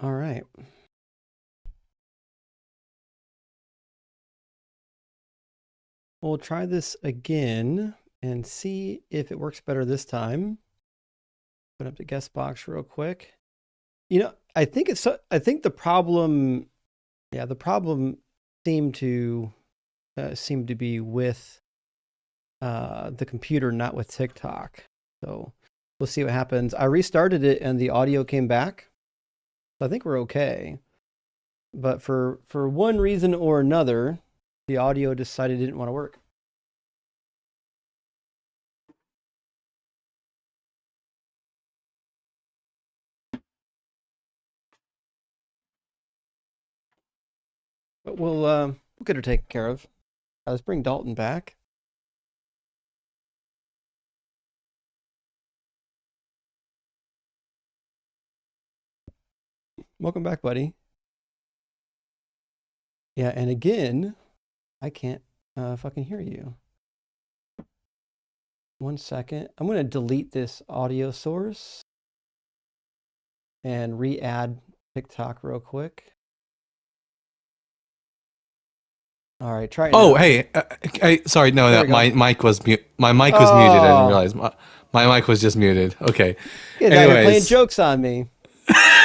All right. We'll try this again and see if it works better this time. Put up the guest box real quick. I think the problem, the problem seemed to be with the computer, not with TikTok. So we'll see what happens. I restarted it and the audio came back. So I think we're okay. But for one reason or another, the audio decided it didn't want to work. But we'll get her taken care of. Let's bring Dalton back. Welcome back, buddy. Yeah, and again, I can't fucking hear you. 1 second. I'm going to delete this audio source and re-add TikTok real quick. All right, try it now. Hey, sorry, no, my mic was muted. My mic was muted. I didn't realize my mic was just muted. Okay. Now you're playing jokes on me.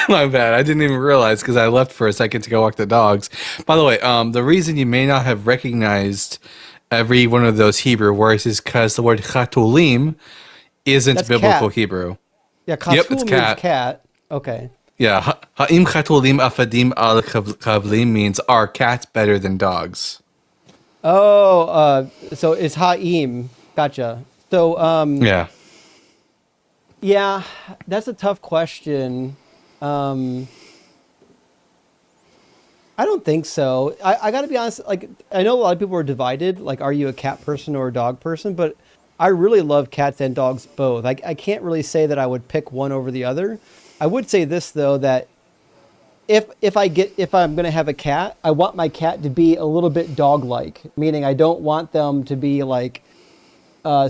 My bad. I didn't even realize because I left for a second to go walk the dogs. By the way, the reason you may not have recognized every one of those Hebrew words is because the word chatulim isn't That's biblical cat. Hebrew. Yeah, chatul means cat. Okay. Yeah, ha'im chatulim afadim al kavlim means are cats better than dogs? Oh, so it's ha'im. Gotcha. So, yeah, that's a tough question. I don't think so. I got to be honest. Like, I know a lot of people are divided. Like, are you a cat person or a dog person? But I really love cats and dogs both. I can't really say that I would pick one over the other. I would say this though, that if I'm going to have a cat, I want my cat to be a little bit dog-like, meaning I don't want them to be like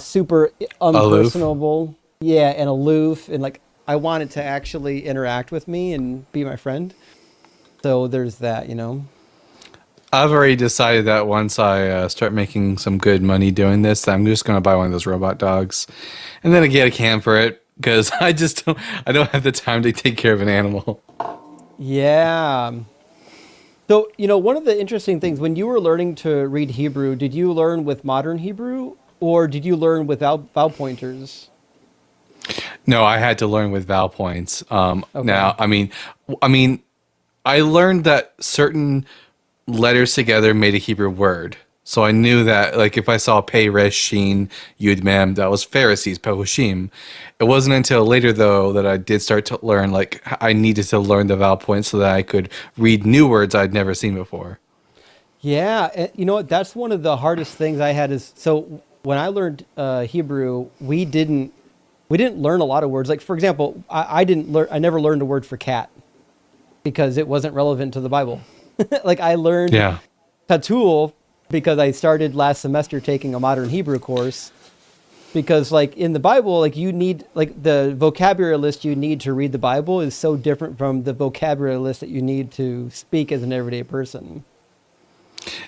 super unpersonable. Aloof. Yeah, and aloof, and like I want it to actually interact with me and be my friend. So there's that, I've already decided that once I start making some good money doing this, I'm just going to buy one of those robot dogs, and then I get a cam for it because I don't have the time to take care of an animal. Yeah. So, one of the interesting things, when you were learning to read Hebrew, did you learn with modern Hebrew or did you learn with vowel pointers? No, I had to learn with vowel points. Okay. Now, I mean, I learned that certain letters together made a Hebrew word. So I knew that, like, if I saw Pei, Resh, Shin, Yud, Mem, that was Pharisees, Pehushim. It wasn't until later, though, that I did start to learn, like, I needed to learn the vowel points so that I could read new words I'd never seen before. Yeah, and you know what? That's one of the hardest things I had is, so when I learned Hebrew, we didn't learn a lot of words. Like, for example, I never learned a word for cat because it wasn't relevant to the Bible. Like, I learned Tatul because I started last semester taking a modern Hebrew course, because like in the Bible, like you need, like the vocabulary list you need to read the Bible is so different from the vocabulary list that you need to speak as an everyday person.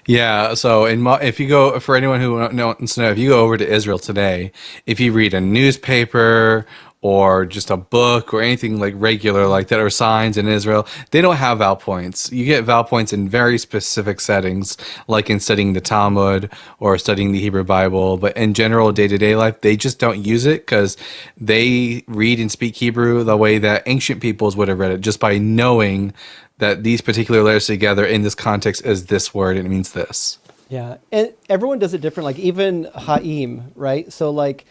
Yeah, so if you go, for anyone who wants to know, if you go over to Israel today, if you read a newspaper or just a book or anything like regular like that, or signs in Israel, they don't have vowel points. You get vowel points in very specific settings, like in studying the Talmud or studying the Hebrew Bible. But in general, day-to-day life, they just don't use it because they read and speak Hebrew the way that ancient peoples would have read it, just by knowing that these particular letters together in this context is this word and it means this. Yeah, and everyone does it different. Like even ha'im, right? So like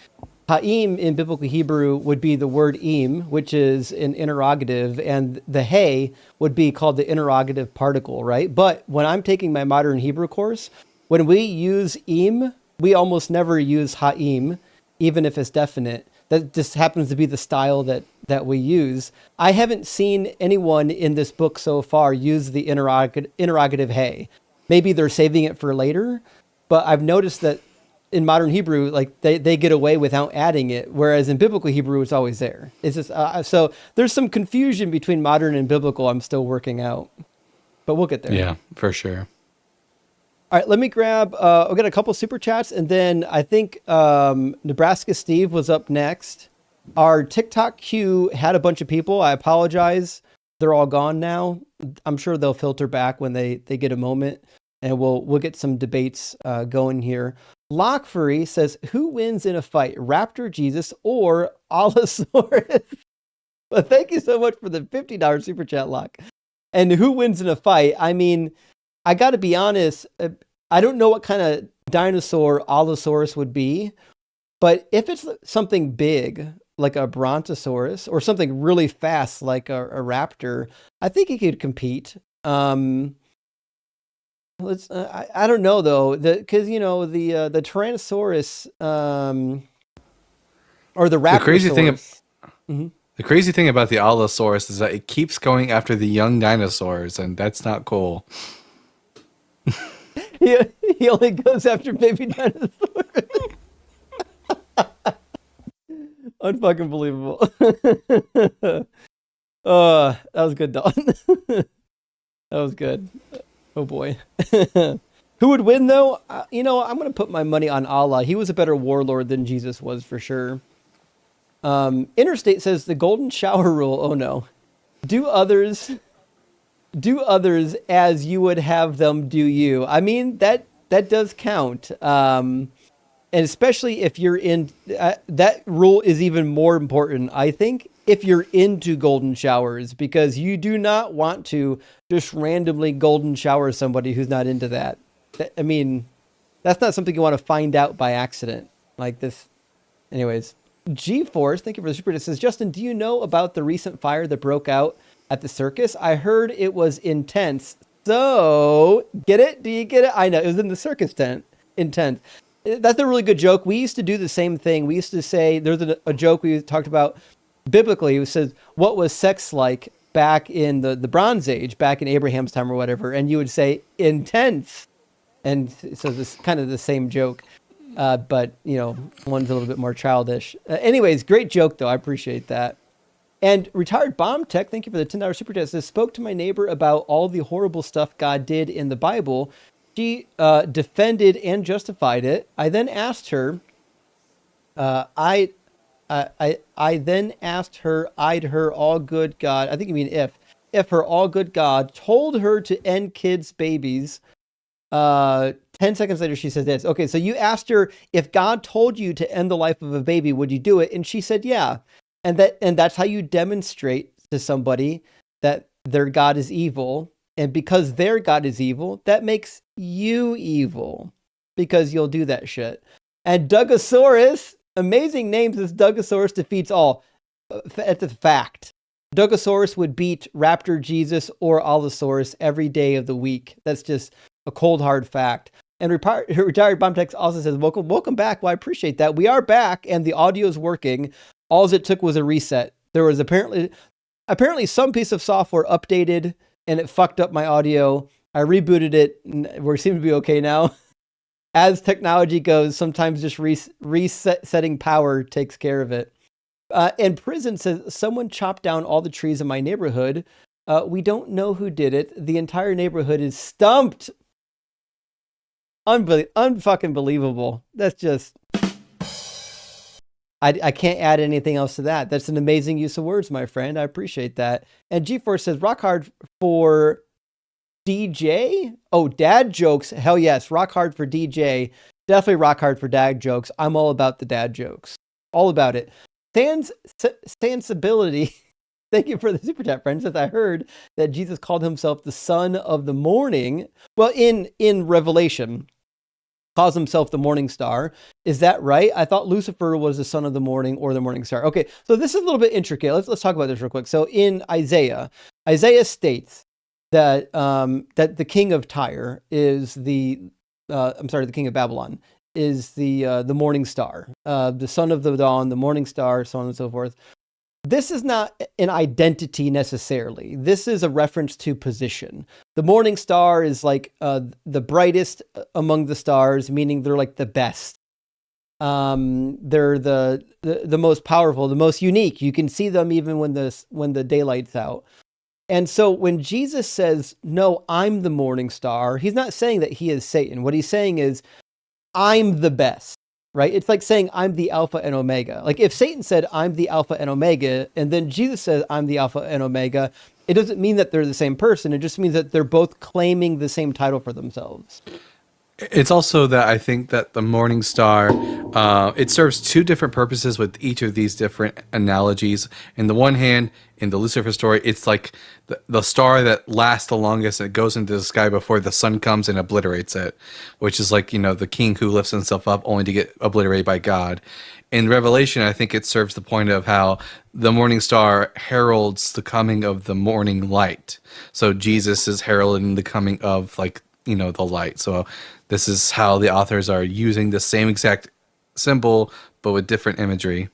ha'im in biblical Hebrew would be the word im, which is an interrogative, and the hey would be called the interrogative particle, right? But when I'm taking my modern Hebrew course, when we use im, we almost never use ha'im, even if it's definite. That just happens to be the style that we use. I haven't seen anyone in this book so far use the interrogative hey. Maybe they're saving it for later, but I've noticed that in modern Hebrew, like they get away without adding it, whereas in biblical Hebrew, it's always there. It's just so there's some confusion between modern and biblical. I'm still working out, but we'll get there. Yeah, for sure. All right, let me grab. I'll get a couple super chats, and then I think Nebraska Steve was up next. Our TikTok queue had a bunch of people. I apologize. They're all gone now. I'm sure they'll filter back when they get a moment, and we'll get some debates going here. Lockfury says, "Who wins in a fight, Raptor Jesus or Allosaurus?" Well, thank you so much for the $50 super chat, Lock. And who wins in a fight? I mean, I got to be honest. I don't know what kind of dinosaur Allosaurus would be, but if it's something big like a Brontosaurus or something really fast like a raptor, I think he could compete. I don't know though, because the Tyrannosaurus or the Raptosaurus. The crazy thing about the Allosaurus is that it keeps going after the young dinosaurs, and that's not cool. He only goes after baby dinosaurs. Unfucking believable. That was good, Don. That was good. Oh boy. Who would win though? I'm going to put my money on Allah. He was a better warlord than Jesus was for sure. Interstate says the golden shower rule. Oh no. Do others as you would have them do you. I mean, that does count. And especially if you're in, that rule is even more important, I think, if you're into golden showers, because you do not want to just randomly golden shower somebody who's not into that. I mean, that's not something you want to find out by accident like this. Anyways, G-Force, thank you for the super. It says, Justin, do you know about the recent fire that broke out at the circus? I heard it was intense. So, get it? Do you get it? I know, it was in the circus tent. Intense. That's a really good joke. We used to do the same thing. We used to say, there's a joke we talked about biblically. It says, what was sex like back in the Bronze Age, back in Abraham's time or whatever? And you would say, intense. And so this kind of the same joke. But, one's a little bit more childish. Anyways, great joke, though. I appreciate that. And Retired Bomb Tech, thank you for the $10 super chat. Says, spoke to my neighbor about all the horrible stuff God did in the Bible. She defended and justified it. I then asked her, I then asked her, I'd her all good God. I think you mean if her all good God told her to end kids' babies. 10 seconds later, she says this. Okay, so you asked her, if God told you to end the life of a baby, would you do it? And she said, yeah. And that's how you demonstrate to somebody that their God is evil. And because their God is evil, that makes you evil because you'll do that shit. And Dugosaurus, amazing name, says Dugosaurus defeats all. That's a fact. Dugosaurus would beat Raptor Jesus or Allosaurus every day of the week. That's just a cold, hard fact. And Retired Bomb Text also says, welcome back. Well, I appreciate that. We are back and the audio is working. All it took was a reset. There was apparently some piece of software updated and it fucked up my audio. I rebooted it and we seem to be okay now. As technology goes, sometimes just resetting power takes care of it. And Prison says, someone chopped down all the trees in my neighborhood. We don't know who did it. The entire neighborhood is stumped. Unfucking believable. That's just... I can't add anything else to that. That's an amazing use of words, my friend. I appreciate that. And GeForce says, rock hard for DJ? Oh, dad jokes. Hell yes. Rock hard for DJ. Definitely rock hard for dad jokes. I'm all about the dad jokes. All about it. Sensibility. Thank you for the super chat, friend. Says, I heard that Jesus called himself the son of the morning. Well, in Revelation, calls himself the morning star. Is that right? I thought Lucifer was the son of the morning or the morning star. Okay, so this is a little bit intricate. Let's talk about this real quick. So in Isaiah states that that the king of Tyre is the king of Babylon is the morning star, the son of the dawn, the morning star, so on and so forth. This is not an identity necessarily. This is a reference to position. The morning star is like the brightest among the stars, meaning they're like the best. They're the most powerful, the most unique. You can see them even when the daylight's out. And so when Jesus says, "No, I'm the morning star," he's not saying that he is Satan. What he's saying is, "I'm the best." Right? It's like saying, "I'm the Alpha and Omega." Like if Satan said, "I'm the Alpha and Omega," and then Jesus says, "I'm the Alpha and Omega," it doesn't mean that they're the same person. It just means that they're both claiming the same title for themselves. It's also that I think that the Morning Star, it serves two different purposes with each of these different analogies. In the one hand, in the Lucifer story, it's like the star that lasts the longest and it goes into the sky before the sun comes and obliterates it, which is like, the king who lifts himself up only to get obliterated by God. In Revelation, I think it serves the point of how the morning star heralds the coming of the morning light. So Jesus is heralding the coming of the light. So this is how the authors are using the same exact symbol, but with different imagery.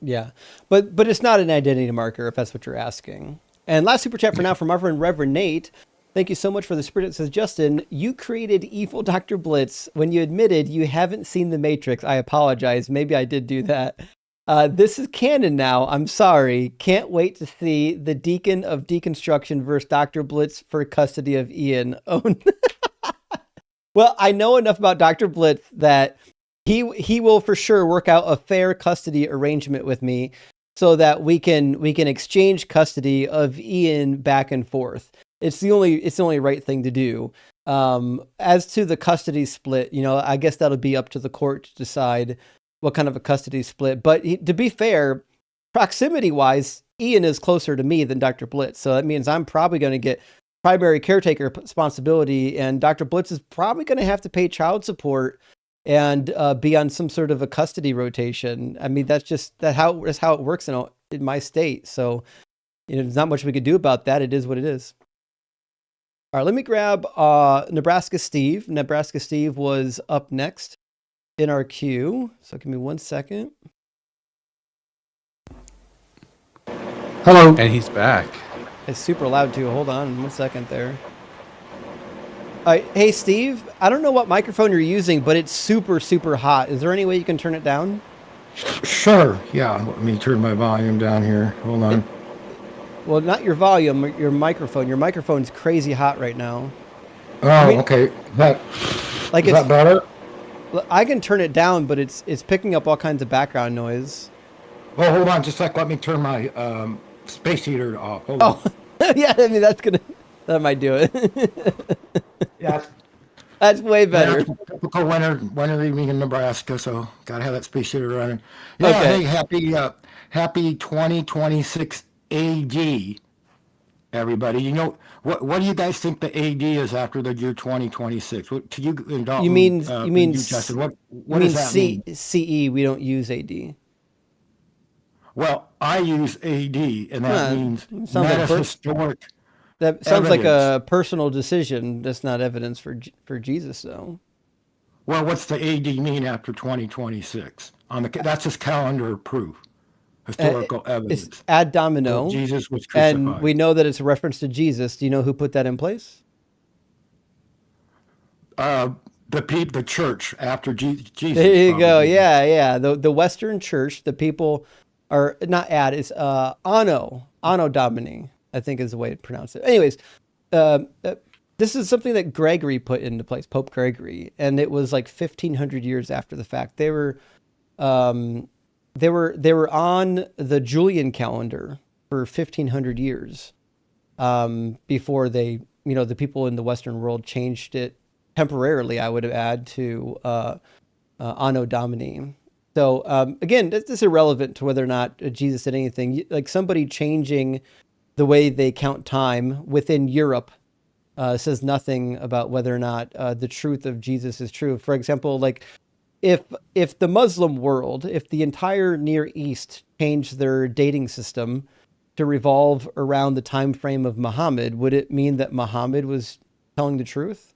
Yeah, but it's not an identity marker if that's what you're asking. And last super chat for now from our friend Reverend Nate. Thank you so much for the super chat. It says, Justin, you created evil Dr. Blitz when you admitted you haven't seen The Matrix. I apologize. Maybe I did do that. This is canon now. I'm sorry. Can't wait to see the Deacon of Deconstruction versus Dr. Blitz for custody of Ian. Oh, well, I know enough about Dr. Blitz that he will for sure work out a fair custody arrangement with me so that we can exchange custody of Ian back and forth. It's the only right thing to do. As to the custody split, I guess that'll be up to the court to decide what kind of a custody split. But to be fair, proximity wise, Ian is closer to me than Dr. Blitz. So that means I'm probably going to get primary caretaker responsibility, and Dr. Blitz is probably going to have to pay child support and be on some sort of a custody rotation. I mean, that's how it works in my state. So, there's not much we could do about that. It is what it is. All right, let me grab Nebraska Steve. Nebraska Steve was up next in our queue. So give me 1 second. Hello. And he's back. It's super loud too. Hold on 1 second there. All right, hey Steve, I don't know what microphone you're using, but it's super, super hot. Is there any way you can turn it down? Sure. Yeah. Let me turn my volume down here. Hold on. Well, not your volume, your microphone. Your microphone's crazy hot right now. Oh, okay. Is that better? I can turn it down, but it's picking up all kinds of background noise. Well, hold on. That might turn my space heater off. Hold on. Yeah. I mean, that might do it. Yeah. That's way better. Yeah, typical winter evening in Nebraska, so gotta have that space heater running. Yeah. Okay. Hey, happy 2026 AD, everybody. What do you guys think the AD is after the year 2026? What to you? You mean Justin, what does that mean? CE? We don't use AD. Well, I use AD, and that means historic. That sounds like a personal decision. That's not evidence for Jesus, though. Well, what's the AD mean after 2026? That's just calendar proof, historical evidence. It's ad domino. So Jesus was crucified, and we know that it's a reference to Jesus. Do you know who put that in place? The church after Jesus. There you go. Yeah. The Western Church. The people are not ad. It's anno domini, I think is the way to pronounce it. Anyways, this is something that Gregory put into place, Pope Gregory, and it was like 1,500 years after the fact. They were on the Julian calendar for 1,500 years before they, the people in the Western world changed it temporarily, I would add, to Anno Domini. So again, this is irrelevant to whether or not Jesus did anything. Like somebody changing the way they count time within Europe says nothing about whether or not the truth of Jesus is true. For example, like if the Muslim world, if the entire Near East changed their dating system to revolve around the time frame of Muhammad, would it mean that Muhammad was telling the truth?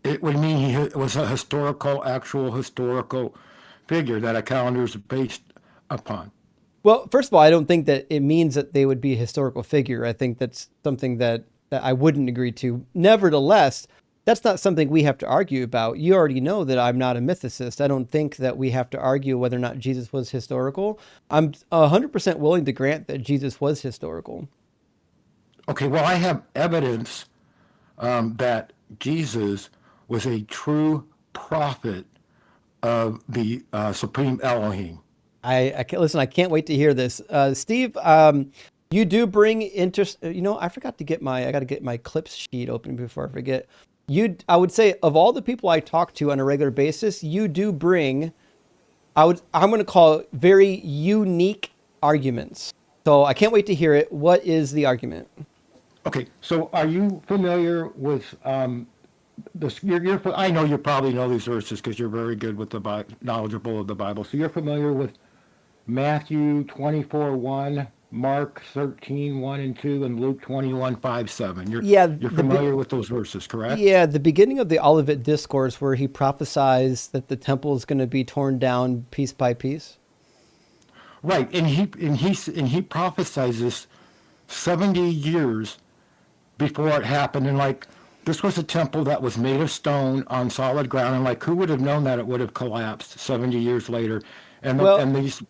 It would mean he was a actual historical figure that a calendar is based upon. Well, first of all, I don't think that it means that they would be a historical figure. I think that's something that I wouldn't agree to. Nevertheless, that's not something we have to argue about. You already know that I'm not a mythicist. I don't think that we have to argue whether or not Jesus was historical. I'm 100% willing to grant that Jesus was historical. Okay, well, I have evidence that Jesus was a true prophet of the Supreme Elohim. I can't listen. I can't wait to hear this, Steve. You do bring interest. I forgot to get I got to get my clips sheet open before I forget. I would say of all the people I talk to on a regular basis, you do bring. I'm going to call it very unique arguments. So I can't wait to hear it. What is the argument? Okay, so are you familiar with this? I know you probably know these verses because you're very good with the knowledgeable of the Bible. So you're familiar with Matthew 24:1, Mark 13:1 and 2, and Luke 21:5-7. You're familiar with those verses, correct? Yeah, the beginning of the Olivet Discourse where he prophesies that the temple is going to be torn down piece by piece. Right, and he prophesies this 70 years before it happened, and like this was a temple that was made of stone on solid ground, and like who would have known that it would have collapsed 70 years later? And these.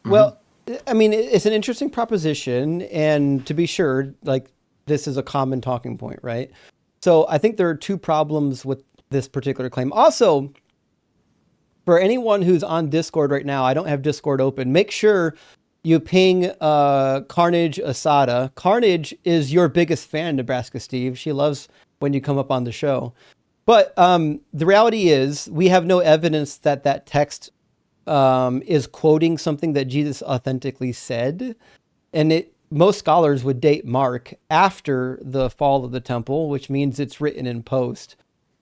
Well, I mean, it's an interesting proposition, and to be sure, like this is a common talking point, right? So I think there are two problems with this particular claim. Also, for anyone who's on Discord right now, I don't have Discord open. Make sure you ping Carnage Asada. Carnage is your biggest fan, Nebraska Steve. She loves when you come up on the show. But the reality is, we have no evidence that that text is quoting something that Jesus authentically said. And most scholars would date Mark after the fall of the temple, which means it's written in post.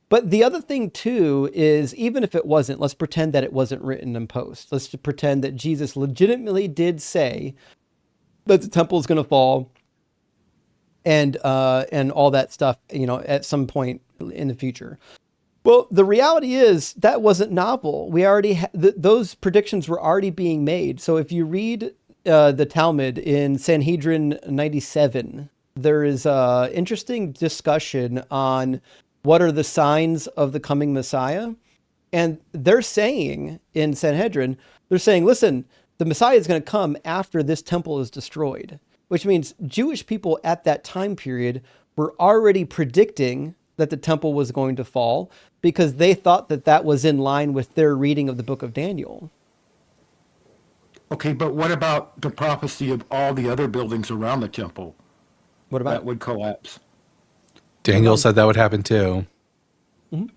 But the other thing, too, is even if it wasn't, let's pretend that it wasn't written in post. Let's pretend that Jesus legitimately did say that the temple is going to fall and all that stuff, at some point in the future. Well, the reality is that wasn't novel. We already those predictions were already being made. So if you read the Talmud in Sanhedrin 97, there is an interesting discussion on what are the signs of the coming Messiah. And they're saying in Sanhedrin, listen, the Messiah is going to come after this temple is destroyed, which means Jewish people at that time period were already predicting that the temple was going to fall because they thought that that was in line with their reading of the book of Daniel. Okay, but what about the prophecy of all the other buildings around the temple? What about that would collapse? Daniel said that would happen too. Mm-hmm.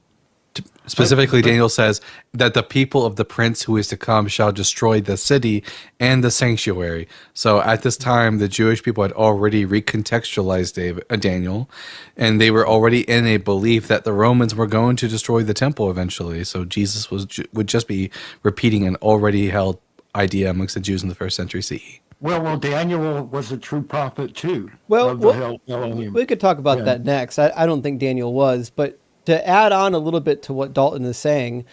Specifically, Daniel says that the people of the prince who is to come shall destroy the city and the sanctuary. So at this time, the Jewish people had already recontextualized Daniel, and they were already in a belief that the Romans were going to destroy the temple eventually. So Jesus would just be repeating an already held idea amongst the Jews in the first century CE. Well, Daniel was a true prophet too. Well, we could talk about that next. I don't think Daniel was, but to add on a little bit to what Dalton is saying,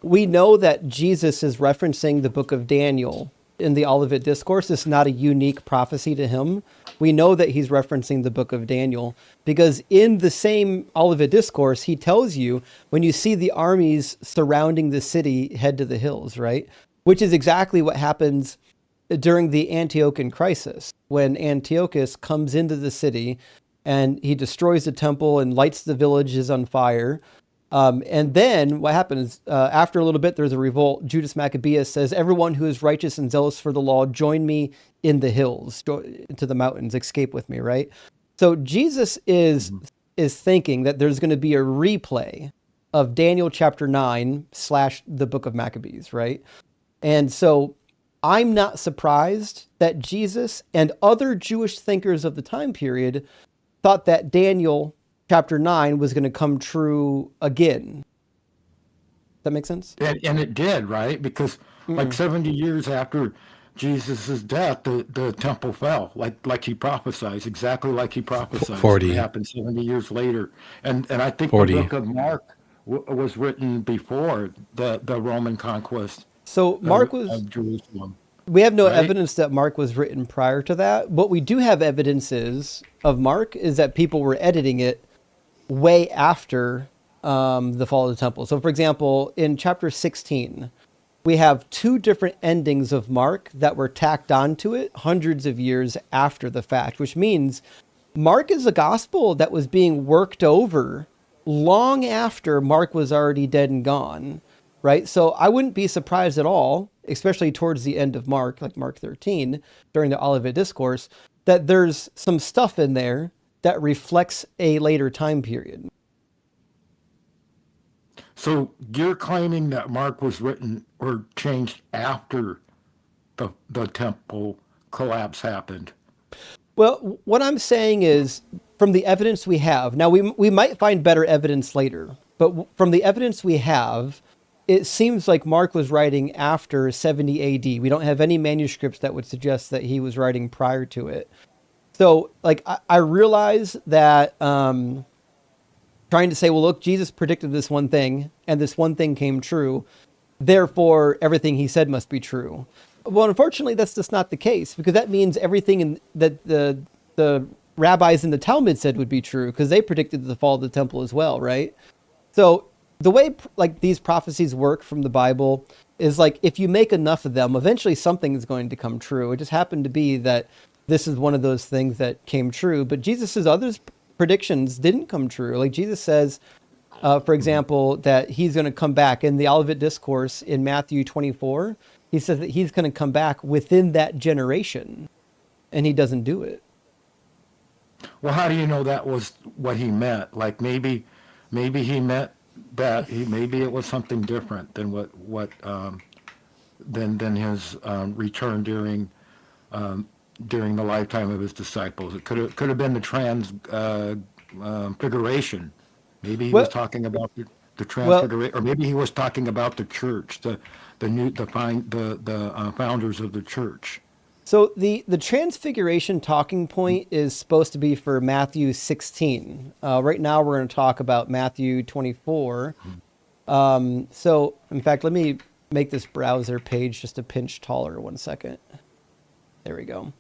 we know that Jesus is referencing the book of Daniel in the Olivet Discourse. It's not a unique prophecy to him. We know that he's referencing the book of Daniel because in the same Olivet Discourse, he tells you when you see the armies surrounding the city, head to the hills, right? Which is exactly what happens during the Antiochian crisis, when Antiochus comes into the city and he destroys the temple and lights the villages on fire. And then what happens, after a little bit, there's a revolt. Judas Maccabeus says, everyone who is righteous and zealous for the law, join me in the hills, into the mountains, escape with me, right? So Jesus is thinking that there's going to be a replay of Daniel chapter 9 / the book of Maccabees, right? And so I'm not surprised that Jesus and other Jewish thinkers of the time period thought that Daniel chapter 9 was going to come true again. Does that make sense? And it did, right? Because like 70 years after Jesus' death, the temple fell, like he prophesied, exactly like he prophesied. 40. It happened 70 years later. And I think 40. the book of Mark was written before the Roman conquest. So Mark of Jerusalem. We have no evidence that Mark was written prior to that. What we do have evidence of Mark is that people were editing it way after the fall of the temple. So, for example, in chapter 16, we have two different endings of Mark that were tacked onto it hundreds of years after the fact, which means Mark is a gospel that was being worked over long after Mark was already dead and gone, right? So I wouldn't be surprised at all, especially towards the end of Mark, like Mark 13, during the Olivet Discourse, that there's some stuff in there that reflects a later time period. So you're claiming that Mark was written or changed after the temple collapse happened. Well, what I'm saying is, from the evidence we have, now we might find better evidence later, but from the evidence we have, it seems like Mark was writing after 70 AD. We don't have any manuscripts that would suggest that he was writing prior to it. So, like, I realize that trying to say, well, look, Jesus predicted this one thing, and this one thing came true, therefore everything he said must be true. Well, unfortunately, that's just not the case, because that means everything that the rabbis in the Talmud said would be true, because they predicted the fall of the temple as well, right? So the way like these prophecies work from the Bible is like, if you make enough of them, eventually something is going to come true. It just happened to be that this is one of those things that came true, but Jesus's other predictions didn't come true. Like Jesus says, for example, that he's going to come back in the Olivet Discourse in Matthew 24. He says that he's going to come back within that generation, and he doesn't do it. Well, how do you know that was what he meant? Like maybe he meant that maybe it was something different than than his return during the lifetime of his disciples. It could have been the transfiguration. Maybe he was talking about the transfiguration, or maybe he was talking about the church, the founders of the church. So the transfiguration talking point is supposed to be for Matthew 16. Right now we're going to talk about Matthew 24. So in fact, let me make this browser page just a pinch taller. 1 second. There we go.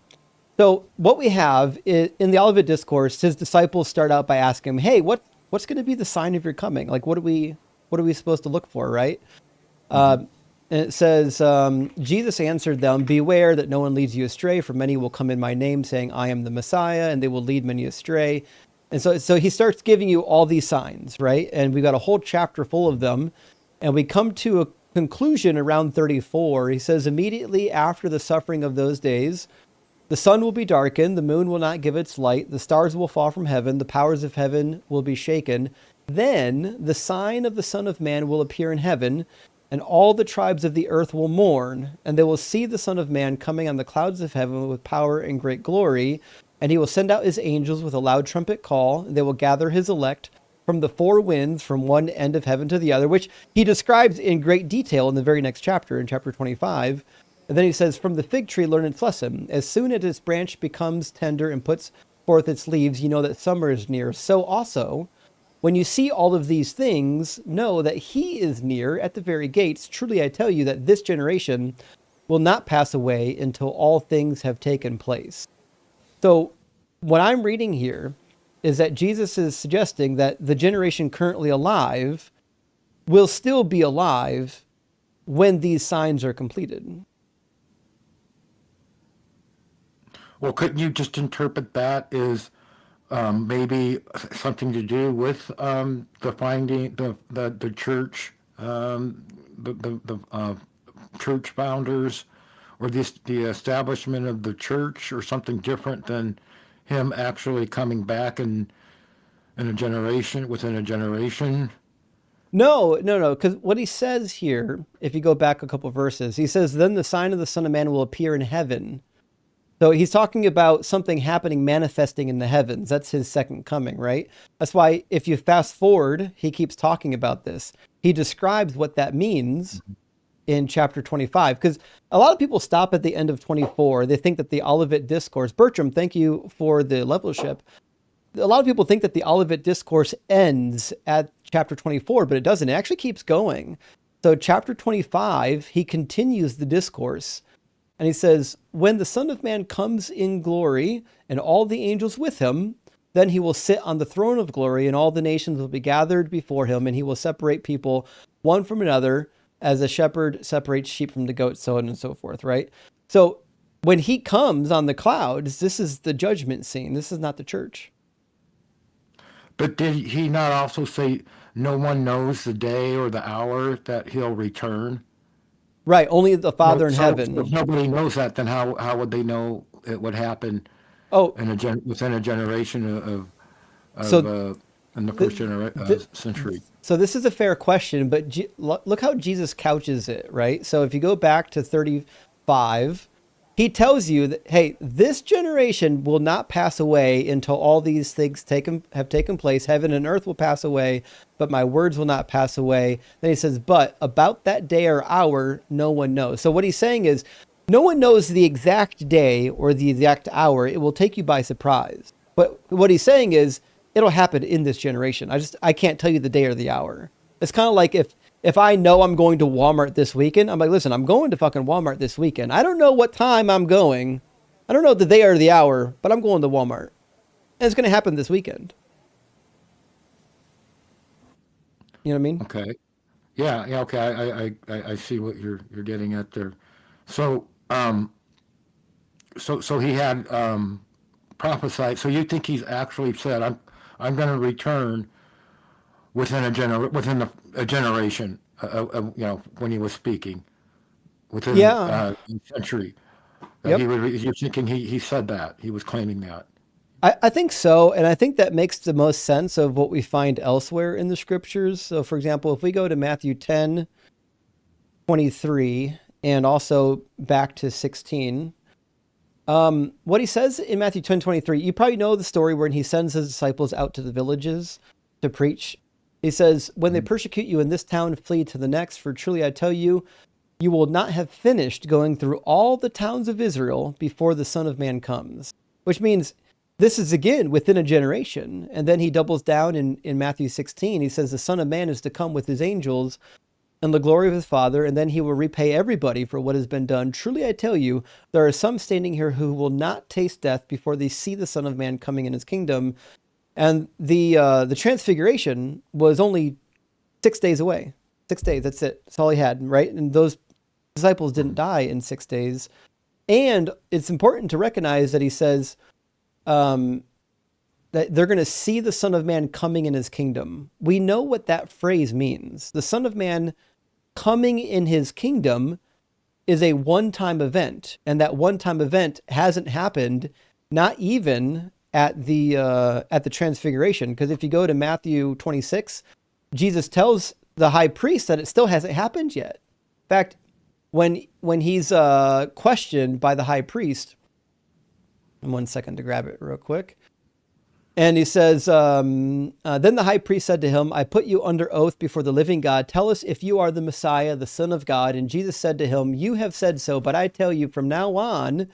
So what we have is, in the Olivet Discourse, his disciples start out by asking him, "Hey, what's going to be the sign of your coming? Like, what are we supposed to look for?" Right? And it says, Jesus answered them, "Beware that no one leads you astray, for many will come in my name, saying, 'I am the Messiah,' and they will lead many astray." And so he starts giving you all these signs, right? And we've got a whole chapter full of them. And we come to a conclusion around 34. He says, "Immediately after the suffering of those days, the sun will be darkened, the moon will not give its light, the stars will fall from heaven, the powers of heaven will be shaken. Then the sign of the Son of Man will appear in heaven, and all the tribes of the earth will mourn, and they will see the Son of Man coming on the clouds of heaven with power and great glory. And he will send out his angels with a loud trumpet call, and they will gather his elect from the four winds, from one end of heaven to the other," which he describes in great detail in the very next chapter, in chapter 25. And then he says, "From the fig tree learn its lesson. As soon as its branch becomes tender and puts forth its leaves, you know that summer is near. So also, when you see all of these things, know that he is near at the very gates. Truly I tell you that this generation will not pass away until all things have taken place." So what I'm reading here is that Jesus is suggesting that the generation currently alive will still be alive when these signs are completed. Well, couldn't you just interpret that as maybe something to do with the finding the church, the church founders, or the establishment of the church, or something different than him actually coming back in a generation, within a generation? No, because what he says here, if you go back a couple verses, he says, "Then the sign of the Son of Man will appear in heaven." So he's talking about something happening, manifesting in the heavens. That's his second coming, right? That's why if you fast forward, he keeps talking about this. He describes what that means in chapter 25, because a lot of people stop at the end of 24. They think that the Olivet Discourse, Bertram, thank you for the levelship. A lot of people think that the Olivet Discourse ends at chapter 24, but it doesn't. It actually keeps going. So chapter 25, he continues the discourse. And he says, "When the Son of Man comes in glory and all the angels with him, Then he will sit on the throne of glory, and all the nations will be gathered before him, and he will separate people one from another, as a shepherd separates sheep from the goats, so on and so forth, right? So when he comes on the clouds, this is the judgment scene. This is not the church. But did he not also say no one knows the day or the hour that he'll return? Right, only the So, Father in so if heaven. nobody knows that, then how would they know it would happen Oh, within a generation of so in the first the, century? so this is a fair question, but look how Jesus couches it, right? So if you go back to 35, he tells you that, hey, this generation will not pass away until all these things have taken place. Heaven and earth will pass away, but my words will not pass away. Then he says, but about that day or hour, no one knows. So what he's saying is, no one knows the exact day or the exact hour. It will take you by surprise. But what he's saying is, it'll happen in this generation. I can't tell you the day or the hour. It's kind of like if I know I'm going to Walmart this weekend, I'm like, listen, I'm going to fucking Walmart this weekend. I don't know what time I'm going. I don't know the day or the hour, but I'm going to Walmart. And it's going to happen this weekend. You know what I mean? Okay. Yeah, okay. I see what you're getting at there. So so he had prophesied. So you think he's actually said, I'm going to return within a generation, when he was speaking within Yeah. a century. That Yep. he would. You're thinking he said that he was claiming that. I think so. And I think that makes the most sense of what we find elsewhere in the scriptures. So, for example, if we go to Matthew 10:23 and also back to 16, what he says in Matthew 10:23, you probably know the story when he sends his disciples out to the villages to preach. He says, when they persecute you in this town, flee to the next, for truly I tell you, you will not have finished going through all the towns of Israel before the Son of Man comes. Which means this is again within a generation. And then he doubles down in Matthew 16. He says, the Son of Man is to come with his angels and the glory of his Father, and then he will repay everybody for what has been done. Truly I tell you, there are some standing here who will not taste death before they see the Son of Man coming in his kingdom. And the transfiguration was only 6 days away. 6 days, that's it. That's all he had, right? And those disciples didn't die in 6 days. And it's important to recognize that he says that they're going to see the Son of Man coming in his kingdom. We know what that phrase means. The Son of Man coming in his kingdom is a one-time event. And that one-time event hasn't happened, not even at the transfiguration. Because if you go to Matthew 26, Jesus tells the high priest that it still hasn't happened yet. In fact, when he's questioned by the high priest, 1 second to grab it real quick. And he says, then the high priest said to him, I put you under oath before the living God. Tell us if you are the Messiah, the Son of God. And Jesus said to him, you have said so, but I tell you from now on,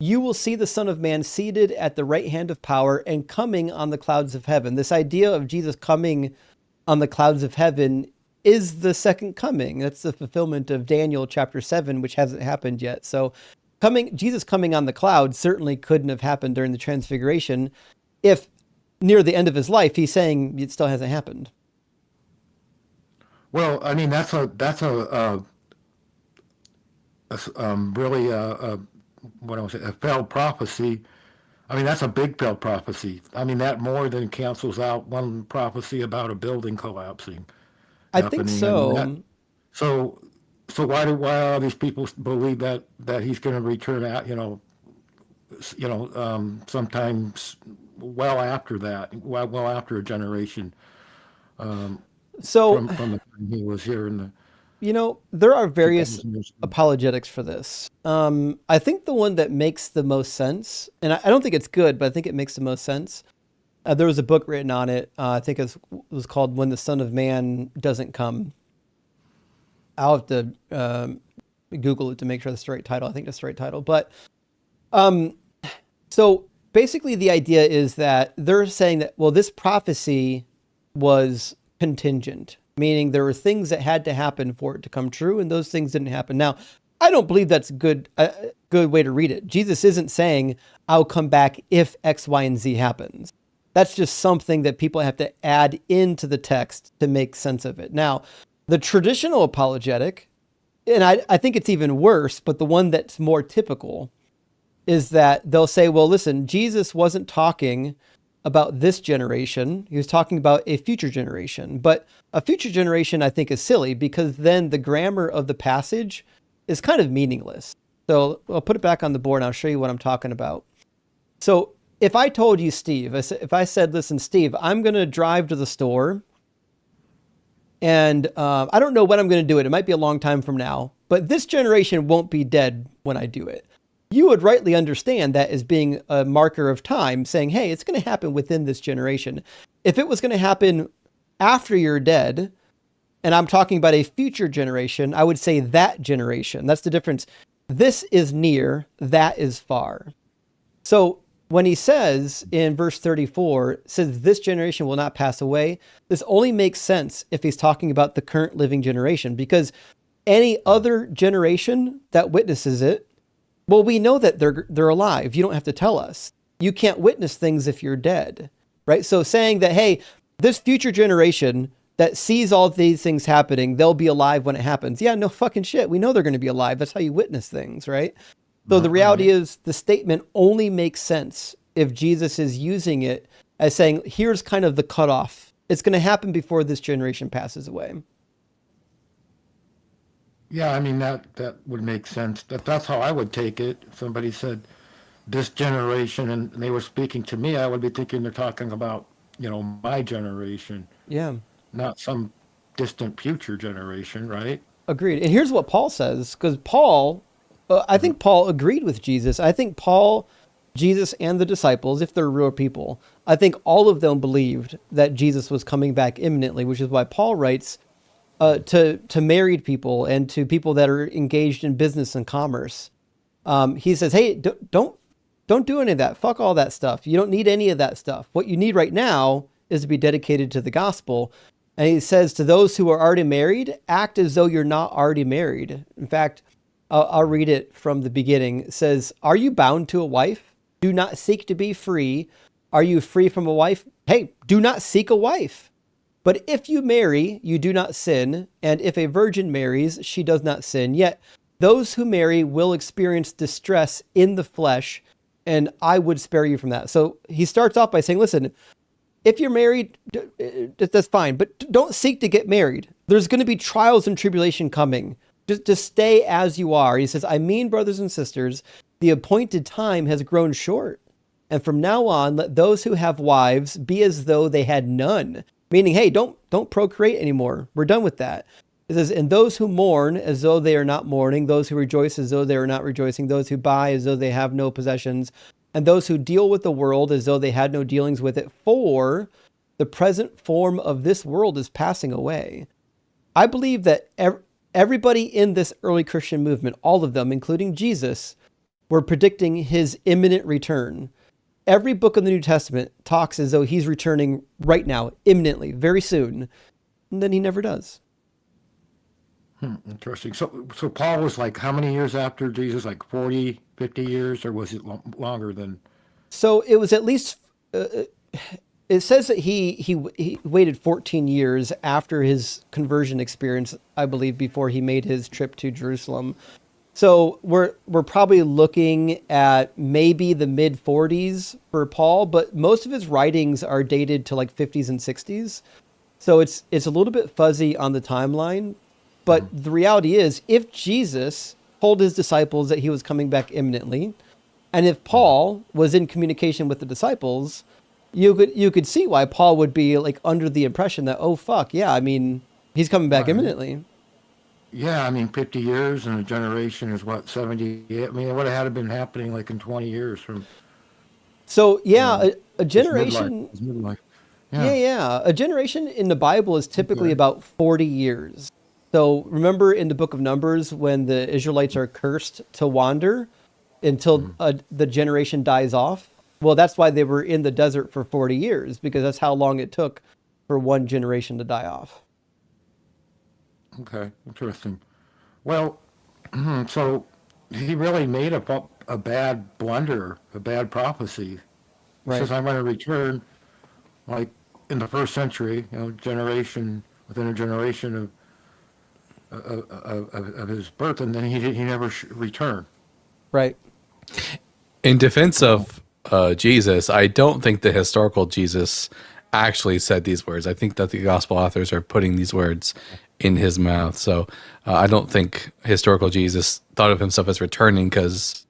you will see the Son of Man seated at the right hand of power and coming on the clouds of heaven. This idea of Jesus coming on the clouds of heaven is the second coming. That's the fulfillment of Daniel chapter 7, which hasn't happened yet. So Jesus coming on the clouds certainly couldn't have happened during the transfiguration. If near the end of his life, he's saying it still hasn't happened. Well, I mean really what I was saying, a failed prophecy. I mean, that's a big failed prophecy. I mean, that more than cancels out one prophecy about a building collapsing I think happening. I mean, so. so so why all these people believe that he's going to return at sometimes well after that, well after a generation So, from the time he was here in the there are various 2000 years ago. apologetics for this. I think the one that makes the most sense, and I don't think it's good, but I think it makes the most sense. There was a book written on it. I think it was called "When the Son of Man Doesn't Come." I'll have to Google it to make sure that's the right title. I think that's the right title. But so basically, the idea is that they're saying that, well, this prophecy was contingent, meaning there were things that had to happen for it to come true, and those things didn't happen. Now, I don't believe that's a good way to read it. Jesus isn't saying, I'll come back if X, Y, and Z happens. That's just something that people have to add into the text to make sense of it. Now, the traditional apologetic, and I think it's even worse, but the one that's more typical is that they'll say, well, listen, Jesus wasn't talking about this generation. He was talking about a future generation. But a future generation, I think, is silly because then the grammar of the passage is kind of meaningless. So I'll put it back on the board and I'll show you what I'm talking about. So if I told you, Steve, if I said, listen, Steve, I'm going to drive to the store and I don't know when I'm going to do it. It might be a long time from now, but this generation won't be dead when I do it. You would rightly understand that as being a marker of time, saying, hey, it's going to happen within this generation. If it was going to happen after you're dead, and I'm talking about a future generation, I would say that generation. That's the difference. This is near, that is far. So when he says in verse 34, says this generation will not pass away, this only makes sense if he's talking about the current living generation, because any other generation that witnesses it, well, we know that they're alive. You don't have to tell us. You can't witness things if you're dead, right? So saying that, hey, this future generation that sees all these things happening, they'll be alive when it happens. Yeah, no fucking shit. We know they're going to be alive. That's how you witness things, right? So the reality is the statement only makes sense if Jesus is using it as saying, here's kind of the cutoff. It's going to happen before this generation passes away. Yeah, I mean, that would make sense. That's how I would take it. If somebody said this generation and they were speaking to me, I would be thinking they're talking about, my generation, Yeah. not some distant future generation, right? Agreed. And here's what Paul says, because Paul, I think Paul agreed with Jesus. I think Paul, Jesus, and the disciples, if they're real people, I think all of them believed that Jesus was coming back imminently, which is why Paul writes to married people and to people that are engaged in business and commerce. He says, hey, don't do any of that. Fuck all that stuff. You don't need any of that stuff. What you need right now is to be dedicated to the gospel. And he says to those who are already married, act as though you're not already married. In fact, I'll read it from the beginning. It says, are you bound to a wife? Do not seek to be free. Are you free from a wife? Hey, do not seek a wife. But if you marry, you do not sin. And if a virgin marries, she does not sin. Yet those who marry will experience distress in the flesh, and I would spare you from that. So he starts off by saying, listen, if you're married, that's fine, but don't seek to get married. There's going to be trials and tribulation coming. Just stay as you are. He says, I mean, brothers and sisters, the appointed time has grown short. And from now on, let those who have wives be as though they had none. Meaning, hey, don't procreate anymore. We're done with that. It says, and those who mourn as though they are not mourning, those who rejoice as though they are not rejoicing, those who buy as though they have no possessions, and those who deal with the world as though they had no dealings with it, for the present form of this world is passing away. I believe that everybody in this early Christian movement, all of them, including Jesus, were predicting his imminent return. Every book of the New Testament talks as though he's returning right now, imminently, very soon. And then he never does. Interesting. So Paul was like how many years after Jesus? Like 40, 50 years? Or was it longer than? So it was at least, it says that he waited 14 years after his conversion experience, I believe, before he made his trip to Jerusalem. So we're probably looking at maybe the mid 40s for Paul, but most of his writings are dated to like 50s and 60s. So it's a little bit fuzzy on the timeline. But the reality is, if Jesus told his disciples that he was coming back imminently, and if Paul was in communication with the disciples, you could see why Paul would be like under the impression that, oh fuck, yeah, I mean, he's coming back imminently. Yeah, I mean, 50 years and a generation is what, 70? I mean, it would have had to been happening like in 20 years from. So yeah, a generation. His midlife. Yeah. A generation in the Bible is typically about 40 years. So remember in the book of Numbers when the Israelites are cursed to wander until the generation dies off? Well, that's why they were in the desert for 40 years, because that's how long it took for one generation to die off. Okay, interesting. Well, so he really made a bad blunder, a bad prophecy. He Right. says, I'm going to return like in the first century, generation within a generation of his birth, and then he never returned. Right. In defense of Jesus, I don't think the historical Jesus actually said these words. I think that the gospel authors are putting these words in his mouth. So I don't think historical Jesus thought of himself as returning because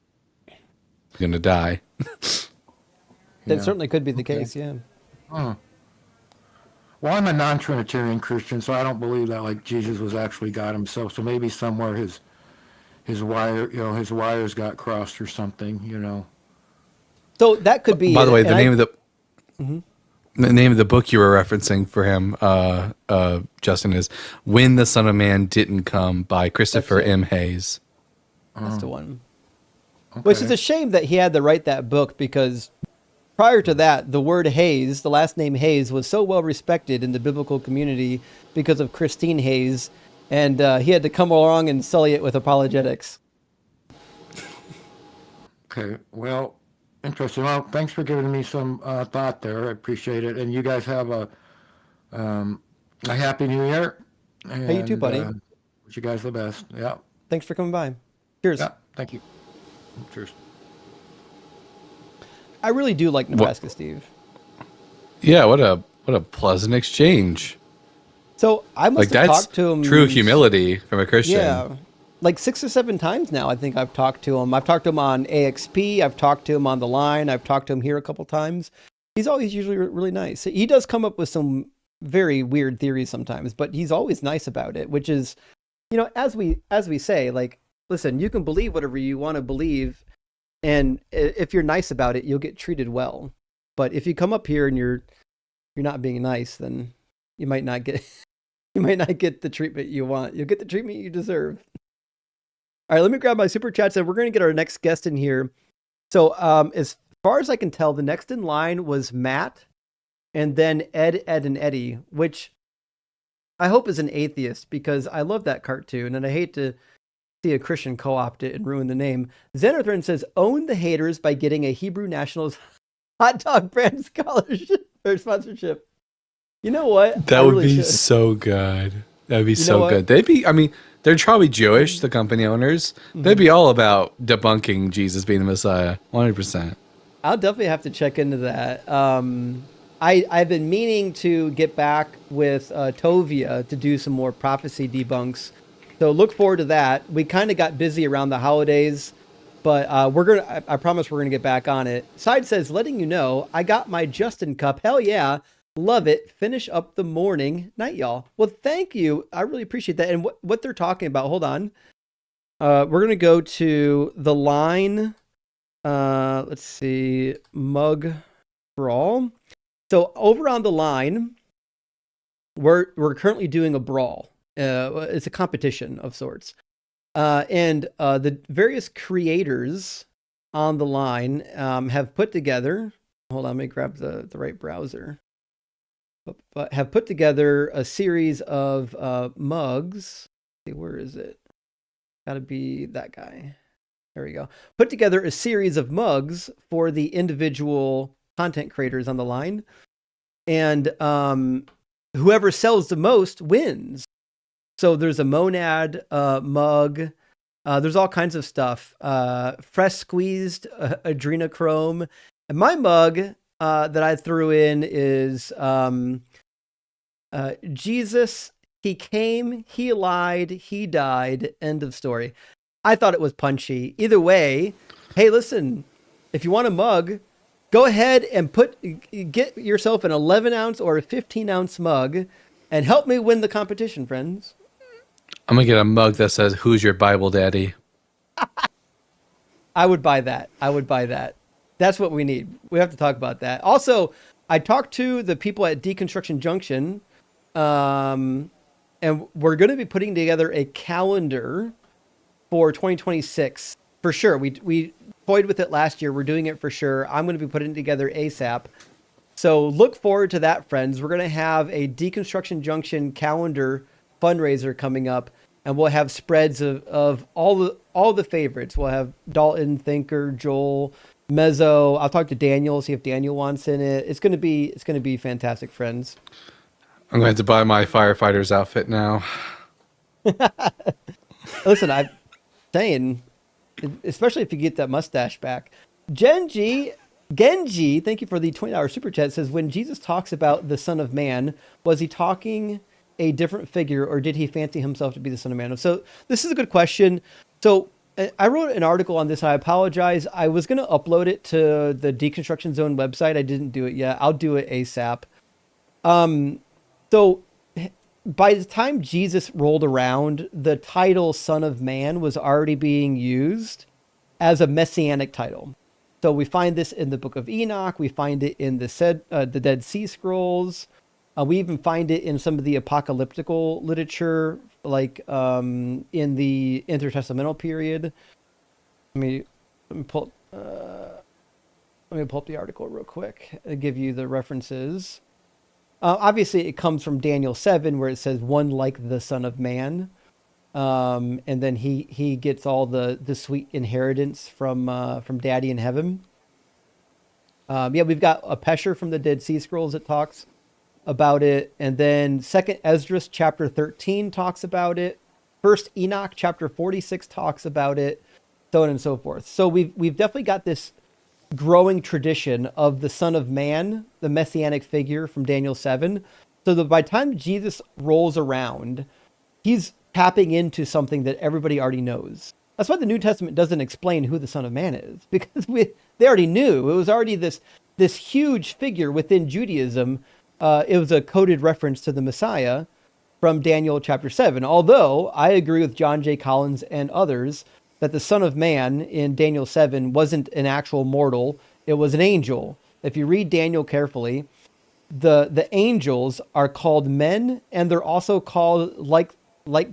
he's going to die. That Yeah. certainly could be the Okay. case. Yeah. Huh. Well, I'm a non-Trinitarian Christian, so I don't believe that like Jesus was actually God himself. So maybe somewhere his wires got crossed or something. So that could be By the it. way, And Mhm. the name of the book you were referencing for him, Justin, is "When the Son of Man Didn't Come" by Christopher it. M. Hayes. That's the one. Okay. Which is a shame that he had to write that book, because prior to that, the word Hayes, the last name Hayes, was so well respected in the biblical community because of Christine Hayes, and he had to come along and sully it with apologetics. Okay. Well, interesting. Well, thanks for giving me some thought there. I appreciate it. And you guys have a happy new year. Hey, you too, And buddy. wish you guys the best. Yeah. Thanks for coming by. Cheers. Yeah. Thank you. Cheers. I really do like Nebraska, Steve. Yeah, what a pleasant exchange. So I Like must have that's talked to him. true humility from a Christian. Yeah, like 6 or 7 times now. I think I've talked to him. I've talked to him on AXP. I've talked to him on the line. I've talked to him here a couple times. He's always usually really nice. He does come up with some very weird theories sometimes, but he's always nice about it. Which is, as we say, like, listen, you can believe whatever you want to believe, and if you're nice about it, you'll get treated well. But if you come up here and you're not being nice, then you might not get the treatment you want. You'll get the treatment you deserve. All right, let me grab my super chats and we're going to get our next guest in here. So as far as I can tell, the next in line was Matt, and then Ed, and Eddie, which I hope is an atheist, because I love that cartoon and I hate to see a Christian co-opt it and ruin the name. Xenothrone says, own the haters by getting a Hebrew Nationals hot dog brand scholarship or sponsorship. You know what? That I would really be should. so good. That would be You know so what? good. They're probably Jewish, the company owners. They'd be all about debunking Jesus being the Messiah. 100%. I'll definitely have to check into that. I've been meaning to get back with Tovia to do some more prophecy debunks. So look forward to that. We kind of got busy around the holidays, but I promise we're gonna get back on it. Side says, letting you know, I got my Justin cup. Hell yeah. Love it. Finish up the morning. Night, y'all. Well, thank you. I really appreciate that. And what they're talking about, hold on. We're going to go to the line. Let's see. Mug brawl. So over on the line, we're currently doing a brawl. It's a competition of sorts. And the various creators on the line have put together. Hold on, let me grab the right browser. But have put together a series of mugs. Let's see, where is it? Got to be that guy. There we go. Put together a series of mugs for the individual content creators on the line, and whoever sells the most wins. So there's a monad mug. There's all kinds of stuff. Fresh squeezed adrenochrome, and my mug that I threw in is Jesus, he came, he lied, he died, end of story. I thought it was punchy. Either way, hey, listen, if you want a mug, go ahead and get yourself an 11-ounce or a 15-ounce mug and help me win the competition, friends. I'm going to get a mug that says, "Who's your Bible daddy?" I would buy that. That's what we need. We have to talk about that. Also, I talked to the people at Deconstruction Junction, and we're going to be putting together a calendar for 2026 for sure. We toyed with it last year. We're doing it for sure. I'm going to be putting it together ASAP. So look forward to that, friends. We're going to have a Deconstruction Junction calendar fundraiser coming up, and we'll have spreads of all the favorites. We'll have Dalton, Thinker, Joel, Mezzo. I'll talk to Daniel, see if Daniel wants in it. It's gonna be fantastic, friends. I'm going to buy my firefighter's outfit now. Listen, I'm saying, especially if you get that mustache back. Genji, thank you for the $20 super chat. Says, when Jesus talks about the Son of Man, was he talking a different figure, or did he fancy himself to be the Son of Man? So this is a good question. So I wrote an article on this. I apologize. I was going to upload it to the Deconstruction Zone website. I didn't do it yet. I'll do it ASAP. So by the time Jesus rolled around, the title Son of Man was already being used as a messianic title. So we find this in the Book of Enoch. We find it in the Dead Sea Scrolls. We even find it in some of the apocalyptical literature, like in the intertestamental period. Let me pull up the article real quick and give you the references. Obviously, it comes from Daniel 7, where it says, one like the Son of Man. And then he gets all the sweet inheritance from Daddy in heaven. We've got a Pesher from the Dead Sea Scrolls that talks about it, and then Second Esdras chapter 13 talks about it. First Enoch chapter 46 talks about it, so on and so forth. So we've definitely got this growing tradition of the Son of Man, the messianic figure from Daniel 7. So that by the time Jesus rolls around, he's tapping into something that everybody already knows. That's why the New Testament doesn't explain who the Son of Man is, because they already knew. It was already this huge figure within Judaism. It was a coded reference to the Messiah from Daniel chapter 7. Although I agree with John J. Collins and others that the Son of Man in Daniel 7 wasn't an actual mortal. It was an angel. If you read Daniel carefully, the angels are called men, and they're also called like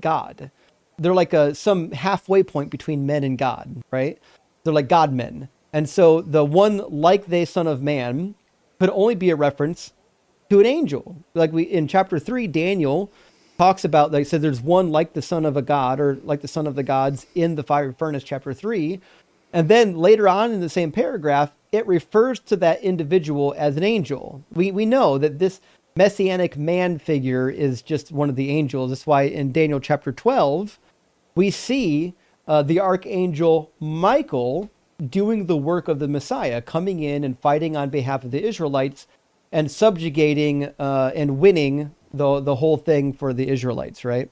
God. They're like some halfway point between men and God, right? They're like God men. And so the one like the Son of Man could only be a reference to an angel. Like in chapter 3, Daniel talks about, like, said there's one like the son of a god, or like the son of the gods in the fiery furnace, chapter 3. And then later on in the same paragraph, it refers to that individual as an angel. We know that this messianic man figure is just one of the angels. That's why in Daniel chapter 12, we see the archangel Michael doing the work of the Messiah, coming in and fighting on behalf of the Israelites and subjugating and winning the whole thing for the Israelites, right?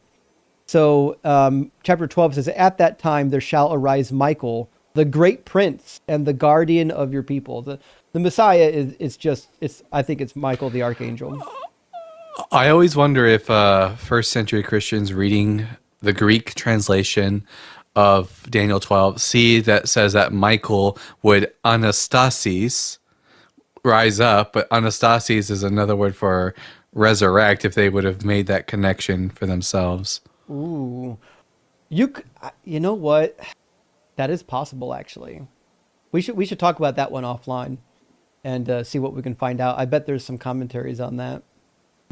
So chapter 12 says, at that time there shall arise Michael, the great prince and the guardian of your people. The Messiah I think it's Michael the archangel. I always wonder if first century Christians reading the Greek translation of Daniel 12 see that says that Michael would anastasis, rise up, but anastasis is another word for resurrect, if they would have made that connection for themselves. Ooh, you know what? That is possible, actually. We should talk about that one offline and see what we can find out. I bet there's some commentaries on that.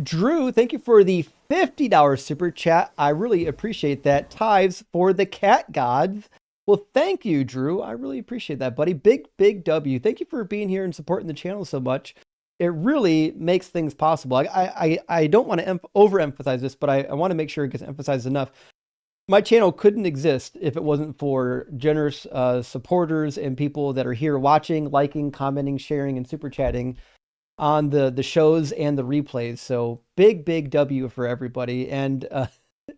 Drew, thank you for the $50 super chat. I really appreciate that. Tithes for the cat gods. Well, thank you, Drew. I really appreciate that, buddy. Big W. Thank you for being here and supporting the channel so much. It really makes things possible. I don't want to overemphasize this, but I want to make sure it gets emphasized enough. My channel couldn't exist if it wasn't for generous supporters and people that are here watching, liking, commenting, sharing, and super chatting on the shows and the replays. So big W for everybody. And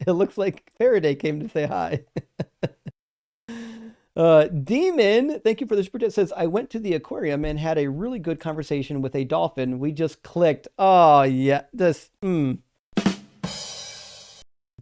it looks like Faraday came to say hi. Demon, thank you for the super chat. Says, I went to the aquarium and had a really good conversation with a dolphin. We just clicked. Oh yeah, that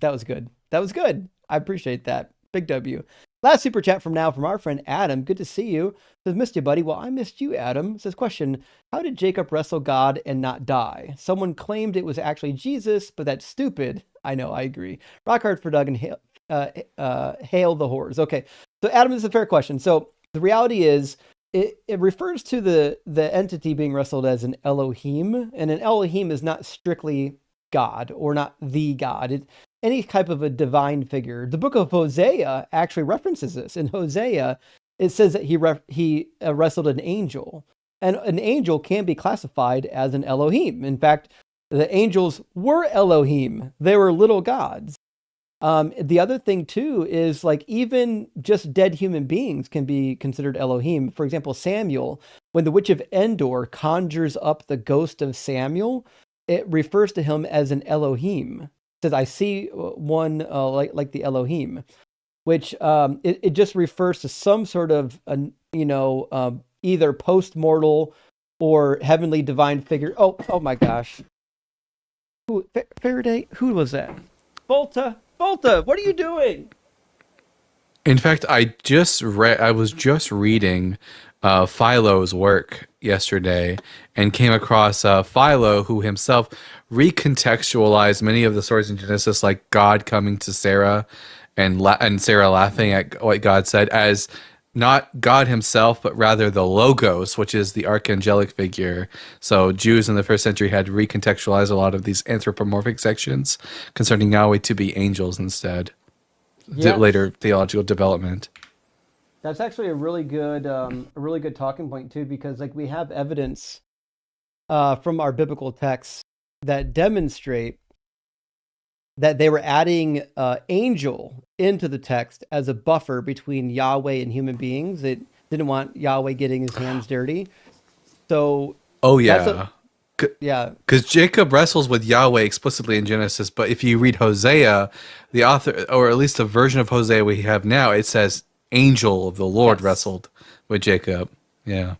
was good. That was good. I appreciate that. Big W. Last super chat from our friend Adam. Good to see you. Says, missed you, buddy. Well, I missed you, Adam. Says, question, how did Jacob wrestle God and not die? Someone claimed it was actually Jesus, but that's stupid. I know, I agree. Rock hard for Doug and hail the whores. Okay. So Adam, this is a fair question. So the reality is it refers to the entity being wrestled as an Elohim, and an Elohim is not strictly God or not the God. It's any type of a divine figure. The book of Hosea actually references this. In Hosea, it says that he wrestled an angel, and an angel can be classified as an Elohim. In fact, the angels were Elohim; they were little gods. The other thing too is like even just dead human beings can be considered Elohim. For example, Samuel, when the witch of Endor conjures up the ghost of Samuel, it refers to him as an Elohim. It says, "I see one like the Elohim," which it just refers to some sort of either post-mortal or heavenly divine figure. Oh my gosh, Faraday? Who was that? Volta, Volta, what are you doing? In fact, I was just reading Philo's work yesterday and came across Philo, who himself recontextualized many of the stories in Genesis, like God coming to Sarah and Sarah laughing at what God said, as not God himself, but rather the Logos, which is the archangelic figure. So Jews in the first century had recontextualized a lot of these anthropomorphic sections concerning Yahweh to be angels instead. Yes, Later theological development. that's actually a really good talking point too, because like we have evidence from our biblical texts that demonstrate that they were adding angel into the text as a buffer between Yahweh and human beings. They didn't want Yahweh getting his hands dirty. So Oh that's a yeah, yeah. because Jacob wrestles with Yahweh explicitly in Genesis, but if you read Hosea, the author, or at least the version of Hosea we have now, it says angel of the Lord Yes. wrestled with Jacob. Yeah.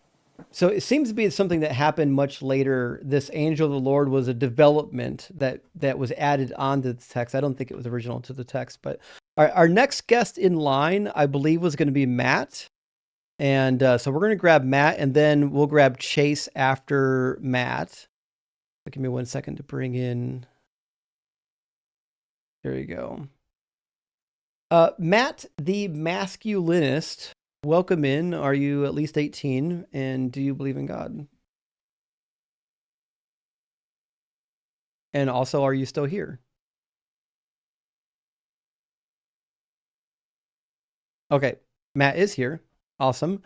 So it seems to be something that happened much later. This angel of the Lord was a development that was added onto the text. I don't think it was original to the text, but our next guest in line, I believe, was going to be Matt. And so we're going to grab Matt, and then we'll grab Chase after Matt. Give me 1 second to bring in. There you go. Matt, the masculinist, welcome in. Are you at least 18? And do you believe in God? And also, are you still here? Okay, Matt is here. Awesome.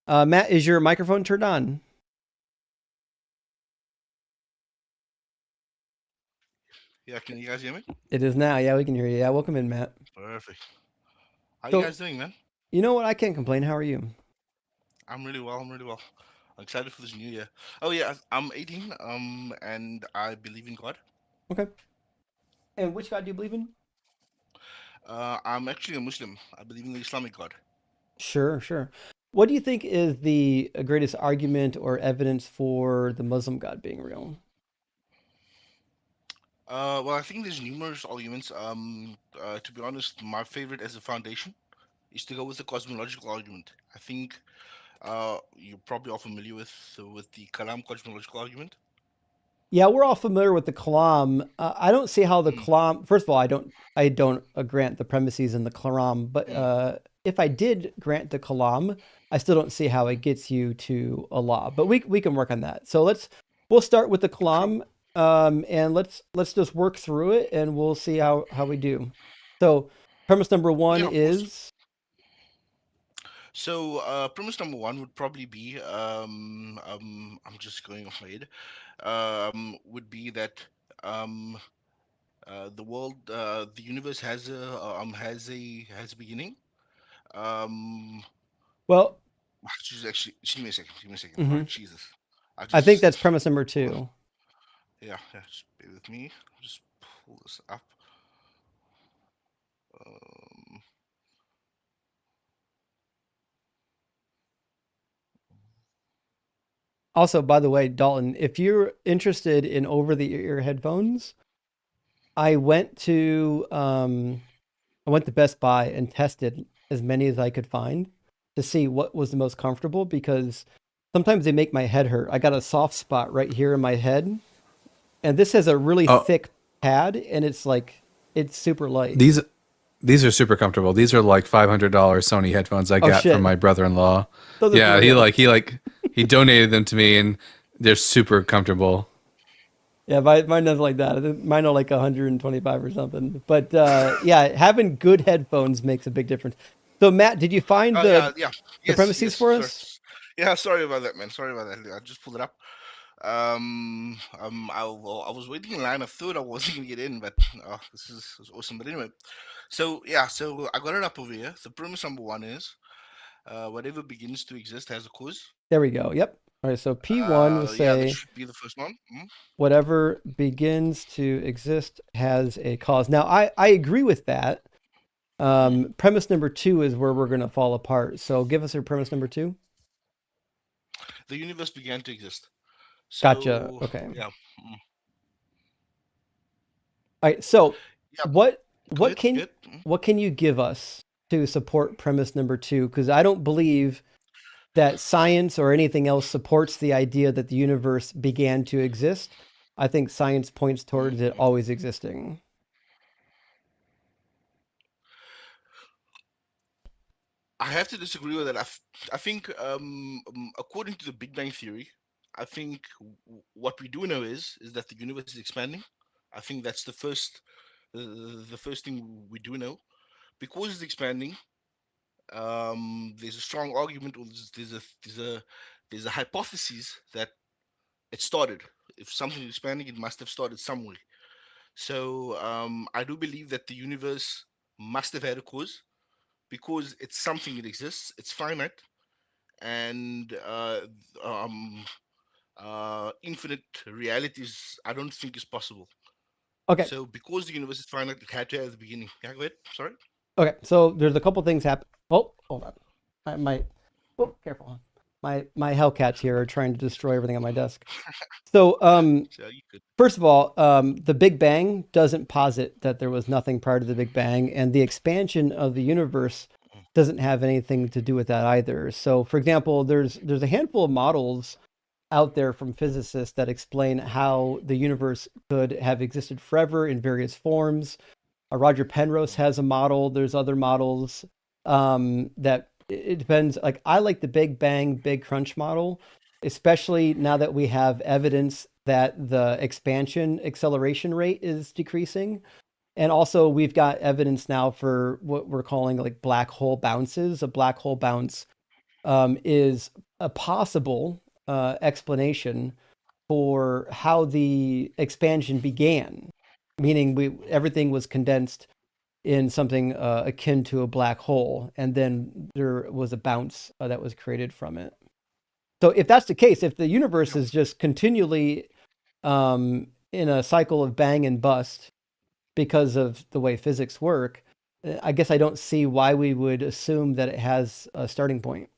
Matt, is your microphone turned on? Yeah, can you guys hear me? It is now. Yeah, we can hear you. Yeah, welcome in, Matt. Perfect. How you So, guys doing, man? you know what? I can't complain. How are you? I'm really well. I'm really well. I'm excited for this new year. Oh yeah, I'm 18. And I believe in God. Okay. And which God do you believe in? I'm actually a Muslim. I believe in the Islamic God. Sure, sure. What do you think is the greatest argument or evidence for the Muslim God being real? Well, I think there's numerous arguments. To be honest, my favorite as a foundation is to go with the cosmological argument. I think you probably are familiar with the Kalam cosmological argument. Yeah, we're all familiar with the Kalam. I don't see how the Mm, Kalam. First of all, I don't grant the premises in the Kalam. But mm. if I did grant the Kalam, I still don't see how it gets you to Allah. But we can work on that. So we'll start with the Sure. Kalam, and let's just work through it, and we'll see how we do. So premise number one Yeah, of course. is So, premise number one would probably be I'm just going off my head. Would be that um, the universe has a beginning. Um, well. just give me a second. Give me a second. All right, Mhm. Jesus. I I think just that's premise number hold on. two. Yeah. Just bear with me. I'll just pull this up. Um, Also, by the way, Dalton, if you're interested in over-the-ear headphones, I went to Best Buy and tested as many as I could find to see what was the most comfortable because sometimes they make my head hurt. I got a soft spot right here in my head, and this has a really Oh, thick pad, and it's super light. these these are super comfortable. These are like $500 Sony headphones I Oh got from shit, my brother-in-law. those are for Yeah, real. he donated them to me, and they're super comfortable. Yeah, mine doesn't like that. Mine are like 125 or something. But yeah, having good headphones makes a big difference. So Matt, did you find Yeah, yeah, the yes, premises yes. for Sorry. us? Yeah, sorry about that, man. Sorry about that. I just pulled it up. I was waiting in line. I thought I wasn't gonna get in, but this is awesome. But anyway, so yeah, so I got it up over here. The premise number one is whatever begins to exist has a cause. There we go. Yep. All right. So P1 will Yeah, that say should be the first one. Mhm. whatever begins to exist has a cause. Now, I agree with that. Mhm. Premise number two is where we're going to fall apart. So give us your premise number two. The universe began to exist. Gotcha. So Okay. yeah, All right. So yeah. what Go what ahead. can Good. what can you give us to support premise number two? Because I don't believe that science or anything else supports the idea that the universe began to exist. I think science points towards it always existing. I have to disagree with that. I think, according to the Big Bang Theory, I think what we do know is that the universe is expanding. I think that's the first thing we do know because it's expanding. There's a strong argument, or there's a hypothesis that it started. If something is expanding, it must have started somewhere. So I do believe that the universe must have had a cause because it's something that exists. It's finite and um, infinite realities. I don't think is possible. Okay. So because the universe is finite, it had to have the beginning. Yeah, go ahead. Sorry. Okay. So there's a couple things happen. Oh, hold on. I might. Oh, careful. My Hellcats here are trying to destroy everything on my desk. So So you could. first of all, the Big Bang doesn't posit that there was nothing prior to the Big Bang, and the expansion of the universe doesn't have anything to do with that either. So, for example, there's a handful of models out there from physicists that explain how the universe could have existed forever in various forms. Roger Penrose has a model. There's other models that it depends. Like I like the Big Bang Big Crunch model, especially now that we have evidence that the expansion acceleration rate is decreasing. And also, we've got evidence now for what we're calling like black hole bounces. A black hole bounce is a possible explanation for how the expansion began, meaning everything was condensed in something akin to a black hole, and then there was a bounce that was created from it. So, if that's the case, if the universe Yeah. is just continually in a cycle of bang and bust because of the way physics work, I guess I don't see why we would assume that it has a starting point.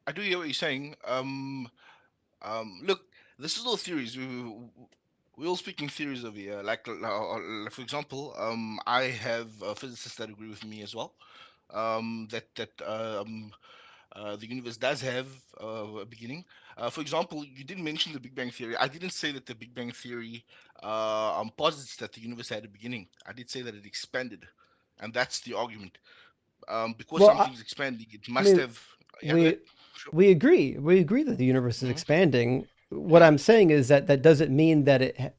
I do hear what you're saying. Look, this is all theories. We all speaking theories over here. Like for example, I have physicists that agree with me as well. That the universe does have a beginning. For example, you didn't mention the Big Bang Theory. I didn't say that the Big Bang Theory posits that the universe had a beginning. I did say that it expanded, and that's the argument. Because Well, I, something's expanding, it I must mean, have. Yeah, go ahead. we Sure. we agree. We agree that the universe is Hmm. expanding. What Yeah, I'm saying is that that doesn't mean that it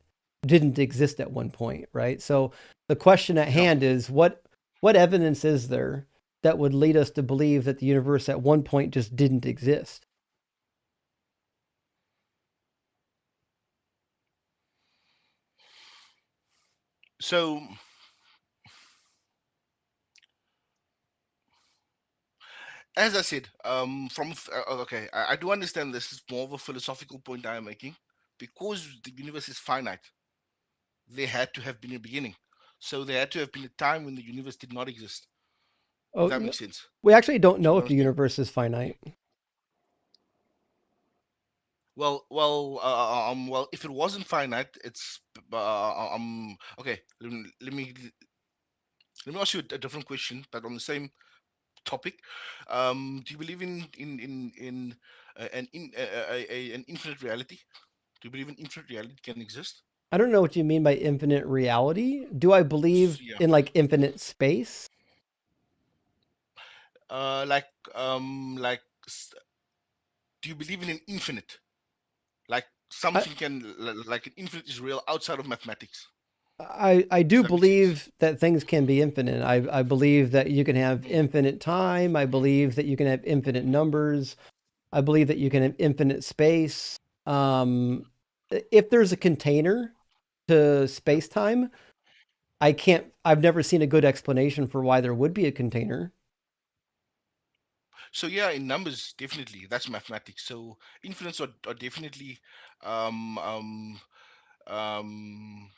didn't exist at one point, right? So the question at yeah. hand is what evidence is there that would lead us to believe that the universe at one point just didn't exist? So, as I said, okay, I do understand this is more of a philosophical point I am making. Because the universe is finite, there had to have been a beginning. So there had to have been a time when the universe did not exist. If Oh, that no, makes sense. we actually don't Do you know if the understand? universe is finite. Well, if it wasn't finite, it's okay. Let me ask you a different question, but on the same topic. Do you believe in an infinite reality? Do you believe an infinite reality can exist? I don't know what you mean by infinite reality. Do I believe Yeah. in like infinite space? Like like do you believe in an infinite? Like I, something can like an infinite is real outside of mathematics. I Does do that make sense? believe that things can be infinite. I believe that you can have Mm. infinite time. I believe that you can have infinite numbers. I believe that you can have infinite space. Um, if there's a container to Yeah. space time, I can't. I've never seen a good explanation for why there would be a container. So yeah, in numbers, definitely that's mathematics. So infinites are definitely um, um, um,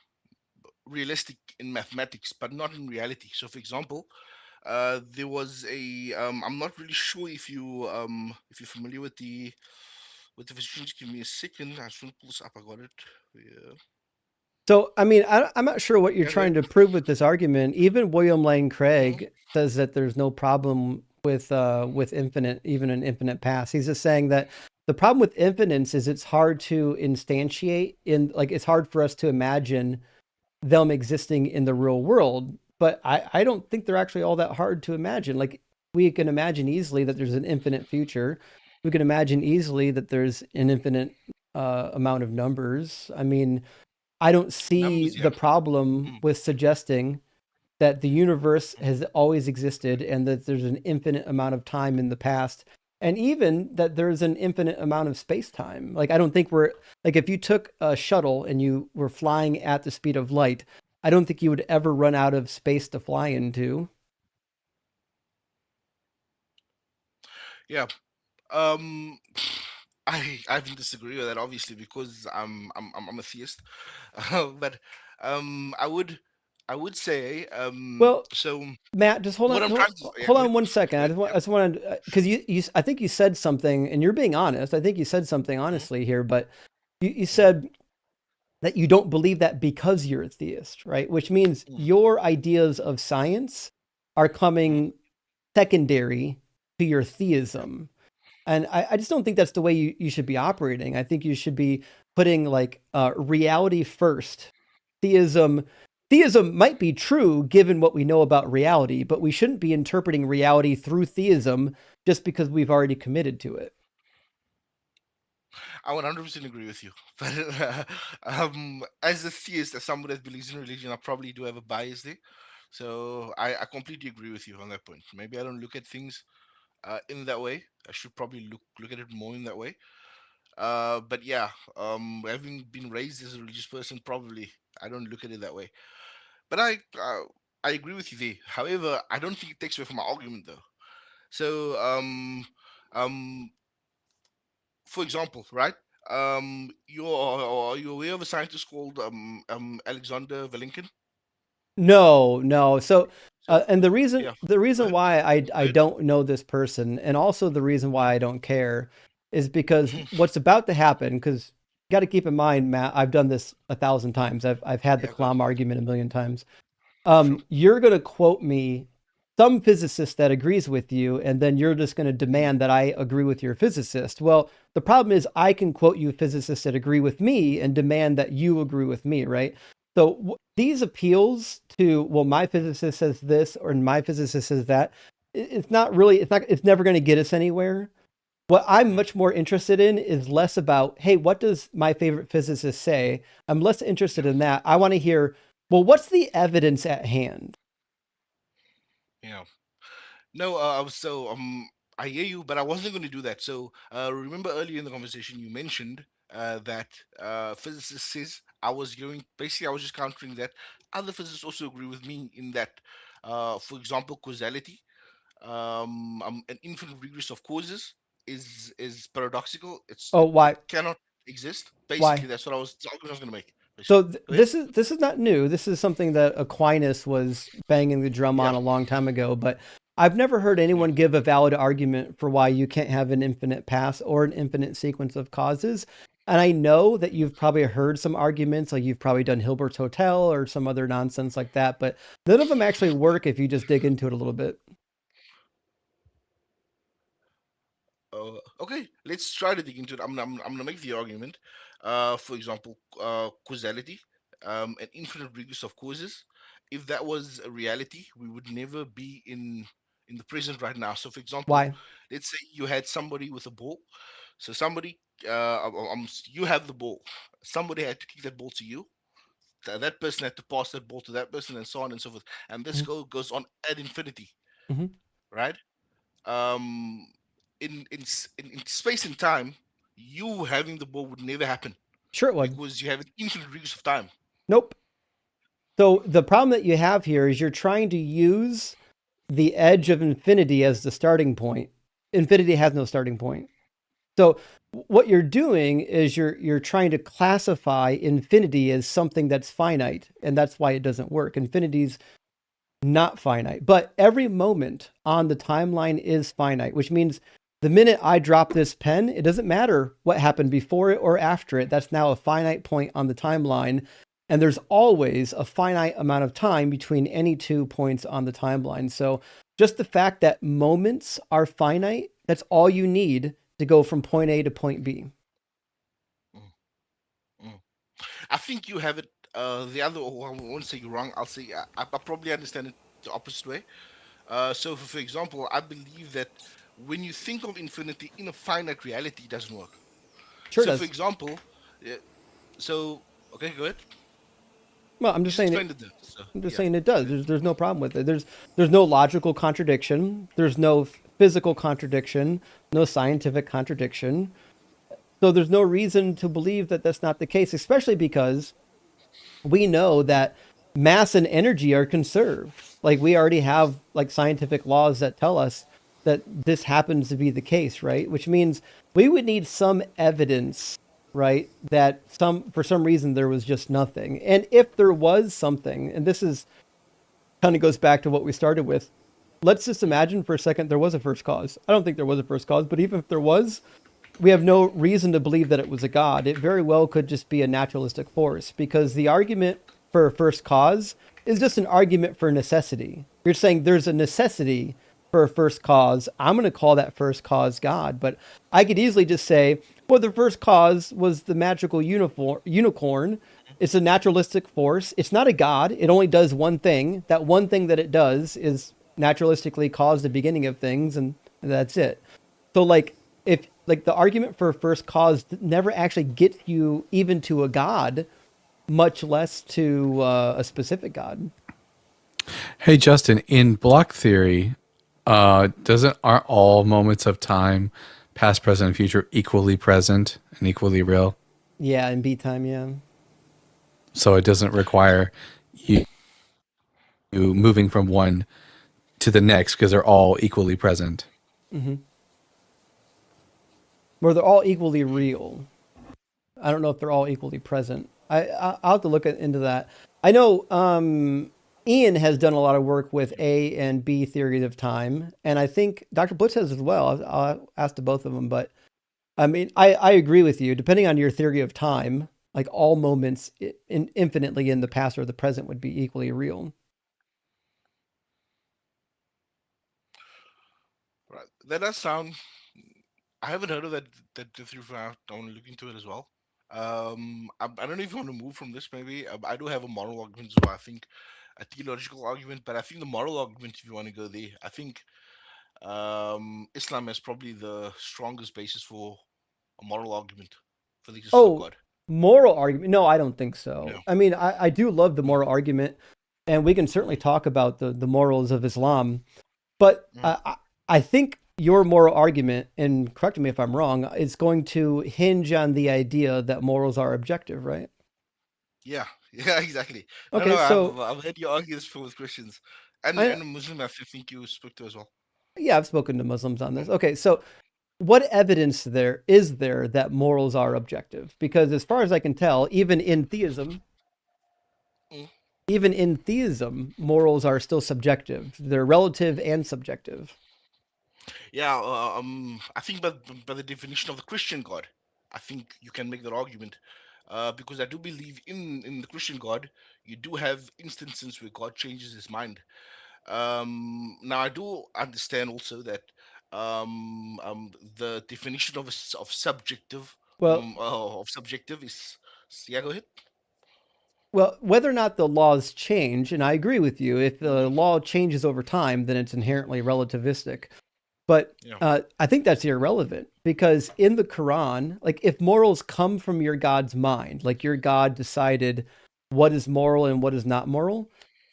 realistic in mathematics, but not in reality. So, for example, there was a I'm not really sure if you're familiar with the physician. Just give me a second. I just want to pull this up. I got it. Yeah. So, I mean, I'm not sure what you're Yeah. Go ahead. trying to prove with this argument. Even William Lane Mhm. Craig says that there's no problem with infinite, even an infinite past. He's just saying that the problem with infinites is it's hard to instantiate in, like, it's hard for us to imagine them existing in the real world. But I don't think they're actually all that hard to imagine. Like, we can imagine easily that there's an infinite future. We can imagine easily that there's an infinite amount of numbers. I mean, I don't see Numbers, yeah. the problem Mm. with suggesting that the universe has always existed and that there's an infinite amount of time in the past, and even that there's an infinite amount of space time. Like, I don't think we're, like, if you took a shuttle and you were flying at the speed of light, I don't think you would ever run out of space to fly into. Yeah. Um, I can disagree with that obviously because I'm a theist, but I would say Well, so. Matt, just What I'm trying to yeah, hold go ahead. on 1 second. Go ahead. I just wanted, because I think you said something, and you're being honest. I think you said something Yeah. honestly here, but you Mm, said that you don't believe that because you're a theist, right? Which means mm, your ideas of science are mm, coming secondary to your yeah. theism. And I just don't think that's the way you should be operating. I think you should be putting, like, reality first. Theism theism might be true given what we know about reality, but we shouldn't be interpreting reality through theism just because we've already committed to it. I 100% agree with you. But as a theist, as someone that believes in religion, I probably do have a bias there. So I completely agree with you on that point. Maybe I don't look at things in that way. I should probably look at it more in that way. But yeah, having been raised as a religious person, probably I don't look at it that way. But I agree with you there. However, I don't think it takes away from my argument though. So um, for example, right? Are you aware of a scientist called Alexander Vilenkin? No, no. So, So and yeah, the go reason ahead. why Go I ahead. don't know this person, and also the reason why I don't care, is because Mhm. what's about to happen. Because you got to keep in mind, Matt, I've done this 1,000 times. I've had the Yeah, go. Kalam argument a million times. Sure. You're going to quote me some physicist that agrees with you, and then you're just going to Mm, demand that I agree with your physicist. Well, the problem is I can quote you physicists that agree with me and demand that you agree with me, right? So these appeals to, well, my physicist says this or my physicist says that, it's not really, it's never going to get us anywhere. What I'm mm, much more interested in is less about, hey, what does my favorite physicist say? I'm less interested yeah, in that. I want to hear, well, what's the evidence at hand? yeah. No, I hear you, but I wasn't going to do that. So remember earlier in the conversation you mentioned that physicist says I was going basically I was just countering that other physicists also agree with me in that, for example, causality, an infinite regress of causes is paradoxical. Oh, It why? cannot exist. Basically, Why? that's what I was the argument I was going to make. So Basically, go ahead. this is not new. This is something that Aquinas was banging the drum Yeah, on a long time ago, but I've never heard yeah. anyone give a valid argument for why you can't have an infinite past or an infinite sequence of causes. And I know that you've probably heard some arguments, like you've probably done Hilbert's Hotel or some other nonsense like that, but none of them actually work if you just dig into it a little bit. Okay, let's try to dig into it. I'm gonna make the argument. For example, causality, an infinite regress of causes. If that was a reality, we would never be in the present right now. So, for example, Why? let's say you had somebody with a ball. So somebody, you have the ball. Somebody had to kick that ball to you. that person had to pass that ball to that person, and so on and so forth. And this goes on ad infinity, Mm-hmm. right? Um, in space and time, you having the ball would never happen Sure it would. because you have an infinite reach of time. Nope. So the problem that you have here is you're trying to use the edge of infinity as the starting point. Infinity has no starting point. So what you're doing is you're trying to classify infinity as something that's finite, and that's why it doesn't work. Infinity's not finite, but every moment on the timeline is finite, which means the minute I drop this pen, it doesn't matter what happened before it or after it. That's now a finite point on the timeline. And there's always a finite amount of time between any 2 points on the timeline. So just the fact that moments are finite, that's all you need to go from point A to point B. Mm, mm. I think you have it. The other, I won't say you're wrong. I'll say I probably understand it the opposite way. So, for example, I believe that when you think of infinity in a finite reality, it doesn't work. Sure So, for does. example, uh, so okay, go ahead. Well, I'm You just just saying explained it. it there. So, I'm just yeah, saying it does. good. There's no problem with it. There's no logical contradiction. There's no physical contradiction. No scientific contradiction. So there's no reason to believe that that's not the case, especially because we know that mass and energy are conserved. Like we already have like scientific laws that tell us that this happens to be the case, right? Which means we would need some evidence, right, that some for some reason there was just nothing. And if there was something, and this is kind of goes back to what we started with, let's just imagine for a second there was a first cause. I don't think there was a first cause, but even if there was, we have no reason to believe that it was a god. It very well could just be a naturalistic force because the argument for a first cause is just an argument for necessity. You're saying there's a necessity for a first cause. I'm going to call that first cause God, but I could easily just say, well, the first cause was the magical unicorn. It's a naturalistic force. It's not a god. It only does one thing. That one thing that it does is naturalistically cause the beginning of things, and that's it. So like if like the argument for first cause never actually gets you even to a god, much less to a specific god. Hey, Justin, in block theory, aren't all moments of time, past, present, and future, equally present and equally real? Yeah, in beat time, yeah. So it doesn't require you moving from one to the next because they're all equally present. Mm-hmm. Where they're all equally real. I don't know if they're all equally present. I'll have to look into that. I know Ian has done a lot of work with A and B theories of time, and I think Dr. Blitz has as well. I'll ask to both of them, but I mean, I agree with you. Depending on your theory of time, like all moments infinitely in the past or the present would be equally real. Right. That does sound. I haven't heard of that theory. I want to look into it as well. I don't know if you want to move from this. Maybe I do have a moral argument as well. I think a theological argument, but I think the moral argument, if you want to go there, I think Islam has probably the strongest basis for a moral argument for the existence of Oh, God. moral argument? No, I don't think Yeah. so. I mean, I do love the Mm, moral argument, and we can certainly mm, talk about the morals of Islam. But mm. I think your moral argument, and correct me if I'm wrong, is going to hinge on the idea that morals are objective, right? Yeah, yeah, exactly. No, Okay, no, so I've heard you argue this before with Christians and I and Muslims. I think you spoke to as well. yeah, I've spoken to Muslims on this. Mm, Okay, so what evidence there is there that morals are objective? Because as far as I can tell, mm. even in theism, morals are still subjective. They're relative and subjective. Yeah, I think by the definition of the Christian God, I think you can make that argument, because I do believe in the Christian God, you do have instances where God changes his mind. Now I do understand also that the definition of subjective Well, of subjective is, yeah. Go ahead. whether or not the laws change, and I agree with you, if the Hmm. law changes over time, then it's inherently relativistic. But Yeah. I think that's irrelevant because in the Quran, like if morals come from your God's mind, like your God decided what is moral and what is not moral,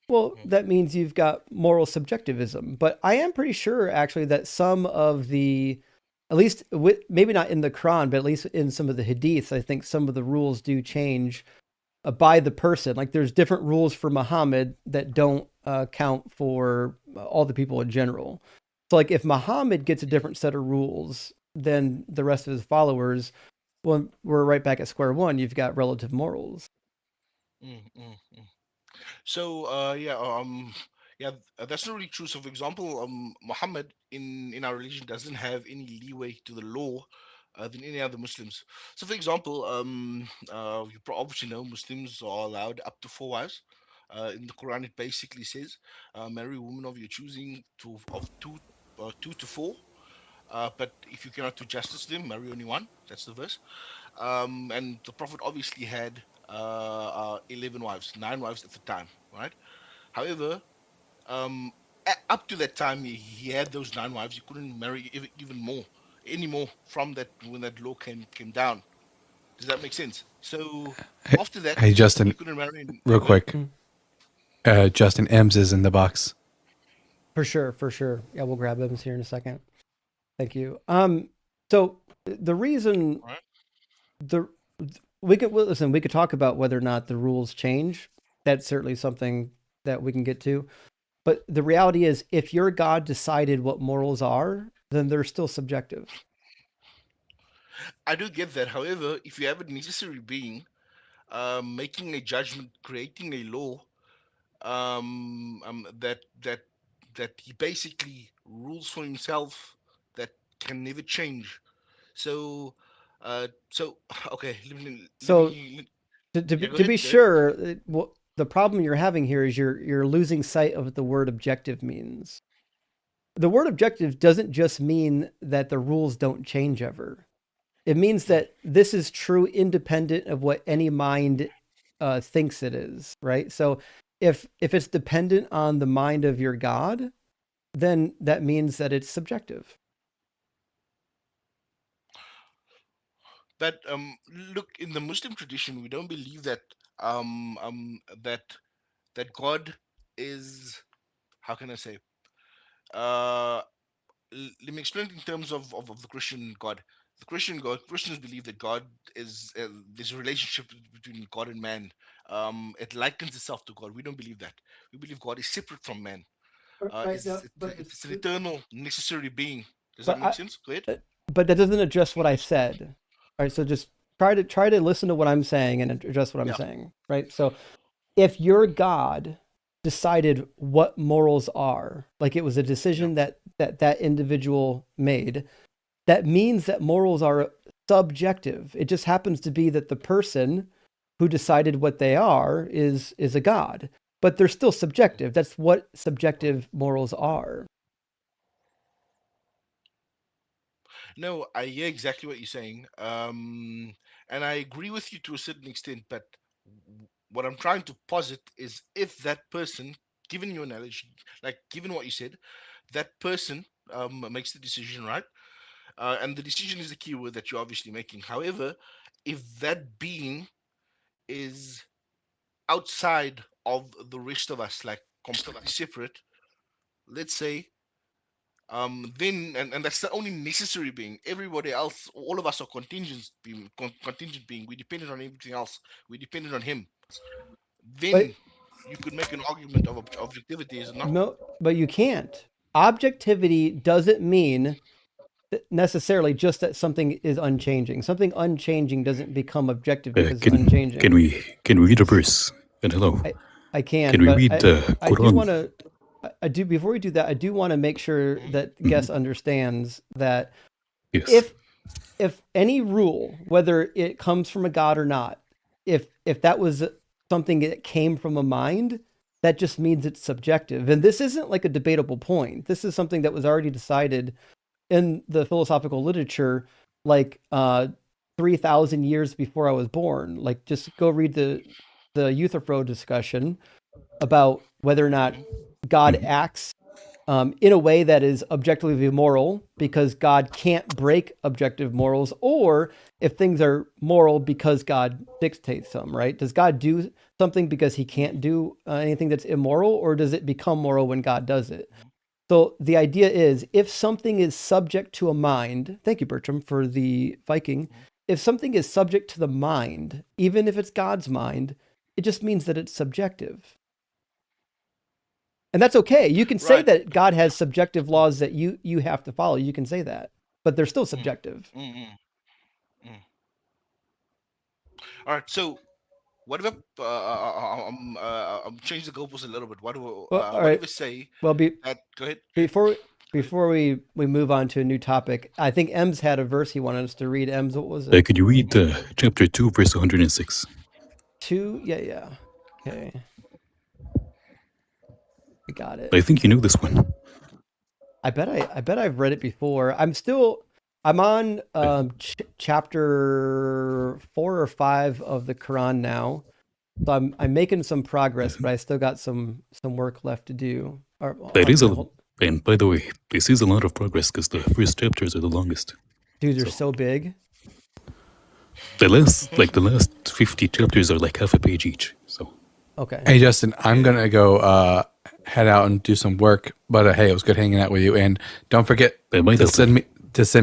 well, that means you've got moral subjectivism. But I am pretty sure actually that some of the, at least maybe not in the Quran, but at least in some of the hadiths, I think some of the rules do change by the person. Like there's different rules for Muhammad that don't count for all the people in general. So like if Muhammad gets a different set of rules than the rest of his followers, well, we're right back at square one. You've got relative morals. Mm, mm, mm. So yeah, that's not really true. So for example, Muhammad in our religion doesn't have any leeway to the law than any other Muslims. So for example, obviously know Muslims are allowed up to 4 wives. In the Quran, it basically says, marry a woman of your choosing of two to four. But if you cannot do justice to them, marry only one. That's the verse. And the Prophet obviously had 11 wives, 9 wives at the time, right? However, up to that time, he had those 9 wives. He couldn't marry even more, any more from that when that law came down. Does that make sense? So Hey, after that, hey, he Justin, couldn't marry. real Go ahead. quick. Justin Ems is in the box. For sure, for sure. Yeah, we'll grab them here in a second. Thank you. So the reason All right. the listen, we could talk about whether or not the rules change. That's certainly something that we can get to. But the reality is, if your God decided what morals are, then they're still subjective. I do get that. However, if you have a necessary being making a judgment, creating a law, that he basically rules for himself that can never change. So, so okay, So yeah, go to ahead, be go ahead. sure, the problem you're having here is you're losing sight of what the word objective means. The word objective doesn't just mean that the rules don't change ever. It means Mm. that this is true independent of what any mind thinks it is, right? So if it's dependent on the mind of your God, then that means that it's subjective. But look, in the Muslim tradition, we don't believe that um, um, that that God is, how can I say? Uh, Let me explain it in terms of the Christian God. The Christian God, Christians believe that God is there's a relationship between God and man. It likens itself to God. We don't believe that. We believe God is separate from man. Right now, but It's an eternal, necessary being. Does that but make sense? Go ahead. uh, but that doesn't address what I said. All right, so just try to listen to what I'm saying and address what I'm Yeah. saying, right? So if your God decided what morals are, like it was a Yeah. decision that individual made, that means that morals are subjective. It just happens to be that the person who decided what they are is a god, but they're still subjective. That's what subjective morals are. No, I hear exactly what you're saying. And I agree with you to a certain extent, but what I'm trying to posit is if that person, given your analogy, like given what you said, that person makes the decision, right? And the decision is the key word that you're obviously making. However, if that being is outside of the rest of us, like completely separate, let's say, then and that's the only necessary being. Everybody else, all of us are contingent being. We depended on everything else. We depended on him. But Then you could make an argument of objectivity, is it not? no, but you can't. Objectivity doesn't mean necessarily just that something is unchanging. Something unchanging doesn't become objective because it's unchanging. Can we read a verse? And hello, I I can, can we but read the I do Quran? want to I do before we do that, I do want to make sure Mhm. that guest understands that Yes. if any rule, whether it comes from a god or not, if that was something that came from a mind, that just means it's subjective. And this isn't like a debatable point. This is something that was already decided in the philosophical literature, like 3,000 years before I was born. Like, just go read the Euthyphro discussion about whether or not Mhm. God Mhm. acts in a way that is objectively moral because God can't break objective morals, or if things are moral because God dictates them, right? Does God do something because he can't do anything that's immoral, or does it become moral when God does it? So the idea is if something is subject to a mind, thank you, Bertram, for the Viking. If something is subject to the mind, even if it's God's mind, it just means that it's subjective. And that's okay. You can say Right. that God has subjective laws that you have to follow. You can say that, but they're still subjective. All right. So what if I'm changing the goalposts a little bit? Well, all What if right. we say Well, that? Go ahead. before we move on to a new topic, I think Ems had a verse he wanted us to read. Ems, what was it? Could you read chapter 2, verse 106? 2? Yeah. Okay. I got it. I think you know this one. I bet I've read it before. I'm on chapter 4 or 5 of the Quran now. So I'm making some progress, but I still got some work left to do. That is and by the way, this is a lot of progress because the first chapters are the longest. Dude, they're so big. The last 50 chapters are like half a page each. So Okay. Hey, Justin, I'm going to go head out and do some work. But hey, it was good hanging out with you. And don't forget to send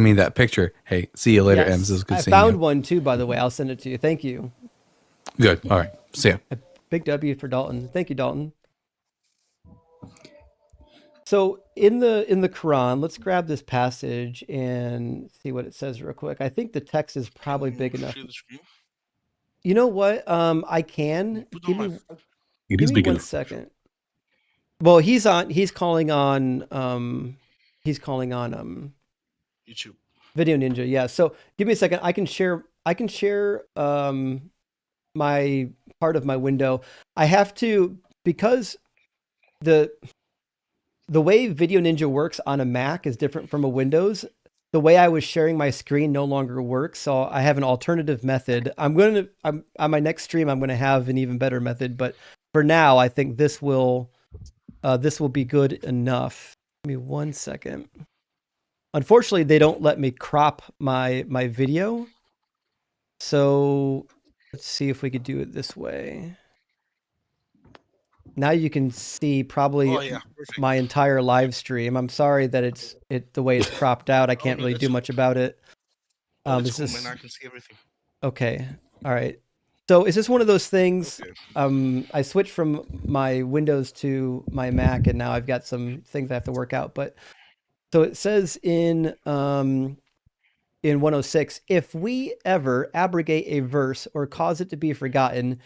me that picture. Hey, see you later, Yes. Ems. It was good I seeing you. found one too, by the way. I'll send it to you. Thank you. Good. All right. See ya. A big W for Dalton. Thank you, Dalton. So in the Quran, let's grab this passage and see what it says real quick. I think the text is probably big enough. Share the screen. You know what? I can. Put Give on my me phone. it give is me big one enough. second. Well, he's calling on YouTube. Video Ninja. Yeah. So give me a second. I can share my part of my window. I have to, because the way Video Ninja works on a Mac is different from a Windows. The way I was sharing my screen no longer works, so I have an alternative method. I'm on my next stream I'm going to have an even better method, but for now I think this will be good enough. Give me 1 second. Unfortunately, they don't let me crop my video. So let's see if we could do it this way. Now you can see probably my entire live stream. I'm sorry that it's the way it's cropped out. I can't really do much about it. That's cool, man. I can see everything. Okay. All right. So is this one of those things? Okay. I switched from my Windows to my Mac, and now I've got some things I have to work out. But so it says in 106, if we ever abrogate a verse or cause it to be forgotten,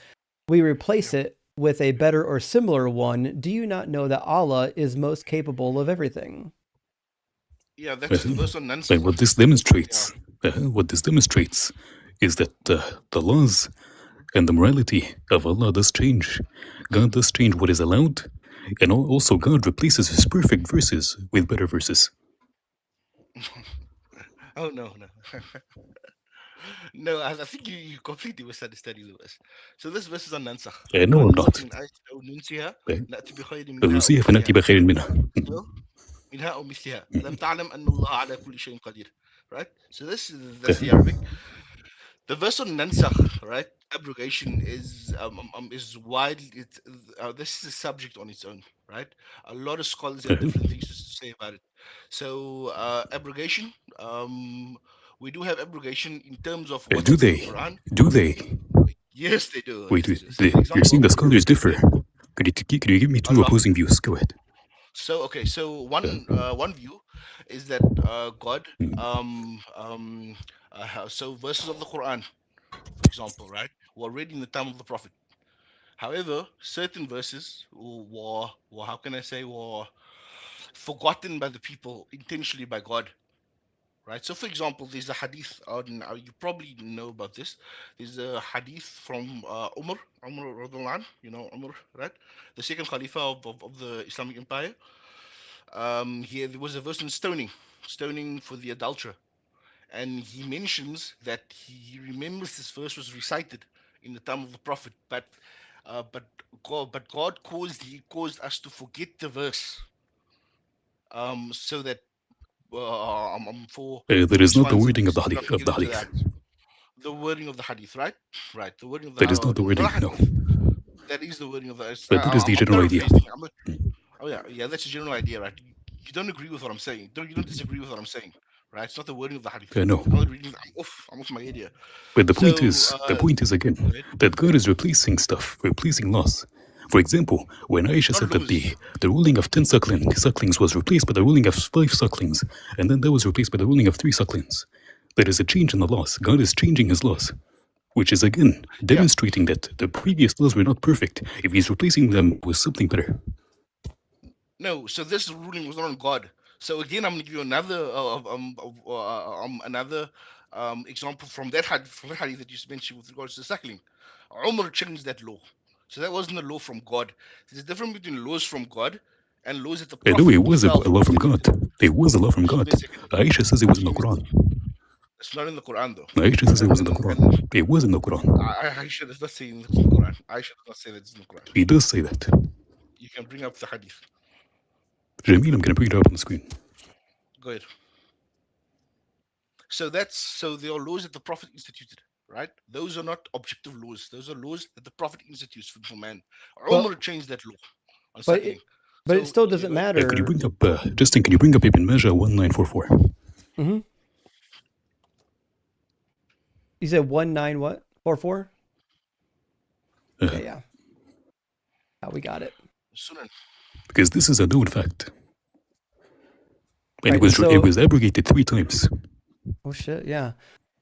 we replace it with a better or similar one. Do you not know that Allah is most capable of everything? Yeah, that's the verse on Nansakh. And what this demonstrates, is that the laws and the morality of Allah does change. God does change what is allowed, and also God replaces his perfect verses with better verses. Oh no. No, I think you completely misunderstanding the verse. So this verse is on Nansakh. No, I'm not. نأتي بخير منها أو فنسيها فنأتي مثلها. بخير منها. منها أو مثلها. ألم تعلم أن الله على كل شيء قدير. Right? So that's the Arabic. The verse on Nansakh, right? Abrogation is widely. This is a subject on its own, right? A lot of scholars have different things to say about it. So abrogation, we do have abrogation in terms of what's Do in the they? Quran. Do they? Yes, they do. Wait, Yes, they do. So, for you're saying example, the scholars differ. Could you give me two Allah. opposing views? Go ahead. So okay, so one view is that God, so verses of the Quran, for example, right, were read in the time of the Prophet. However, certain verses were how can I say, were forgotten by the people intentionally by God. Right. So, for example, there's a hadith. You probably know about this. There's a hadith from Umar radhiallahu anh, Umar, right? The second Khalifa of the Islamic Empire. Here there was a verse on stoning for the adulterer, and he mentions that he remembers this verse was recited in the time of the Prophet, but God caused us to forget the verse, so that for That is these not the funds and wording of things the do not hadith. Of get the into that. hadith. The wording of the hadith, right? Right. The wording of the That is not the not wording. a No, hadith. That is the wording of the. but that is the I'm general idea. paraphrasing. Oh yeah, yeah. That's a general idea, right? You don't agree with what I'm saying. You don't disagree with what I'm saying, right? It's not the wording of the hadith. No. I'm not reading. I'm off my idea. But the So, point is again go ahead. that God is replacing stuff, replacing laws. For example, when Aisha Not said that laws. the ruling of 10 sucklings was replaced by the ruling of 5 sucklings, and then that was replaced by the ruling of 3 sucklings, there is a change in the laws. God is changing his laws, which is again Yeah. demonstrating that the previous laws were not perfect if he's replacing them with something better. No. So this ruling was not on God. So again, I'm going to give you another example from that hadith that you mentioned with regards to suckling. Umar changed that law. So that wasn't a law from God. There's a difference between laws from God and laws that the No, Prophet it was a himself law from instituted. God. It was a law from Excuse God. me a second. Aisha says it was in the Excuse me a Quran. second. It's not in the Quran though. Aisha says it was in the And Quran. It was in the Quran. Aisha does not say it's in the Quran. Aisha does not say that it's in the Quran. He does say that. You can bring up the hadith. Jamil, I'm going to bring it up on the screen. Go ahead. So there are laws that the Prophet instituted, right? Those are not objective laws. Those are laws that the Prophet institutes for man. Umar changed that law on But suckling. but it still doesn't Go ahead. Could you matter. bring up, Justin, can you bring up Ibn Majah 1944? Mm-hmm. You said 19 what? 44? Yeah. Yeah, we got it. Sunan. Because this is a known fact. And Right, it was abrogated 3 times. Oh shit, yeah.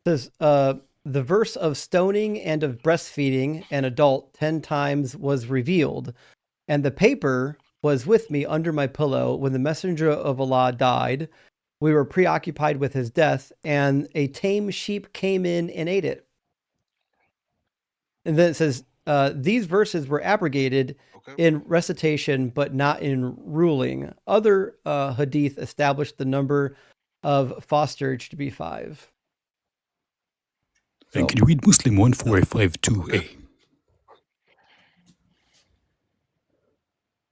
It says the verse of stoning and of breastfeeding an adult 10 times was revealed, and the paper was with me under my pillow when the messenger of Allah died. We were preoccupied with his death, and a tame sheep came in and ate it. And then it says these verses were abrogated in recitation, but not in ruling. Other hadith established the number of fosterage to be 5. And can you read Muslim 1452a?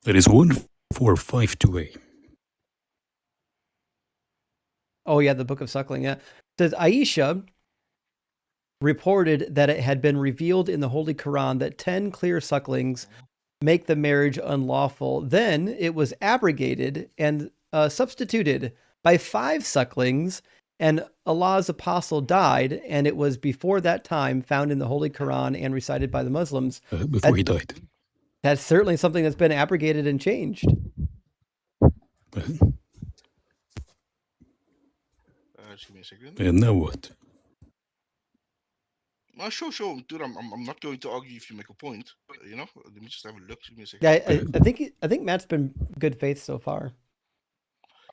That is 1452a. Oh yeah, the Book of Suckling. Yeah, it says Aisha reported that it had been revealed in the Holy Quran that 10 clear sucklings make the marriage unlawful. Then it was abrogated and substituted by 5 sucklings, and Allah's apostle died, and it was before that time found in the Holy Quran and recited by the Muslims. Before he died. That's certainly something that's been abrogated and changed. Just give me a second. And now what? Sure, dude. I'm not going to argue if you make a point. You know, let me just have a look. Give me a second. Yeah, I think Matt's been good faith so far.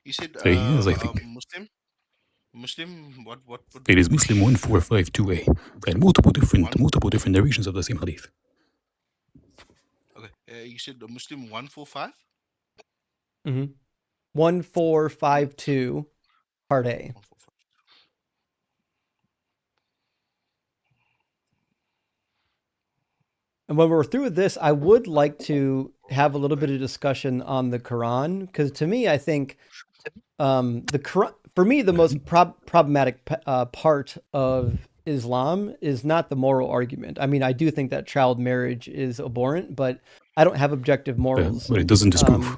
You said yes, I think. Muslim. What? It is Muslim 1452a, and multiple different narrations of the same hadith. Okay, you said Muslim 145. 1452, part A. And when we're through with this, I would like to have a little bit of discussion on the Quran, because to me, I think the Quran, for me, the most problematic part of Islam is not the moral argument. I mean, I do think that child marriage is abhorrent, but I don't have objective morals. But it doesn't disprove.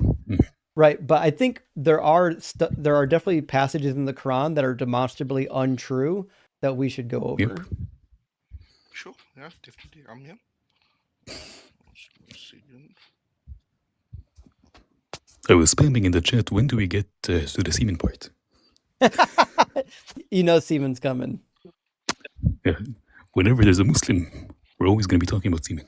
Right, but I think there are definitely passages in the Quran that are demonstrably untrue that we should go over. Yep. Sure, yeah, definitely. I'm here. I was spamming in the chat. When do we get to the semen part? You know, semen's coming. Yeah. Whenever there's a Muslim, we're always going to be talking about semen.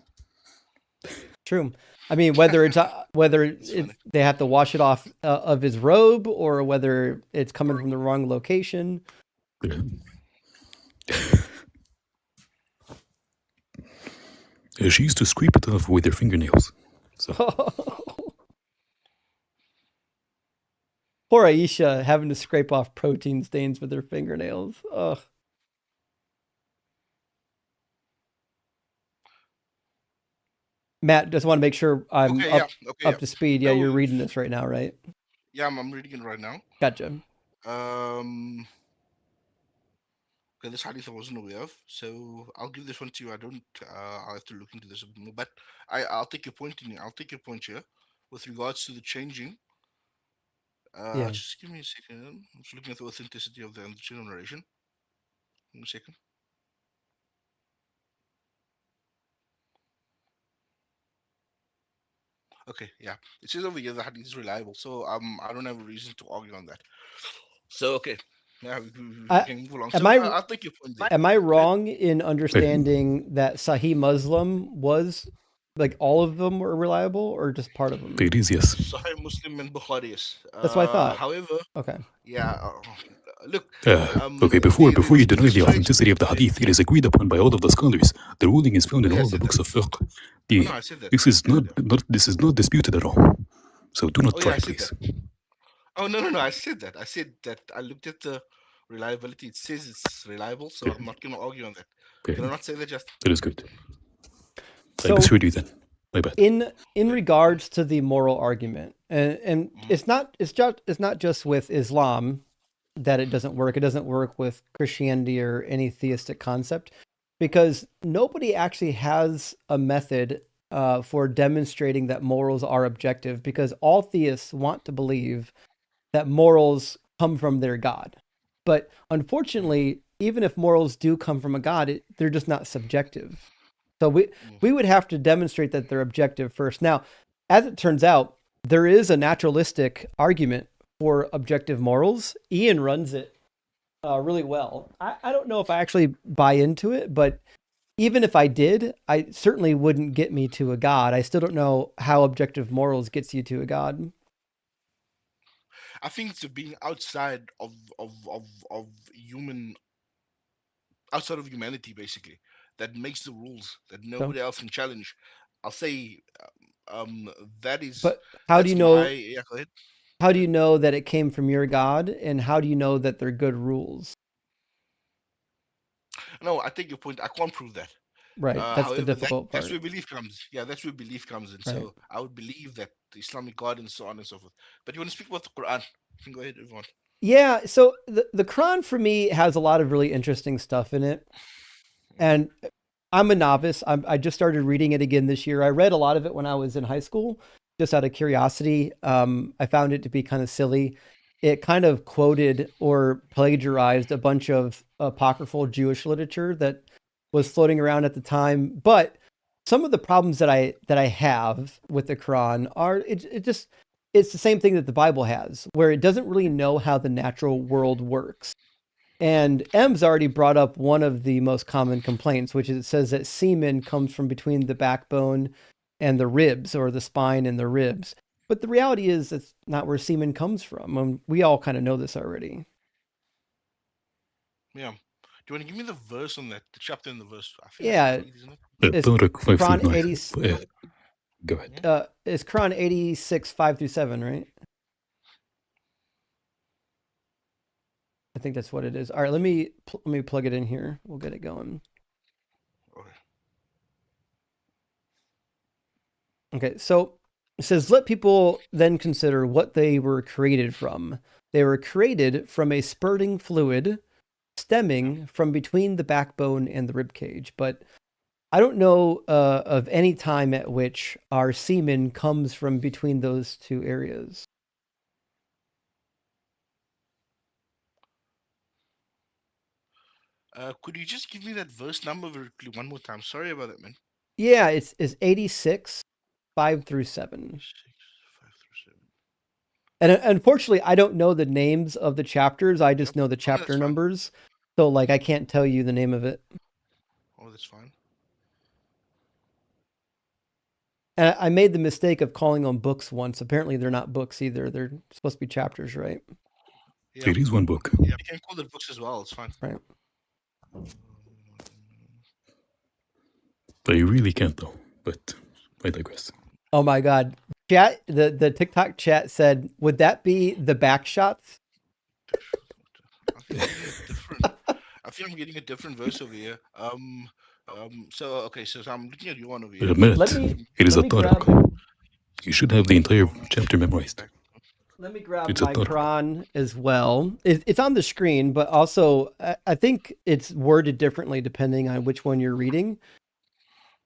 True. I mean, whether they have to wash it off of his robe, or whether it's coming from the wrong location. Yeah. She used to scrape it off with her fingernails. So. Poor Aisha having to scrape off protein stains with her fingernails. Ugh. Matt, just want to make sure I'm up to speed. Yeah, you're reading this right now, right? Yeah, I'm reading it right now. Gotcha. Okay, this hadith I wasn't aware of, so I'll give this one to you. I don't. I'll have to look into this a bit more, but I'll take your point I'll take your point here, with regards to the changing. Yeah. Just give me a second. I'm just looking at the authenticity of the narration. Give me a second. Okay, yeah. It says over here the hadith is reliable, so I don't have a reason to argue on that. So okay, yeah, we I, can move along. am So I I'll take your point there. am I Go ahead. wrong in understanding that Sahih Muslim was like all of them were reliable or just part of them? It is, yes. Sahih Muslim and Bukhari, yes. That's what I thought. However, Okay. yeah. Look. Okay, before you deny the strange- authenticity of the hadith, it is agreed upon by all of the scholars. The ruling is found in Oh, yeah, all I the said books of fiqh. no, I said that. This is not disputed at all. So do not Oh, yeah, try, I said please. Oh no! I said that. I said that. I looked at the reliability. It says it's reliable, so I'm not going to argue on that. Okay. Can I not say that, Justin? That is good. I So misheard you then. My bad. in regards to the moral argument, and it's not just with Islam that it doesn't work. It doesn't work with Christianity or any theistic concept, because nobody actually has a method for demonstrating that morals are objective, because all theists want to believe that morals come from their God. But unfortunately, even if morals do come from a God, they're just not subjective. So we would have to demonstrate that they're objective first. Now, as it turns out, there is a naturalistic argument for objective morals. Ian runs it really well. I don't know if I actually buy into it, but even if I did, I certainly wouldn't get me to a God. I still don't know how objective morals gets you to a God. I think it's being outside of human, outside of humanity, basically, that makes the rules that nobody else can challenge. I'll say, that is. But how do you know? Yeah, go ahead. How do you know that it came from your God, and how do you know that they're good rules? No, I take your point. I can't prove that. Right, that's the difficult that's part. where belief comes. Yeah, that's where belief comes in. Right. So I would believe that the Islamic God and so on and so forth. But you want to speak about the Quran? You can go ahead, everyone. Yeah, so the Quran for me has a lot of really interesting stuff in it. And I'm a novice. I just started reading it again this year. I read a lot of it when I was in high school, just out of curiosity. I found it to be kind of silly. It kind of quoted or plagiarized a bunch of apocryphal Jewish literature that was floating around at the time. But some of the problems that I have with the Quran are it's the same thing that the Bible has, where it doesn't really know how the natural world works. And M's already brought up one of the most common complaints, which is it says that semen comes from between the backbone and the ribs, or the spine and the ribs. But the reality is that's not where semen comes from. We all kind of know this already. Yeah. Do you want to give me the verse on that? The chapter and the verse? I think Yeah. that's 8, isn't it? It's Tariq Quran 539. Go ahead. It's Quran 86, 5-7, right? I think that's what it is. All right, let me plug it in here. We'll get it going. Okay, so it says, let people then consider what they were created from. They were created from a spurting fluid stemming from between the backbone and the rib cage. But I don't know of any time at which our semen comes from between those two areas. Could you just give me that verse number very quickly one more time? Sorry about that, man. Yeah, it's 86, 5-7. 6, 5-7. And unfortunately, I don't know the names of the chapters. I just know the chapter fine. numbers. So, like, I can't tell you the name of it. Oh, that's fine. And I made the mistake of calling them books once. Apparently, they're not books either. They're supposed to be chapters, right? Yeah. It is one book. Yeah, you can call it books as well. It's fine. Right. I really can't though, but I digress. Oh my God. Chat, the TikTok chat said, would that be the back shots? I feel I'm getting a different verse over here. So I'm looking at you one over here. Admit it. It is a Tariq. You should have the entire chapter memorized. Let me grab It's a my thought. Quran as well. It's on the screen, but also I think it's worded differently depending on which one you're reading.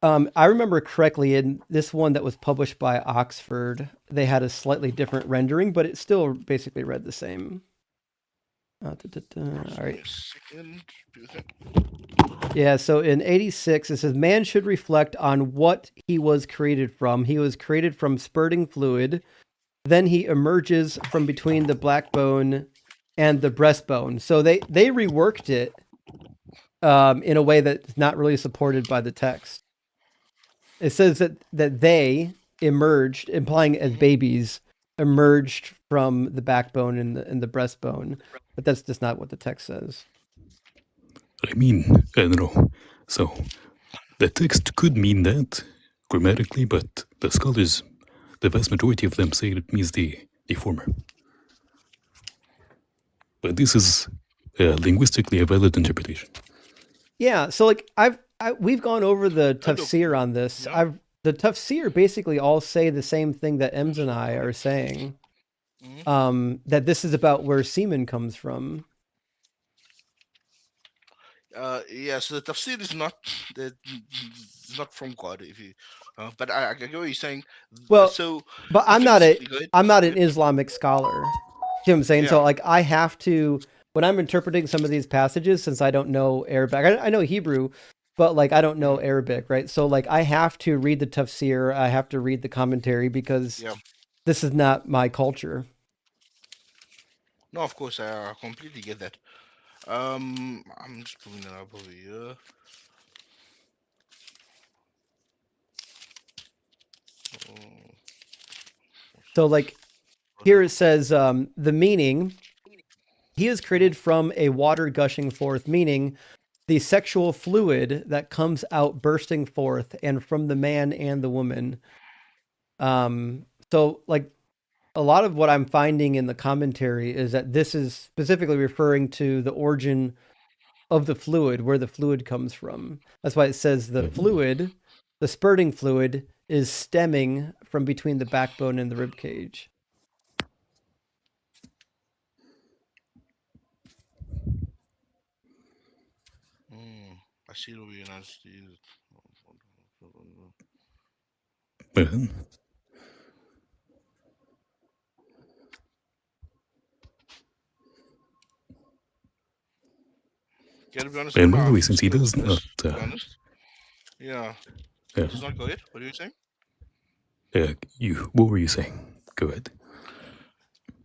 I remember correctly in this one that was published by Oxford, they had a slightly different rendering, but it still basically read the same. All Just right. give me a second. Do you think? Yeah, so in 86, it says, man should reflect on what he was created from. He was created from spurting fluid. Then he emerges from between the black bone and the breastbone. So they reworked it in a way that's not really supported by the text. It says that they emerged, implying as babies, emerged from the backbone and the breastbone, but that's just not what the text says. I mean, I don't know. So, the text could mean that grammatically, but the scholars, the vast majority of them say it means the former. But this is linguistically a valid interpretation. Yeah, so like we've gone over the Kind of. tafsir on this. Yeah. The tafsir basically all say the same thing that Ems and I are saying. That this is about where semen comes from. Yeah, so the tafsir is not from God, if you. But I get what you're saying. Well, So but I'm not basically, an Islamic scholar. See what I'm saying? So Yeah. like I have to, when I'm interpreting some of these passages, since I don't know Arabic, I know Hebrew, but like I don't know Arabic, right? So like I have to read the tafsir, I have to read the commentary because Yeah. this is not my culture. No, of course, I completely get that. I'm just pulling it up over here. Oh, So like here it says the meaning, he is created from a water gushing forth, meaning the sexual fluid that comes out bursting forth and from the man and the woman. So like a lot of what I'm finding in the commentary is that this is specifically referring to the origin of the fluid, where the fluid comes from. That's why it says the fluid, the spurting fluid, is stemming from between the backbone and the rib cage. I see it over here now. Steve. Gotta be honest, And I'm by not the way, since he explain does this. not, To be honest, yeah, it does not go ahead. What are you saying? what were you saying? Go ahead.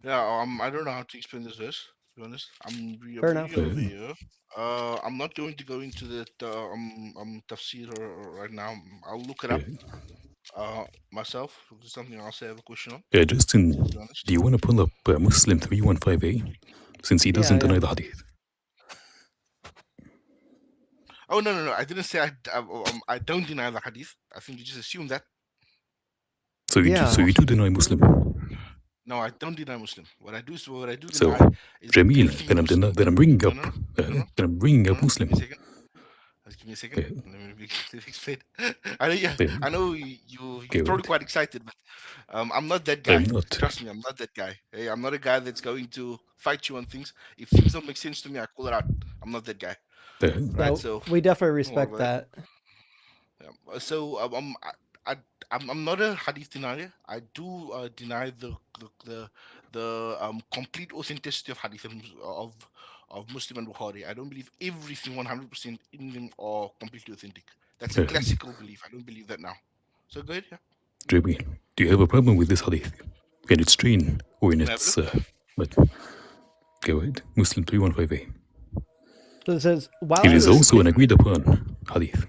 Yeah, I don't know how to explain this verse. To be honest, I'm Fair reading enough. it over here. I'm not going to go into the tafsir right now. I'll look it up myself. This is something I'll say I have a question on. Justin, To be honest. do you want to pull up Muslim 315a? Since he doesn't deny the hadith. Oh no! I didn't say I don't deny the hadith. I think you just assume that. So you do deny Muslim. No, I don't deny Muslim. What I do So, deny is Jamil, everything then Muslim. I'm bringing up, No. then I'm bringing up Muslim. Give me a second. Give me a second. Let me explain. I know. Yeah, I know you're probably quite excited, but I'm not that guy. I'm not. Trust me, I'm not that guy. Hey, I'm not a guy that's going to fight you on things. If things don't make sense to me, I call it out. I'm not that guy. Right. So we definitely respect that. Yeah. So I'm not a hadith denier. I do deny the complete authenticity of hadith of Muslim and Bukhari. I don't believe everything 100% in them are completely authentic. That's a classical belief. I don't believe that now. So go ahead. Yeah. Jamil, do you have a problem with this hadith? In its strain or in its but go ahead. Muslim 315a. So it says, It is also an agreed upon hadith.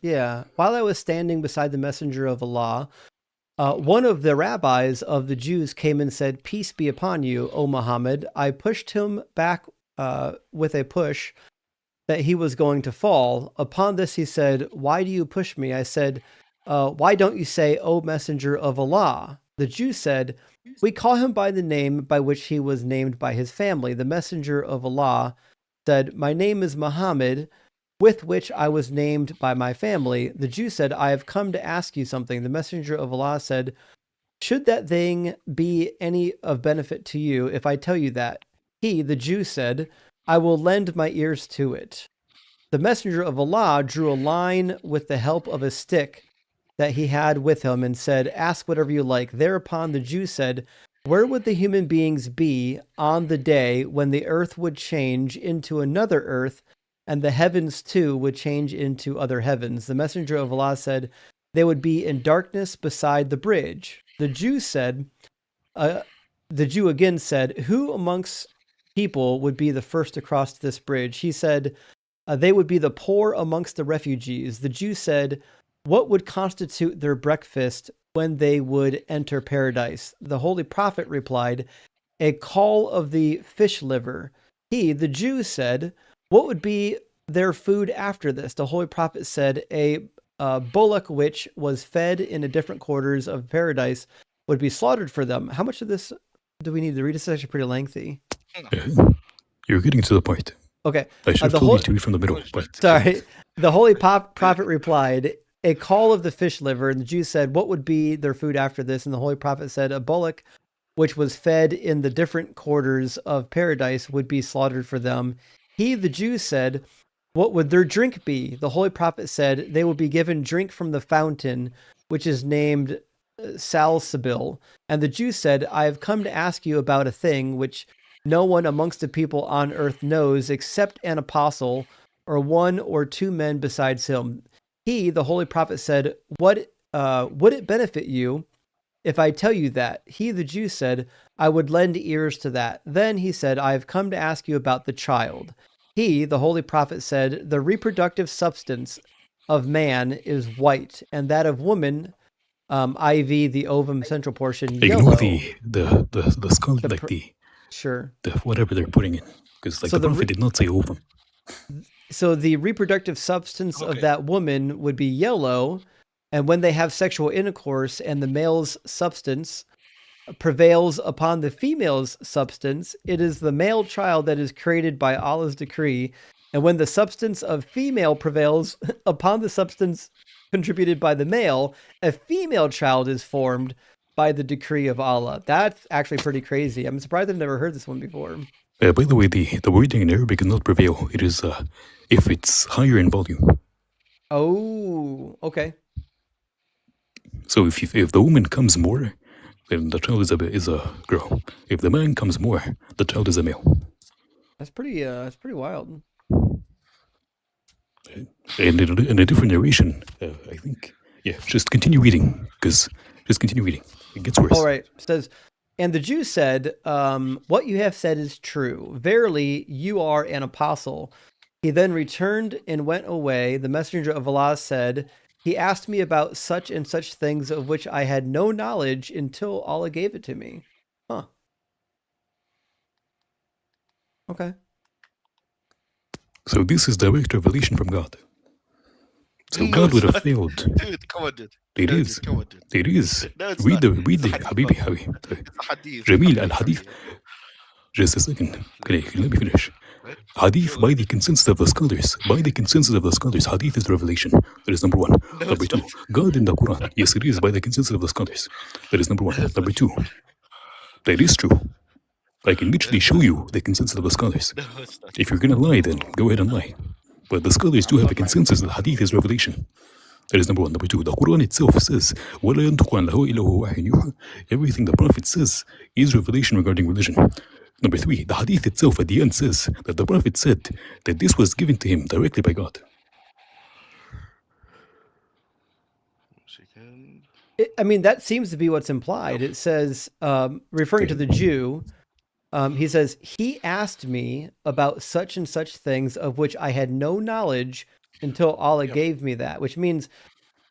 Yeah, while I was standing beside the messenger of Allah, one of the rabbis of the Jews came and said, "Peace be upon you, O Muhammad." I pushed him back with a push that he was going to fall. Upon this, he said, "Why do you push me?" I said, "Why don't you say, O messenger of Allah?" The Jew said, "We call him by the name by which he was named by his family." The messenger of Allah said, "My name is Muhammad, with which I was named by my family." The Jew said, "I have come to ask you something." The messenger of Allah said, should that thing be any of benefit to you if I tell you that? He, the Jew, said, I will lend my ears to it. The messenger of Allah drew a line with the help of a stick that he had with him and said, ask whatever you like. Thereupon the Jew said, where would the human beings be on the day when the earth would change into another earth and the heavens too would change into other heavens? The messenger of Allah said, they would be in darkness beside the bridge. The Jew again said, who amongst people would be the first to cross this bridge? He said, they would be the poor amongst the refugees. The Jew said, what would constitute their breakfast when they would enter paradise? The Holy Prophet replied, a caul of the fish liver. He, the Jew, said, what would be their food after this? The Holy Prophet said, a bullock which was fed in the different quarters of paradise would be slaughtered for them. How much of this do we need to read? This is actually pretty lengthy. You're getting to the point. Okay. I should have told you to read from the middle, but... Sorry. The Holy Prophet replied, a caul of the fish liver. And the Jews said, what would be their food after this? And the Holy Prophet said, a bullock which was fed in the different quarters of paradise would be slaughtered for them. He, the Jew, said, what would their drink be? The Holy Prophet said, they would be given drink from the fountain, which is named Salsabil. And the Jew said, I have come to ask you about a thing which no one amongst the people on earth knows except an apostle or one or two men besides him. He, the Holy Prophet, said, what would it benefit you if I tell you that? He, the Jew, said, I would lend ears to that. Then he said, I have come to ask you about the child. He, the Holy Prophet, said, the reproductive substance of man is white, and that of woman, IV, the ovum central portion, yellow. Ignore the skull, sure. The whatever they're putting in, because the Prophet did not say ovum. So the reproductive substance of that woman would be yellow, and when they have sexual intercourse and the male's substance prevails upon the female's substance, it is the male child that is created by Allah's decree. And when the substance of female prevails upon the substance contributed by the male, a female child is formed by the decree of Allah. That's actually pretty crazy. I'm surprised I've never heard this one before. By the way, the wording in Arabic is not prevail. It is if it's higher in volume. Oh, okay. So if the woman comes more, then the child is a girl. If the man comes more, the child is a male. That's pretty wild. And in a different narration, I think. Yeah, just continue reading, It gets worse. All right. It says, and the Jew said, what you have said is true. Verily, you are an apostle. He then returned and went away. The messenger of Allah said, he asked me about such and such things of which I had no knowledge until Allah gave it to me. Huh. Okay. So this is direct revelation from God. So God would have failed. Dude, come on, dude. It is. Come on, dude. It is. No, it's Read not. the Habibi. It's a hadith. Jamil al-Hadith. Just a second. Let me finish. Hadith, by the consensus of the scholars, Hadith is revelation. That is number one. No, Number it's two, not. God in the Quran. Yes, it is by the consensus of the scholars. That is number one. Number two, that is true. I can literally show you the consensus of the scholars. No, it's not. If you're gonna lie, then go ahead and lie. But the scholars do have a consensus that Hadith is revelation. That is number one. Number two, the Quran itself says, وَلَا يَنْطُقُ عَنْ الْهَوَىٰ إِلَّا هُوَ وَحْيٌ يُوحَىٰ. Everything the Prophet says is revelation regarding religion. Number three, the Hadith itself at the end says that the Prophet said that this was given to him directly by God. I mean, that seems to be what's implied. It says, referring to the Jew, he says, he asked me about such and such things of which I had no knowledge until Allah gave me that, which means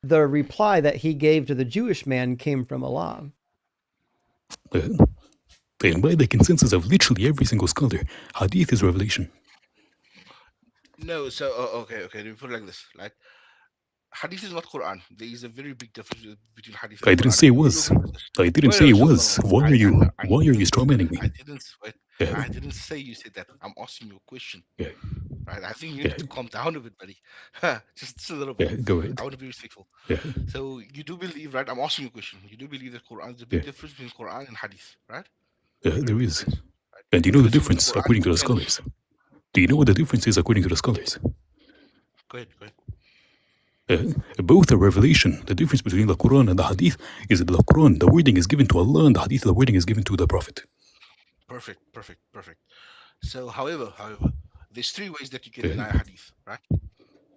the reply that he gave to the Jewish man came from Allah. And by the consensus of literally every single scholar, Hadith is revelation. No, so okay. Let me put it like this: like Hadith is not Quran. There is a very big difference between Hadith and I didn't Quran. say it was. I didn't say it was. Why are you strawmanning me? I didn't. Wait, Yeah. I didn't say you said that. I'm asking you a question. Yeah. right? I think you Yeah, need to calm down a bit, buddy. Just a little bit. yeah, go ahead. I want to be respectful. Yeah, So you do believe, right? I'm asking you a question. You do believe that Quran, there's a yeah, big difference between Quran and Hadith, right? yeah, Very there big is. difference, right? And you know the Because with difference Quran, according to you the can scholars. Do you know what the difference is according to the scholars? go ahead, go ahead. Both are revelation. The difference between the Quran and the Hadith is that the Quran, the wording is given to Allah, and the Hadith, the wording is given to the Prophet. Perfect, perfect, perfect. So, however, there's three ways that you can Yeah, deny a Hadith, right?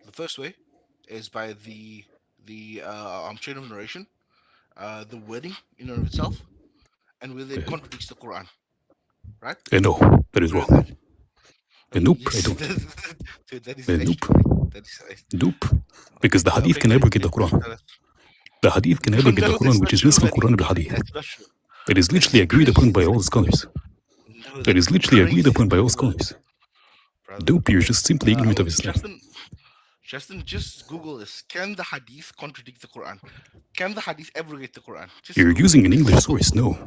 The first way is by the chain of narration, the wording in and of itself, and whether it yeah. contradicts the Quran, right? No, that is Agree on that? wrong. Nope, I Yes, don't. dude, that is Nope, actually correct. That is nope. okay. Because the Hadith Okay, can go ahead. abrogate the Please Quran. tell us. The Hadith can abrogate the No, Quran, that's which not is true, Nisr buddy. al-Quran bil-Hadith. That's not true. It is That is literally agreed upon by crazy. all scholars. No, It is that's literally agreed crazy, upon by all brother. scholars. Brother. Nope, you're Okay. just simply ignorant of Islam. Justin, just Google this. Can the Hadith contradict the Quran? Can the Hadith abrogate the Quran? Just You're Google using it. an English source. No,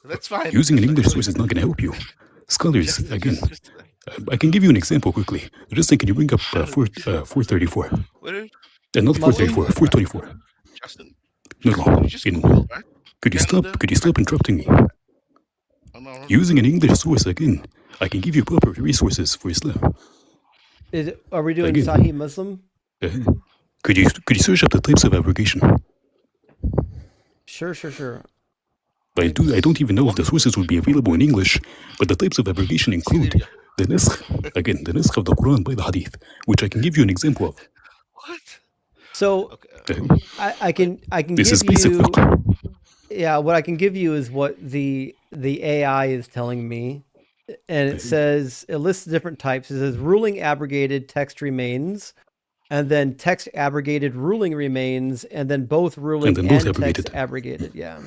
That's fine. using an That's fine. English Go source ahead. is not going to help you. Scholars, Justin, again, just I can give you an example quickly. Justin, can you bring up 434? wait, Not Muslim? 434, 424. Justin, No, Justin, can no. you just Google, right? Could you Can stop? the Could you stop Hadith? interrupting me? Oh, no, Using an English source again, I can give you proper resources for Islam. Are we doing Again. Sahih Muslim? Could you search up the types of abrogation? Sure. I don't even know if the sources would be available in English, but the types of abrogation include the nisq, again, the nisq of the Quran by the Hadith, which I can give you an example of. What? So Okay. I can This give is basic you fiqh. yeah, what I can give you is what the AI is telling me. And it says it lists different types. It says ruling abrogated, text remains, and then text abrogated, ruling remains, and then both ruling then both and abrogated. text abrogated. Yeah.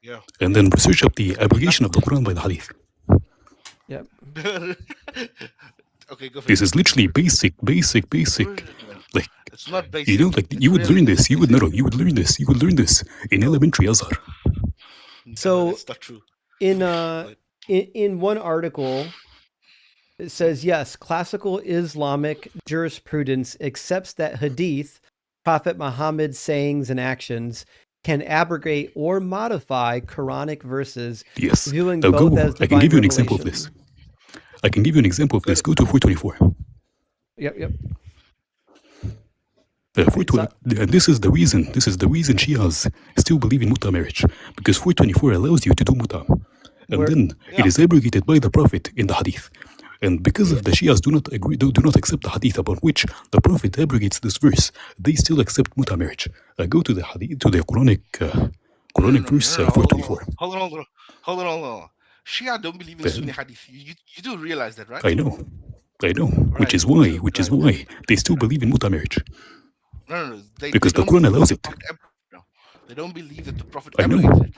Yeah. And then search up the abrogation of the Quran by the Hadith. Yep. Okay, go for This it. is literally basic. Like, It's not basic. you know, like It's you would really learn not this. You would basic. know. You would learn this. You would learn this in elementary Azhar. No, So that's not true. in one article, it says, yes, classical Islamic jurisprudence accepts that hadith, Prophet Muhammad's sayings and actions, can abrogate or modify Quranic verses, Yes. viewing Now both go. as I can divine give you an example of revelation. this. I can give you an example of this. Go to 424. Yep. And this is the reason. This is the reason Shias still believe in muta marriage, because 424 allows you to do muta, and then it is abrogated by the Prophet in the Hadith. And because of the Shias do not agree, do not accept the Hadith upon which the Prophet abrogates this verse, they still accept muta marriage. Go to the Hadith, to the Quranic verse 424. Hold on. Shia don't believe in Sunni Hadith. You do realize that, right? I know. Right. Which is why they still believe in muta marriage. No. Because they the Quran allows it. They don't believe that the Prophet I know. abrogated it.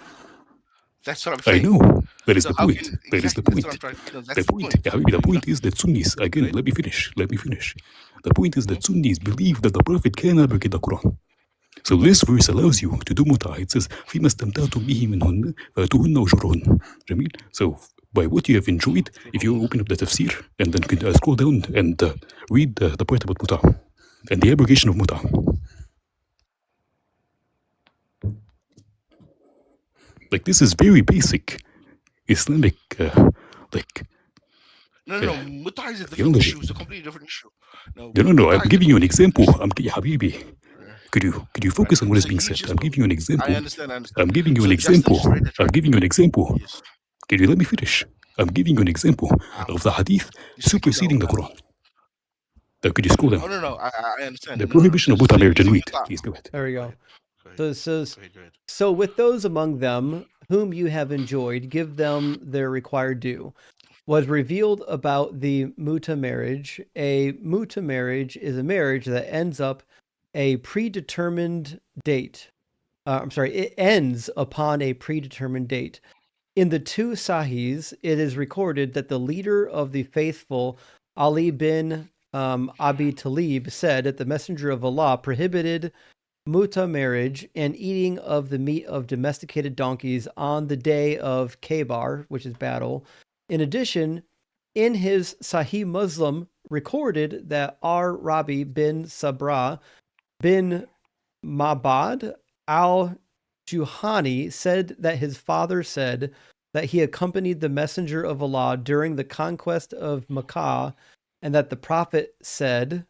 That's what I'm saying. I know. That is So the how point. can- That is the exactly, point. that's what I'm trying to- no, The that's the point, point. yeah, Habibi, the point is that Sunnis, again, let me finish. The point is that Sunnis believe that the Prophet can abrogate the Quran. So this verse allows you to do muta. It says, فِيمَا اسْتَمْتَعْتُمْ بِهِ مِنْهُنَّ فَأَتُوهُنَّ أُجُورَهُنَّ. جميل? So by what you have enjoyed, if you open up the tafsir and then scroll down and read the part about muta and the abrogation of muta. Like, this is very basic Islamic, No. Muta is a different theology. issue. It's a completely different issue. No. Muta I'm is a giving you an completely example. different issue. Habibi, could you focus on what is So being you said? just I'm giving you an example. I understand. I'm giving you an So Justin example. just read it, I'm right? giving you an example. Yes. Can you let me finish? I'm giving you an example of the hadith superseding the Quran. Now, could you scroll down? Oh no, I understand. The prohibition of muta marriage and read. Muta. Please go ahead. There we go. So it says, Go ahead. so with those among them whom you have enjoyed, give them their required due. Was revealed about the muta marriage. A muta marriage is a marriage that ends up a predetermined date. It ends upon a predetermined date. In the two Sahihs, it is recorded that the leader of the faithful, Ali bin Abi Talib, said that the Messenger of Allah prohibited muta marriage and eating of the meat of domesticated donkeys on the day of Khaybar, which is battle. In addition, in his Sahih Muslim recorded that our Rabbi bin Sabra bin Mabad al-Juhani said that his father said that he accompanied the messenger of Allah during the conquest of Makkah, and that the prophet said,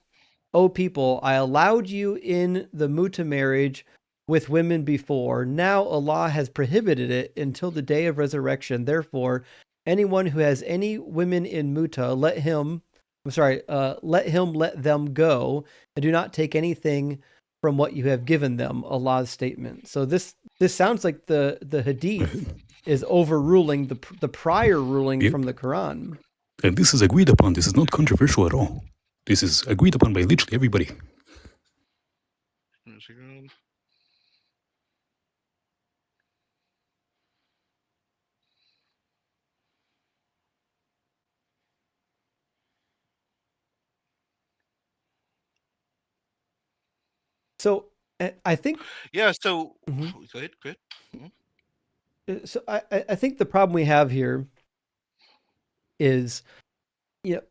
"O people, I allowed you in the muta marriage with women before. Now Allah has prohibited it until the day of resurrection. Therefore, anyone who has any women in muta, let him let them go, and do not take anything from what you have given them." Allah's statement. So this sounds like the hadith is overruling the prior ruling Yep. from the Quran. And this is agreed upon. This is not controversial at all. This is agreed upon by literally everybody. Give me a second. So I think Yeah. So Mhm. go ahead. Go ahead. So I think the problem we have here is,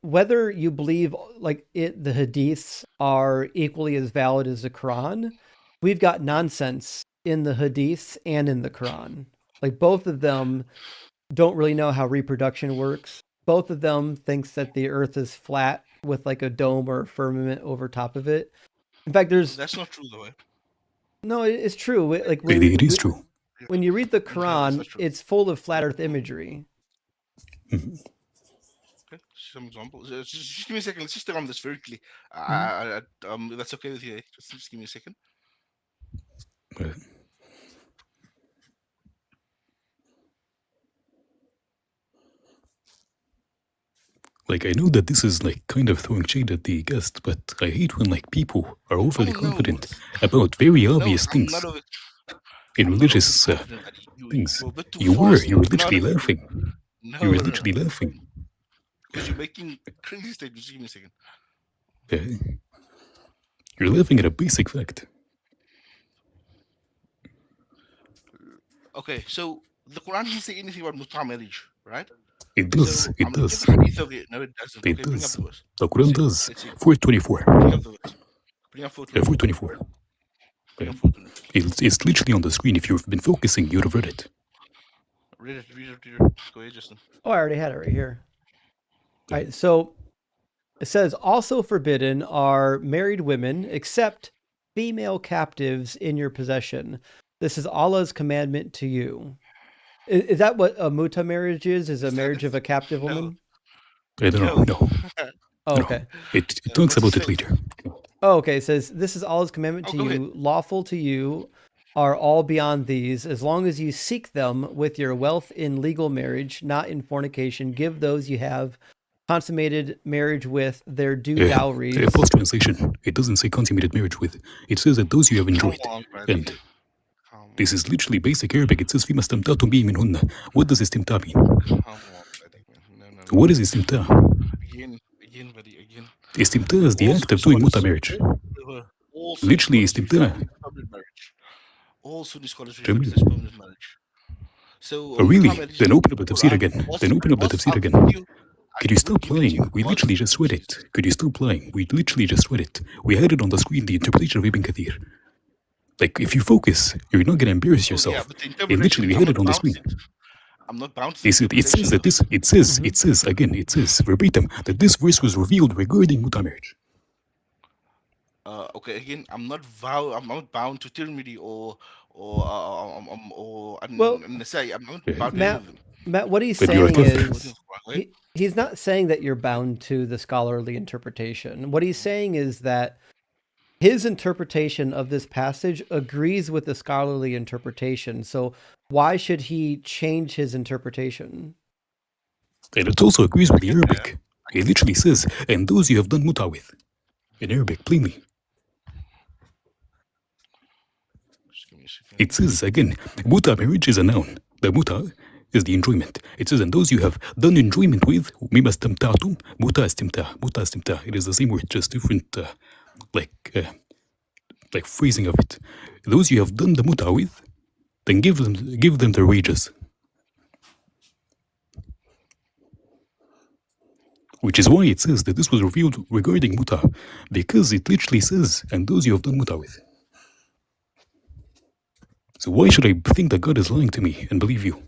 whether you believe the hadiths are equally as valid as the Quran. We've got nonsense in the hadiths and in the Quran. Like, both of them don't really know how reproduction works. Both of them thinks that the earth is flat with like a dome or a firmament over top of it. In fact, That's not true, though. no, it's true. Like, It is true. when you read the That's Quran, not true. it's full of flat earth imagery. Okay, some examples. Just give me a second. Let's just stay on this very quickly. If that's okay with you. Just give me a second. Like, I know that this is like kind of throwing shade at the guest, but I hate when like people are overly no. confident about very obvious I'm things not over, in I'm not religious overly confident, buddy. things. You're a bit too You were fast. literally No. laughing. No, You were no, literally laughing. because you're making crazy statements. Just give me a second. You're laughing at a basic fact. Okay, so the Quran doesn't say anything about muta marriage, right? It does. So It I'm looking at does. the hadith over here. No, it doesn't. It Okay, bring up does. the verse. The Quran Let's does. see. 424. Bring up the verse. Bring up 424. 424. Bring up 424. It's literally on the screen. If you've been focusing, you'd have read it. Read it. Go ahead, Justin. Oh, I already had it right here. All right, so it says, "Also forbidden are married women, except female captives in your possession. This is Allah's commandment to you." Is that what a muta marriage is? Is a marriage of a captive No. woman? I don't know. No. Oh, No. okay. It talks about it later. Oh, okay. It says, "This is Allah's commandment to go you. Lawful to you are all beyond these, as long as you seek them with your wealth in legal marriage, not in fornication. Give those you have consummated marriage with their due dowries." False translation. It doesn't say consummated marriage with. It says that those you have enjoyed. Come on, buddy. And this is literally basic Arabic. It says فيما استمتعتم به منهن. What does istimta mean? Come on, buddy. No. What is istimta? Again, buddy. Again. Istimta is the act of doing muta marriage. Literally, istimta. All Sunni scholars refer to this permanent marriage. So, Oh, really? muta marriage Then is open up the tafsir again. Then open up the tafsir again. Could you stop lying? We literally just read it. Could you stop lying? We literally just read it. We had it on the screen, the interpretation of Ibn Kathir. Like, if you focus, you're not going to embarrass yourself. It literally, we had it on the screen. I'm not bound to It says that this, it says verbatim, that this verse was revealed regarding muta marriage. Okay, again, I'm not bound to Tirmidhi or Nasai. I'm not bound to any of them. Matt, what he's But you are saying tough. is, he's not saying that you're bound to the scholarly interpretation. What he's saying is that his interpretation of this passage agrees with the scholarly interpretation. So why should he change his interpretation? And it also agrees with the Arabic. It literally says, and those you have done muta with. In Arabic, plainly. It says, again, muta marriage is a noun. The muta is the enjoyment. It says, and those you have done enjoyment with, mima istamta'tum, muta istimta. It is the same word, just different, like phrasing of it. Those you have done the muta with, then give them their wages. Which is why it says that this was revealed regarding muta, because it literally says, and those you have done muta with. So why should I think that God is lying to me and believe you?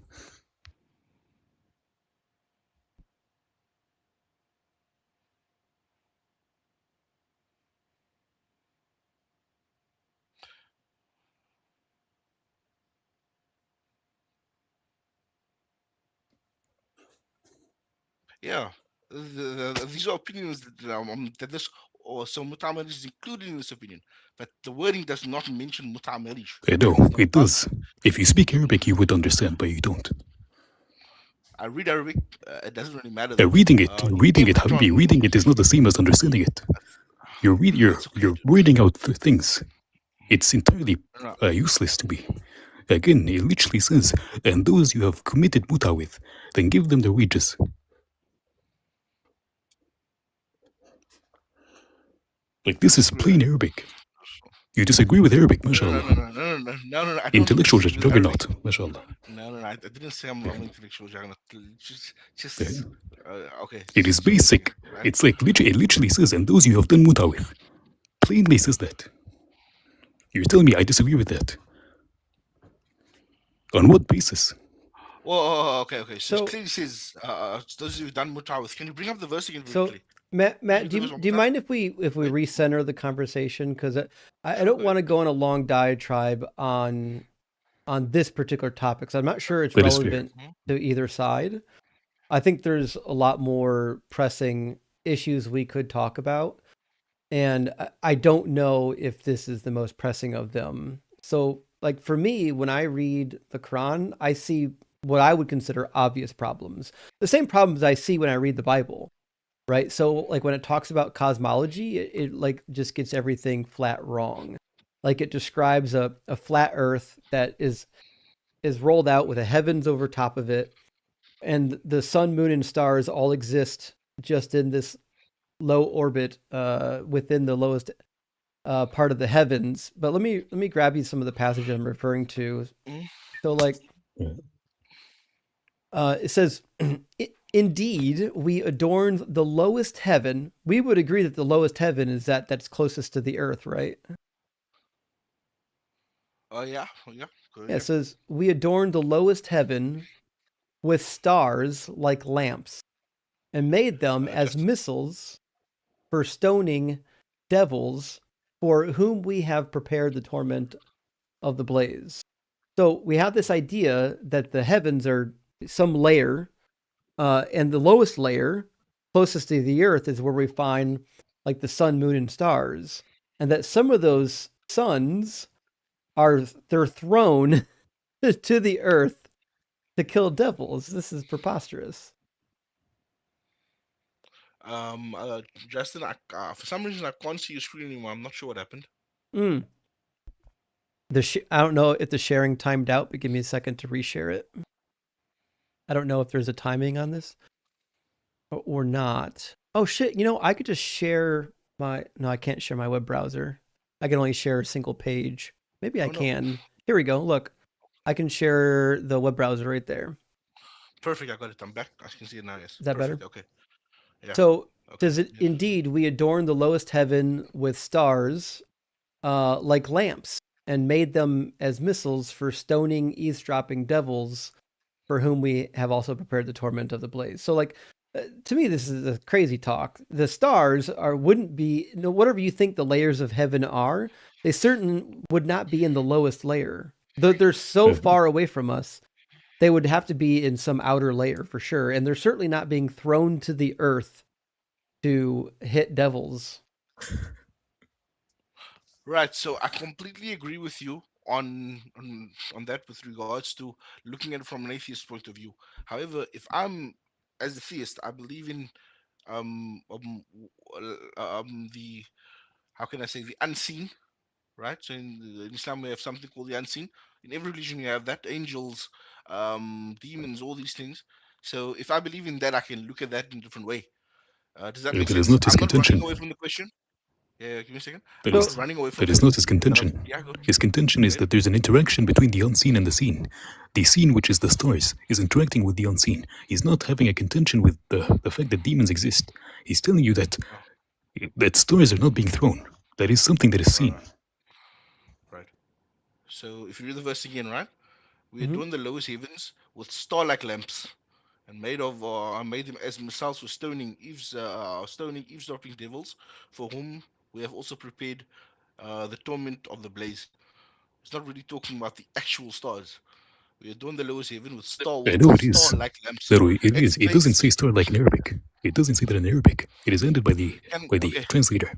Yeah, these are opinions that this or so muta marriage is included in this opinion, but the wording does not mention muta marriage. I know, It's not it about. does. If you speak Arabic, you would understand, but you don't. I read Arabic. It doesn't really matter though. Reading it, Impact Habibi, on. reading it is not the same as understanding it. It's okay. You're reading out things. It's entirely No, useless to me. Again, it literally says, and those you have committed muta with, then give them the wages. Like, this is plain Arabic. You disagree with Arabic, no, mashallah. I don't Intellectual disagree with Arabic. juggernaut, mashallah. No, I didn't say I'm intellectual juggernaut. Just Yeah. okay. It is So listen basic. here, right? It's like, it literally says, and those you have done muta with. Plainly says that. You're telling me I disagree with that. On what basis? Well, okay. So it So, clearly says those who've done muta with. Can you bring up the verse again so quickly? Matt, Can you Matt, read the verse one do you more time? mind if we Right? recenter the conversation? Because I Sure, don't go want to ahead. go on a long diatribe on this particular topic. So I'm not sure it's That is fair. relevant to either side. I think there's a lot more pressing issues we could talk about, and I don't know if this is the most pressing of them. So, like for me, when I read the Quran, I see what I would consider obvious problems. The same problems I see when I read the Bible, right? So, like when it talks about cosmology, it like just gets everything flat wrong. Like it describes a flat Earth that is rolled out with a heavens over top of it, and the sun, moon, and stars all exist just in this low orbit within the lowest part of the heavens. But let me grab you some of the passages I'm referring to. Mhm. So like it says, indeed, we adorn the lowest heaven. We would agree that the lowest heaven is that's closest to the earth, right? Yeah. Go Yeah, ahead. it says, we adorn the lowest heaven with stars like lamps and made them as Justin. missiles for stoning devils for whom we have prepared the torment of the blaze. So we have this idea that the heavens are some layer, and the lowest layer, closest to the earth, is where we find like the sun, moon, and stars, and that some of those suns they're thrown to the earth to kill devils. This is preposterous. Justin, for some reason I can't see your screen anymore. I'm not sure what happened. Mm. I don't know if the sharing timed out, but give me a second to reshare it. I don't know if there's a timing on this or not. Oh shit! I could just share my. No, I can't share my web browser. I can only share a single page. Maybe I Oh no. can. Here we go. Look, I can share the web browser right there. Perfect. I got it. I'm back. I can see it now. Yes. Is that Perfect. better? Okay. Yeah. So Okay. does it Yes. indeed? We adorn the lowest heaven with stars, like lamps, and made them as missiles for stoning, eavesdropping devils, for whom we have also prepared the torment of the blaze. So, like, to me, this is a crazy talk. The stars wouldn't be, whatever you think the layers of heaven are, they certainly would not be in the lowest layer. They're so far away from us, they would have to be in some outer layer for sure. And they're certainly not being thrown to the earth to hit devils. Right. So I completely agree with you on that with regards to looking at it from an atheist point of view. However, if I'm as a theist, I believe in um um, the how can I say the unseen, right? So in Islam we have something called the unseen. In every religion you have that angels, demons, all these things. So if I believe in that, I can look at that in a different way. Does that make That is sense? not his I'm not running contention. away from the question. Yeah, give me a second. That I'm is, not running away from that is you. not his contention. Yeah, go. His contention is Ahead. that there's an interaction between the unseen and the seen. The seen, which is the stars, is interacting with the unseen. He's not having a contention with the fact that demons exist. He's telling you that stars are not being thrown. That is something that is seen. Right. So if you read the verse again, right? We Mhm. adorn the lowest heavens with star-like lamps, and made them as missiles for stoning eavesdropping devils, for whom we have also prepared the torment of the blaze. It's not really talking about the actual stars. We adorn the lowest heaven with I know it is. star-like lamps. That it It's is. It doesn't say basic. star like in Arabic. It doesn't say that in Arabic. It is ended by the Okay, translator.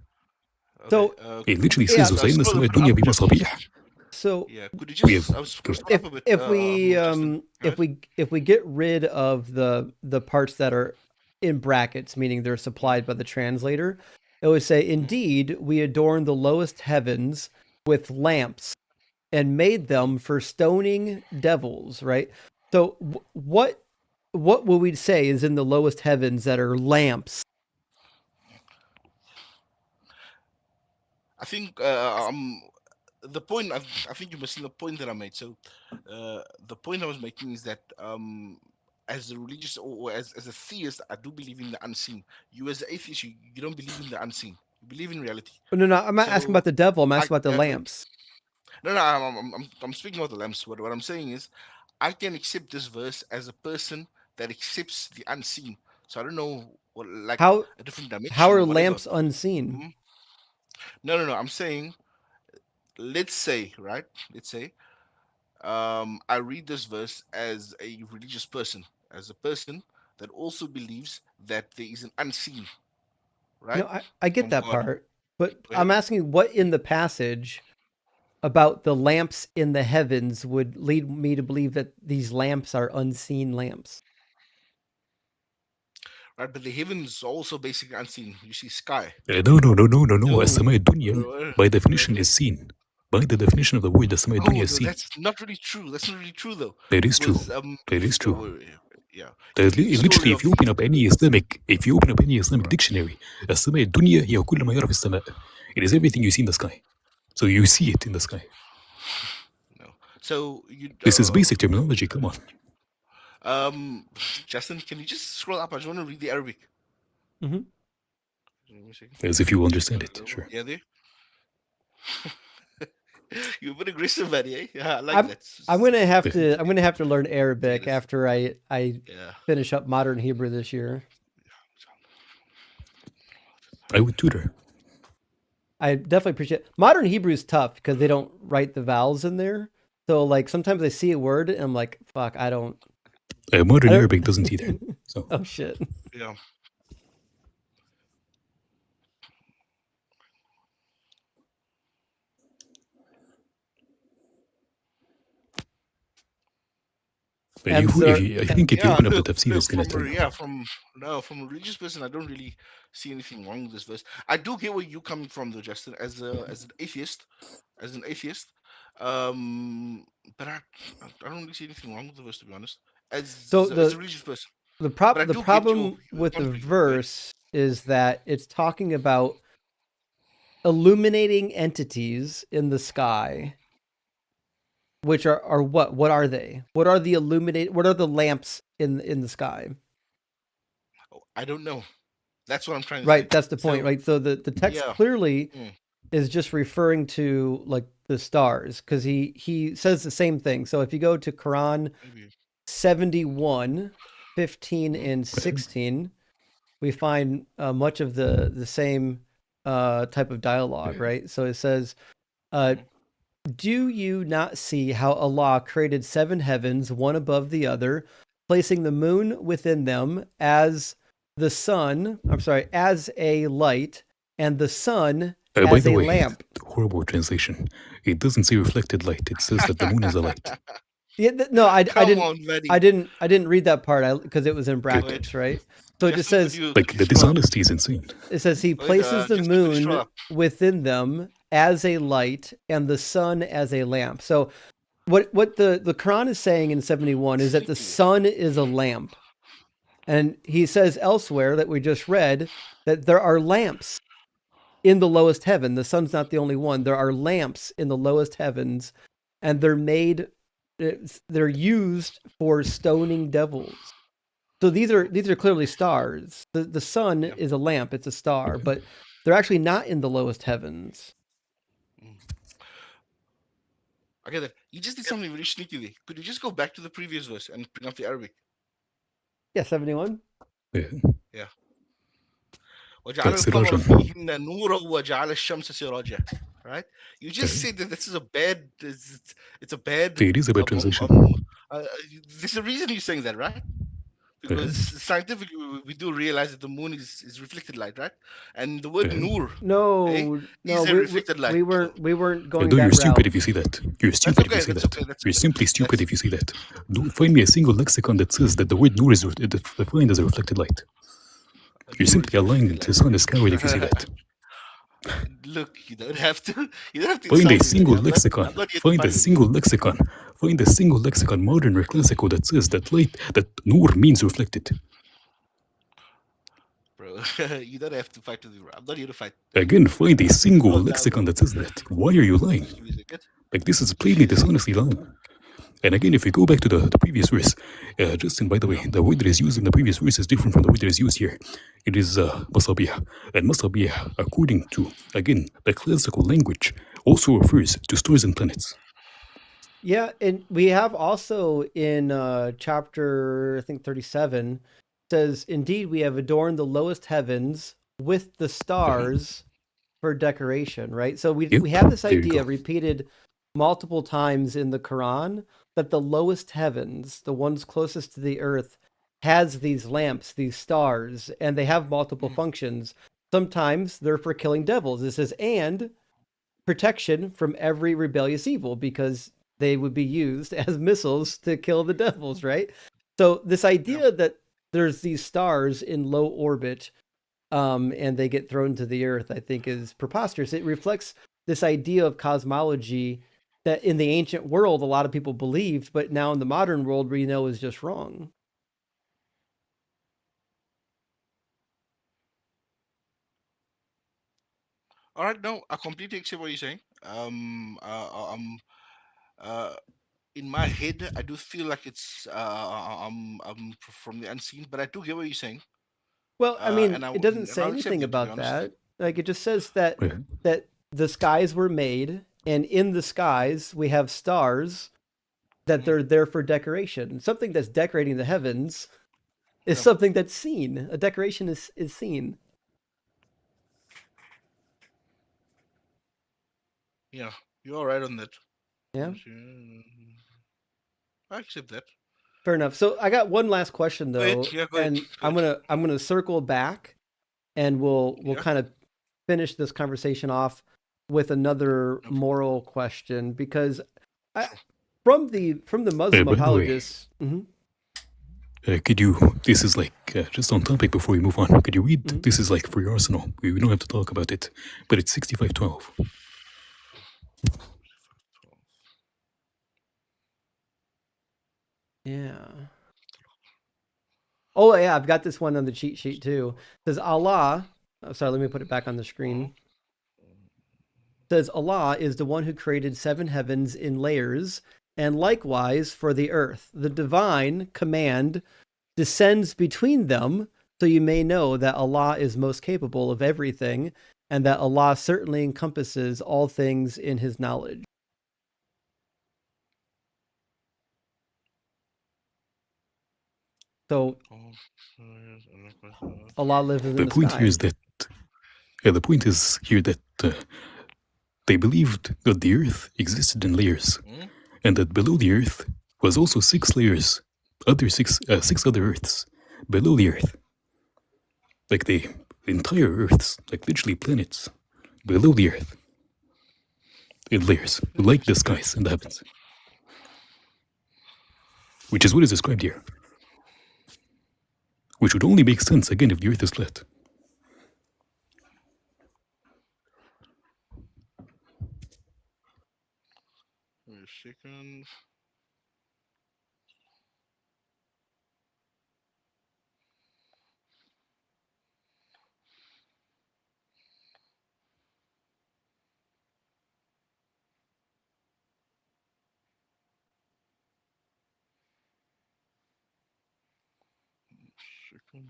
So It literally yeah, says وَزَيَّنَّا scroll a السَّمَاءَ bit الدُّنْيَا up, Justin. بِمَصَابِيحَ. so Yeah, could you We just have scroll go. up a bit, Justin? Go ahead. if we get rid of the parts that are in brackets, meaning they're supplied by the translator, it would say, "Indeed, we adorn the lowest heavens with lamps and made them for stoning devils." Right. So what would we say is in the lowest heavens that are lamps? I think the point I think you're missing the point that I made. So the point I was making is that as a religious or as a theist, I do believe in the unseen. You as an atheist, you don't believe in the unseen. You believe in reality. No, I'm not asking So about the devil. I'm I asking about the good. lamps. No, I'm speaking about the lamps. What I'm saying is, I can accept this verse as a person that accepts the unseen. So I don't know what like How a different how dimension are or whatever. lamps unseen? Mhm. No. I'm saying, let's say, right? Let's say I read this verse as a religious person, as a person that also believes that there is an unseen, right, No, I get from that God. part, but Go ahead. I'm asking what in the passage about the lamps in the heavens would lead me to believe that these lamps are unseen lamps. Right, but the heavens are also basically unseen. You see sky. No. So, السماء الدنيا by definition is seen. By the definition of the word, the السماء الدنيا no, is seen. that's not really true. That's not really true though, That is true. because That is true. yeah, if you read the story Literally, of if you open up any Islamic dictionary, السماء الدنيا هي كل ما يرى في السماء. It is everything you see in the sky. So you see it in the sky. no, so you This is basic terminology. Come on. Justin, can you just scroll up? I just want to read the Arabic. Mhm. Give me a second. As if you understand it. Sure. Yeah, there. You're a bit aggressive, buddy. Eh? Yeah, I like that. I'm gonna have to learn Arabic this. after I Yeah. finish up modern Hebrew this year. I would tutor. I definitely appreciate modern Hebrew is tough because they don't write the vowels in there. So like sometimes I see a word and I'm like, fuck, I don't. Modern Arabic doesn't either. So Oh shit. Yeah. but And I so think if you open up the tafsir, look, it's going to tell you. from a religious person, I don't really see anything wrong with this verse. I do get where you're coming from, though, Justin, as an atheist, but I don't really see anything wrong with the verse, to be honest, as a religious person. the But I the do get problem your with the conflict. Go ahead. verse is that it's talking about illuminating entities in the sky, which are what? What are they? What are the what are the lamps in the sky? Oh, I don't know. That's what I'm trying to Right, say. that's the point, So, right? So the text yeah. clearly Mm. is just referring to like the stars because he says the same thing. So if you go to Quran Maybe. 71, 15, and 16, we find much of the same type of dialogue, right? So it says, do you not see how Allah created 7 heavens, one above the other, placing the moon within them as as a light, and the sun By as the a way, lamp? horrible translation. It doesn't say reflected light. It says that the moon is a light. Yeah, no, I Come didn't. on, buddy. I didn't read that part because it was in Go ahead. brackets, right? So it just Justin, says, Like the dishonesty is insane. it says he Go ahead, places the Justin, could you scroll moon up? within them as a light and the sun as a lamp. So what the Quran is saying in 71 is that the sun is a lamp. And he says elsewhere that we just read that there are lamps in the lowest heaven. The sun's not the only one. There are lamps in the lowest heavens, and they're used for stoning devils. So these are clearly stars. The sun Yeah. is a lamp, it's a star, but they're actually not in the lowest heavens. I get that. You just did something very sneaky there. Could you just go back to the previous verse and bring up the Arabic? Yeah, 71. Yeah. Yeah. وجعل القمر سراجا. فيهن نورا وجعل الشمس سراجا. Right? You just said that this is a bad. It's a bad. It is a bad Um, um, transition. um, uh, there's a reason you're saying that, right? Yeah. Because scientifically we do realize that the moon is reflected light, right? And the word Yeah. nur, hey, No, is a reflected light. we weren't going Though that you're stupid route. if you see that. You're That's stupid if okay. you see That's that. okay. That's You're okay. simply stupid That's if you see that. Find me a single lexicon that says that the word nur is defined as a reflected light. You're nur simply is a lying reflected to sound as coward if you see light. that. Look, you don't have to. You don't have to Find a insult me, single man. lexicon. I'm not here to Find a fight with single lexicon. Find a single lexicon, modern or classical, that says that light, that nur means reflected. you, bro. You don't have to fight with me, bro. I'm not here to fight. Again, find a single Calm down, lexicon bro. that says that. Why are you lying? Just give me a second. Like, this is plainly dishonestly lying. And again, if we go back to the previous verse, Justin, by the way, the word that is used in the previous verse is different from the word that is used here. It is masabih. And masabih, according to, again, the classical language, also refers to stars and planets. Yeah, and we have also in chapter, I think 37, says, "Indeed, we have adorned the lowest heavens with the stars for decoration," right? So we Yep, have this there you idea go. repeated multiple times in the Quran that the lowest heavens, the ones closest to the earth, has these lamps, these stars, and they have multiple functions. Sometimes they're for killing devils. It says, and protection from every rebellious evil, because they would be used as missiles to kill the devils, right? So this idea that there's these stars in low orbit, and they get thrown to the earth, I think is preposterous. It reflects this idea of cosmology that in the ancient world a lot of people believed, but now in the modern world we know is just wrong. All right, no, I completely accept what you're saying. Uh, in my head, I do feel like it's from the unseen, but I do get what you're saying. Well, I mean, And it doesn't say I'll accept anything it, to be about honest. that. Like, it just says that Yeah. that the skies were made, and in the skies we have stars that they're there for decoration. Something that's decorating the heavens is Yeah, something that's seen. A decoration is seen. yeah, you're right on that. Yeah, I accept that. fair enough. So I got one last question Go ahead. though, Yeah, go ahead. and Go ahead. I'm gonna circle back, and we'll Yeah, kind of finish this conversation off with another no problem. moral question, because I, Sure. from the Muslim By the way, apologists. Mhm, could you, this is like, just on topic before we move on, could you read, mhm. this is like for your arsenal, we don't have to talk about it, but it's 6512. Yeah. Oh yeah, I've got this one on the cheat sheet too. It says Allah. Oh, sorry, let me put it back on the screen. It says Allah is the one who created seven heavens in layers, and likewise for the earth. The divine command descends between them, so you may know that Allah is most capable of everything, and that Allah certainly encompasses all things in His knowledge. So Allah lives in The the point here sky. is that, the point is here that they believed that the earth existed in layers, and that below the earth was also six layers, six other earths below the earth. Like the entire earths, like literally planets below the earth, in layers, like the skies and the heavens. Which is what is described here. Which would only make sense again if the earth is flat. Wait a second. You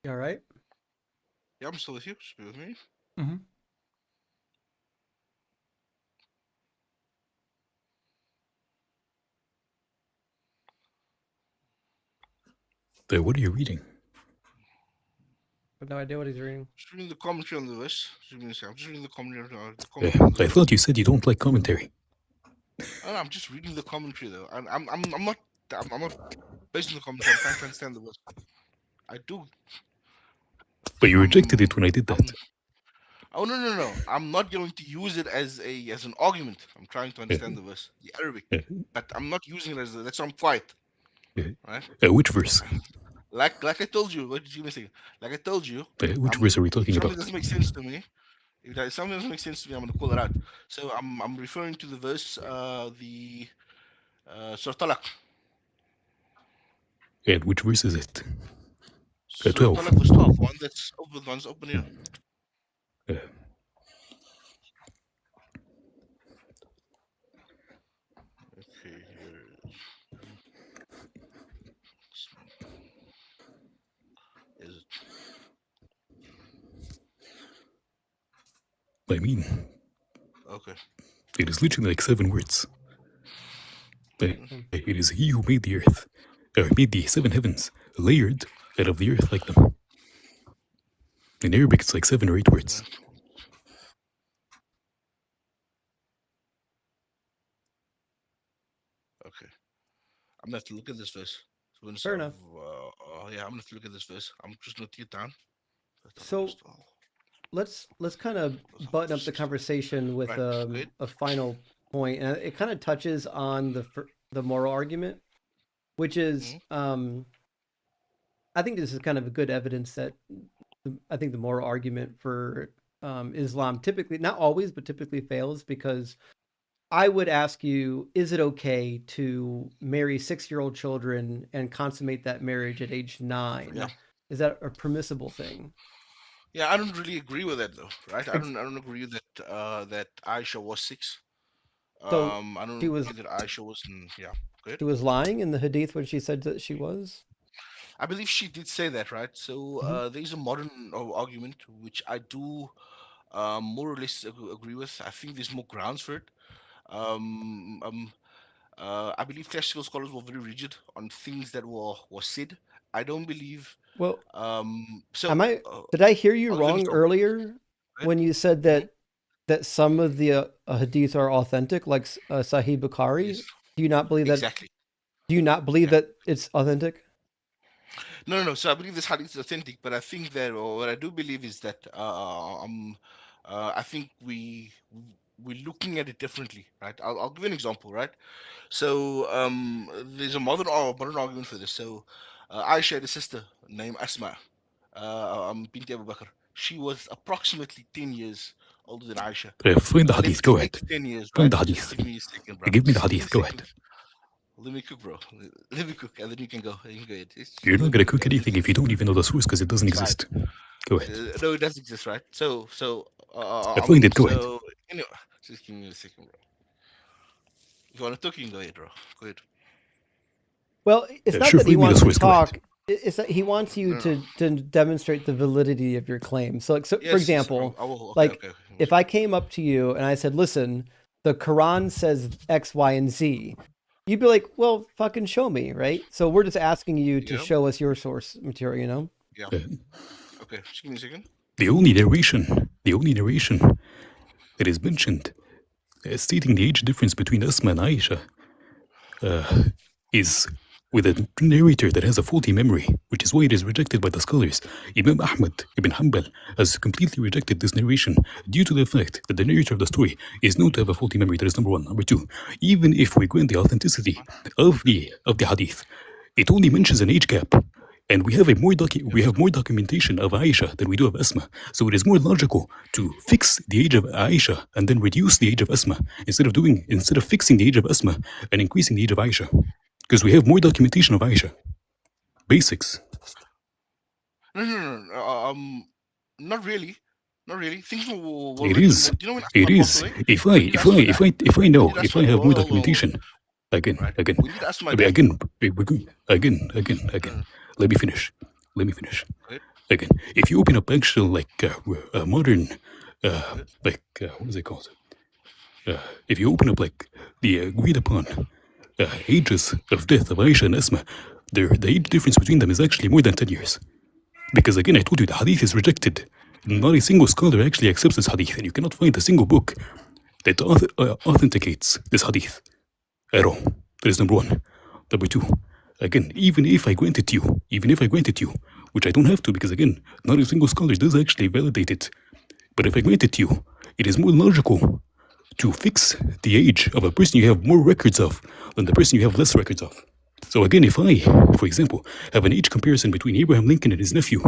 all right? Yeah, I'm still with you. Just be with me. Mm-hmm. What are you reading? But no idea what he's reading. Just reading the commentary on the verse. Just give me a second. I'm just reading the commentary on the I verse. thought you said you don't like commentary. No, I'm just reading the commentary though. I'm not based on the commentary. I'm trying to understand the verse. I do. But you rejected I'm. it when I did that. Oh no! I'm not going to use it as an argument. I'm trying to understand the verse, the Arabic, but I'm not using it as that's why I'm quiet, right? Which verse? Like I told you. What did you say? Like I told you. Which verse are we If talking something about? doesn't make sense to me, if something doesn't make sense to me, I'm going to call it out. So I'm referring to the verse, the Surah Talaq. And which verse is it? Surah 12. Talaq verse 12. One's open here. Okay, here it is. Is it? I mean, Okay. it is literally like 7 words. It is he who made the earth, or made the 7 heavens, layered out of the earth like them. In Arabic, it's like 7 or 8 words. Okay. I'm gonna have to look at this verse. Fair enough. Yeah, I'm gonna have to look at this verse. I'm just gonna take it down. So let's kind of button up the conversation with Right, a final point, and it kind of touches on the moral argument, which is I think this is kind of a good evidence that I think the moral argument for Islam typically, not always, but typically fails, because I would ask you, is it okay to marry 6-year-old children and consummate that marriage at age 9? Yeah. Is that a permissible thing? Yeah, I don't really agree with that though, right? I don't agree that that Aisha was 6. So I don't she was agree that Aisha was yeah, good. she was lying in the hadith when she said that she was? I believe she did say that, right? So there's a modern argument which I do more or less agree with. I think there's more grounds for it. Um, um, I believe classical scholars were very rigid on things that were said. I don't believe. Well, So did I hear you I'll give you an wrong example. earlier Right? when you said that some of the hadith are authentic, like Sahih Bukhari? Yes, Do you not believe that? exactly. Do you not believe Yeah. that it's authentic? No. So I believe this hadith is authentic, but I think that, or what I do believe is that I think we're looking at it differently, right? I'll give you an example, right? So there's a modern argument for this. So Aisha had a sister named Asma, Binti Abu Bakr. She was approximately 10 years older than Aisha. Find the Let's hadith, say go 8 ahead. to 10 years, Find right? the Just hadith. give me a second, bro. Give me the Just give hadith, a go second. ahead. Let me cook, bro. Let me cook, and then you can go. You can go ahead. You're not gonna cook anything if you don't even know the source because it doesn't It's fine. exist. Go ahead. No, it does exist, right? So Find it, go ahead. so anyway, just give me a second, bro. If you want to talk, you can go ahead, bro. Go ahead. Well, it's not Sure, that he find me the wants to source, go ahead. talk. It's that he wants you No. to demonstrate the validity of your claim. So, like, Yes, for example, I will. Okay, like okay. if I came up to you and I said, "Listen, the Quran says X, Y, and Z," you'd be like, "Well, fucking show me," right? So we're just asking you to Yeah. show us your source material, you know? Yeah. Okay, just give me a second. The only narration that is mentioned stating the age difference between Asma and Aisha is with a narrator that has a faulty memory, which is why it is rejected by the scholars. Imam Ahmad ibn Hanbal has completely rejected this narration due to the fact that the narrator of the story is known to have a faulty memory. That is number one. Number two, even if we grant the authenticity of the hadith, it only mentions an age gap. And we have more documentation of Aisha than we do of Asma. So it is more logical to fix the age of Aisha and then reduce the age of Asma instead of fixing the age of Asma and increasing the age of Aisha, because we have more documentation of Aisha. Basics. No. Not really. Not really. Things were It written. is. Do you know when It Asma passed is. away? If We need Asma back. I know, We need if I Asma. have more Hold on. documentation, again, Right. again, We need Asma back. again. Let me finish. Right. Again, if you open up actual modern, what is it called? If you open up like the agreed upon ages of death of Aisha and Asma, the age difference between them is actually more than 10 years. Because again, I told you the hadith is rejected. Not a single scholar actually accepts this hadith, and you cannot find a single book that authenticates this hadith at all. That is number one. Number two, again, even if I granted you, which I don't have to because again, not a single scholar does actually validate it. But if I granted you, it is more logical to fix the age of a person you have more records of than the person you have less records of. So again, if I, for example, have an age comparison between Abraham Lincoln and his nephew,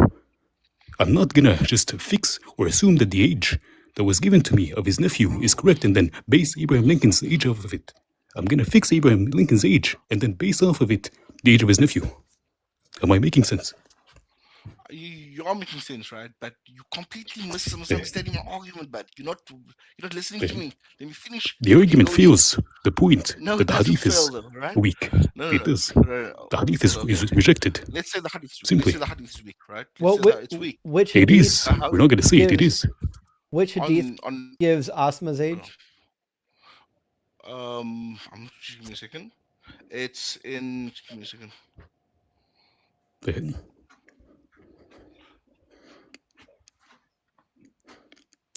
I'm not gonna just fix or assume that the age that was given to me of his nephew is correct and then base Abraham Lincoln's age off of it. I'm gonna fix Abraham Lincoln's age and then base off of it the age of his nephew. Am I making sense? You are making sense, right? But you completely misunderstanding my argument. But you're not listening to me. Let me finish. The argument fails the point No, that it the doesn't hadith is fail, though, right? weak. No. It does. No. The hadith is Okay. rejected. Let's say the hadith is weak. Simply. Let's say the hadith is weak, right? Well, Let's say that it's weak. which It hadith is. We're not going to say it. It is. Which hadith On gives Asma's age? just give me a second. It's in. Just give me a second.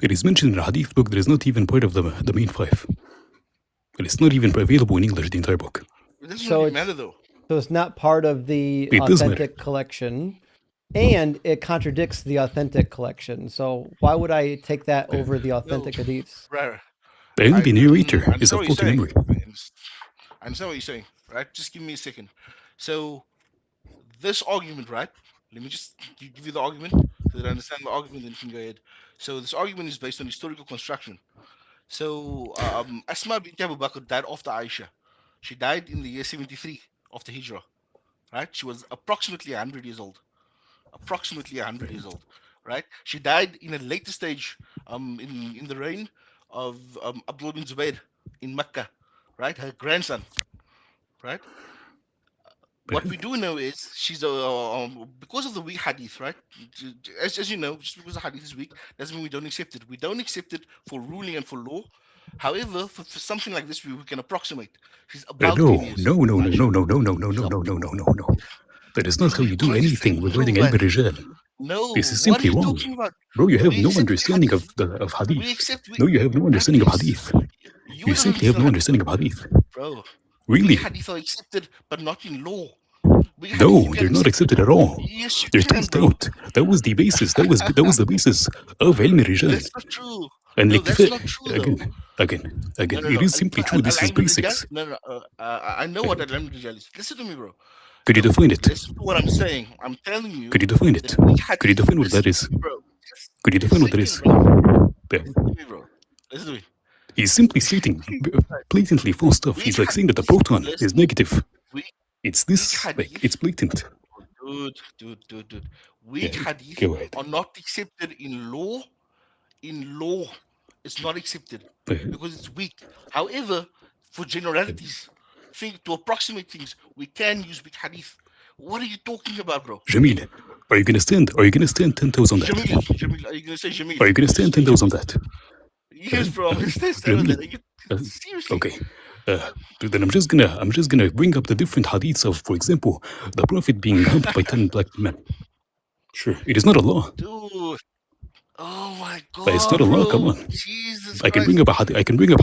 It is mentioned in a hadith book that is not even part of the main five. And it's not even available in English, the entire book. It doesn't So really it's- matter, though. So it's not part of the It does matter. authentic collection, and it contradicts the authentic collection. So why would I take that over the authentic hadiths? Right. And the narrator I is understand of what you're faulty saying. memory. I understand what you're saying, right? Just give me a second. So, this argument, right? Let me just give you the argument so that I understand the argument, then you can go ahead. So, this argument is based on historical construction. So, Asma bint Abu Bakr died after Aisha. She died in the year 73 after Hijrah, right? She was approximately 100 years old. Right? She died in a later stage in the reign of Abdullah bin Zubayr in Mecca, right? Her grandson, right? What we do know is she's because of the weak hadith, right? As you know, just because the hadith is weak doesn't mean we don't accept it. We don't accept it for ruling and for law. However, for something like this, we can approximate. She's about 10 years. No. That is not how you do anything regarding ilm rijal. No, This is what simply are you wrong. talking about? Bro, you have We no accept understanding hadith. of hadith. We accept. No, you have no understanding of Hadith. hadith. You You don't simply have no understanding understand of hadith. Bro, Really? hadith are accepted, but not in law. No, they're not accepted at all. Yes, you There's can, no bro. doubt. That was the basis. That was the basis of ilm rijal. That's not true. And No, like that's not true, though. again. No. It is simply true. This is Al-ilm basics. rijal- No. I know what al-ilm rijal is. Listen to me, bro. Could you define it? Listen to what I'm saying. I'm telling you. Could you define it? that weak hadith- Could you define what that is? Listen, bro. Could you define what that is? Listen, bro. Yeah. Listen to me, bro. Listen to me. He's simply stating blatantly false stuff. He's like saying that the proton is negative. Weak- It's this, weak like, hadith. it's blatant. Dude. Weak Yeah, hadith go ahead. are not accepted in law. In law, it's not accepted because it's weak. However, for generalities, to approximate things, we can use weak hadith. What are you talking about, bro? Jamil, are you gonna stand 10 toes on that? Jamil, are you gonna say Jamil? Are you gonna stand 10 toes on that? Yes, bro. I'm gonna stand on that. Are you- Seriously. Okay. Then I'm just gonna bring up the different hadiths of, for example, the Prophet being humped by 10 black men. Sure, it is not a law. Dude. Oh my god. But it's not a law. bro. Come on. Jesus I can Christ. bring up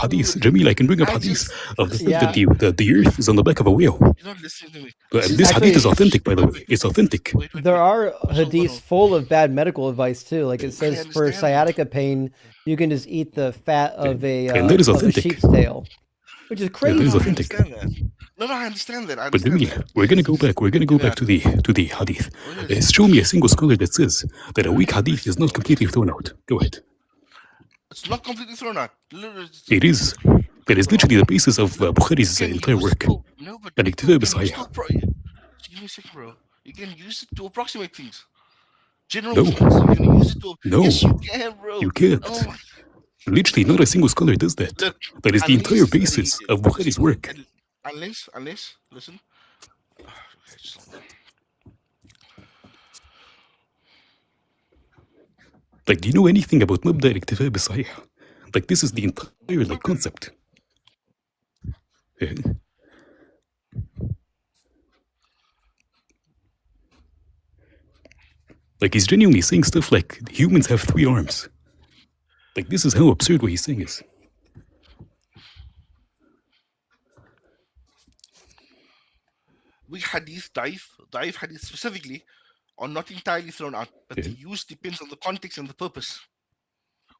hadith. Jamil, I can bring up I hadith just- of the fact that the earth is on the back of a whale. You're not listening to me. This hadith is authentic, by the way. It's authentic. Wait, There are Hold on. hadiths full of bad medical advice too. Like it says for understand. sciatica pain, you can just eat the fat of a And that is of a authentic. sheep's tail. which is Yeah, that crazy. is I authentic. understand that. No, I understand that. I But then understand that. we're gonna go back. We're gonna go Hear me back out. to the hadith. What is? Show me a single scholar that says that a weak hadith is not completely thrown out. Go ahead. It's not completely thrown out. Literally, It is. That is literally the basis of no, Bukhari's you can entire use it work. to, no, but الاكتفاء you can use it بصحيح. give me a second, bro. You can use it to approximate things. General No. things. You can use it to. No. Yes, you can, bro. You can't. Oh my. Literally, not a single scholar does that. Look, That is the entire basis of Bukhari's work. Unless, listen. Like, do you know anything about مبدأ الاكتفاء بالصحيح? Like, this is the entire like concept. Yeah. Like, he's genuinely saying stuff like humans have 3 arms. Like, this is how absurd what he's saying is. We hadith, daif hadith specifically, are not entirely thrown out, but the use depends on the context and the purpose.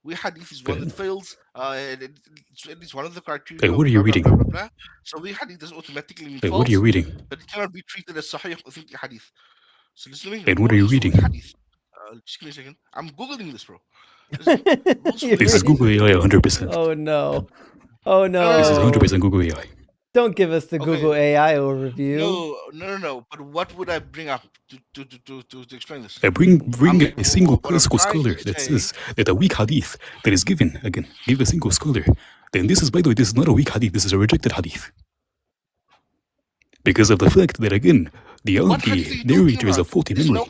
We hadith is one that fails. It's one of the criteria. What are you reading? Blah, blah, blah. So we hadith does automatically mean false. What are you reading? But it cannot be treated as sahih authentic hadith. So listen to me. And what are you reading? Hadith. Just give me a second. I'm googling this, bro. Listen, This is Google AI 100%. Oh no. Oh no. This is 100% Google AI. Don't give us the Google AI overview. No. But what would I bring up to explain this? Bring a single classical scholar that says that a weak hadith that is given, again, give a single scholar. Then this is, by the way, this is not a weak hadith, this is a rejected hadith. Because of the fact that, again, the narrator is a faulty memory.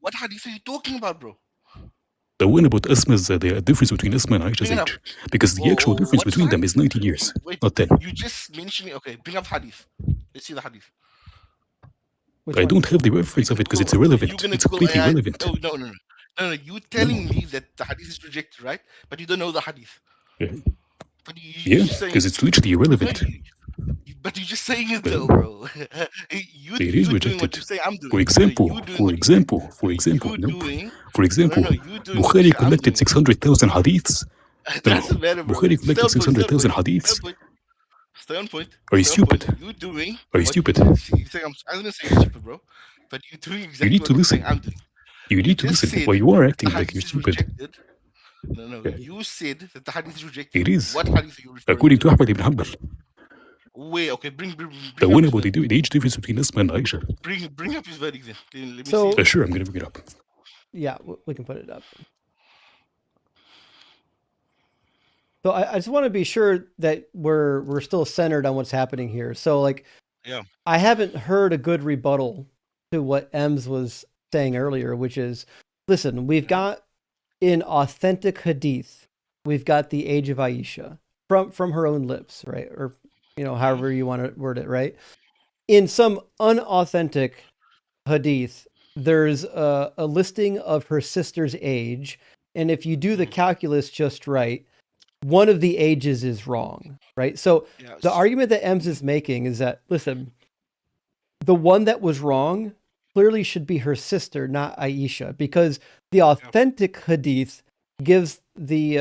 What hadith are you talking about, bro? The one about Asma's, the difference between Asma and Aisha's age. Because the actual difference between them is 19 years, not 10. You just mentioned it. Okay, bring up hadith. Let's see the hadith. I don't have the reference of it because it's irrelevant. It's completely irrelevant. No. You telling me that the hadith is rejected, right? But you don't know the hadith. Yeah, because it's literally irrelevant. But you're just saying it though, bro. It is rejected. What you say I'm doing. For example, Bukhari collected 600,000 hadiths. Doesn't matter, bro. Bukhari collected 600,000 hadiths. Stay on point. Are you stupid? Are you stupid? I'm gonna say you're stupid, bro. But you're doing exactly you need to what listen. I'm doing. You need to listen. Well, you are acting like you're stupid. No. You said that the hadith is rejected. It is. What hadith are you referring According to Ahmad ibn Hanbal. Wait, okay, bring the one about the age difference between Asma and Aisha. Bring up his verdict then. Let me see. Sure, I'm going to bring it up. Yeah, we can put it up. So I just want to be sure that we're still centered on what's happening here. So like, yeah, I haven't heard a good rebuttal to what Ems was saying earlier, which is, listen, we've got in authentic hadith, we've got the age of Aisha from her own lips, right? Or however you want to word it, right? In some unauthentic hadith, there's a listing of her sister's age, and if you do the calculus just right, one of the ages is wrong, right? So the argument that Ems is making is that, listen, the one that was wrong clearly should be her sister, not Aisha, because the authentic hadith gives the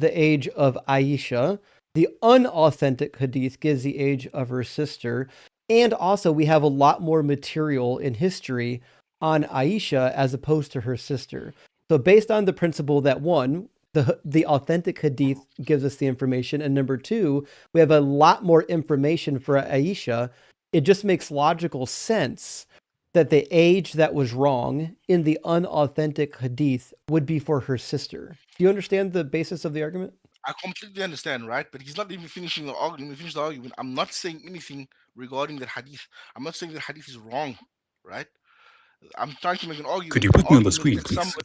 age of Aisha. The unauthentic hadith gives the age of her sister. And also we have a lot more material in history on Aisha as opposed to her sister. So based on the principle that one, the authentic hadith gives us the information, and number two, we have a lot more information for Aisha, it just makes logical sense that the age that was wrong in the unauthentic hadith would be for her sister. Do you understand the basis of the argument? I completely understand, right? But he's not even finishing the argument. Finish the argument. I'm not saying anything regarding that hadith. I'm not saying that hadith is wrong, right? I'm trying to make an argument. Could you put me on the screen, please?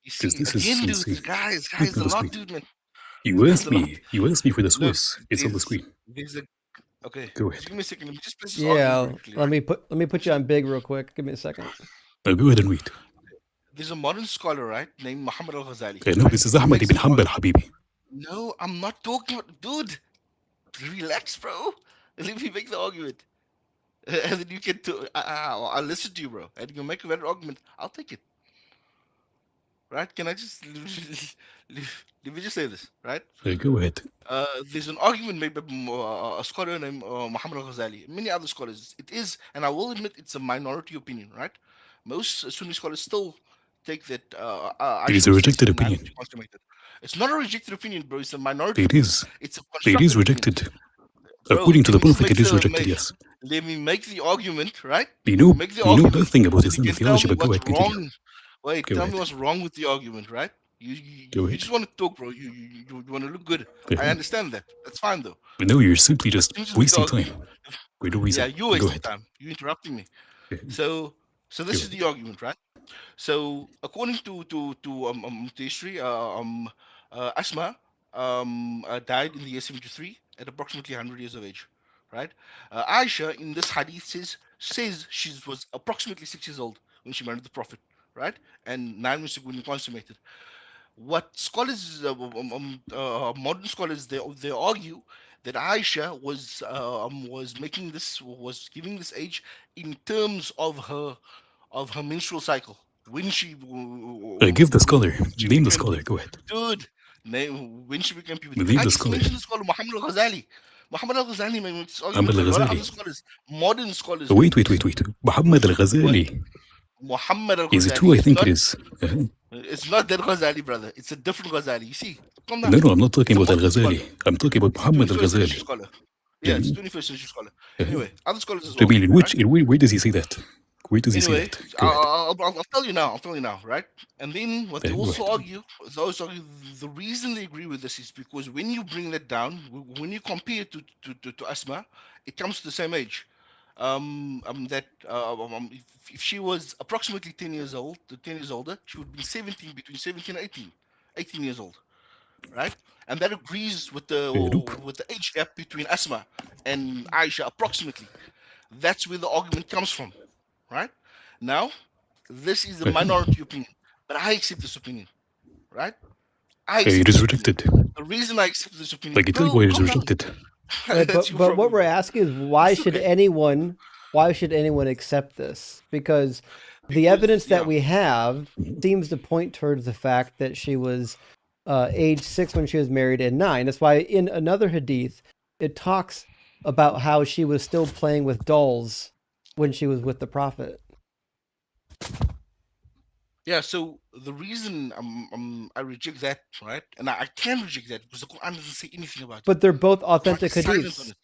You see, this again, is dude, guys, a lot, dude, man. You asked me for the source. It's on the screen. Okay. Go ahead. Give me a second. Let me just place this let me put you on big real quick. Give me a second. Go ahead and read. There's a modern scholar, right, named Muhammad al-Ghazali. No, this is Ahmad ibn Hanbal, Habibi. No, I'm not talking about... Dude, relax, bro. Let me make the argument. And then you can... I'll listen to you, bro. And you make a better argument. I'll take it. right? Can I just let me just say this, right? Go ahead. There's an argument made by a scholar named Muhammad al-Ghazali, many other scholars. It is, and I will admit, it's a minority opinion, right? Most Sunni scholars still take that It is Aisha a was rejected 69 when opinion. she consummated. It's not a rejected opinion, bro. It's a minority It opinion. is. It's a It is constructed opinion, rejected. bro. According to Let the me just Prophet, make it is the rejected, yes. let me make the argument, right? You Let me know, make the you know argument, nothing about and you Islamic can tell theology, me but go what's ahead, continue. wrong. Wait, Go tell me ahead. what's wrong with the argument, right? Go You ahead. just want to talk, bro. You want to look good. I Uh-huh. understand that. That's fine though. But no, you're simply But just let me just make the wasting time argument. for no Yeah, reason. you're Go wasting ahead. time. You interrupting me. Uh-huh. So Go this is ahead. the argument, right? So according to history, Asma died in the year 73 at approximately 100 years of age, right? Aisha in this hadith says she was approximately 6 years old when she married the Prophet, right? And 9 months when he consummated. What scholars, modern scholars, they argue that Aisha was making this was giving this age in terms of her menstrual cycle when she Give the scholar. when she Name the became scholar. Go ahead. dude when she became puberty. Name I the just scholar. mentioned the scholar Muhammad al-Ghazali. Muhammad al-Ghazali made this Muhammad argument. A lot of other al-Ghazali. scholars, modern scholars, Wait, made wait, this. wait, wait. Muhammad What al-Ghazali. Muhammad Is it al-Ghazali? who I think it is? It's not that Ghazali, brother. It's a different Ghazali. You see, calm No, down. no, I'm not talking It's a about modern scholar. al-Ghazali. I'm talking about It's a Muhammad 21st century al-Ghazali. scholar. Yeah, it's Mhm. 21st century scholar. Uh-huh. Anyway, other scholars as I well, mean, right? where does he say that? Where does he say Anyway, that? Go ahead. I'll tell you now. I'll tell you now, right? And then what they Go also ahead. argue, the reason they agree with this is because when you bring that down, when you compare it to Asma, it comes to the same age. That if she was approximately 10 years old, 10 years older, she would be 17, between 17 and 18 years old, right? And that agrees Nope. with the age gap between Asma and Aisha approximately. That's where the argument comes from, right? Now, this is the Uh-huh. minority opinion, but I accept this opinion, right? I It accept is this opinion. rejected. The reason I accept this opinion, I can tell you bro, why it is calm down. rejected. Right, That's your but what problem, we're bro. asking is It's okay why should anyone accept this? Because the because evidence that yeah, we have seems to point towards the fact that she was age 6 when she was married and 9. That's why in another hadith it talks about how she was still playing with dolls when she was with the prophet. yeah. So the reason I reject that, right, and I can reject that because the Quran doesn't say anything about it. But they're both The Quran authentic is silent on hadiths. it.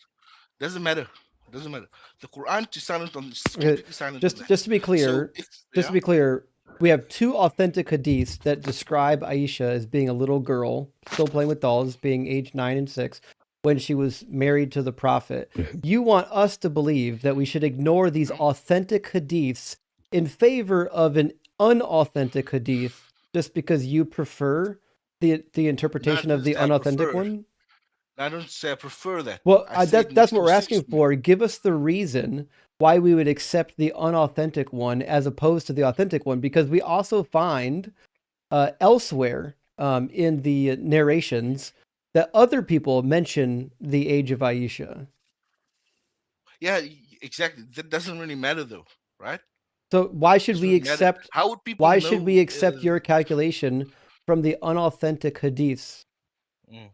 Doesn't matter. Doesn't matter. The Quran is silent on. It's Okay, completely silent on just that. just to be So clear, if just to yeah, be clear, we have two authentic hadiths that describe Aisha as being a little girl, still playing with dolls, being age 9 and 6, when she was married to the prophet. Uh-huh. You want us to believe that we should ignore these no, authentic hadiths in favor of an unauthentic hadith just because you prefer the no, I interpretation of didn't the say I unauthentic prefer. one? I don't say I prefer that. Well, I said that's makes what more we're sense asking to me. for. Give us the reason why we would accept the unauthentic one as opposed to the authentic one, because we also find elsewhere in the narrations that other people mention the age of Aisha. Yeah, exactly. That doesn't really matter though, right? So why should Doesn't we really matter. accept? How would people Why should we know? accept your calculation from the unauthentic hadiths? Mm.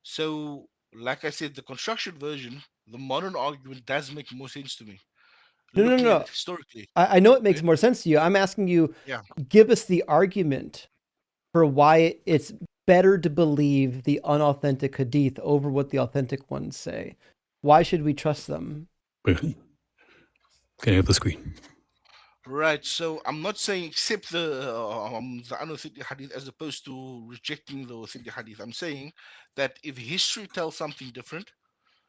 So, like I said, the construction version, the modern argument does make more sense to me. No, no, no, Looking at no. it historically, I know it makes okay? more sense to you. I'm asking you, Yeah. give us the argument for why it's better to believe the unauthentic hadith over what the authentic ones say. Why should we trust them? Uh-huh. Can I have the screen? Right. So I'm not saying accept the unauthentic hadith as opposed to rejecting the authentic hadith. I'm saying that if history tells something different,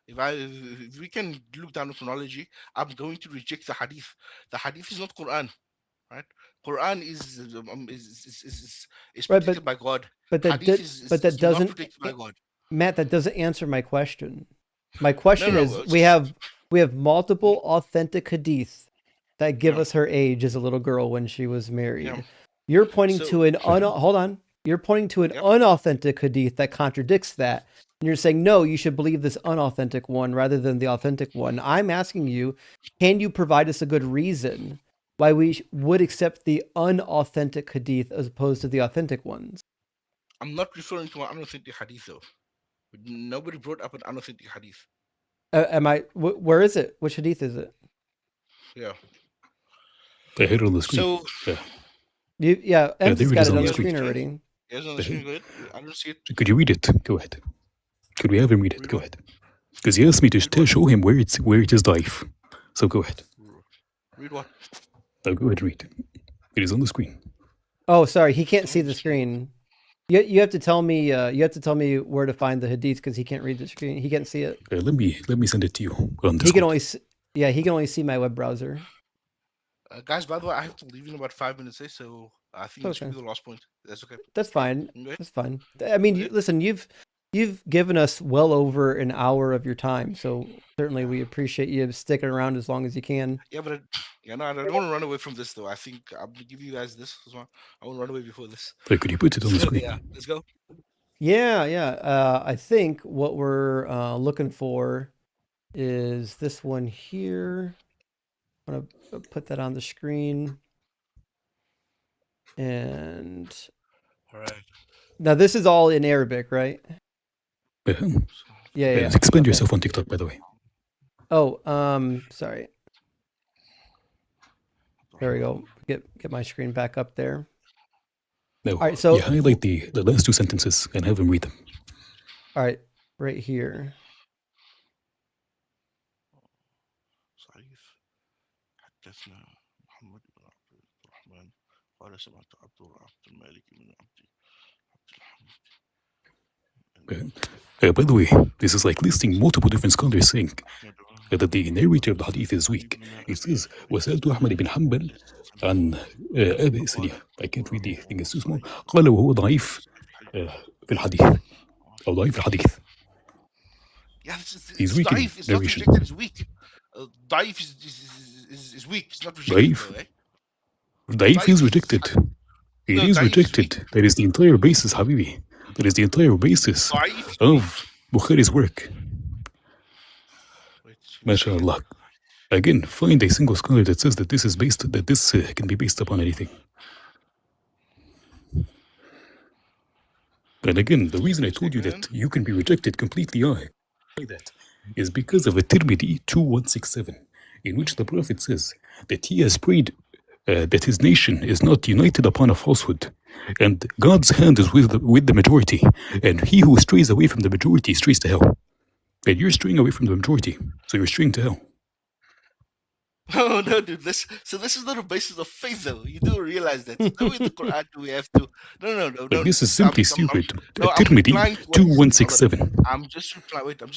if we can look down the chronology, I'm going to reject the hadith. The hadith is not Quran, right? Quran is Right, protected by God. but Hadith but that is not doesn't, protected by God. Matt, that doesn't answer my question. My No, question no, is, we have multiple authentic hadith that give yeah, us her age as a little girl when she was yeah. married. You're pointing So to hold on. You're pointing to an yep. unauthentic hadith that contradicts that. And you're saying, no, you should believe this unauthentic one rather than the authentic one. I'm asking you, can you provide us a good reason why we would accept the unauthentic hadith as opposed to the authentic ones. I'm not referring to an unauthentic hadith though. Nobody brought up an unauthentic hadith. Where is it? Which hadith is it? Yeah. Here on the screen. So Ems there has it got is it on on the the screen. screen already. yes, on the screen. Go ahead. I don't see it. Could you read it? Go ahead. Could we have him read it? Read Go what? ahead. Because he asked me to show him where it is daif. So go ahead. Read what? Now go ahead and read. It is on the screen. Oh, sorry, he can't see the screen. You have to tell me. You have to tell me where to find the hadith because he can't read the screen. He can't see it. Let me send it to you on He Discord. can only. He can only see my web browser. Guys, by the way, I have to leave in about 5 minutes, so I think this will Okay. be the last point. That's okay. That's fine. Okay. That's fine. I mean, listen, you've given us well over an hour of your time, so certainly we appreciate you sticking around as long as you can. Yeah, but I don't want to run away from this though. I think I'm gonna give you guys this as well. I won't run away before this. Could you put it on the So, screen? yeah, let's go. Yeah. I think what we're looking for is this one here. I'm gonna put that on the screen. And All right. now this is all in Arabic, right? Yeah. Expand Okay. yourself on TikTok, by the way. Oh, sorry. There we go. Get my screen back up there. Now, All right, so you highlight the last two sentences and have him read them. all right, right here. صحيح حدثنا محمد بن عبد الرحمن قال سمعت عبد الملك بن عبد الحميد By the way, this is like listing multiple different scholars saying that the narrator of the hadith is weak. It says, وسألت أحمد بن حنبل عن أبي ثانية. I can't read the thing is too small. قال وهو ضعيف في الحديث أو ضعيف في الحديث. Yeah, He's it's weak in daif. It's not narration. rejected. It's weak. Daif is weak. It's not rejected. ضعيف. Though, eh? ضعيف is rejected. It No, is daif is rejected. weak. That is the entire basis, Habibi. That is the entire basis Daif is of Bukhari's work. Wait, give me a second. MashaAllah. Again, find a single scholar that says that this can be based upon anything. And again, the reason I told you that you can be rejected completely is because of a Tirmidhi 2167, in which the Prophet says that he has prayed that his nation is not united upon a falsehood, and God's hand is with the majority, and he who strays away from the majority strays to hell. And you're straying away from the majority, so you're straying to hell. No, dude. This is not a basis of faith, though. You do realize that. No, in the Quran do we have to? No. Like, this is simply stupid. I'm Tirmidhi replying to what 2167. I'm just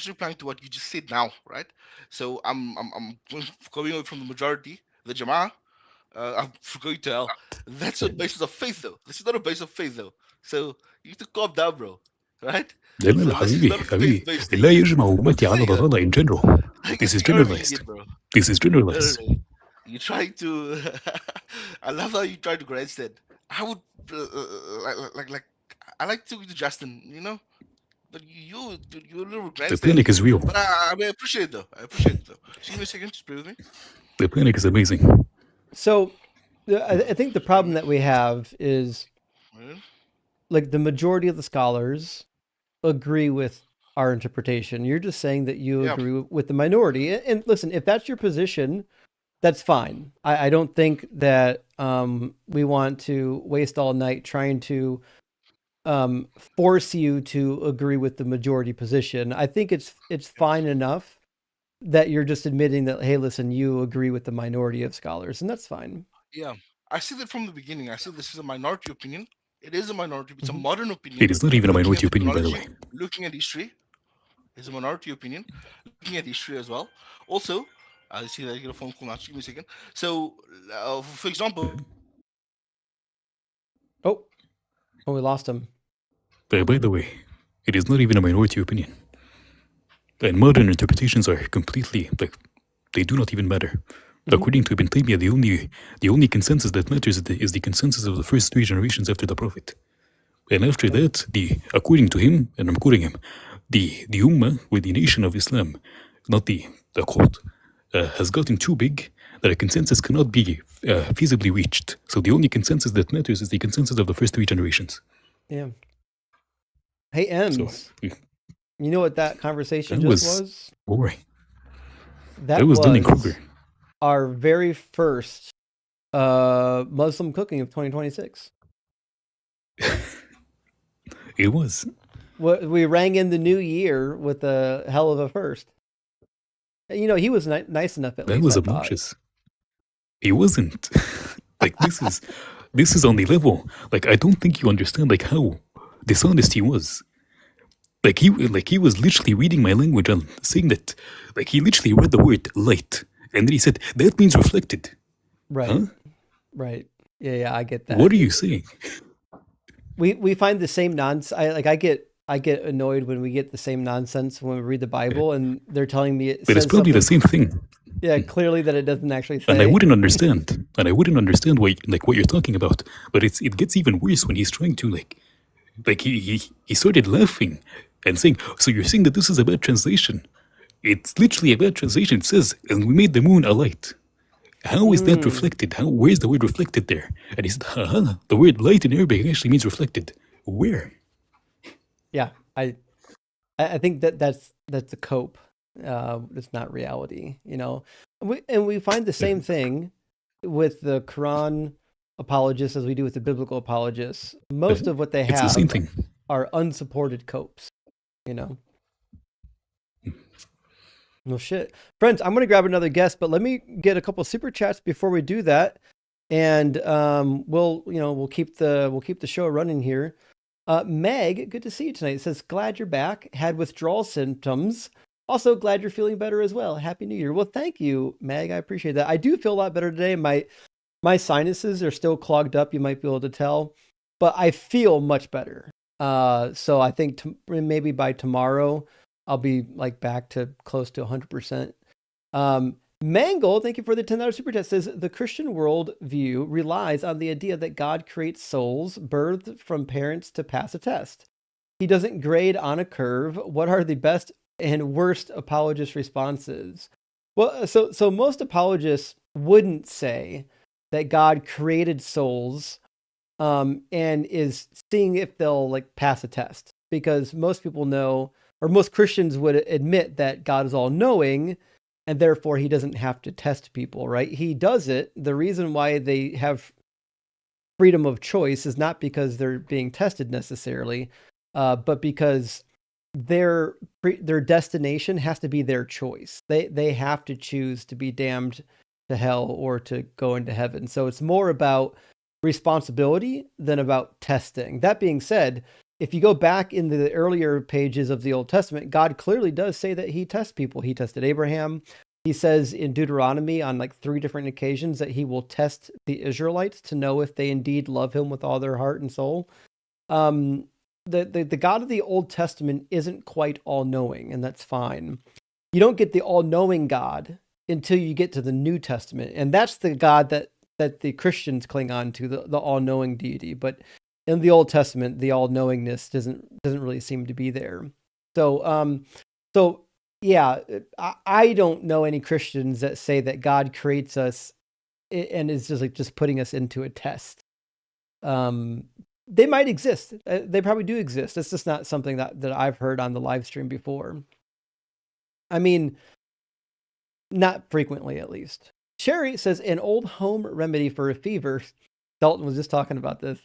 replying to what you just said now, right? So I'm going away from the majority, the Jama'ah. I'm going to hell. That's a basis of faith, though. This is not a basis of faith, though. So you need to calm down, bro. Right? لا لا So this is حبيبي not a حبيبي faith-based thing. لا يجمع أمتي على ضلالة in general. I This guess is you're an generalized. idiot, bro. This is generalized. You try to. I love how you try to grandstand. I would like. I like to do Justin, you know, but you're a little The grandstand. panic is real. But I mean, I appreciate it though. Just give me a second. Just bear with me. The panic is amazing. So I think the problem that we have is Right? like the majority of the scholars agree with our interpretation. You're just saying that you Yeah. agree with the minority. And listen, if that's your position, that's fine. I don't think that we want to waste all night trying to force you to agree with the majority position. I think it's fine enough that you're just admitting that, hey, listen, you agree with the minority of scholars, and that's fine. Yeah. I said that from the beginning. I said this is a minority opinion. It is a minority. It's a Mhm. modern opinion. It is not even a Looking minority at opinion, by the way. technology, looking at history, it's a minority opinion. Looking at history as well. Also, I see that I get a phone call now. Just give me a second. So, for example, Oh, we lost him. By the way, it is not even a minority opinion. And modern interpretations are completely, like, they do not even matter. According to Ibn Taymiyyah, the only consensus that matters is the consensus of the first 3 generations after the Prophet. And after that, according to him, and I'm quoting him, the Ummah, with the nation of Islam, not the cult, has gotten too big that a consensus cannot be feasibly reached. So the only consensus that matters is the consensus of the first 3 generations. Yeah. Hey, So Ems, you know what that conversation that just was was? boring. That was was Dunning-Kruger. our very first Muslim cooking of 2026. It was. We rang in the new year with a hell of a first. You know, he was nice enough at That least. was I thought. obnoxious. He wasn't. Like this is on the level. Like I don't think you understand like how dishonest he was. Like he was literally reading my language and saying that like he literally read the word light and then he said that means reflected. Right. Huh? Right. Yeah, I get that. What are you saying? We find the same nonsense. I get annoyed when we get the same nonsense when we read the Bible and they're telling me it But it's says probably the something. same thing. Yeah, clearly that it doesn't actually say. And I wouldn't understand. What you're talking about. But it gets even worse when he's trying to like he started laughing and saying, so you're saying that this is a bad translation. It's literally a bad translation. It says, and we made the moon a light. How is that reflected? Where's the word reflected there? And he said, the word light in Arabic actually means reflected. Where? Yeah, I think that's a cope. It's not reality, you know. And we find the same thing with the Quran apologists as we do with the biblical apologists. Most of what they It's the have same thing. are unsupported copes, you know. Well, shit, friends, I'm gonna grab another guest, but let me get a couple super chats before we do that, and we'll keep the show running here. Meg, good to see you tonight. It says, glad you're back. Had withdrawal symptoms. Also, glad you're feeling better as well. Happy New Year. Well, thank you, Meg. I appreciate that. I do feel a lot better today. My sinuses are still clogged up. You might be able to tell, but I feel much better. So I think maybe by tomorrow I'll be like back to close to 100%. Mangle, thank you for the $10 super chat, says the Christian world view relies on the idea that God creates souls birthed from parents to pass a test. He doesn't grade on a curve. What are the best and worst apologist responses? Well, so most apologists wouldn't say that God created souls and is seeing if they'll like pass a test, because most people know, or most Christians would admit that God is all knowing and therefore he doesn't have to test people, right? He does it. The reason why they have freedom of choice is not because they're being tested necessarily, but because their destination has to be their choice. They have to choose to be damned to hell or to go into heaven. So it's more about responsibility than about testing. That being said, if you go back in the earlier pages of the Old Testament, God clearly does say that he tests people. He tested Abraham. He says in Deuteronomy on like 3 different occasions that he will test the Israelites to know if they indeed love him with all their heart and soul. The God of the Old Testament isn't quite all-knowing, and that's fine. You don't get the all-knowing God until you get to the New Testament, and that's the God that the Christians cling on to, the all-knowing deity. But in the Old Testament, the all-knowingness doesn't really seem to be there. So yeah, I don't know any Christians that say that God creates us and is just putting us into a test. They might exist. They probably do exist. It's just not something that I've heard on the live stream before. I mean, not frequently, at least. Sherry says, an old home remedy for a fever. Dalton was just talking about this.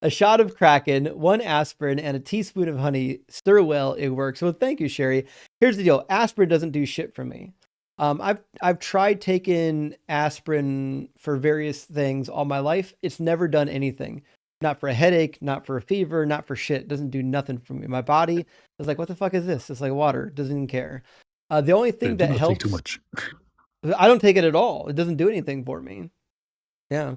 A shot of Kraken, 1 aspirin, and a teaspoon of honey. Stir well, it works. Well, thank you, Sherry. Here's the deal. Aspirin doesn't do shit for me. I've tried taking aspirin for various things all my life. It's never done anything. Not for a headache, not for a fever, not for shit. It doesn't do nothing for me. My body is like, what the fuck is this? It's like water. Doesn't even care. The only thing that helps. Too much. I don't take it at all. It doesn't do anything for me. Yeah.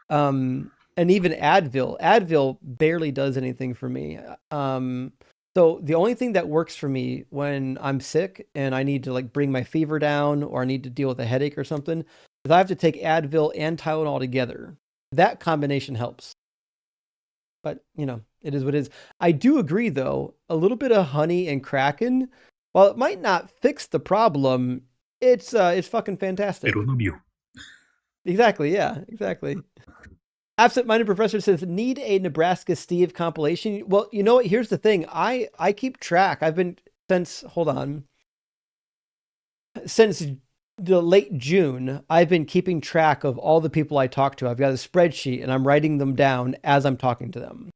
And even Advil barely does anything for me. So the only thing that works for me when I'm sick and I need to like bring my fever down or I need to deal with a headache or something is I have to take Advil and Tylenol together. That combination helps. But, you know, it is what it is. I do agree, though, a little bit of honey and Kraken, while it might not fix the problem, It's fucking fantastic. It will not you. Exactly. Yeah. Exactly. Absent-minded professor says, need a Nebraska Steve compilation. Well, you know what? Here's the thing. I keep track. I've been since the late June. I've been keeping track of all the people I talk to. I've got a spreadsheet and I'm writing them down as I'm talking to them.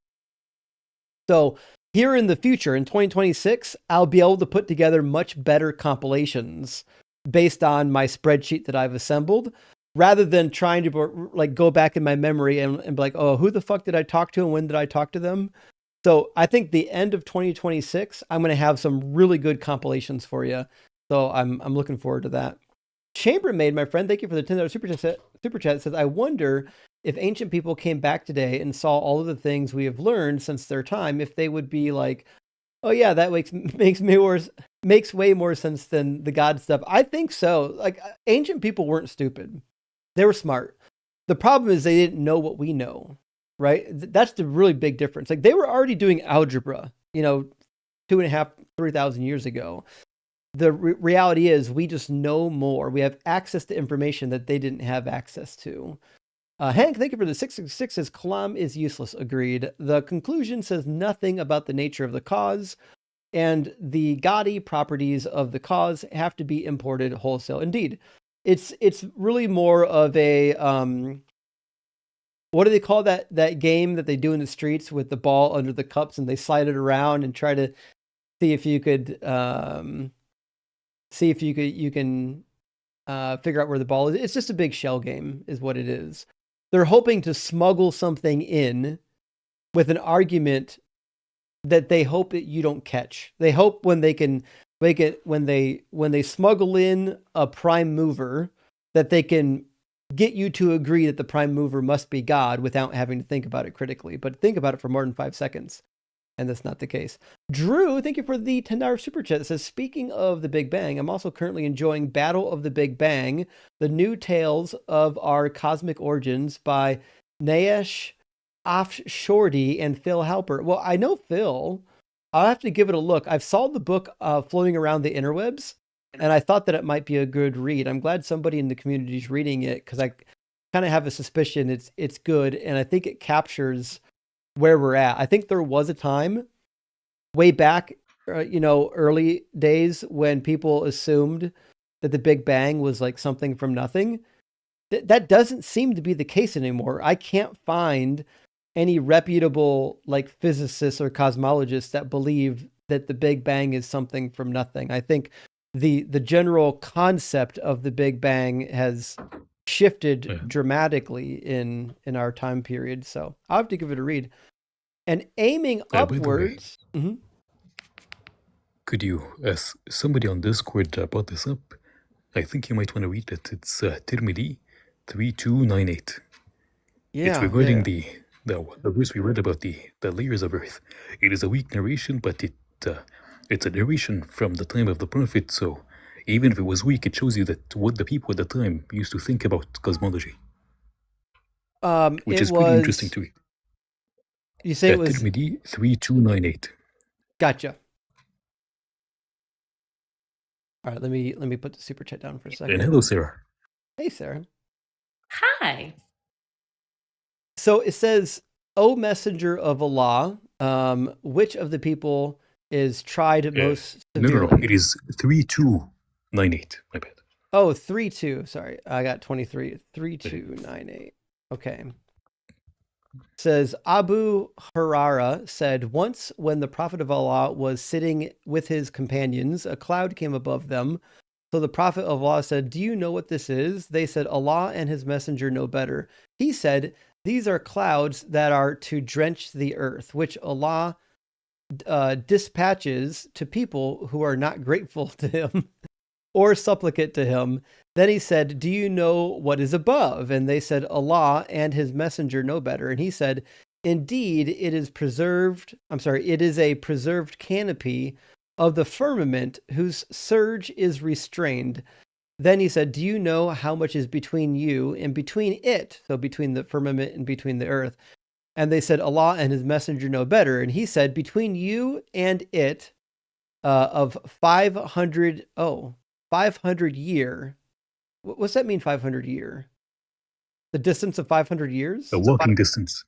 So here in the future, in 2026, I'll be able to put together much better compilations based on my spreadsheet that I've assembled, rather than trying to like go back in my memory and be like, oh, who the fuck did I talk to and when did I talk to them? So I think the end of 2026, I'm going to have some really good compilations for you. So I'm looking forward to that. Chambermaid, my friend, thank you for the $10 super chat. Says, I wonder if ancient people came back today and saw all of the things we have learned since their time, if they would be like, oh yeah, that makes way more sense than the God stuff. I think so. Like, ancient people weren't stupid. They were smart. The problem is they didn't know what we know, right? That's the really big difference. Like, they were already doing algebra, 2.5, 3,000 years ago. The reality is we just know more. We have access to information that they didn't have access to. Hank, thank you for the 666. Says Kalam is useless. Agreed. The conclusion says nothing about the nature of the cause, and the gaudy properties of the cause have to be imported wholesale. Indeed, it's really more of a what do they call that game that they do in the streets with the ball under the cups and they slide it around and try to see if you could you can figure out where the ball is. It's just a big shell game, is what it is. They're hoping to smuggle something in with an argument that they hope that you don't catch. They hope when they can make it, when they smuggle in a prime mover, that they can get you to agree that the prime mover must be God without having to think about it critically. But think about it for more than 5 seconds. And that's not the case. Drew, thank you for the $10 super chat. It says, speaking of the Big Bang, I'm also currently enjoying Battle of the Big Bang, the new tales of our cosmic origins by Naesh Afshordy and Phil Halpert. Well, I know Phil. I'll have to give it a look. I've saw the book floating around the interwebs, and I thought that it might be a good read. I'm glad somebody in the community is reading it, because I kind of have a suspicion it's good, and I think it captures where we're at. I think there was a time way back, early days, when people assumed that the Big Bang was like something from nothing. That doesn't seem to be the case anymore. I can't find any reputable like physicists or cosmologists that believe that the Big Bang is something from nothing. I think the general concept of the Big Bang has shifted dramatically in our time period. So I'll have to give it a read. And aiming upwards. Could you, as somebody on Discord brought this up, I think you might want to read it. It's Tirmidhi 3298. Yeah, it's regarding the verse we read about the layers of earth. It is a weak narration, but it's a narration from the time of the Prophet, so even if it was weak, it shows you that what the people at the time used to think about cosmology. Which is pretty interesting to read. You say it was Tirmidhi 3298. Gotcha. All right, let me put the super chat down for a second. And hello, Sarah. Hey, Sarah. Hi. So it says, "O Messenger of Allah, which of the people is tried most severely?" No. It is 3298. My bad. Oh, 32. Sorry, I got 23. 3298. Okay. Says Abu Huraira said, once when the Prophet of Allah was sitting with his companions, a cloud came above them. So the Prophet of Allah said, "Do you know what this is?" They said, "Allah and his messenger know better." He said, "These are clouds that are to drench the earth, which Allah dispatches to people who are not grateful to him or supplicate to him." Then he said, "Do you know what is above?" And they said, "Allah and his messenger know better." And he said, "Indeed, it is a preserved canopy of the firmament whose surge is restrained." Then he said, "Do you know how much is between you and between it?" So between the firmament and between the earth. And they said, "Allah and his messenger know better." And he said, "Between you and it, of 500, 500 year. What's that mean, 500 year? The distance of 500 years? A walking distance.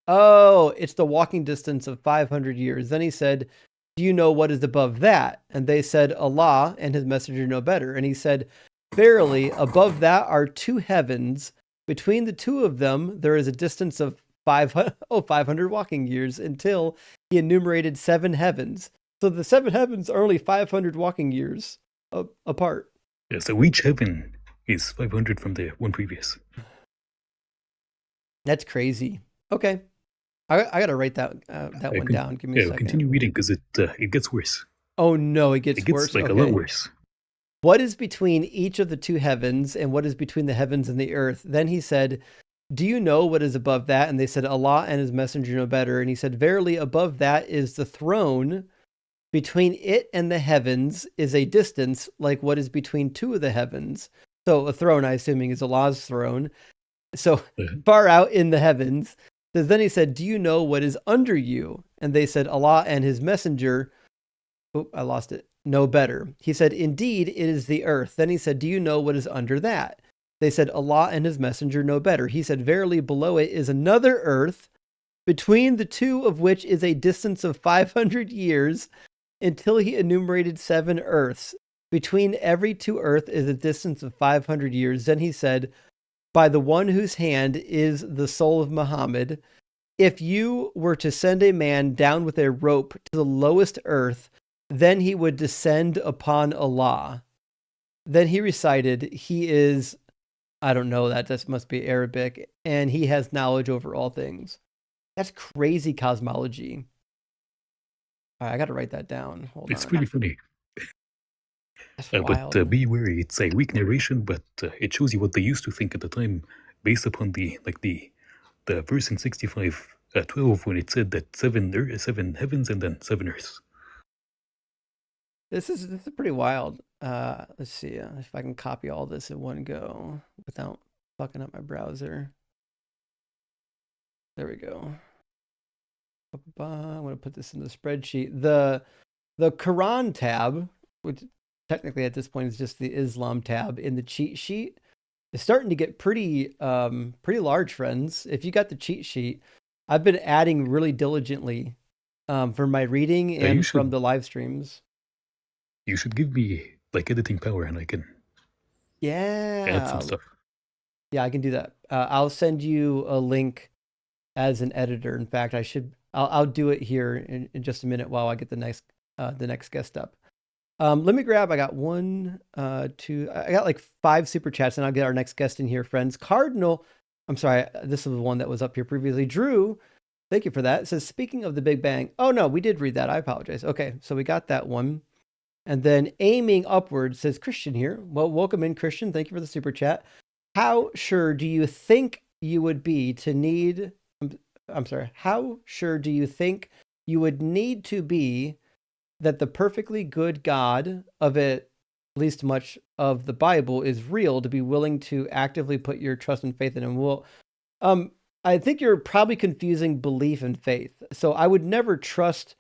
Oh, it's the walking distance of 500 years. Then he said, do you know what is above that? And they said, Allah and his messenger know better. And he said, verily, above that are 2 heavens. Between the 2 of them, there is a distance of 500 walking years until he enumerated 7 heavens. So the 7 heavens are only 500 walking years apart. Yeah, so each heaven is 500 from the one previous. That's crazy. Okay. I got to write that one down. Give me a second. Continue reading because it gets worse. Oh, no, it gets worse. Like a lot worse. What is between each of the 2 heavens and what is between the heavens and the earth? Then he said, do you know what is above that? And they said, Allah and his messenger know better. And he said, verily, above that is the throne. Between it and the heavens is a distance like what is between 2 of the heavens. So a throne, I assuming, is Allah's throne. So far out in the heavens. Then he said, do you know what is under you? And they said, Allah and his messenger, I lost it, know better. He said, indeed, it is the earth. Then he said, do you know what is under that? They said, Allah and his messenger know better. He said, verily, below it is another earth, between the 2 of which is a distance of 500 years, until he enumerated 7 earths. Between every 2 earths is a distance of 500 years. Then he said, by the one whose hand is the soul of Muhammad, if you were to send a man down with a rope to the lowest earth, then he would descend upon Allah. Then he recited, he is, I don't know that, this must be Arabic, and he has knowledge over all things. That's crazy cosmology. All right, I got to write that down. Hold on. It's pretty funny. That's wild. But be wary, it's a weak narration, but it shows you what they used to think at the time, based upon the verse in 65:12 when it said that 7 heavens and then 7 earths. This is pretty wild. Let's see if I can copy all this in one go without fucking up my browser. There we go. I'm going to put this in the spreadsheet. The Quran tab, which technically at this point is just the Islam tab in the cheat sheet, is starting to get pretty large, friends. If you got the cheat sheet, I've been adding really diligently for my reading and from the live streams. You should give me like editing power and I can add some stuff. Yeah, I can do that. I'll send you a link as an editor. In fact, I'll do it here in just a minute while I get the next guest up. Let me grab, I got 1, 2, I got like 5 super chats and I'll get our next guest in here, friends. Cardinal, I'm sorry, this is the one that was up here previously. Drew, thank you for that. It says, speaking of the Big Bang. Oh no, we did read that. I apologize. Okay, so we got that one. And then aiming upwards says Christian here. Well, welcome in, Christian. Thank you for the super chat. How sure do you think you would be to need, how sure do you think you would need to be that the perfectly good God of at least much of the Bible is real to be willing to actively put your trust and faith in him? Well, I think you're probably confusing belief and faith. So I would never trust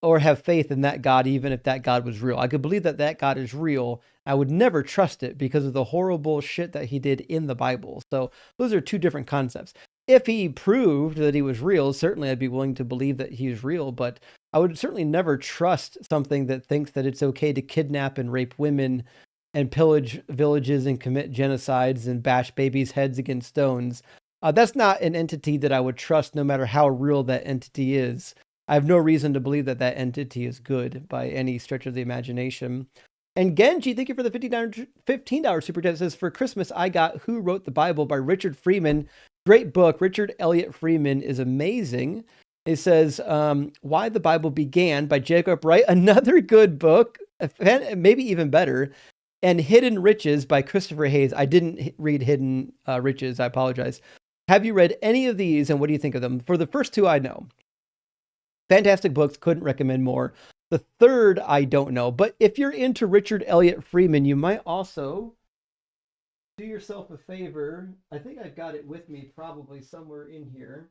or have faith in that God, even if that God was real. I could believe that that God is real. I would never trust it because of the horrible shit that he did in the Bible. So those are 2 different concepts. If he proved that he was real, certainly I'd be willing to believe that he's real, but I would certainly never trust something that thinks that it's okay to kidnap and rape women and pillage villages and commit genocides and bash babies' heads against stones. That's not an entity that I would trust no matter how real that entity is. I have no reason to believe that that entity is good by any stretch of the imagination. And Genji, thank you for the $15 super chat. It says, for Christmas, I got Who Wrote the Bible by Richard Freeman. Great book. Richard Elliott Freeman is amazing. It says, Why the Bible Began by Jacob Wright. Another good book, maybe even better. And Hidden Riches by Christopher Hayes. I didn't read Hidden Riches. I apologize. Have you read any of these and what do you think of them? For the first 2, I know. Fantastic books. Couldn't recommend more. The third, I don't know. But if you're into Richard Elliott Freeman, you might also do yourself a favor. I think I've got it with me probably somewhere in here.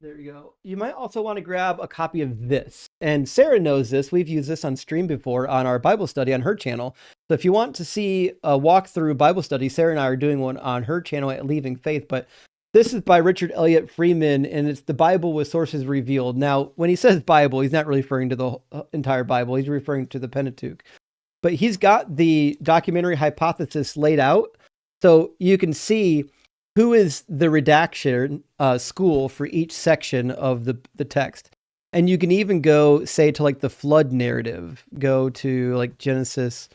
There you go. You might also want to grab a copy of this. And Sarah knows this. We've used this on stream before on our Bible study on her channel. So if you want to see a walkthrough Bible study, Sarah and I are doing one on her channel at Leaving Faith. But this is by Richard Elliott Freeman, and it's the Bible with sources revealed. Now, when he says Bible, he's not really referring to the entire Bible. He's referring to the Pentateuch. But he's got the documentary hypothesis laid out. So you can see who is the redaction school for each section of the text. And you can even go, say, to like the flood narrative, go to like Genesis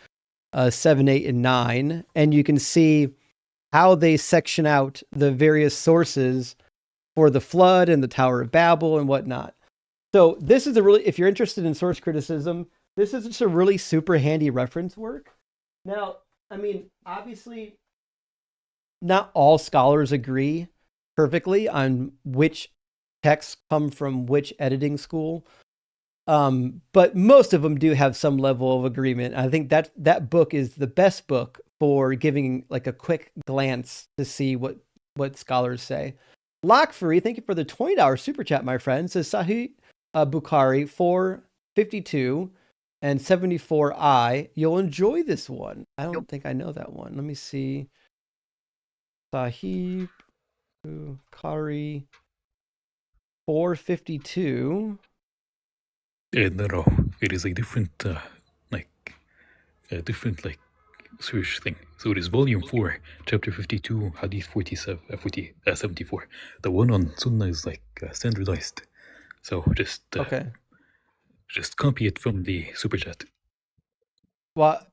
7, 8, and 9, and you can see how they section out the various sources for the flood and the Tower of Babel and whatnot. So this is a really, if you're interested in source criticism, this is just a really super handy reference work. Now, I mean, obviously, not all scholars agree perfectly on which texts come from which editing school. But most of them do have some level of agreement. I think that book is the best book for giving like a quick glance to see what scholars say. Lockfree, thank you for the $20 super chat, my friend. Says Sahih Bukhari 452 and 74I. You'll enjoy this one. I don't think I know that one. Let me see. Sahih Bukhari 452. No, it is a different, search thing. So it is volume 4, chapter 52, hadith 74. The one on Sunnah is standardized. So Okay. just copy it from the super chat. Well,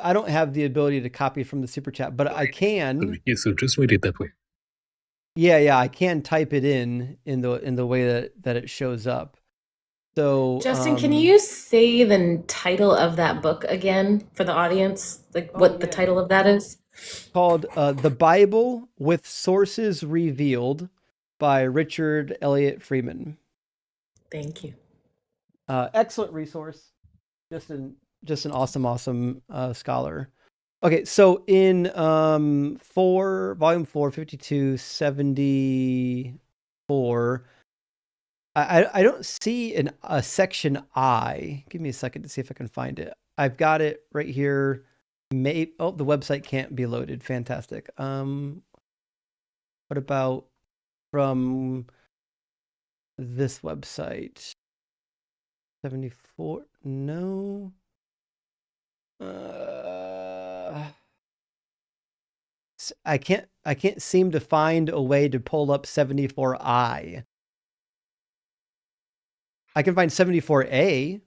I don't have the ability to copy from the super chat, but I can. Yeah, so just read it that way. Yeah, I can type it in the way that it shows up. So, Justin, can you say the title of that book again for the audience? Like what the title of that is? Called The Bible with Sources Revealed by Richard Elliott Freeman. Thank you. Excellent resource. Just an awesome scholar. Okay, so in volume 4, 52, 74, I don't see a section I. Give me a second to see if I can find it. I've got it right here. The website can't be loaded. Fantastic. What about from this website? 74? No. I can't seem to find a way to pull up 74I. I can find 74A.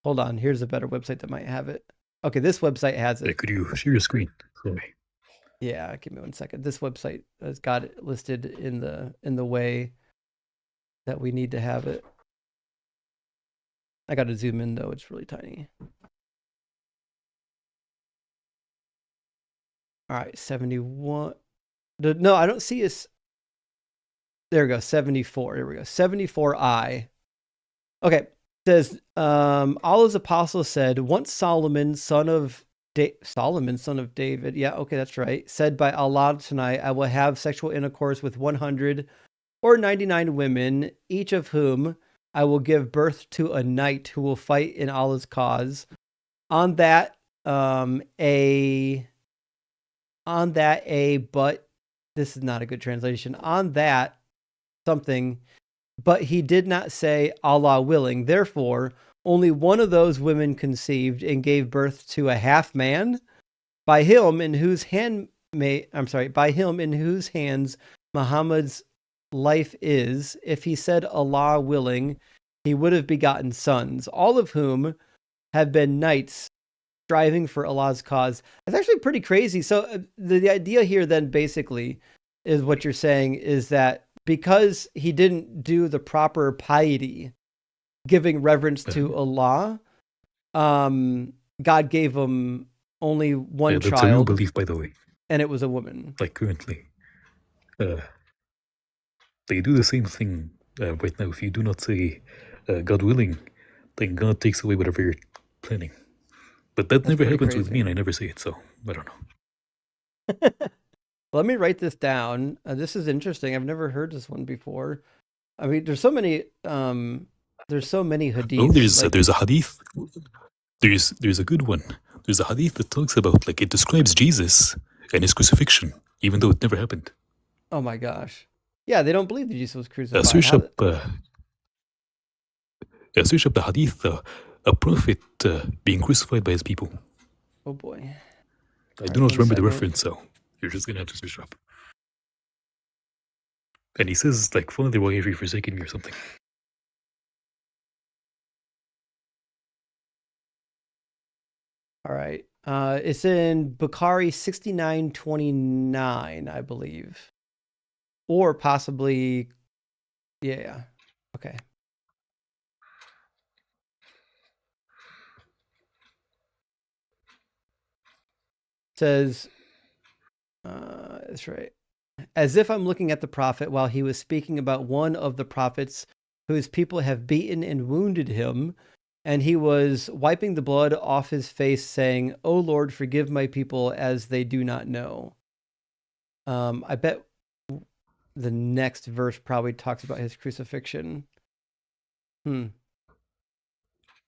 Hold on. Here's a better website that might have it. Okay, this website has it. Could you share your screen for me? Yeah, give me 1 second. This website has got it listed in the way that we need to have it. I got to zoom in though. It's really tiny. All right, 71. No, I don't see this. There we go. 74. There we go. 74I. Okay. It says, Allah's apostle said, once Solomon, son of David. Yeah, okay, that's right. Said by Allah tonight, I will have sexual intercourse with 100 or 99 women, each of whom I will give birth to a knight who will fight in Allah's cause. On that, but this is not a good translation. On that, something, but he did not say Allah willing. Therefore, only one of those women conceived and gave birth to a half man, by him in whose hands Muhammad's life is. If he said Allah willing, he would have begotten sons, all of whom have been knights striving for Allah's cause. That's actually pretty crazy. So the idea here then basically is what you're saying is that because he didn't do the proper piety, giving reverence to Allah, God gave him only one That's child. a real belief, by the way. And it was a woman. Like currently, they do the same thing right now. If you do not say God willing, then God takes away whatever you're planning. But that never happens with me, and I never say it, so I don't know. Let me write this down. This is interesting. I've never heard this one before. I mean, there's so many hadiths. Oh, there's like, there's a hadith. There's a good one. There's a hadith that talks about like it describes Jesus and his crucifixion, even though it never happened. oh my gosh. Yeah, they don't believe that Jesus was crucified. Search up the hadith, a prophet being crucified by his people. Oh boy. I do not remember the reference, so you're just gonna have to search it up. And he says, like, Father, why have you forsaken me or something? All right. It's in Bukhari 6929, I believe. Or possibly, yeah. Okay. It says, that's right. As if I'm looking at the prophet while he was speaking about one of the prophets whose people have beaten and wounded him, and he was wiping the blood off his face, saying, "O Lord, forgive my people as they do not know." I bet the next verse probably talks about his crucifixion.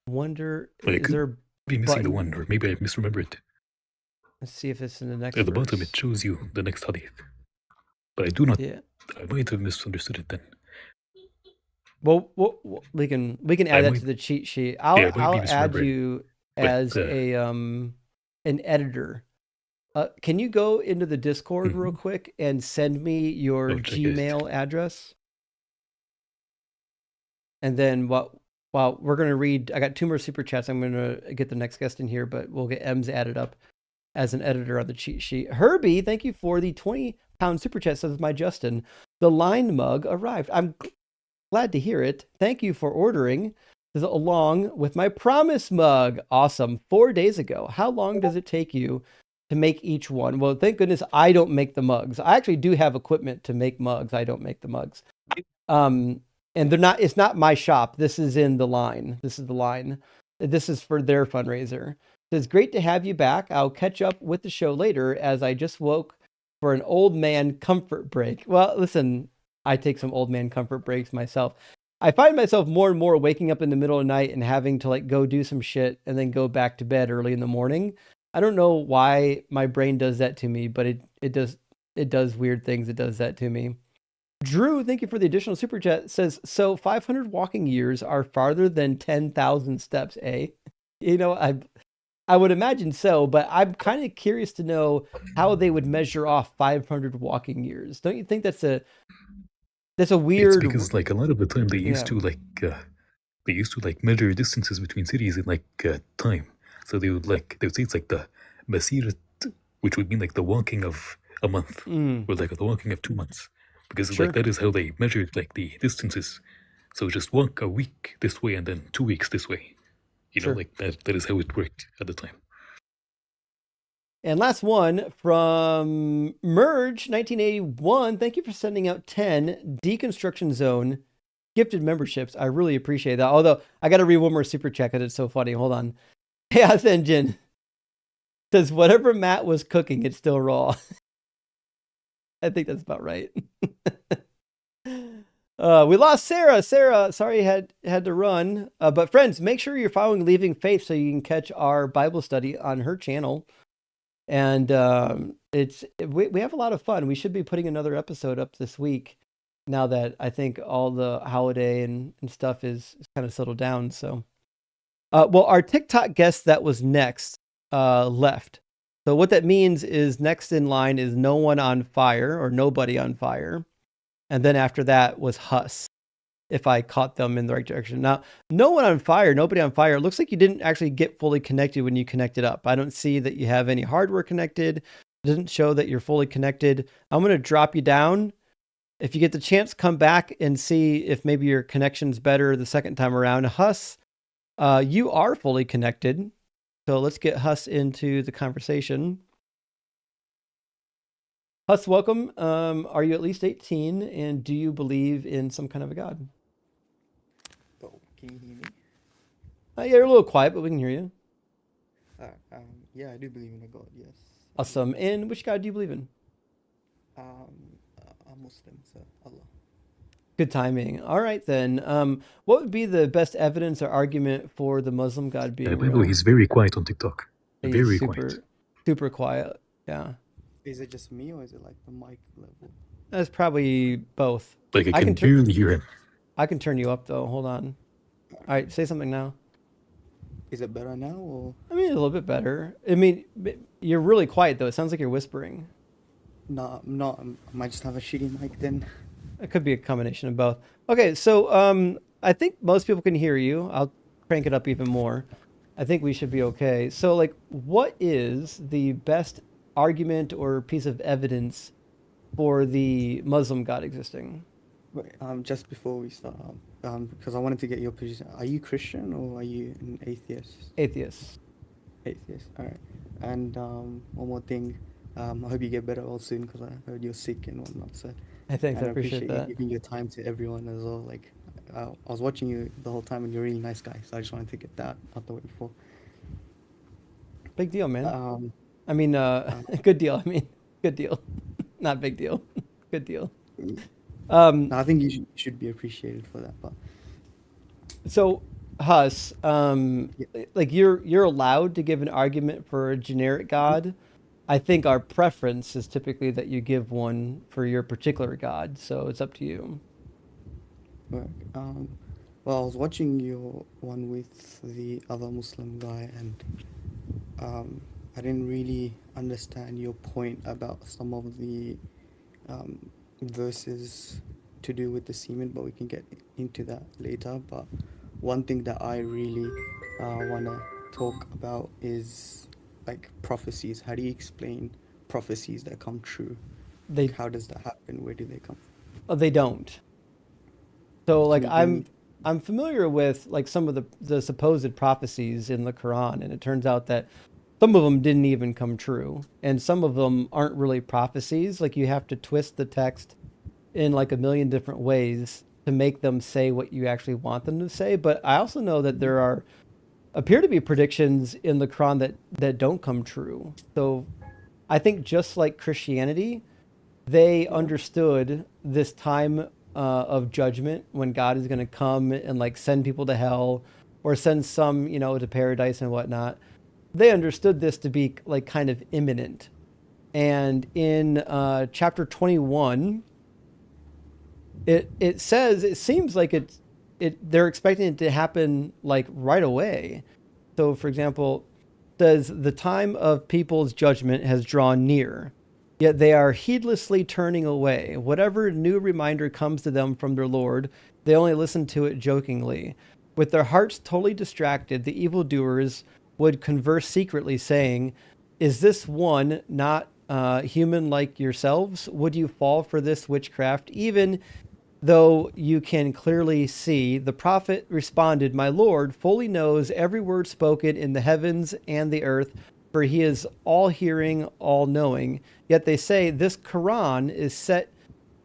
Wonder, Well, is there be missing the button? one, or maybe I misremember it. Let's see if it's in the next At the verse. bottom, it shows you the next hadith. But I do not. Yeah. I might have misunderstood it then. Well, we can add that to the cheat sheet. I'll add you as an editor. Can you go into the Discord real quick and send me your Gmail address? And then while we're going to read, I got 2 more super chats. I'm going to get the next guest in here, but we'll get Ems added up as an editor on the cheat sheet. Herbie, thank you for the 20-pound super chat, says my Justin. The line mug arrived. I'm glad to hear it. Thank you for ordering, along with my promise mug. Awesome. 4 days ago. How long does it take you to make each one? Well, thank goodness I don't make the mugs. I actually do have equipment to make mugs. I don't make the mugs. And it's not my shop. This is in the line. This is the line. This is for their fundraiser. It's great to have you back. I'll catch up with the show later as I just woke for an old man comfort break. Well, listen, I take some old man comfort breaks myself. I find myself more and more waking up in the middle of the night and having to like go do some shit and then go back to bed early in the morning. I don't know why my brain does that to me, but it does weird things. It does that to me. Drew, thank you for the additional super chat. Says, so 500 walking years are farther than 10,000 steps, eh? You know, I would imagine so, but I'm kind of curious to know how they would measure off 500 walking years. Don't you think that's a weird? It's because like a lot of the time they used to measure distances between cities in like time. So they would say it's like the masirat, which would mean like the walking of a month, or like the walking of 2 months, because like that is how they measured like the distances. So just walk a week this way and then 2 weeks this way. You know, like that is how it worked at the time. And last one from Merge 1981. Thank you for sending out 10 Deconstruction Zone gifted memberships. I really appreciate that. Although I got to read one more super chat because it's so funny. Hold on. Chaos Engine says, whatever Matt was cooking, it's still raw. I think that's about right. We lost Sarah. Sarah, sorry, had to run. But friends, make sure you're following Leaving Faith so you can catch our Bible study on her channel. And we have a lot of fun. We should be putting another episode up this week now that I think all the holiday and stuff is kind of settled down. So, well, our TikTok guest that was next left. So what that means is next in line is No One on Fire or Nobody on Fire. And then after that was Huss, if I caught them in the right direction. Now, No One on Fire, Nobody on Fire, it looks like you didn't actually get fully connected when you connected up. I don't see that you have any hardware connected. It doesn't show that you're fully connected. I'm going to drop you down. If you get the chance, come back and see if maybe your connection's better the second time around. Huss, you are fully connected. So let's get Huss into the conversation. Huss, welcome. Are you at least 18? And do you believe in some kind of a God? Oh, can you hear me? Yeah, you're a little quiet, but we can hear you. Yeah, I do believe in a God, yes. Awesome. And which God do you believe in? A Muslim, so Allah. Good timing. All right then. What would be the best evidence or argument for the Muslim God By being the way, real? he's very quiet on TikTok. He's Very quiet. super quiet. Yeah, Is it just me or is it like the mic level? that's probably both. Like I I can can barely hear him. I can turn you up though. Hold on. All right, say something now. Is it better now or I mean, a little bit better. I mean, you're really quiet though. It sounds like you're whispering. no? I'm not. I might just have a shitty mic then. It could be a combination of both. Okay, so I think most people can hear you. I'll crank it up even more. I think we should be okay. So, like, what is the best argument or piece of evidence for the Muslim God existing? But, just before we start, because I wanted to get your position. Are you Christian or are you an atheist? Atheists. Atheist. All right. And one more thing. I hope you get better all soon because I heard you're sick and whatnot. So, Thanks, I and I appreciate appreciate you that. giving your time to everyone as well. Like, I was watching you the whole time and you're a really nice guy. So I just wanted to get that out the way before. Big deal, man. Um, I mean, good deal. I mean, good deal. Not big deal. Good deal. no, I think you should be appreciated for that. But So, Huss, yeah, like you're allowed to give an argument for a generic God. I think our preference is typically that you give one for your particular God. So it's up to you. right. Well, I was watching your one with the other Muslim guy, and I didn't really understand your point about some of the um, verses to do with the semen, but we can get into that later. But one thing that I really want to talk about is like prophecies. How do you explain prophecies that come true? Like, They how does that happen? Where do they come they don't. So from? like Can you give me? I'm familiar with like some of the supposed prophecies in the Quran, and it turns out that some of them didn't even come true, and some of them aren't really prophecies. Like you have to twist the text in like a million different ways to make them say what you actually want them to say. But I also know that there are appear to be predictions in the Quran that don't come true. So I think just like Christianity, they Yeah. understood this time of judgment when God is going to come and like send people to hell or send some, to paradise and whatnot. They understood this to be like kind of imminent. And in chapter 21, it says it seems like they're expecting it to happen like right away. So, for example, says the time of people's judgment has drawn near, yet they are heedlessly turning away. Whatever new reminder comes to them from their Lord, they only listen to it jokingly. With their hearts totally distracted, the evildoers would converse secretly, saying, "Is this one not human like yourselves? Would you fall for this witchcraft, even though you can clearly see?" The prophet responded, "My Lord fully knows every word spoken in the heavens and the earth, for he is all hearing, all knowing. Yet they say this Quran is set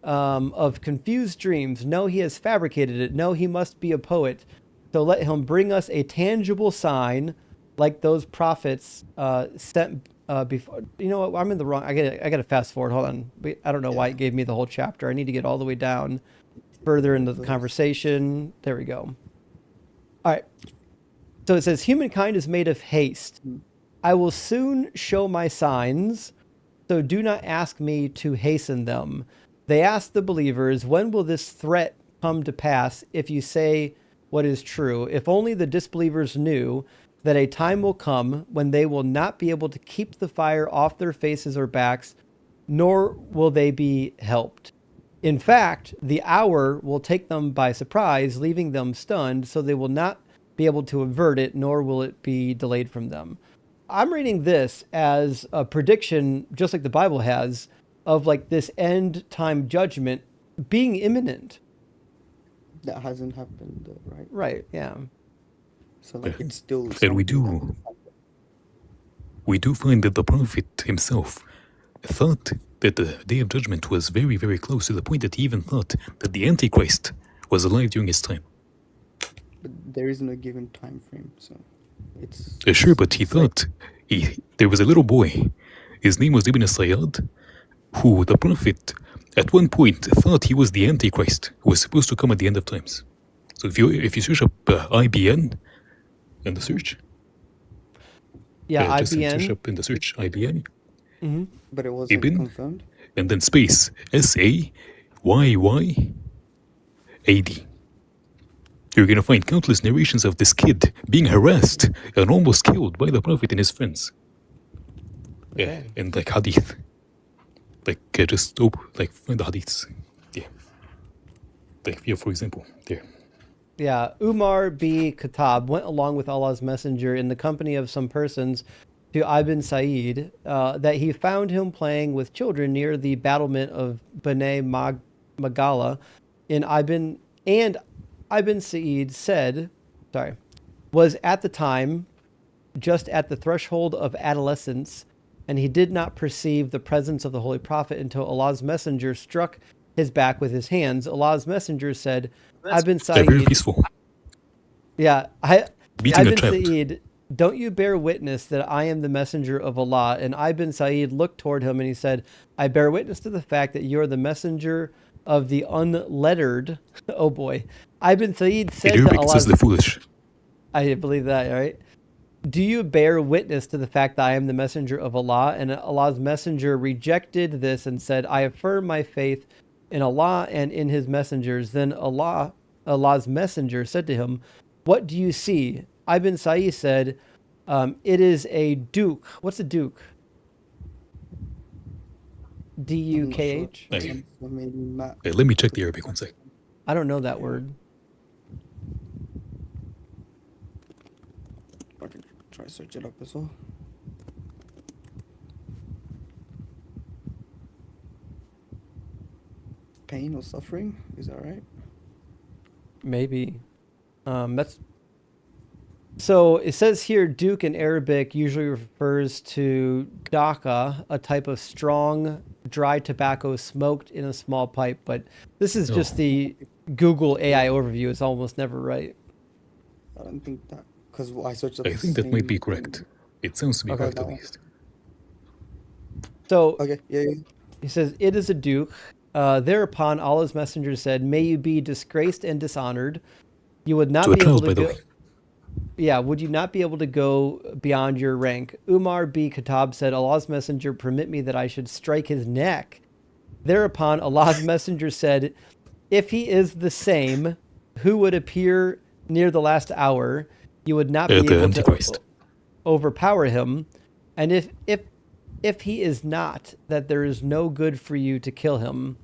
of confused dreams. No, he has fabricated it. No, he must be a poet. So let him bring us a tangible sign like those prophets sent before." You know what? I'm in the wrong. I gotta fast forward. Hold on. I don't know why it gave me the whole chapter. I need to get all the way down further into the Verse. conversation. There we go. All right. So it says, "Humankind is made of haste. Mm. I will soon show my signs, so do not ask me to hasten them." They ask the believers, "When will this threat come to pass if you say what is true?" If only the disbelievers knew that a time will come when they will not be able to keep the fire off their faces or backs, nor will they be helped. In fact, the hour will take them by surprise, leaving them stunned, so they will not be able to avert it, nor will it be delayed from them. I'm reading this as a prediction, just like the Bible has, of like this end time judgment being imminent. That hasn't happened, though, right? Right, yeah. So like it's still And we something that do we do find that the prophet himself thought that the day of judgment was very, very close to the point that he even thought that the Antichrist was alive during his time. but there isn't a given time frame, so it's Sure, but he it's like thought there was a little boy. His name was Ibn Sayyad, who the Prophet at one point thought he was the Antichrist who was supposed to come at the end of times. So if you search up IBN in the search, Yeah, just search IBN. up in the search IBN, But it wasn't Ibn, confirmed. and then space SAYYAD. You're going to find countless narrations of this kid being harassed and almost killed by the Prophet and his friends. Okay. In like hadith. Like just like find the hadiths. Yeah. Like here, for example, there. Yeah, Umar B. Khattab went along with Allah's messenger in the company of some persons to Ibn Sa'id, that he found him playing with children near the battlement of Bnei Magala. Ibn Sa'id was at the time just at the threshold of adolescence, and he did not perceive the presence of the Holy Prophet until Allah's messenger struck his back with his hands. Allah's messenger said, Ibn They're very Sa'id, peaceful. yeah, Beating a Ibn child. Sa'id, don't you bear witness that I am the messenger of Allah? And Ibn Sa'id looked toward him and he said, I bear witness to the fact that you are the messenger of the unlettered. Oh boy. Ibn Sa'id said In to Arabic, it says Allah, the foolish. I believe that, right? Do you bear witness to the fact that I am the messenger of Allah? And Allah's messenger rejected this and said, I affirm my faith in Allah and in his messengers. Then Allah's messenger said to him, what do you see? Ibn Sa'id said, it is a duke. What's a duke? D-U-K-H? Like, So maybe map. let me check the Arabic one sec. I don't know that word. I can try to search it up as well. Pain or suffering? Is that right? Maybe. That's so it says here Duke in Arabic usually refers to daka, a type of strong dry tobacco smoked in a small pipe, but this is just the Google AI overview. It's almost never right. I don't think that, because I searched up I the think that might same be thing. correct. It sounds to be Okay. correct at That one. least. So Okay, yeah. he says, it is a duke. Thereupon Allah's messenger said, may you be disgraced and dishonored. You would not To a be able child, to by the go. way. Yeah, would you not be able to go beyond your rank? Umar B. Khattab said, Allah's messenger permit me that I should strike his neck. Thereupon Allah's messenger said, if he is the same, who would appear near the last hour, you would not be The able Antichrist. to overpower him. And if he is not, that there is no good for you to kill him.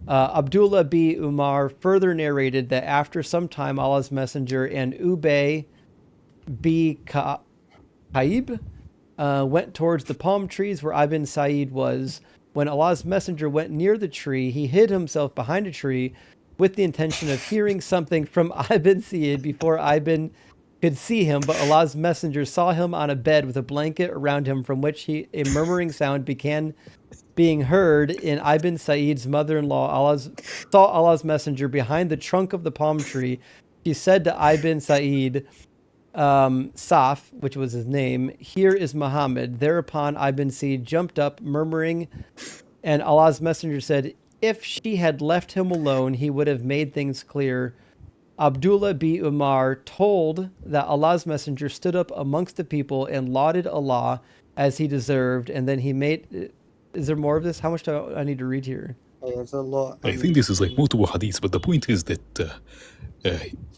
Abdullah B. Umar further narrated that after some time, Allah's messenger and Ubay B. Kaib went towards the palm trees where Ibn Sa'id was. When Allah's messenger went near the tree, he hid himself behind a tree with the intention of hearing something from Ibn Sa'id before Ibn could see him, but Allah's messenger saw him on a bed with a blanket around him from which a murmuring sound began being heard. In Ibn Sa'id's mother-in-law saw Allah's messenger behind the trunk of the palm tree. She said to Ibn Sa'id, Saf, which was his name, here is Muhammad. Thereupon Ibn Sa'id jumped up, murmuring, and Allah's messenger said, if she had left him alone, he would have made things clear. Abdullah B. Umar told that Allah's messenger stood up amongst the people and lauded Allah as he deserved, and then he made... Is there more of this? How much do I need to read here? Oh, there's a lot. I think this is like multiple hadiths, but the point is that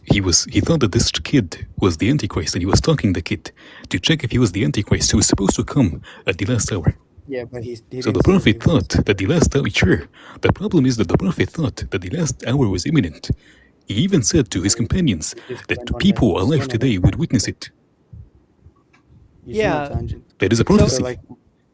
he thought that this kid was the Antichrist, and he was stalking the kid to check if he was the Antichrist who was supposed to come at the last hour. Yeah, but he So didn't the say he Prophet was. thought that the last hour, sure. The problem is that the Prophet thought that the last hour was imminent. He even said to his companions He just that went on people a- alive went on a today would witness it. You Yeah. see my tangent. That is a So prophecy. like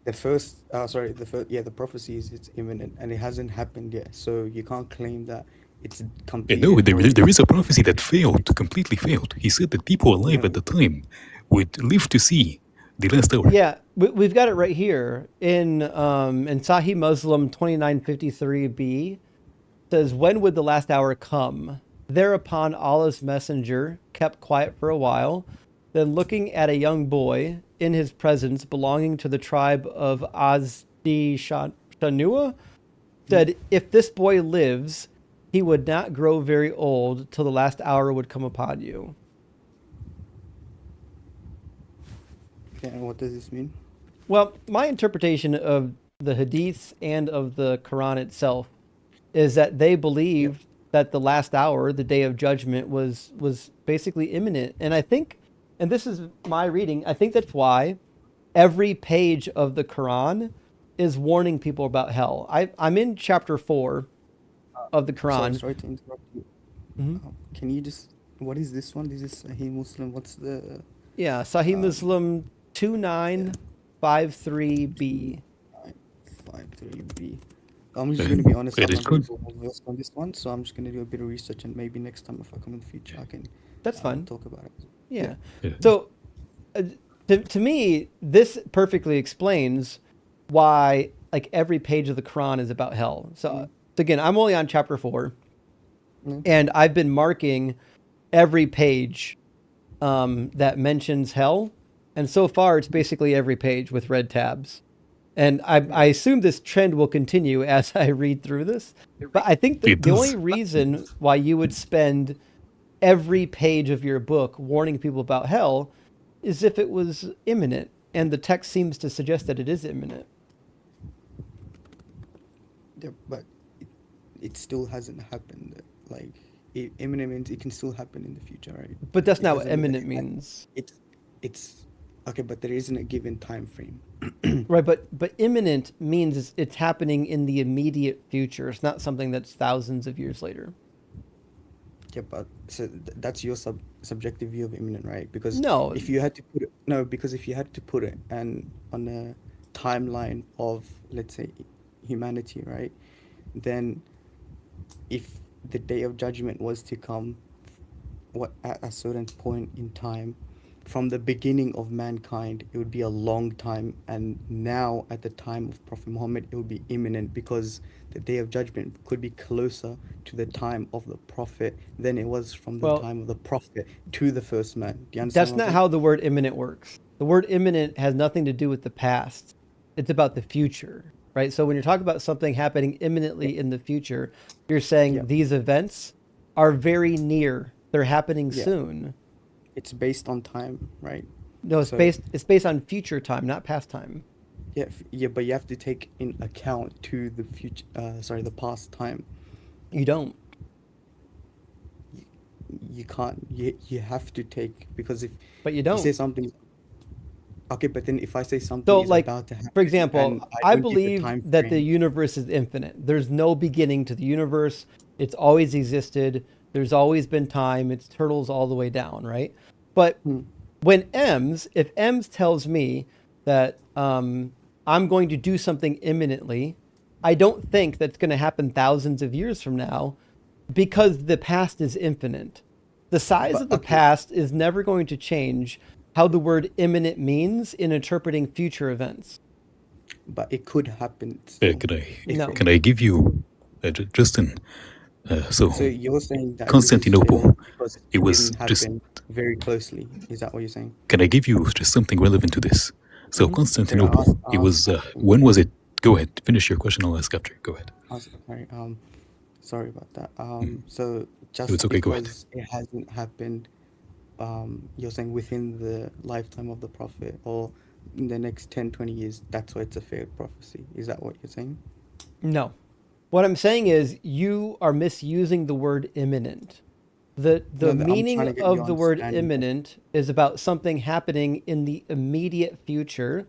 the prophecy is it's imminent and it hasn't happened yet. So you can't claim that it's complete. No, there is a prophecy that failed, completely failed. He said that people alive at the time would live to see the last hour. Yeah, we've got it right here in Sahih Muslim 2953b. Says, when would the last hour come? Thereupon Allah's messenger kept quiet for a while. Then looking at a young boy in his presence belonging to the tribe of Azdi Shanua, said, "If this boy lives, he would not grow very old till the last hour would come upon you." Okay, and what does this mean? Well, my interpretation of the hadiths and of the Quran itself is that they believed that the last hour, the day of judgment, was basically imminent. And I think, and this is my reading, I think that's why every page of the Quran is warning people about hell. I'm in chapter 4 of the Sorry, Quran. sorry to interrupt you. Mhm. Can you just, what is this one? This is Sahih Muslim. What's the, Yeah, Sahih um, Muslim yeah, 2953b. 953B. I'm just going to be honest, It I'm is not very good. well versed on this one, so I'm just going to do a bit of research, and maybe next time if I come in the future, I can That's fine. talk about it. Yeah. Yeah. So to me, this perfectly explains why like every page of the Quran is about hell. So again, I'm only on chapter 4, Mm. and I've been marking every page that mentions hell, and so far it's basically every page with red tabs. And I assume this trend will continue as I read through this. But I think It the only does. reason why you would spend every page of your book warning people about hell is if it was imminent. And the text seems to suggest that it is imminent. Yeah, but it still hasn't happened. Like, imminent means it can still happen in the future, right? But that's It not what doesn't mean that imminent it has, means. it's okay, but there isn't a given time frame. Right, but imminent means it's happening in the immediate future. It's not something that's thousands of years later. Yeah, but so that's your subjective view of imminent, right? Because No, if you had to put it, no, because if you had to put it and on a timeline of, let's say, humanity, right? Then if the day of judgment was to come, what at a certain point in time, from the beginning of mankind, it would be a long time, and now at the time of Prophet Muhammad, it would be imminent because the day of judgment could be closer to the time of the Prophet than it was from the well, time of the Prophet to the first man. Do you understand that's what I'm not saying? how the word imminent works. The word imminent has nothing to do with the past. It's about the future, right? So when you're talking about something happening imminently in the future, you're Yeah, saying these events are very near. They're happening yeah. soon. It's based on time, right? No, So it's based on future time, not past time. yeah, yeah, but you have to take in account to the future. Sorry, the past time. You don't. You can't. You have to take, because if But you you say don't. something, okay, but then if I say something So, is like, about to for happen and example, I I don't give a believe time that the frame, universe is infinite. There's no beginning to the universe. It's always existed. There's always been time. It's turtles all the way down, right? But hmm, if Ems tells me that I'm going to do something imminently, I don't think that's going to happen thousands of years from now because the past is infinite. The size but of the okay, past is never going to change how the word imminent means in interpreting future events. but it could happen still. If No. it, Can I give you, Justin? So so you're saying that this is failed Constantinople, because it it was didn't just. happen very closely. Is that what you're saying? Can I give you just something relevant to this? So Hmm. Sorry, ask, Constantinople, it ask, was. ask, When was it? Go ahead. Finish your question. I'll ask after. Go ahead. sorry, sorry about that. Mm. So It's just okay. Go ahead. because it hasn't happened, you're saying within the lifetime of the Prophet or in the next 10, 20 years, that's why it's a failed prophecy. Is that what you're saying? No. What I'm saying is you are misusing the word imminent. The No, I'm meaning trying to get of your the word understanding of. imminent is about something happening in the immediate future,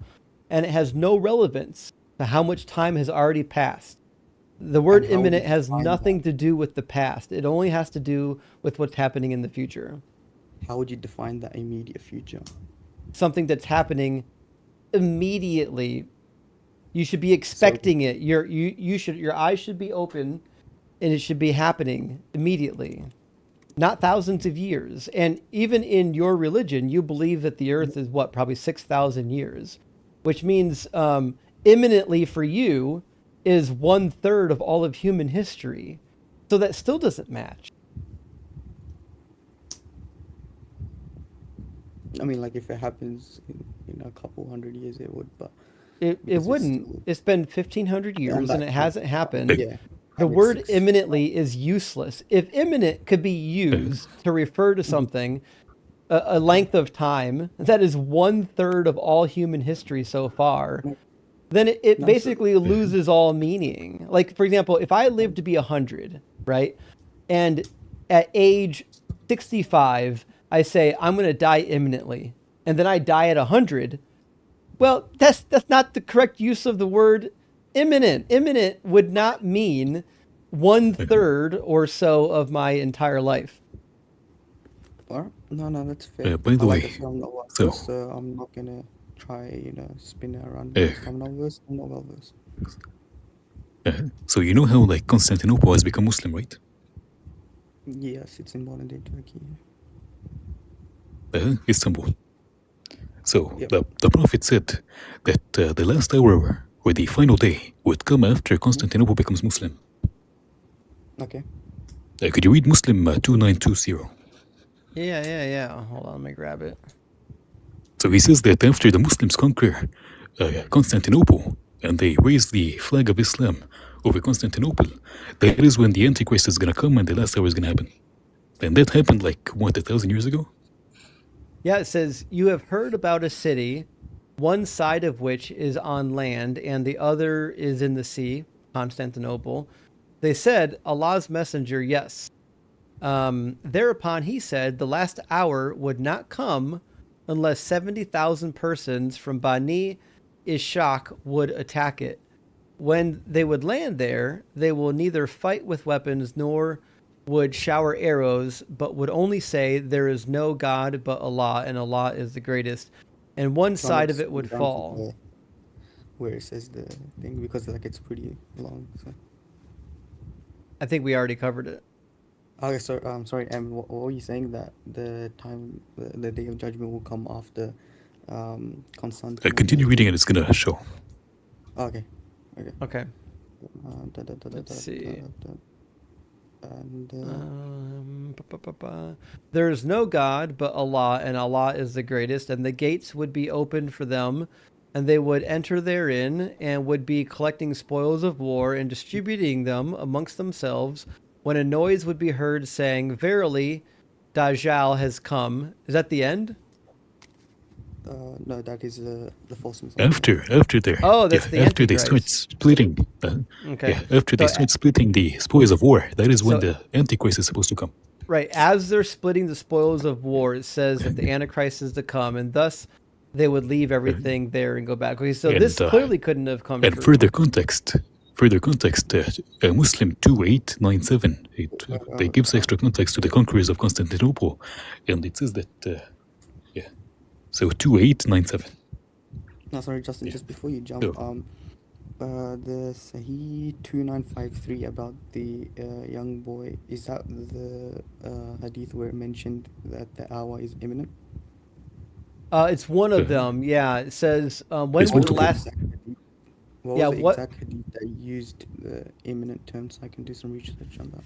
and it has no relevance to how much time has already passed. The word And how would you imminent has define that? nothing to do with the past. It only has to do with what's happening in the future. How would you define that immediate future? Something that's happening immediately. You should be So, expecting it. Your eyes should be open, and it should be happening immediately, not thousands of years. And even in your religion, you believe that the earth is what, probably 6,000 years, which means imminently for you is 1/3 of all of human history. So that still doesn't match. I mean, like if it happens in a couple hundred years, it would, but It because it's wouldn't. still It's been 1,500 on years and that it time. hasn't happened. Yeah, The and it's word 6. imminently is useless. If imminent could be used to refer to something, a length of time that is 1/3 of all human history so far, then it No, so basically loses all meaning. Like, for example, if I live to be 100, right? And at age 65, I say, I'm going to die imminently. And then I die at 100. Well, that's not the correct use of the word imminent. Imminent would not mean 1/3 or so of my entire life. or no, that's fair. By the Like I way, said, I'm not well so versed, so I'm not gonna try, spin it around uh, because I'm not versed. I'm not well versed. so you know how like Constantinople has become Muslim, right? Yes, it's in modern day Turkey. Istanbul. So Yep. the Prophet said that the last hour or the final day would come after Constantinople becomes Muslim. Okay. Could you read Muslim 2920? Yeah. Hold on, let me grab it. So he says that after the Muslims conquer Constantinople and they raise the flag of Islam over Constantinople, that is when the Antichrist is going to come and the last hour is going to happen. And that happened like, what, 1,000 years ago? Yeah, it says, you have heard about a city, one side of which is on land and the other is in the sea, Constantinople. They said, Allah's messenger, yes. Thereupon he said, the last hour would not come unless 70,000 persons from Bani Ishaq would attack it. When they would land there, they will neither fight with weapons nor would shower arrows, but would only say, there is no God but Allah, and Allah is the greatest. And one So I'm side gonna of it would scroll down to fall. where it says the thing because like it's pretty long. So. I think we already covered it. Okay, so sorry, what were you saying that the time, the day of judgment will come after Constantinople? Continue reading and it's going to show. Okay. Okay. Da, da, da, da, Let's da, see. da, da. And There is no God but Allah, and Allah is the greatest, and the gates would be opened for them, and they would enter therein, and would be collecting spoils of war and distributing them amongst themselves, when a noise would be heard saying, verily, Dajjal has come. Is that the end? no, that is the false Messiah. After they're Oh, that's the after they start Antichrist. splitting, Okay. after they So, start splitting the spoils of war, that is when So- the Antichrist is supposed to come. right, as they're splitting the spoils of war, it says that the Antichrist is to come, and thus they would leave everything there and go back. Okay, so And, this clearly couldn't have come And true. further context, Muslim 2897, they gives extra context to the conquerors of Constantinople, and it says that, so 2897. No, sorry, Justin, just before you jump, Sure. the Sahih 2953 about the young boy, is that the hadith where it mentioned that the hour is imminent? It's one of them. Yeah, it says when There's would the multiple. last? What Yeah, was the what- exact hadith that used the imminent term so I can do some research on that?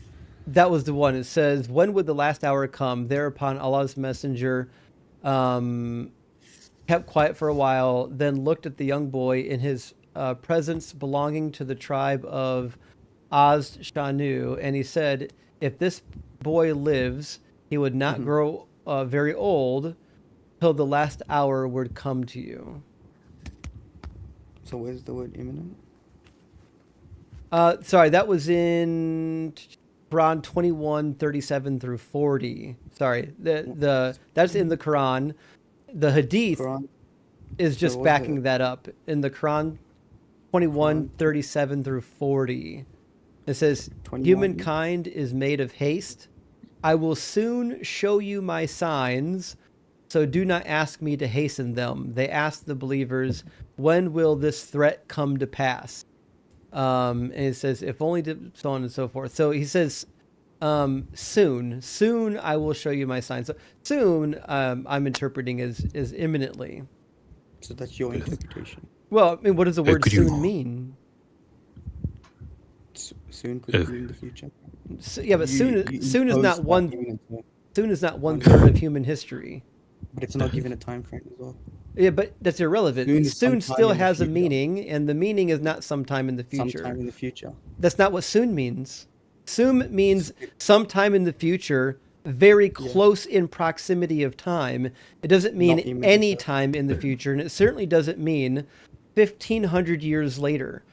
That was the one. It says, when would the last hour come? Thereupon Allah's messenger kept quiet for a while, then looked at the young boy in his presence belonging to the tribe of Az Shanu, and he said, if this boy lives, he would not grow very old till the last hour would come to you. So where's the word imminent? Sorry, that was in Quran 21:37 through 40. Sorry, the that's in the Quran. The Hadith Quran? is just So what's backing the- that up in the Quran 21:37 through 40. It says, 21? humankind is made of haste. I will soon show you my signs, so do not ask me to hasten them. They asked the believers, when will this threat come to pass? And it says, if only to, so on and so forth. So he says, soon I will show you my signs. So soon, I'm interpreting as imminently. So that's your interpretation. Well, I mean, what does the word could you- soon mean? Soon could be in the future. Yeah, but soon is not impose one. that imminent term, Soon is not 1/3 of human history. but it's not given a time frame as well. Yeah, but that's irrelevant. Soon is Soon sometime still in the has a future. meaning, and the meaning is not sometime in the future. Sometime in the future. That's not what soon means. Soon means So it- sometime in the future, very Yeah. close in proximity of time. It doesn't mean Not imminent, any though. time in the future, and it certainly doesn't mean 1,500 years later.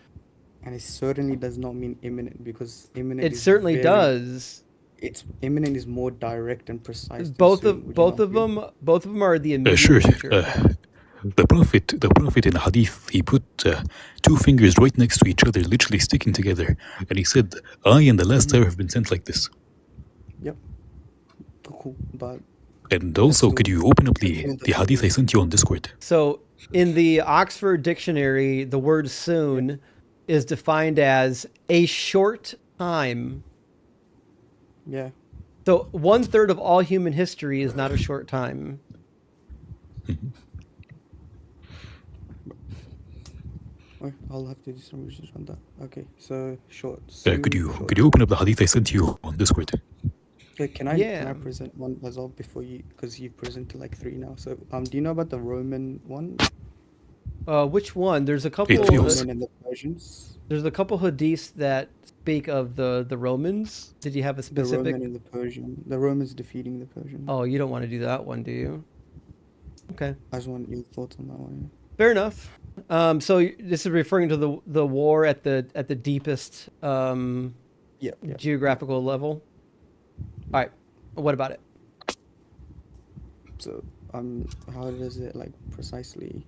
And it certainly does not mean imminent, because imminent It is certainly very, does. It's imminent is more direct and precise than Both soon. of Would you both not of agree? them are the immediate Sure. future. The Prophet in the Hadith, he put two fingers right next to each other, literally sticking together, and he said, "I and the last hour have been sent like this." Yep. Cool. But And also, still- could you open up that's still the Hadith I sent you on Discord? So in the Oxford Dictionary, the word soon is defined as a short time. yeah. So 1/3 of all human history is not a short time. Oh, I'll have to do some research on that. Okay. So short. Could soon, you short. could you open up the Hadith I sent you on Discord? Okay, can I Yeah. present one as well before you, because you've presented like 3 now. So do you know about the Roman one? Which one? There's a couple. It The feels- Roman and the Persians. There's a couple hadiths that speak of the Romans. Did you have a The specific? Roman and the Persian. The Romans defeating the Persians. Oh, you don't want to do that one, do you? Okay, I just want your thoughts on that one. fair enough. So this is referring to the war at the deepest Yeah. Yeah. geographical level. All right, what about it? So how does it like precisely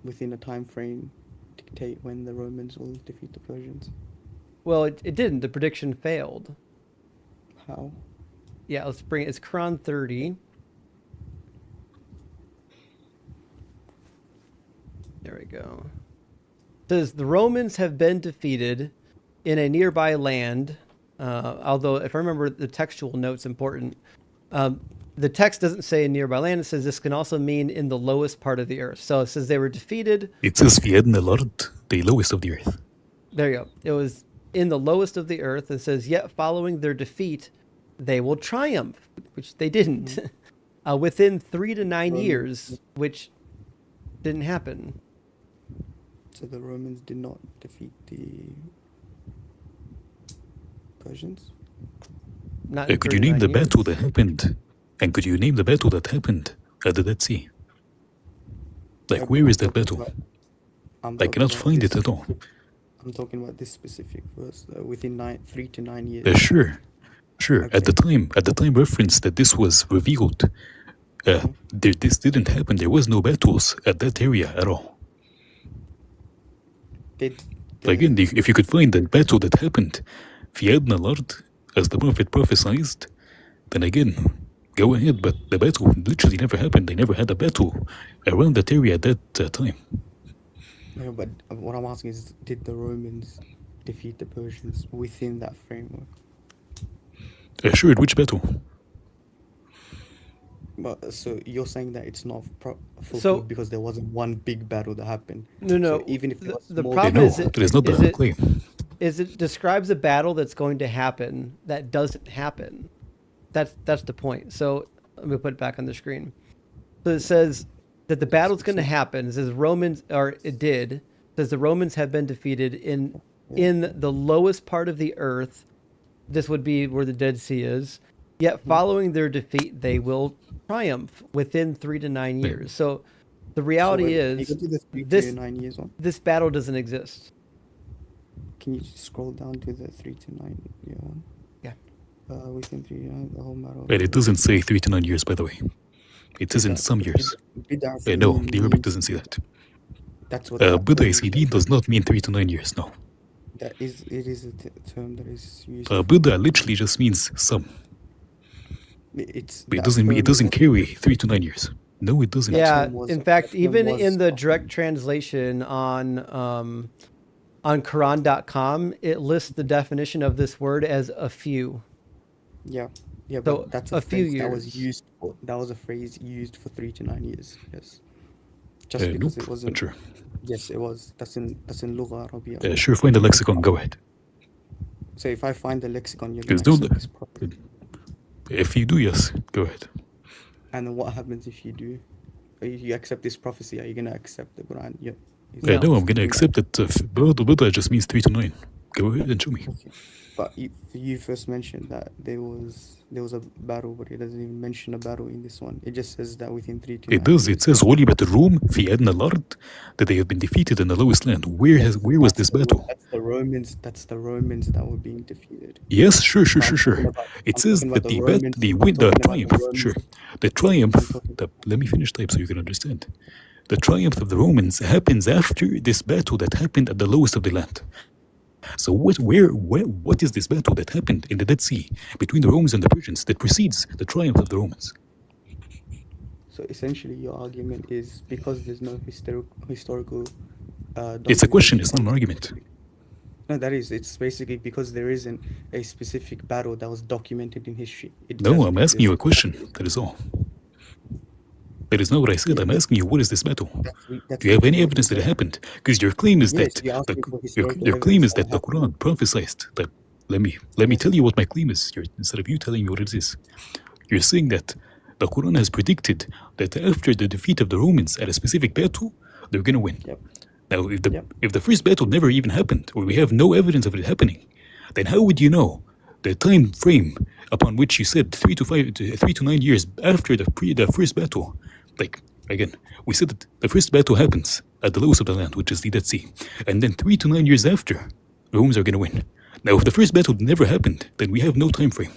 within a time frame dictate when the Romans will defeat the Persians? Well, it didn't. The prediction failed. How? Yeah, let's bring it. It's Quran 30. There we go. It says the Romans have been defeated in a nearby land. Although, if I remember, the textual note's important. The text doesn't say a nearby land. It says this can also mean in the lowest part of the earth. So it says they were defeated. It says في أدنى الأرض, the lowest of the earth. There you go. It was in the lowest of the earth. It says, yet following their defeat, they will triumph, which they didn't. Within 3 to 9 years, which didn't happen. So the Romans did not defeat the Persians? Not in Could you name 39 the battle years. that happened? And could you name the battle that happened at the Dead Sea? Like, Yeah, where but is I'm that talking battle? about- I'm I talking cannot about find this it at all. specific- I'm talking about this specific verse within 3 to 9 years. Sure. At the time reference that this was revealed, this didn't happen. There was no battles at that area at all. Did Again, if you could find the battle that happened, في أدنى الأرض, as the Prophet prophesied, then again, go ahead. But the battle literally never happened. They never had a battle around that area at that time. No, but what I'm asking is, did the Romans defeat the Persians within that framework? Sure, which battle? But so you're saying that it's not fulfilled So- because there wasn't one big battle that happened. No, no. So even if there was the more problem No, is that is not is the it- claim. is it describes a battle that's going to happen that doesn't happen. That's the point. So let me put it back on the screen. So it says that the battle's going to happen. It says Romans, or it did. It says the Romans have been defeated in the lowest part of the earth. This would be where the Dead Sea is. Yet following their defeat, they will triumph within 3 to 9 years. So the reality Can you is go to the 3 this- to 9 years on? this battle doesn't exist. Can you just scroll down to the 3 to 9 year one? Yeah. Within 3 to 9, the whole matter. And it doesn't say 3 to 9 years, by the way. It says in some years. No, the Arabic doesn't say that. That's what. Buddha Sidin does not mean 3 to 9 years, no. That is, it is a term that is used. Buddha literally just means some. It's. But that it term doesn't was- carry 3 to 9 years. No, it doesn't. Yeah, term was- in fact, that term even was in the often- direct translation on Quran.com, it lists the definition of this word as a few. Yeah, yeah, So, but that's a a few phrase that was years. used. That was a phrase used for 3 to 9 years. Yes, just Nope, because it not wasn't. sure. Yes, it was. That's in Lugha Arabiya. Sure, find the lexicon, go ahead. So if I find the lexicon, you're Because gonna don't- accept this properly. If you do, yes, go ahead. And then what happens if you do? you accept this prophecy, are you gonna accept the Quran? Yeah. I know I'm gonna something accept that Bada just means 3 to 9. Go ahead and show me. okay. But you first mentioned that there was a battle, but it doesn't even mention a battle in this one. It just says that within 3 to It 9 does. It years. says غُلِبَتِ الروم في أدنى الأرض, that they have been defeated in the lowest land. Where was this battle? That's the Romans. That's the Romans that were being defeated. Yes, sure. But It I'm says talking about that the Romans. the I'm talking about the triumph, sure, Romans. the triumph. I'm talking. Let me finish type so you can understand. The triumph of the Romans happens after this battle that happened at the lowest of the land. So what is this battle that happened in the Dead Sea between the Romans and the Persians that precedes the triumph of the Romans? So essentially, your argument is because there's no historical. It's a question. Documentation It's not an of- argument. No, that is. It's basically because there isn't a specific battle that was documented in history. It No, just I'm means asking you a there's question. prophecies. That is all. That is not what I said. Yeah, I'm but asking you, what is this battle? that's Do you have any literally what evidence you that it said. happened? Because your claim is Yes, that you're asking for historical your claim evidence is that the happened. Quran prophesied that. Let me tell you what my claim is. Instead of you telling me what it is, you're saying that the Quran has predicted that after the defeat of the Romans at a specific battle, they're gonna win. Yep. Now, Yep. if the first battle never even happened, or we have no evidence of it happening, then how would you know the time frame upon which you said 3 to 9 years after the first battle? Like again, we said that the first battle happens at the lowest of the land, which is the Dead Sea, and then 3 to 9 years after, the Romans are going to win. Now, if the first battle never happened, then we have no time frame.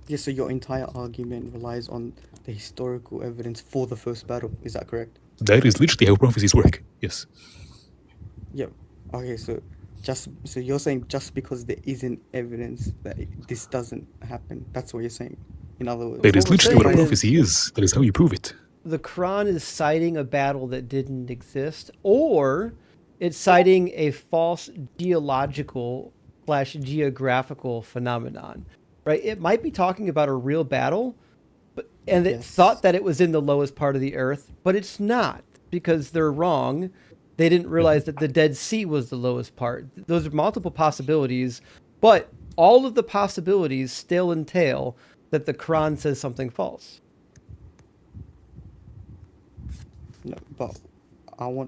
Yeah, so your entire argument relies on the historical evidence for the first battle. Is that correct? That is literally how prophecies work. Yes. Yep. Okay, so you're saying just because there isn't evidence that this doesn't happen, that's what you're saying. In other words, That is we're literally what a saying is- prophecy is. That is how you prove it. The Quran is citing a battle that didn't exist, or it's citing a false geological/geographical phenomenon, right? It might be talking about a real battle, and it Yes. thought that it was in the lowest part of the earth, but it's not, because they're wrong. They didn't realize that the Dead Sea was the lowest part. Those are multiple possibilities, but all of the possibilities still entail that the Quran says something false. no, but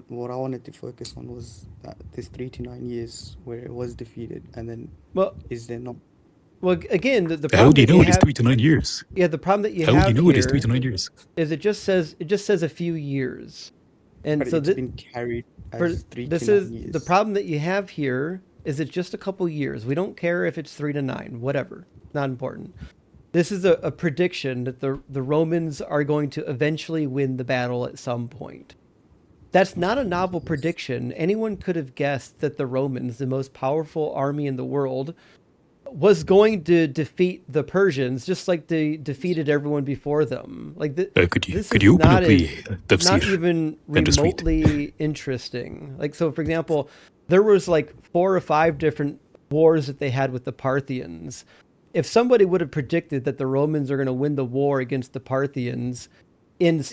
what I wanted to focus on was that this 3 to 9 years where it was defeated, and then Well, is there not? well, again, the How problem do you that know it is have, 3 to 9 years? yeah, the problem that you How do have you know it is here 3 to 9 years? is it just says a few years, and But so it's been carried for as 3 this to 9 is years. the problem that you have here is it's just a couple years. We don't care if it's 3 to 9, whatever, not important. This is a prediction that the Romans are going to eventually win the battle at some point. That's not a novel prediction. Anyone could have guessed that the Romans, the most powerful army in the world, was going to defeat the Persians, just like they defeated everyone before them. Like Could you this open is up not the not tafsir? even and just read? remotely interesting. Like, so for example, there was like 4 or 5 different wars that they had with the Parthians. If somebody would have predicted that the Romans are going to win the war against the Parthians in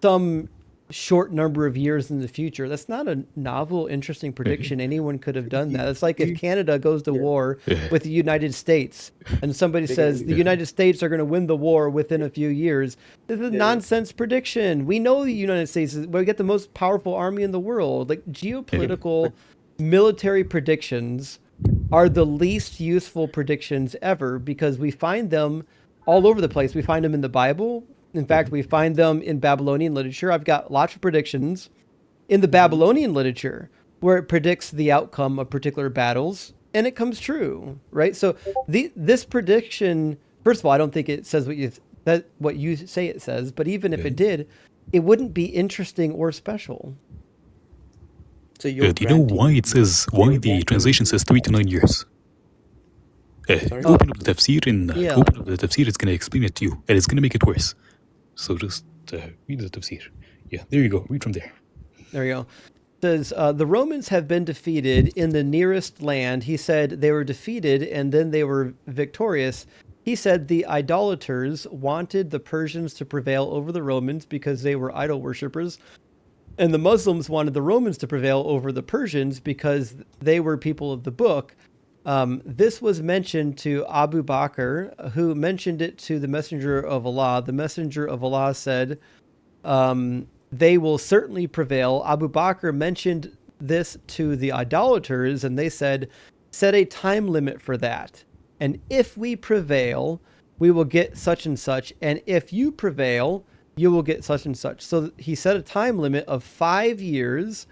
some short number of years in the future, that's not a novel, interesting prediction. Anyone could have done that. It's like if Canada goes to war with the United States and somebody says the United States are going to win the war within a few years. This is a nonsense prediction. We know the United States we get the most powerful army in the world. Like, geopolitical military predictions are the least useful predictions ever, because we find them all over the place. We find them in the Bible. In fact, we find them in Babylonian literature. I've got lots of predictions in the Babylonian literature where it predicts the outcome of particular battles, and it comes true, right? So this prediction, first of all, I don't think it says what you say it says, but even if it did, it wouldn't be interesting or special. So you're Do you know why the translation says 3 to 9 years? Open up the tafsir open up the tafsir. It's going to explain it to you, and it's going to make it worse. So just read the tafsir. Yeah, there you go. Read from there. There you go. It says, the Romans have been defeated in the nearest land. He said they were defeated and then they were victorious. He said the idolaters wanted the Persians to prevail over the Romans because they were idol worshippers. And the Muslims wanted the Romans to prevail over the Persians because they were people of the book. This was mentioned to Abu Bakr, who mentioned it to the Messenger of Allah. The Messenger of Allah said, they will certainly prevail. Abu Bakr mentioned this to the idolaters, and they said, set a time limit for that. And if we prevail, we will get such and such. And if you prevail, you will get such and such. So he set a time limit of 5 years,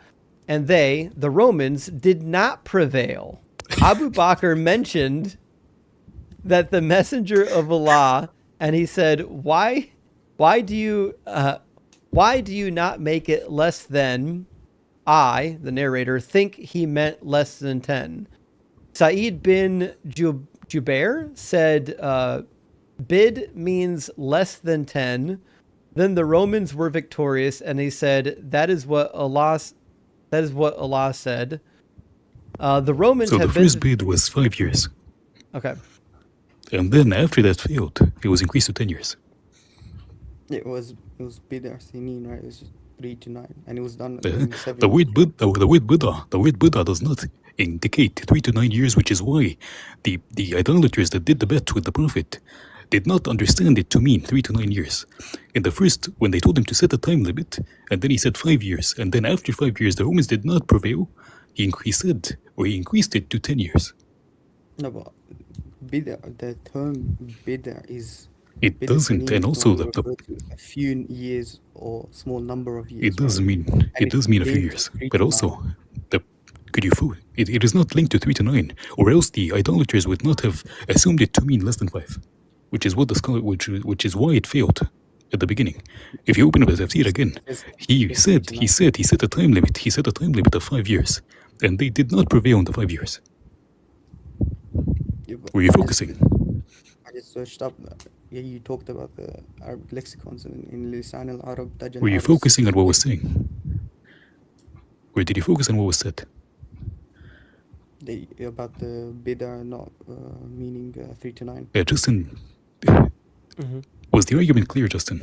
and they, the Romans, did not prevail. Abu Bakr mentioned that the messenger of Allah, and he said, why do you not make it less than? I, the narrator, think he meant less than 10. Sa'id bin Jubair said, bid means less than 10. Then the Romans were victorious, and he said, that is what Allah said. The Romans So the have been... first bid was 5 years. Okay. And then after that failed, it was increased to 10 years. It was Bid'ah Sinin, right? It was 3 to 9, and it was done Uh, in 7 the years. word Buddha does not indicate 3 to 9 years, which is why the idolaters that did the bet with the Prophet did not understand it to mean 3 to 9 years. In the first, when they told him to set a time limit, and then he said 5 years, and then after 5 years the Romans did not prevail, he increased it to 10 years. No, but Bid'ah, the term Bid'ah is... It Bid'ah doesn't, Sinin and is also normally the referred to a few years or small number of years. it does right? mean And it does mean a few linked years, 3 but to 9. also it is not linked to 3 to 9, or else the idolaters would not have assumed it to mean less than 5, which is what the scholar, which is why it failed at the beginning. If you open up the tafsir again, he said he set a time limit. He set a time limit of 5 years, and they did not prevail in the 5 years. Yeah, but Were you I just- focusing? I just searched up. Yeah, you talked about the Arabic lexicons in Lisan al-Arab. Taj Were you al-Arab, focusing on what was saying? Or did you focus on what was said? about the Bid'ah not meaning 3 to 9. Justin, Mm-hmm. was the argument clear, Justin?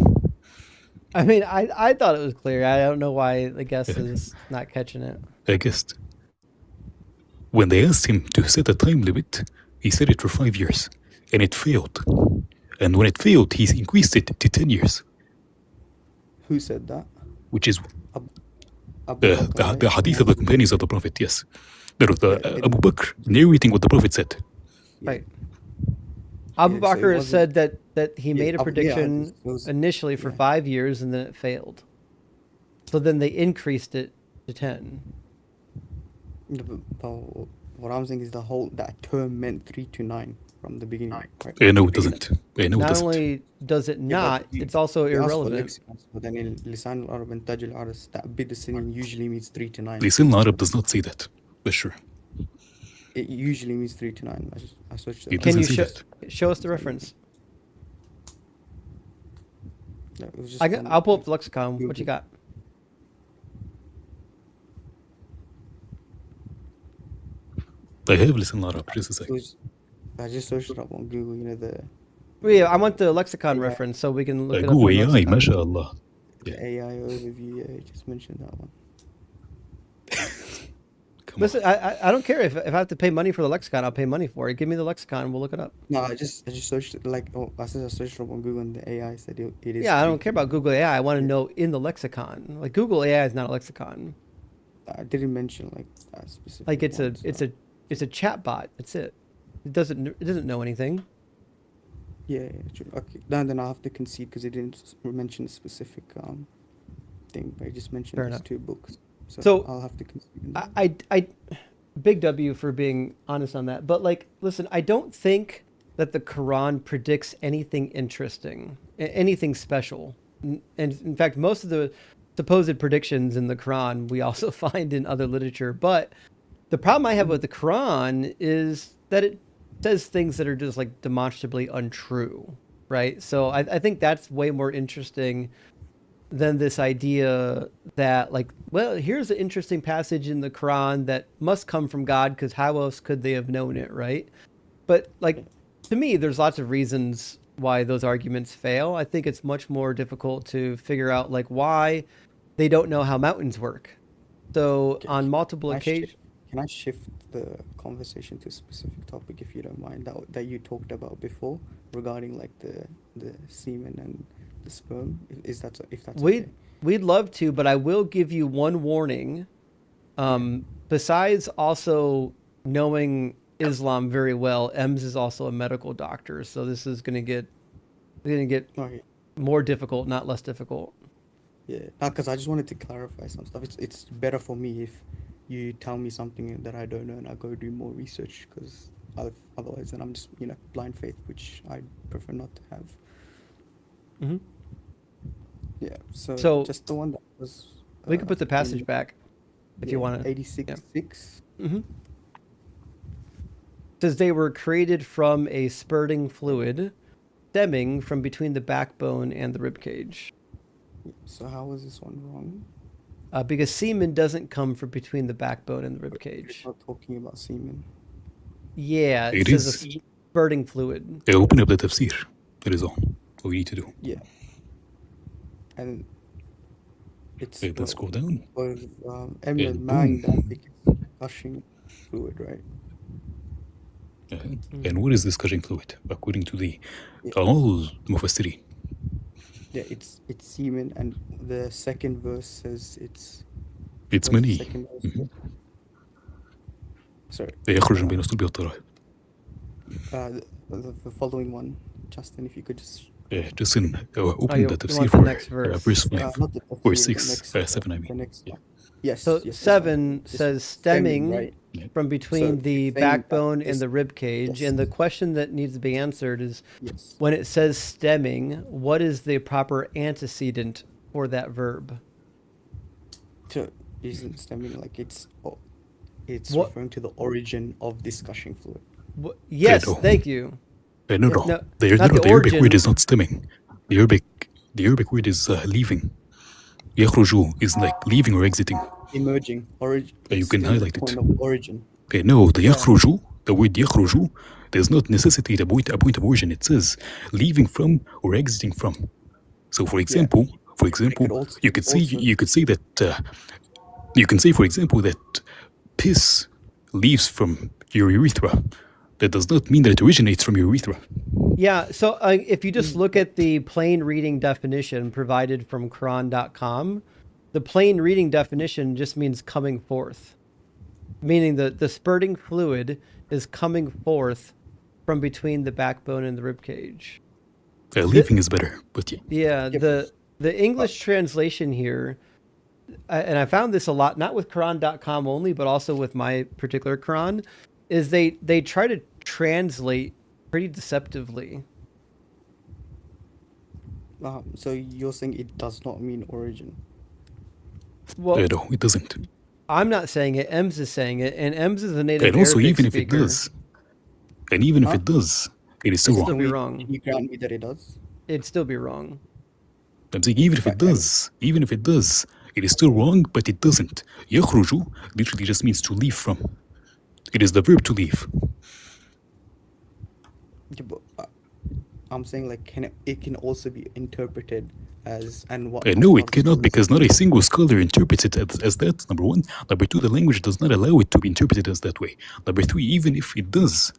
I mean, I thought it was clear. I don't know why the guest is not catching it. I guessed. When they asked him to set a time limit, he set it for 5 years, and it failed. And when it failed, he increased it to 10 years, Who said that? which is Abu Bakr, the right? hadith of the companions of the Prophet, yes. There was Yeah, Abu Bakr narrating what the Prophet said. Right. Abu Yeah, so it Bakr wasn't- said that he made a Abu- yeah, prediction it was- initially for yeah. 5 years, and then it failed. So then they increased it to 10. Yeah, but what I'm saying is that term meant 3 to 9 from the beginning. Right? No, it doesn't. No, it Not doesn't. only does it Yeah, not, but it's also They asked for irrelevant. lexicons, but then in Lisan al-Arab and Taj al-Arab, that Bid'ah Sinin usually means 3 to 9. Lisan al-Arab does not say that, but sure. It usually means 3 to 9. I searched it. It Can you doesn't say that. show us the reference? Yeah, it was just I'll pull up the lexicon. What you got? I have Lisan al-Arab, just a second. I just searched it up on Google, the Well, yeah, I want the lexicon Yeah. reference so we can look it up. Go in AI, lexicon. mashallah. Yeah. AI overview. Yeah, I just mentioned that one. Come Listen, I don't care if I have to pay money for the lexicon. I'll pay money for it. Give me the lexicon. We'll look it up. No, I just searched it I searched it up on Google and the AI said it is. Yeah, I don't care about Google AI. I want to know in the lexicon. Like Google AI is not a lexicon. I didn't mention that specific. Like it's one, so- a chat bot. That's it. It doesn't know anything. Yeah, true. Okay, then I have to concede because it didn't mention a specific thing. But it just mentioned Fair these enough. 2 books. So, I'll have to concede. on that. I big W for being honest on that. But like, listen, I don't think that the Quran predicts anything interesting, anything special. And in fact, most of the supposed predictions in the Quran we also find in other literature. But the problem I have with the Quran is that it says things that are just like demonstrably untrue, right? So I think that's way more interesting than this idea that like, well, here's an interesting passage in the Quran that must come from God because how else could they have known it, right? But like, to me, there's lots of reasons why those arguments fail. I think it's much more difficult to figure out like why they don't know how mountains work. So Okay, on multiple Can I occasions, shift- Can I shift the conversation to a specific topic if you don't mind that you talked about before regarding like the semen and the sperm? If that's we okay? we'd love to, but I will give you one warning. Besides also knowing Islam very well, Ems is also a medical doctor, so this is going to get Okay. more difficult, not less difficult. Yeah. Because I just wanted to clarify some stuff. It's better for me if you tell me something that I don't know and I go do more research, because otherwise then I'm just, blind faith, which I prefer not to have. Hmm. Yeah. So So just the one that was we can put the passage in back if you want to. 86:6. Mm-hmm. Says they were created from a spurting fluid stemming from between the backbone and the rib cage. So how was this one wrong? Because semen doesn't come from between the backbone and the rib It's cage. not talking about semen. Yeah, it It says is. a spurting fluid. Open up the tafsir. That is all we need to do. Yeah. And it's Let's scroll down. with And mind, I boom. think it's gushing fluid, right? And what is this gushing fluid? According to the Yeah. all Mufassirin. Yeah, it's semen, and the second verse says it's It's what is the many. second verse? Sorry. يخرج من بين الصلب والترائب. The following one, Justin, if you could just Just open you the want tafsir the for next verse? verse 5 not the or tafsir, 6, the next, 7 I the mean. next Yeah. one. Yes. So yes, this one. 7 This says stemming, stemming right? from between So the it's saying that backbone this- and the rib cage. yes. And the question that needs to be answered is, Yes. when it says stemming, what is the proper antecedent for that verb? So isn't stemming like it's What- referring to the origin of this gushing fluid. Yes, no. thank you. No, No, the not the Arabic word origin. is not stemming. The Arabic word is leaving. يخرج is like leaving or exiting. Emerging origin. You It's can still the highlight it. point of origin. No, the يخرج, the word يخرج does not necessitate a point of origin. It says leaving from or exiting from. So, for example, also- you could say also- that you can say, for example, that piss leaves from your urethra. That does not mean that it originates from your urethra. Yeah, so if you just look at the plain reading definition provided from Quran.com, the plain reading definition just means coming forth, meaning that the spurting fluid is coming forth from between the backbone and the rib cage. Leaving is better, but yeah. Yeah, Yep. the English translation here, and I found this a lot, not with Quran.com only, but also with my particular Quran, is they try to translate pretty deceptively. So you're saying it does not mean origin. Well, No, it doesn't. I'm not saying it. Ems is saying it, and Ems is a native And also, Arabic even if speaker. it does, and even if it does, it is still It's still wrong. be Can wrong. you grant me that it does? It'd still be wrong. I'm saying even if it does, it is still wrong, but it doesn't. يخرج literally just means to leave from. It is the verb to leave. Yeah, but, I'm saying like it can also be interpreted as and what? No, Allah it cannot, told us- because not a single scholar interprets it as that, number one. Number two, the language does not allow it to be interpreted as that way. Number three, even if it does,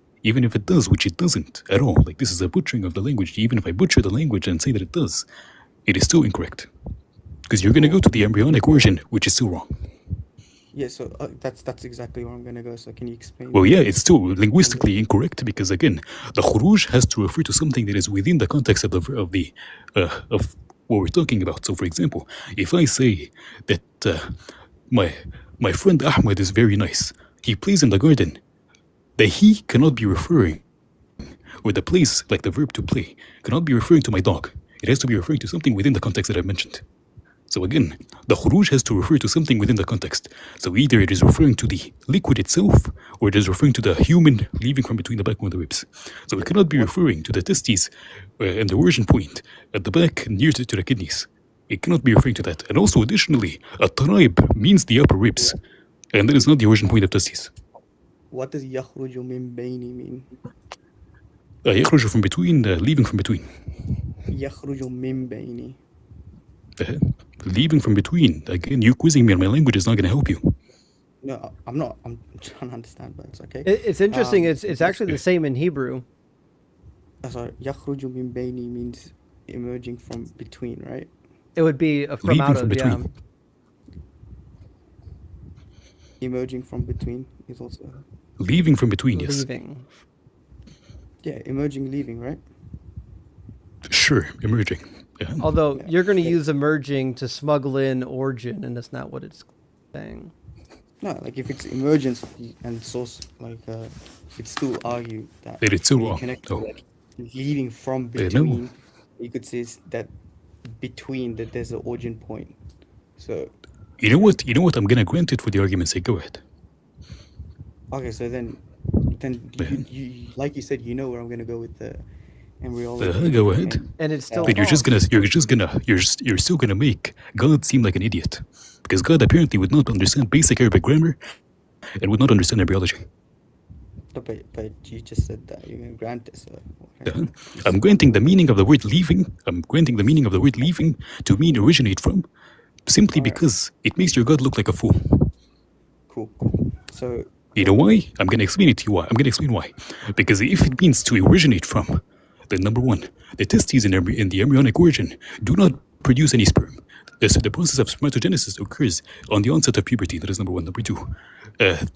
which it doesn't at all, like this is a butchering of the language, even if I butcher the language and say that it does, it is still incorrect. Because you're going to go to the embryonic origin, which is still wrong. Yeah, so that's exactly where I'm gonna go. So can you explain? Well, yeah, it's still linguistically incorrect because again, the khuruj has to refer to something that is within the context of what we're talking about. So, for example, if I say that my friend Ahmed is very nice, he plays in the garden, the he cannot be referring, or the place, like the verb to play, cannot be referring to my dog. It has to be referring to something within the context that I mentioned. So again, the khuruj has to refer to something within the context. So either it is referring to the liquid itself, or it is referring to the human leaving from between the backbone and the ribs. So it cannot be referring to the testes and the origin point at the back near to the kidneys. It cannot be referring to that. And also additionally, a tribe means the upper ribs, and that is not the origin point of testes. What does يخرج من بيني mean? يخرج from between, leaving from between. يخرج من بيني. Leaving from between. Again, you quizzing me on my language is not going to help you. No, I'm not. I'm trying to understand, but it's okay. It's interesting. It's actually the same in Hebrew. Sorry, يخرج من بيني means emerging from between, right? It would be from Leaving out from of, yeah. between. Emerging from between is also Leaving from between, yes. Leaving. yeah, emerging, leaving, right? Sure, emerging. Yeah. Although Yeah. you're going to use emerging to smuggle in origin, and that's not what it's saying. No, like if it's emergence and source, like it still argue that That it's so when you wrong. connect No. to like leaving from No. between, you could say that between that there's an origin point. So You know what? I'm gonna grant it for the argument's sake. Go ahead. okay, so then you like you said, you know where I'm gonna go with the embryology. Go ahead. And it's still But you're false. you're still gonna make God seem like an idiot, because God apparently would not understand basic Arabic grammar, and would not understand embryology. But you just said that you're gonna grant it. So whatever. I'm granting the meaning of the word leaving. I'm granting the meaning of the word leaving to mean originate from, simply Alright. because it makes your God look like a fool. Cool. So You know why? I'm going to explain it to you why. I'm going to explain why. Because if it means to originate from, then number one, the testes in the embryonic origin do not produce any sperm. The process of spermatogenesis occurs on the onset of puberty. That is number one. Number two,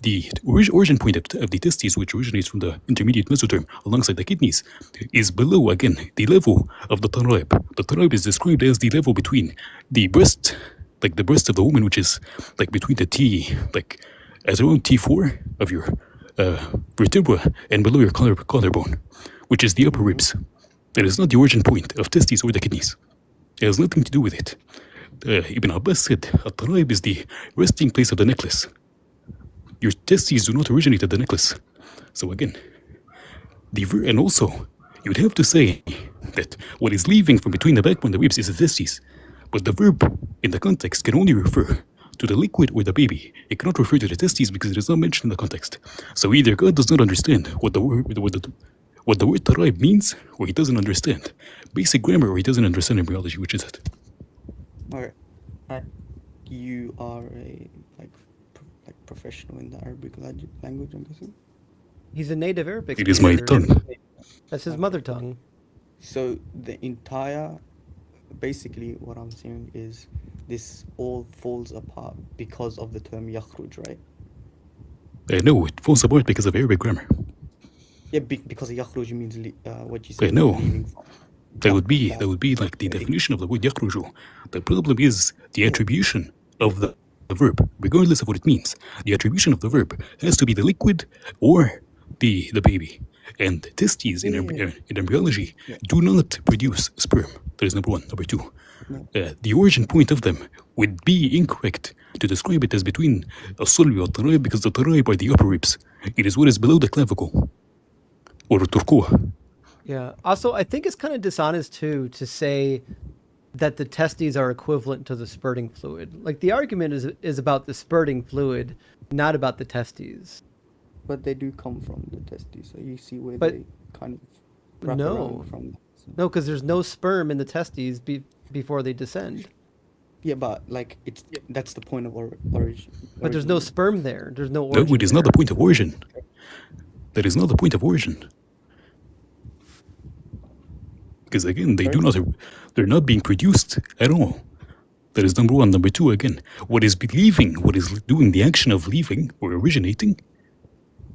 the origin point of the testes, which originates from the intermediate mesoderm alongside the kidneys, is below, again, the level of the tarab. The tarab is described as the level between the breast, like the breast of the woman, which is like between the T, like at around T4 of your vertebra and below your collarbone, which is the upper ribs. It is not the origin point of testes or the kidneys. It has nothing to do with it. Ibn Abbas said, At-Tarab is the resting place of the necklace. Your testes do not originate at the necklace. So again, and also, you'd have to say that what is leaving from between the backbone and the ribs is the testes. But the verb in the context can only refer to the liquid or the baby. It cannot refer to the testes because it is not mentioned in the context. So either God does not understand what the word tarab means, or he doesn't understand basic grammar, or he doesn't understand embryology, which is it. okay, you are a professional in the Arabic language, I'm guessing. He's a native Arabic It is my speaker. tongue. That's his mother tongue. So the entire, basically what I'm saying is this all falls apart because of the term yakhruj, right? No, it falls apart because of Arabic grammar. Yeah, because yakhruj means what you said. No. leaving from. That would be like the definition of the word yakhruju. The problem is the attribution of the verb, regardless of what it means. The attribution of the verb has to be the liquid or the baby. And testes in embryology do not produce sperm. That is number one. Number two, the origin point of them would be incorrect to describe it as between a sulbi or tarayb, because the tarayb are the upper ribs. It is what is below the clavicle, or turquoise. Yeah. Also, I think it's kind of dishonest too to say that the testes are equivalent to the spurting fluid. Like the argument is about the spurting fluid, not about the testes. But they do come from the testes, so you see where But- they kind of wrap No. around from that. So. No, because there's no sperm in the testes before they descend. Yeah, but like that's the point of origin. But there's no sperm there. There's no No, origin it is not the there. point of origin. That is not the point of origin. Because again, they're not being produced at all. That is number one. Number two, again, what is doing the action of leaving or originating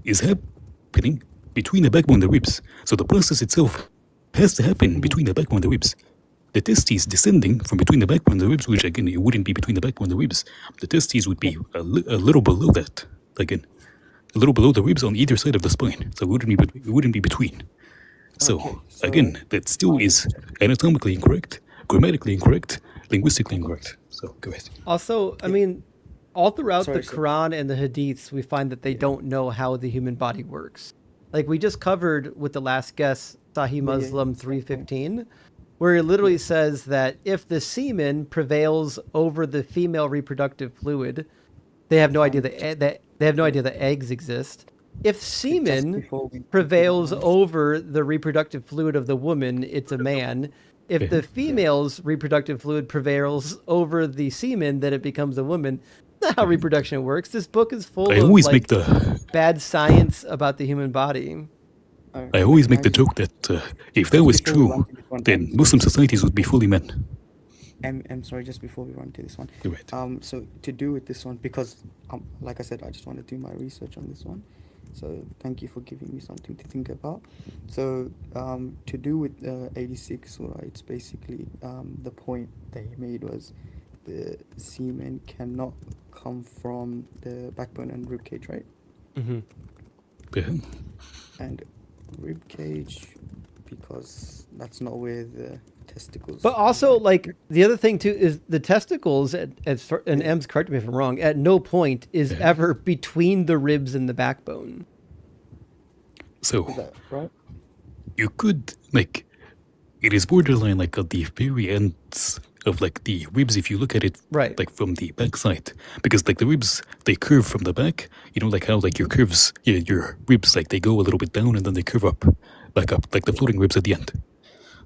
is happening between the backbone and the ribs. So the process itself has to happen between the backbone and the ribs. The testes descending from between the backbone and the ribs, which again, it wouldn't be between the backbone and the ribs. The testes would be a little below that. Again, a little below the ribs on either side of the spine. So it wouldn't be between. So, Okay, so- again, that still is anatomically incorrect, grammatically incorrect, linguistically incorrect. So go ahead. Also, I mean, all throughout Sorry, the sir. Quran and the Hadiths, we find that they don't know how the human body works. Like we just covered with the last guest, Sahih Muslim 315, where it literally says that if the semen prevails over the female reproductive fluid, they have no idea that they have no idea that eggs exist. If semen before we- prevails over the reproductive fluid of the woman, it's a man. If the female's reproductive fluid prevails over the semen, then it becomes a woman. That's not how reproduction works. This book is full I of always like, make the bad science about the human body. Alright, I always make the can I joke that if that was before we true, run to this one, then Muslim societies would be fully men. I'm sorry, just before we run to this one. Go ahead. So to do with this one, because like I said, I just want to do my research on this one. So thank you for giving me something to think about. So to do with 86 surah, it's basically the point that he made was the semen cannot come from the backbone and rib cage, right? Hmm. Yeah. And rib cage, because that's not where the testicles. But also, like the other thing too is the testicles. And M's, correct me if I'm wrong. At no point is ever between the ribs and the backbone. So Is that right? you could like it is borderline like at the very ends of like the ribs if you look at it Right. like from the back side, because like the ribs they curve from the back, you know, like how like your curves, yeah, your ribs like they go a little bit down and then they curve up back up like the floating ribs at the end.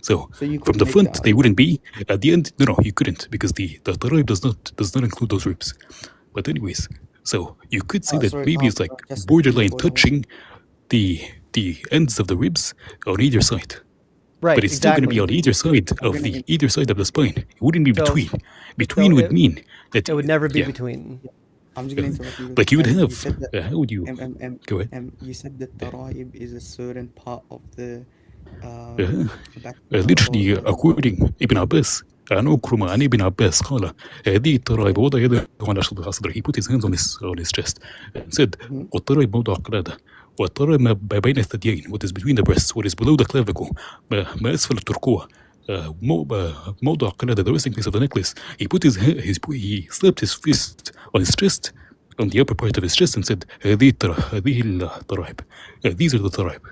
So So you from could the make front that they wouldn't be, at the end no you couldn't, because the tarab does not include those ribs. But anyways, so you could say that sorry, maybe it's like just borderline borderline. touching the ends of the ribs on either side. Right. But it's still going to be on either side I'm of gonna the either side of the spine. It wouldn't be So- between. Between so would it- mean that It would never be yeah. between. I'm just gonna interrupt you. Like you would You have. said that How would you go ahead? you said that taraib is a certain part of the back literally or- according Ibn Abbas, عن أكرم عن ابن عباس قال هذه الترائب وضع يده على صدره. He put his hands on his chest and said والترائب موضع قلادة والترائب ما بين الثديين, what is between the breasts, what is below the clavicle, ما أسفل الترقوة, موضع قلادة, the resting place of the necklace. He put he slapped his fist on his chest, on the upper part of his chest, and said هذه الترائب. These are the taraib.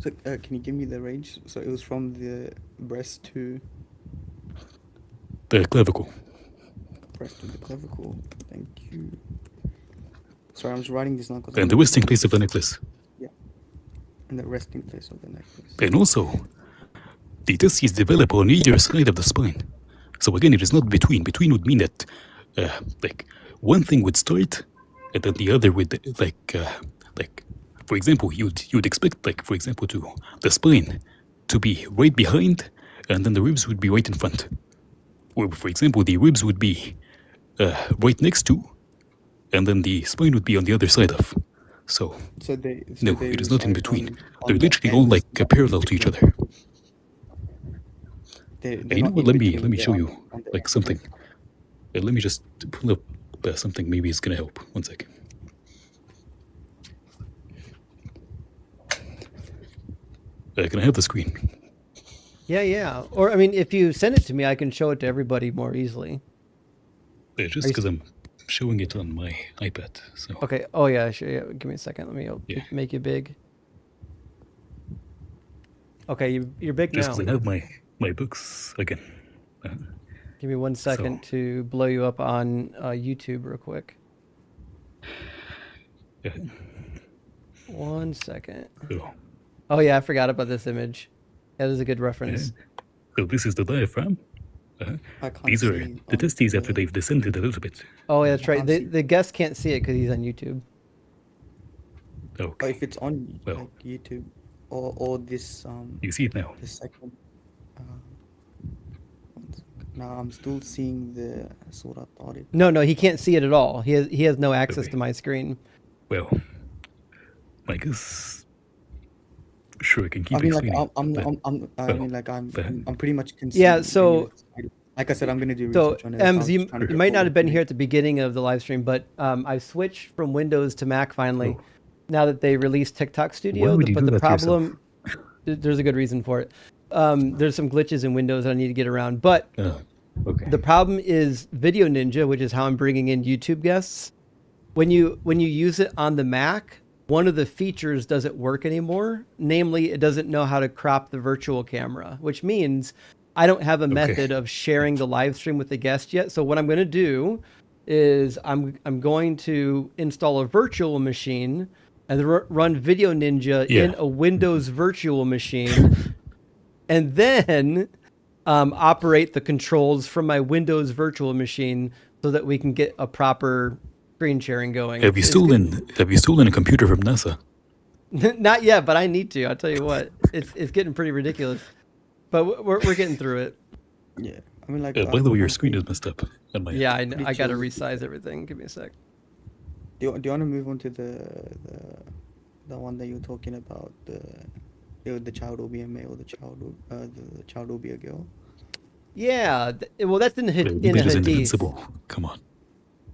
So can you give me the range? So it was from the breast to The clavicle. the clavicle. Thank you. Sorry, I'm just writing this down. And the resting place of the necklace. And the resting place of the necklace. And also, the testes develop on either side of the spine. So again, it is not between. Between would mean that, like, one thing would start, and then the other would, like, for example, you'd expect, like, for example, the spine to be right behind, and then the ribs would be right in front. Or, for example, the ribs would be right next to, and then the spine would be on the other side of. So no, it is not in between. They're literally all like parallel to each other. You know what? Let me show you like something. Let me just pull up something. Maybe it's gonna help. One second. Can I have the screen? Yeah. Or I mean, if you send it to me, I can show it to everybody more easily. Just because I'm showing it on my iPad. So Okay. Oh yeah, sure. Yeah. Give me a second. Let me make you big. Okay, you're big just now. because I have my books again. Give me 1 second to blow you up on YouTube real quick. Yeah. 1 second. So, Oh yeah, I forgot about this image. That is a good reference. so this is the diaphragm. I can't These are see the testes after they've descended a little bit. Oh, yeah, that's right. can't see. The guest can't see it because he's on YouTube. Or Okay, if it's on Well. like YouTube or this you see it now. the second. One second. Now I'm still seeing the Surah Tariq. No, he can't see it at all. He has no access Okay. to my screen. Well, I guess. Sure, I can keep I mean, like explaining. I'm pretty much concerned. Yeah, so- like I said, I'm gonna do So, research on it. I'm Ems, you just trying to might not follow have been the- here at the beginning of the live stream, but I switched from Windows to Mac finally. Oh. Now that they released TikTok Studio, Why would you but do the that to yourself? problem, there's a good reason for it. There's some glitches in Windows that I need to get around, but Okay. the problem is Video Ninja, which is how I'm bringing in YouTube guests. When you use it on the Mac, one of the features doesn't work anymore. Namely, it doesn't know how to crop the virtual camera, which means I don't have a method of sharing the live stream with the guest yet. So what I'm going to do is I'm going to install a virtual machine and run Video Ninja in a Windows virtual machine, and then operate the controls from my Windows virtual machine so that we can get a proper screen sharing going. Have you stolen a computer from NASA? Not yet, but I need to. I'll tell you what, it's getting pretty ridiculous, but we're getting through it. Yeah. I mean, like, By the way, your I'm screen pretty, is messed up on my Yeah, end. I gotta chill with resize everything. Give me a sec. Do you want to move on to the one that you're talking about? The child will be a male, the child will be a girl. Yeah, well, that's in You in a guys are hadith. invincible. Come on.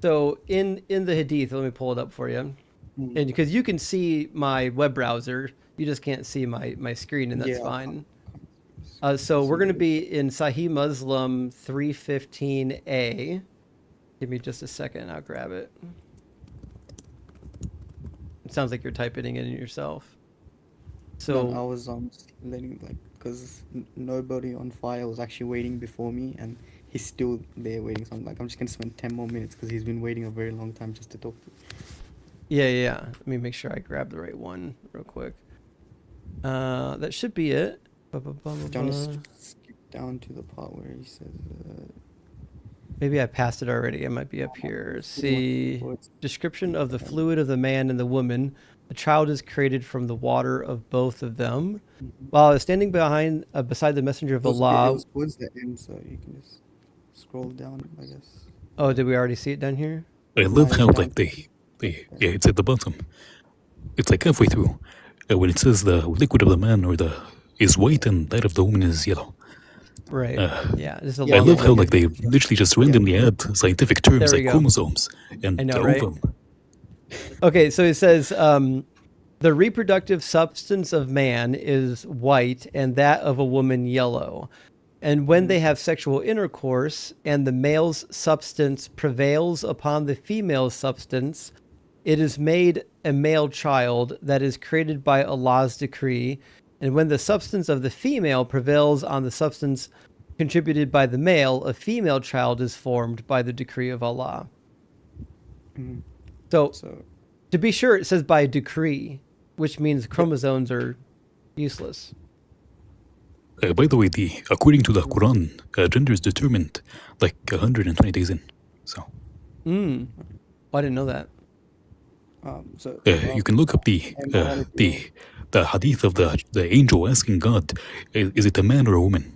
So in the hadith, let me pull it up for you, and because you can see my web browser, you just can't see my screen, and that's Yeah, I fine. can't So we're see going to it. be in Sahih Muslim 315a. Give me just a second, I'll grab it. It sounds like you're typing it in yourself. No, I So was letting, like, because nobody on fire was actually waiting before me, and he's still there waiting. So I'm like, I'm just gonna spend 10 more minutes because he's been waiting a very long time just to talk to me. yeah. Let me make sure I grab the right one real quick. That should be it. Ba, ba, ba, ba, Do you want ba. to skip down to the part where he says, Maybe I passed it already. It might be up here. See, words? description of the fluid of the man and the woman. A child is created from the water of both of them. While I was standing beside the messenger of It Allah. was towards the end, so you can just scroll down, I guess. Oh, did we already see it down here? I love it's how down like to yeah, it's at the bottom. It's like halfway through when it says the liquid of the man or the is white and that of the woman is yellow. Right. Yeah. This is a Yeah, I long love how one. like they literally just randomly add scientific terms There we like go. chromosomes and I know, right? ovum. Okay, so it says the reproductive substance of man is white and that of a woman yellow. And when they have sexual intercourse and the male's substance prevails upon the female's substance, it is made a male child that is created by Allah's decree. And when the substance of the female prevails on the substance contributed by the male, a female child is formed by the decree of Allah. Mhm. So, So to be sure, it says by decree, which means chromosomes are useless. By the way, according to the Quran, gender is determined like 120 days in. So Oh, I didn't know that. so you can look up and I wanted to the hadith of the angel asking God, is it a man or a woman,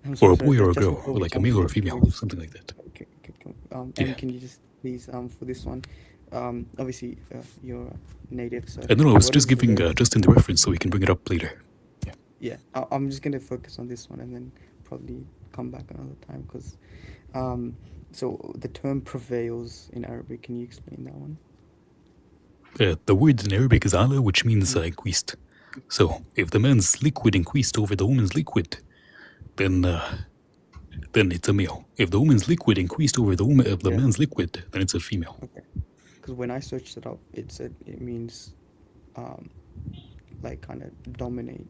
I'm or sorry, a sorry, boy or a just girl, before or we like a jump male or a ahead, can we female, just something like that. and Yeah. can you just please for this one, obviously you're native, so No, I was what just is giving the just in the reference so we can bring it up later. yeah, I'm just gonna focus on this one and then probably come back another time because so the term prevails in Arabic. Can you explain that one? The word in Arabic is ala, which means increased. So if the man's liquid increased over the woman's liquid, then it's a male. If the woman's liquid increased over the Yeah. man's liquid, then it's a female. Okay. Because when I searched it up, it said it means like kind of dominate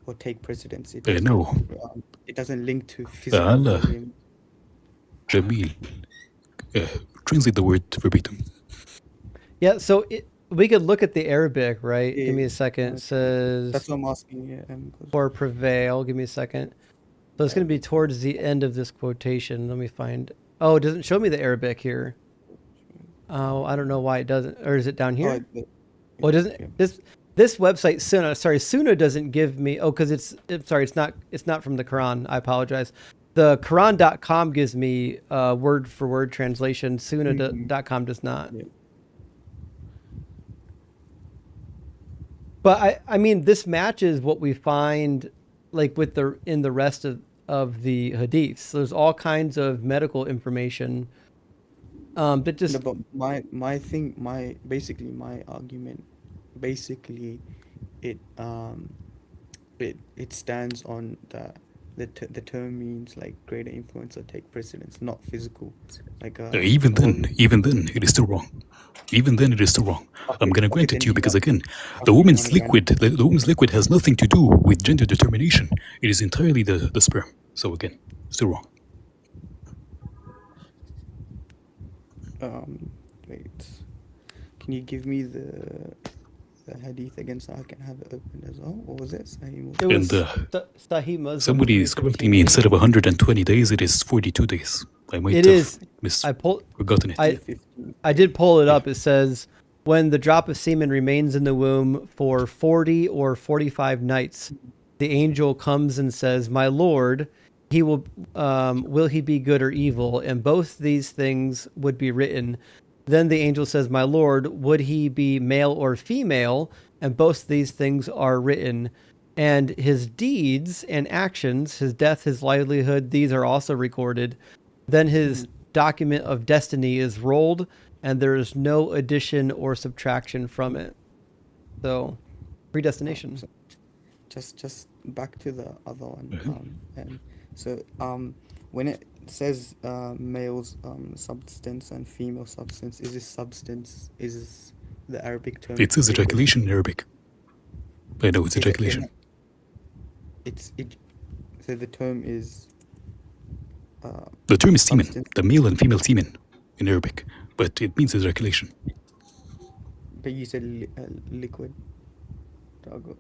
or take precedence. It doesn't. No. It doesn't link to physical Allah. volume. Jamil. Translate the word verbatim. Yeah, so we could look at the Arabic, right? Yeah, Give me a second. It says that's what I'm asking. Yeah. or prevail. Give me a second. So it's going to be towards the end of this quotation. Let me find. Oh, it doesn't show me the Arabic here. Oh, I don't know why it doesn't. Or is it down here? Well, it doesn't. Yeah. This website Sunnah doesn't give me. Oh, because it's not from the Quran. I apologize. The Quran.com gives me word for word translation. Sunnah.com does not. Yeah. But I mean, this matches what we find like with in the rest of the hadiths. There's all kinds of medical information that just No, but basically my argument, basically, it it stands on the term means like greater influence or take precedence, not physical, like Even then, it is still wrong. Even then, it is still wrong. I'm gonna grant it then to you you because want- again, okay, the you woman's wanna grant liquid, the woman's liquid has nothing to do with gender determination. It is entirely the sperm. So again, still wrong. Wait, can you give me the hadith again so I can have it open as well? Or was it Sahih Muslim? it was And, Sahih Muslim. Somebody is correcting me. Instead of 120 days, it is 42 days. I might It have is. forgotten it. I did pull it up. It says when the drop of semen remains in the womb for 40 or 45 nights, the angel comes and says, "My Lord, will he be good or evil? And both these things would be written. Then the angel says, my Lord, would he be male or female? And both these things are written. And his deeds and actions, his death, his livelihood, these are also recorded. Then his document of destiny is rolled, and there is no addition or subtraction from it. So, predestination. So just back to the other one. And so when it says male's substance and female substance, is this substance is the Arabic term? It says liquid? ejaculation in Arabic. I know it's Is it- ejaculation. So the term is The term is semen, substance. the male and female semen in Arabic, but it means ejaculation. But you said liquid. Doggo.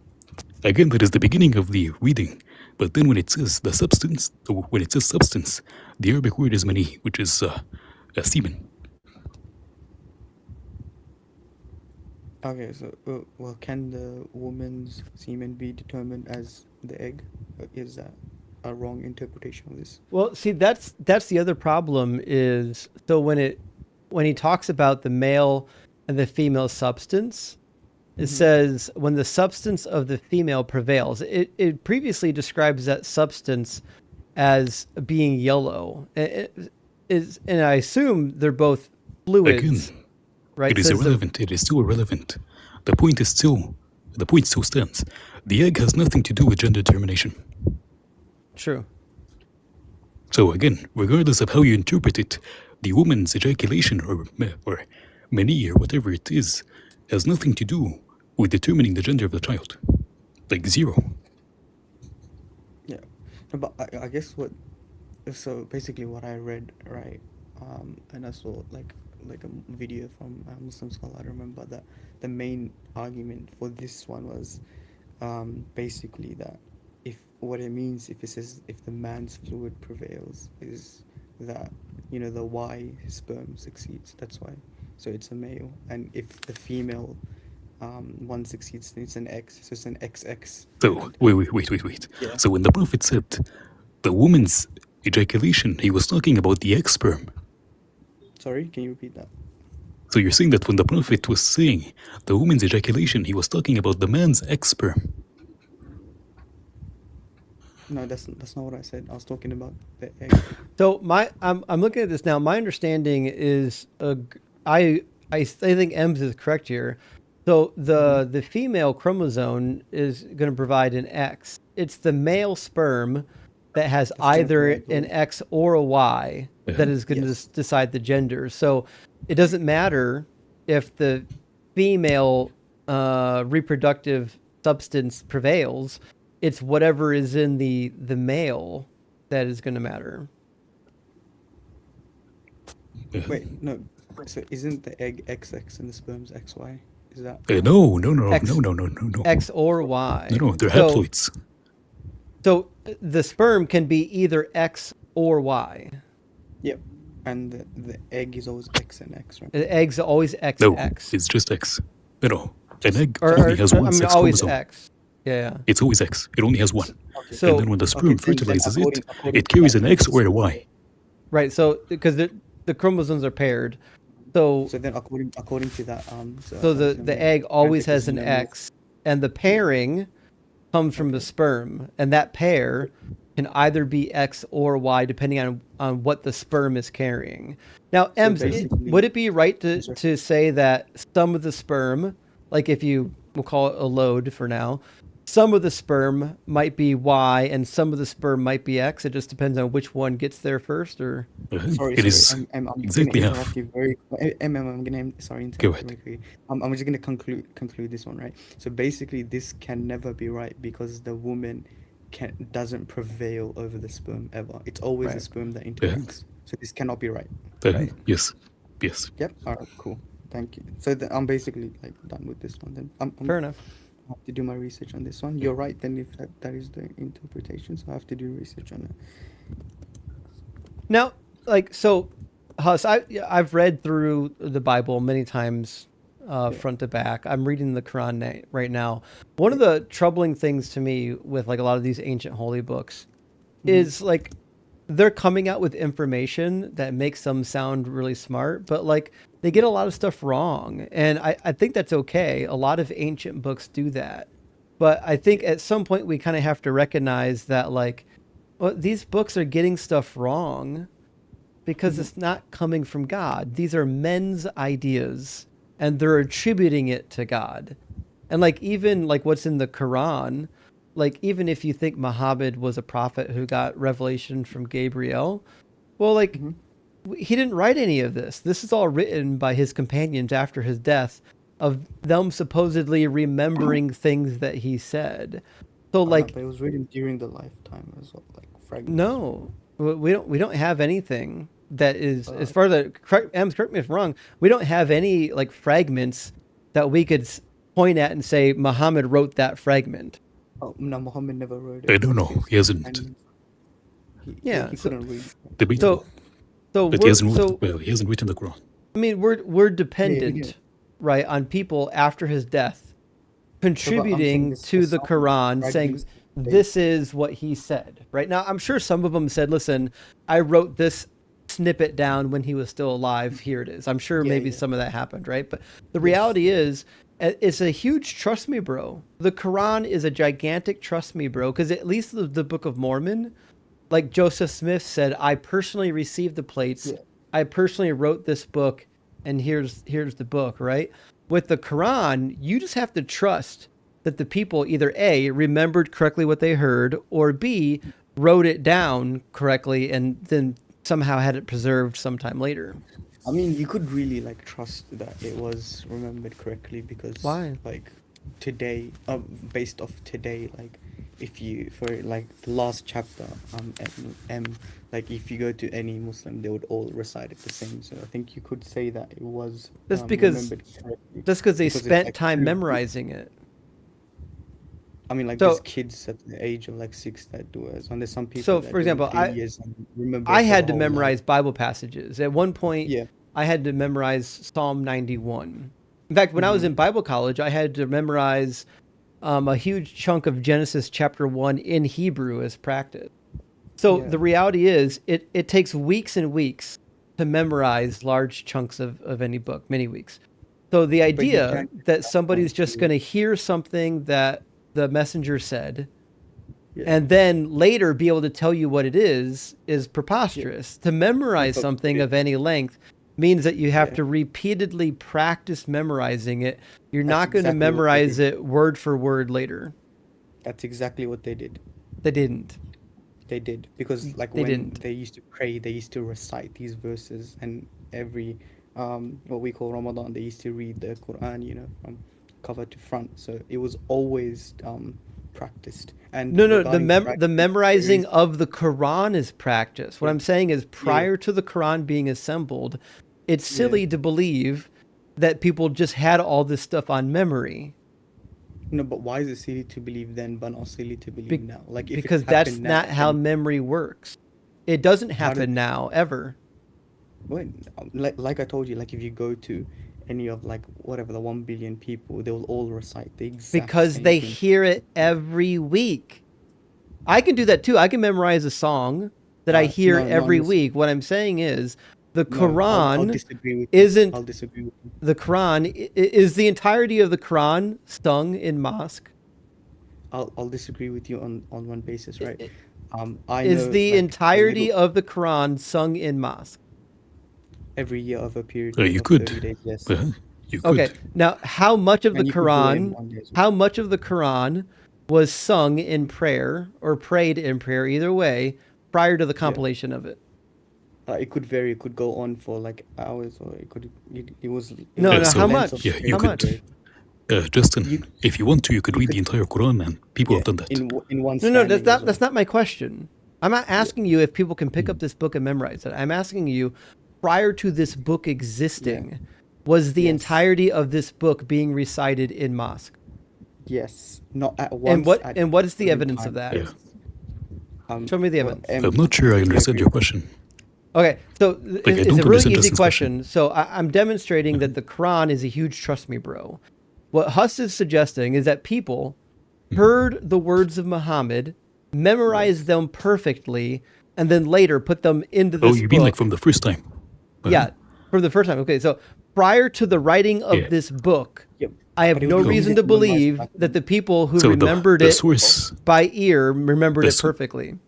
Again, that is the beginning of the reading, but then when it says the substance, the Arabic word is mani, which is semen. Okay, so well, can the woman's semen be determined as the egg? Is that a wrong interpretation of this? Well, see, that's the other problem is, so when he talks about the male and the female substance, it says when the substance of the female prevails. It previously describes that substance as being yellow. And I assume they're both fluids, Again, right? it is Says the- irrelevant. It is still irrelevant. The point still stands. The egg has nothing to do with gender determination. True. So again, regardless of how you interpret it, the woman's ejaculation or mani or whatever it is has nothing to do with determining the gender of the child. Like zero. Yeah, no, but I guess so basically what I read, right, and I saw like a video from a Muslim scholar. I remember that the main argument for this one was basically that what it means if it says if the man's fluid prevails is that the Y sperm succeeds. That's why. So it's a male, and if the female one succeeds, then it's an X. So it's an XX. So wait. Yeah. So when the Prophet said the woman's ejaculation, he was talking about the egg sperm. Sorry, can you repeat that? So you're saying that when the Prophet was saying the woman's ejaculation, he was talking about the man's egg sperm. No, that's not what I said. I was talking about the egg. So I'm looking at this now. My understanding is I think Ems is correct here. So the female chromosome is going to provide an X. It's the male sperm that has either an X or a Y that is going to decide the gender. So it doesn't matter if the female reproductive substance prevails. It's whatever is in the male that is going to matter. Wait, no. So isn't the egg XX and the sperm's XY? Is that? No. X- No. X or Y. No, they're So- haploids. So the sperm can be either X or Y. Yep. And the egg is always X and X, right? The egg's always XX. No, it's just X. No. An egg Or only has one sex always chromosome. X. Yeah. It's always X. It only has one. Okay. So And then when the sperm then fertilizes according it to carries that, an X this or is a Y. Right. So because the chromosomes are paired. So then according to that, so the egg always has an X, and the pairing comes from the sperm, and that pair can either be X or Y depending on what the sperm is carrying. Now, Ems, basically- would it be right Sorry. to say that some of the sperm, like if we'll call it a load for now, some of the sperm might be Y and some of the sperm might be X? It just depends on which one gets there first, or Sorry, It is I'm exactly gonna half. interrupt you very. I'm gonna interrupt Go you ahead. very quickly. I'm just gonna conclude this one, right? So basically, this can never be right because the woman doesn't prevail over the sperm ever. It's always the Right. sperm that interacts. So this cannot be right. Right. Yes. Yep. All right. Cool. Thank you. So I'm basically like done with this one. Then I'm fair enough. I have to do my research on this one. You're right. Then if that is the interpretation, so I have to do research on it. Now, Huss, I've read through the Bible many times, front to back. I'm reading the Quran right now. One of the troubling things to me with like a lot of these ancient holy books is like they're coming out with information that makes them sound really smart, but like they get a lot of stuff wrong. And I think that's okay. A lot of ancient books do that. But I think at some point we kind of have to recognize that like, well, these books are getting stuff wrong because it's not coming from God. These are men's ideas and they're attributing it to God. And like even like what's in the Quran, like even if you think Muhammad was a prophet who got revelation from Gabriel, well, like he didn't write any of this. This is all written by his companions after his death, of them supposedly remembering things that he said. So like, but it was written during the lifetime as well, like fragments. no, we don't have anything that is, as far as correct me if I'm wrong, we don't have any like fragments that we could point at and say Muhammad wrote that fragment. Oh no, Muhammad never wrote it. I don't know. He hasn't. And Yeah, he so- couldn't read. Debatable. So But he hasn't written the Quran. I mean, we're dependent, right, on people after his death contributing this to the aside, Quran, saying fragments, this is what he said. Right now, I'm sure some of them said, "Listen, I wrote this snippet down when he was still alive. Here it is." I'm sure maybe some of that happened, right? But the reality is, it's a huge trust me, bro. The Quran is a gigantic trust me, bro, because at least the Book of Mormon, like Joseph Smith said, I personally received the plates. Yeah. I personally wrote this book, and here's the book, right? With the Quran, you just have to trust that the people either A, remembered correctly what they heard, or B, wrote it down correctly and then somehow had it preserved sometime later. I mean, you could really like trust that it was remembered correctly because Why? like today, based off today, like if you for like the last chapter, like if you go to any Muslim, they would all recite it the same. So I think you could say that it was That's because remembered correctly. that's because they Because it's, spent like, time true. memorizing it. I mean, like So- there's kids at the age of like 6 that do it, and there's some people. So, that for do it example, 3 years and remember I it for had the to whole memorize life. Bible passages. At one point, Yeah. I had to memorize Psalm 91. In fact, when I was in Bible college, I had to memorize a huge chunk of Genesis chapter 1 in Hebrew as practice. So Yeah. the reality is, it takes weeks and weeks to memorize large chunks of any book, many weeks. So the idea can't- that somebody's just true. going to hear something that the messenger said Yeah. and then later be able to tell you what it is preposterous. To memorize But- something of any length means that you have Yeah. to repeatedly practice memorizing it. You're That's not going to exactly what they memorize did. it word for word later. That's exactly what they did. They didn't. They did because like They when didn't. they used to pray, they used to recite these verses, and every what we call Ramadan, they used to read the Quran, you know, from cover to front. So it was always practiced. And No, the regarding the there memorizing is- of the Quran is practice. What Yeah. I'm saying is prior to the Quran being assembled, it's Yeah. silly to believe that people just had all this stuff on memory. No, but why is it silly to believe then, but not silly to believe Be- now? Like if it because that's happened now, not how then memory works. It doesn't How did- happen now, ever. when, like I told you, like if you go to any of like whatever the 1 billion people, they will all recite the exact Because same they thing. hear it every week. I can do that too. I can memorize a song that I hear no, every listen. week. What I'm saying is the No, I'll Quran disagree with you. isn't I'll disagree with you. the Quran is the entirety of the Quran sung in mosque. I'll disagree with you on one basis, right? It- I Is know, the like, a entirety little- of the Quran sung in mosque? every year of a period You of could. 30 days, yes. You could. Okay. Now, how much of the And you could do it in Quran? one day as well. How much of the Quran was sung in prayer or prayed in prayer, either way, prior to the compilation of it? It could vary. It could go on for like hours, or it was. No, Yeah, no. so- How length much? of Yeah, the you How could. much? Justin, You- if you want to, you could read could- the entire Quran, and people have done that. in one. No, no. That's standing not. as That's well. not my question. I'm not asking you if people can pick up this book and memorize it. I'm asking you, prior to this book existing, was the Yes. entirety of this book being recited in mosque? Yes, not at once. And what at and what is the every evidence time. of that? Yeah. Show me the well, evidence. I'm not sure I understand your question. Okay, so I it's don't a really understand easy Dustin's question. So I'm demonstrating that the Quran is a huge trust me, bro. What Huss is suggesting is that people heard the words of Muhammad, memorized them perfectly, and then later put them into Oh, this you book. mean like from the first time? Yeah, for the first time. Okay, so prior to the writing of Yeah. this book, Yep. I have But it no was reason easy to to memorize believe back that then. the people who So remembered the it source, by ear remembered the it s- perfectly.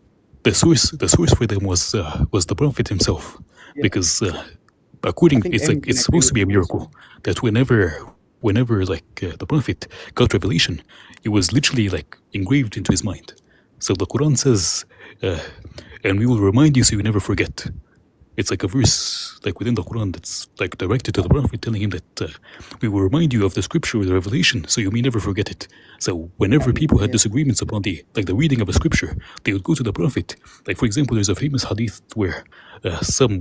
the source for them was the prophet himself, Yeah. because So I according, think it's M like can it's agree supposed to with be a me as miracle that whenever like the prophet got revelation, it was literally like engraved into his mind. So the Quran says, and we will remind you so you never forget. It's like a verse like within the Quran that's like directed to the Prophet, telling him that we will remind you of the scripture or the revelation, so you may never forget it. So whenever people had yeah. disagreements upon the reading of a scripture, they would go to the Prophet. Like for example, there's a famous hadith where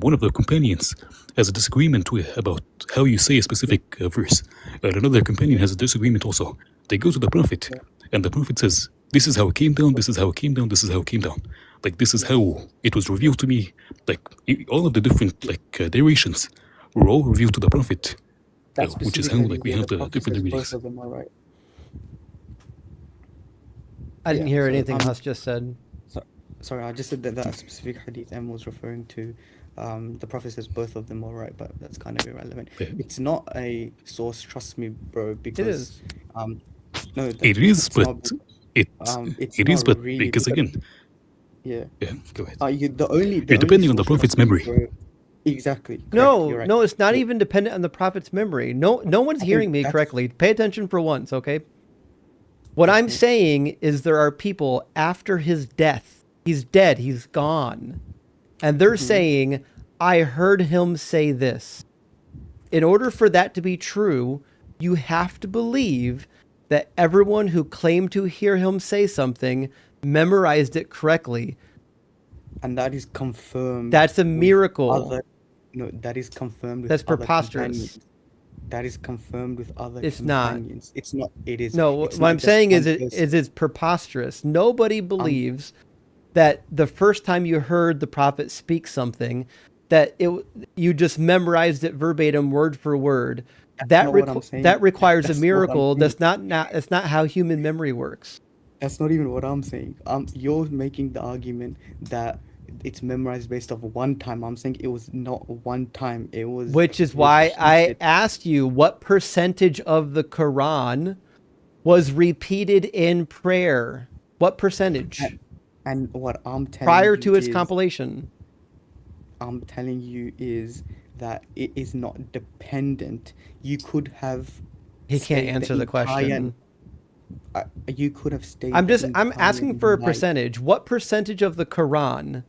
one of the companions has a disagreement about how you say a specific verse, and another companion has a disagreement also. They go to the Prophet, and the Prophet says, "This is how it came down. This is how it came down. This is how it came down. Like this is how it was revealed to me." Like all of the different narrations were all revealed to the Prophet, That which is specific how hadith, like we yeah, have the the Prophet different says both readings. of them are right. I didn't Yeah, hear so, anything Huss just said. Sorry, I just said that specific hadith M was referring to. The Prophet says both of them are right, but that's kind of irrelevant. Yeah. It's not a source, trust me, bro, because is. no, It is, it's not. but it It's it is, not but really because again, yeah. go ahead. The only You're depending on the source, Prophet's trust me, memory. bro, exactly. Correct. No, You're right. no, it's not But even dependent on the prophet's memory. No one's I think hearing me that's- correctly. Pay attention for once, okay? What I'm saying is there are people after his death. He's dead, he's gone. And they're saying, I heard him say this. In order for that to be true, you have to believe that everyone who claimed to hear him say something memorized it correctly. and that is confirmed. That's a with miracle. that is confirmed with That's other preposterous. companions. That is confirmed with other It's not. companions. It's not. It is. No, It's what not I'm just saying is one person. it's preposterous. Nobody believes that the first time you heard the prophet speak something, that you just memorized it verbatim, word for word. That's not what I'm saying. That requires a That's not what I'm miracle. saying. That's not how human memory works. That's not even what I'm saying. You're making the argument that it's memorized based off one time. I'm saying it was not one time. It was. Which is why I repeated. asked you what percentage of the Quran was repeated in prayer. What percentage? And what I'm telling Prior you to its is, compilation. I'm telling you is that it is not dependent. You could have. He can't stayed answer the entire- question. You could have stayed. I'm the I'm entire asking for a night. percentage. What percentage of the Quran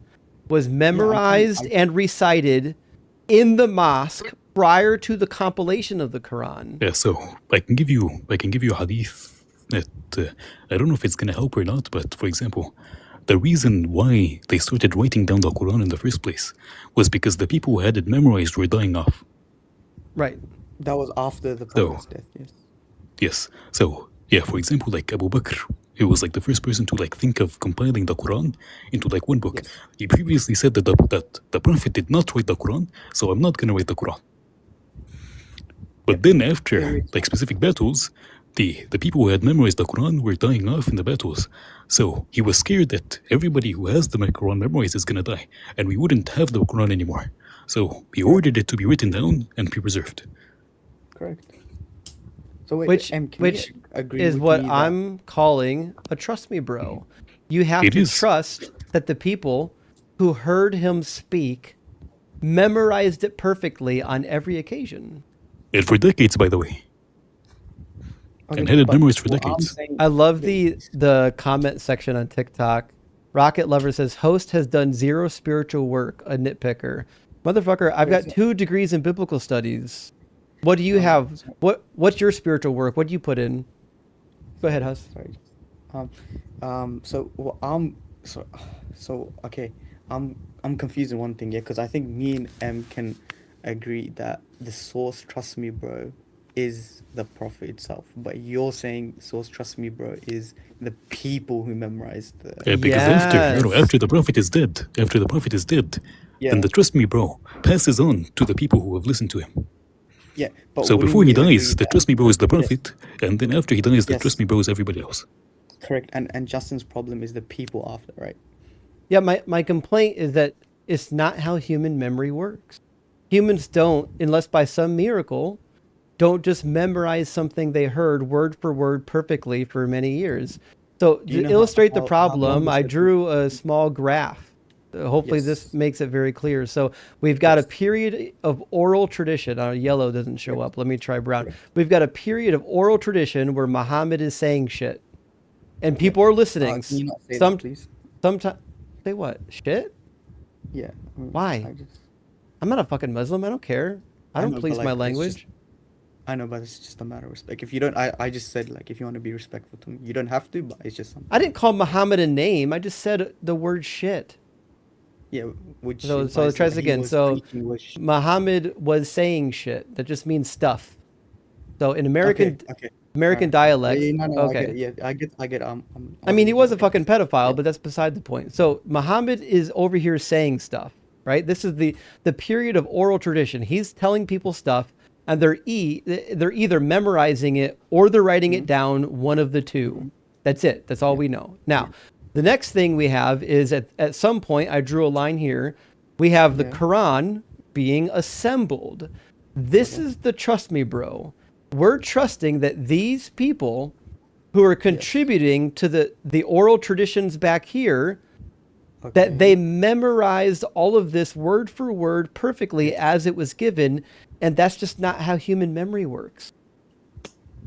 was memorized and recited in the mosque prior to the compilation of the Quran? Yeah, so I can give you a hadith that I don't know if it's gonna help or not, but for example, the reason why they started writing down the Quran in the first place was because the people who had it memorized were dying off. Right. That was after the So- Prophet's death. Yes. Yes. So yeah, for example, like Abu Bakr, he was like the first person to like think of compiling the Quran into like one book. Yes. He previously said that the Prophet did not write the Quran, so I'm not gonna write the Quran. But then after like specific battles, the people who had memorized the Quran were dying off in the battles. So he was scared that everybody who has the Quran memorized is gonna die, and we wouldn't have the Quran anymore. So he ordered it to be written down and be preserved. Correct. So wait, Which can which you agree is with what me that- I'm calling a trust me bro. You have It to is. trust that the people who heard him speak memorized it perfectly on every occasion. And for decades, by the way. And had it but memorized for what I'm decades. saying- I love the comment section on TikTok. Rocket Lover says, host has done zero spiritual work, a nitpicker. Motherfucker, I've got 2 degrees in biblical studies. What do you have? What's your spiritual work? What do you put in? Go ahead, Huss. Sorry. So what okay. I'm confused in one thing, yeah, because I think me and M can agree that the source, trust me, bro, is the Prophet itself. But you're saying source, trust me, bro, is the people who memorized the. Yeah, because Yes. after the Prophet is dead, Yeah. then the trust me, bro, passes on to the people who have listened to him. Yeah. But So wouldn't before he you agree dies, the that- trust me, bro is the Yes. Prophet, and then after he dies, the Yes. trust me, bro is everybody else. Correct. And Justin's problem is the people after, right? Yeah, my complaint is that it's not how human memory works. Humans don't, unless by some miracle, don't just memorize something they heard word for word perfectly for many years. So Do you to know illustrate the how long problem, is I the drew a small graph. Hopefully this Yes. makes it very clear. So we've got a Yes. period of oral tradition. Yellow doesn't show Correct. up. Let me try brown. Correct. We've got a period of oral tradition where Muhammad is saying shit. And Yeah. people are listening. Can you not say Some that, please? sometimes say what? Shit? Yeah. I mean, Why? I just I'm not a fucking Muslim. I don't care. I I don't know, but police my like it's just language. I know, but it's just a matter of respect. If you don't, I just said like if you want to be respectful to me, you don't have to, but it's just something. I didn't call Muhammad a name. I just said the word shit. Yeah, which So implies try what this he again. was So preaching was shit. Muhammad was saying shit. That just means stuff. So in Okay. American Alright. dialect, Yeah, no, I get okay. it. Yeah, I get. I mean, he was a okay. fucking pedophile, Yeah. but that's beside the point. So Muhammad is over here saying stuff, right? This is the period of oral tradition. He's telling people stuff, and they're either memorizing it or they're writing it down. One of the two. That's it. That's all Yeah. we know. Now, the next thing we have is at some point I drew a line here. We have the Yeah. Quran being assembled. This Okay. is the trust me, bro. We're trusting that these people who are contributing to the oral traditions back here, that Okay. they memorized all of this word for word perfectly Yes. as it was given, and that's just not how human memory works.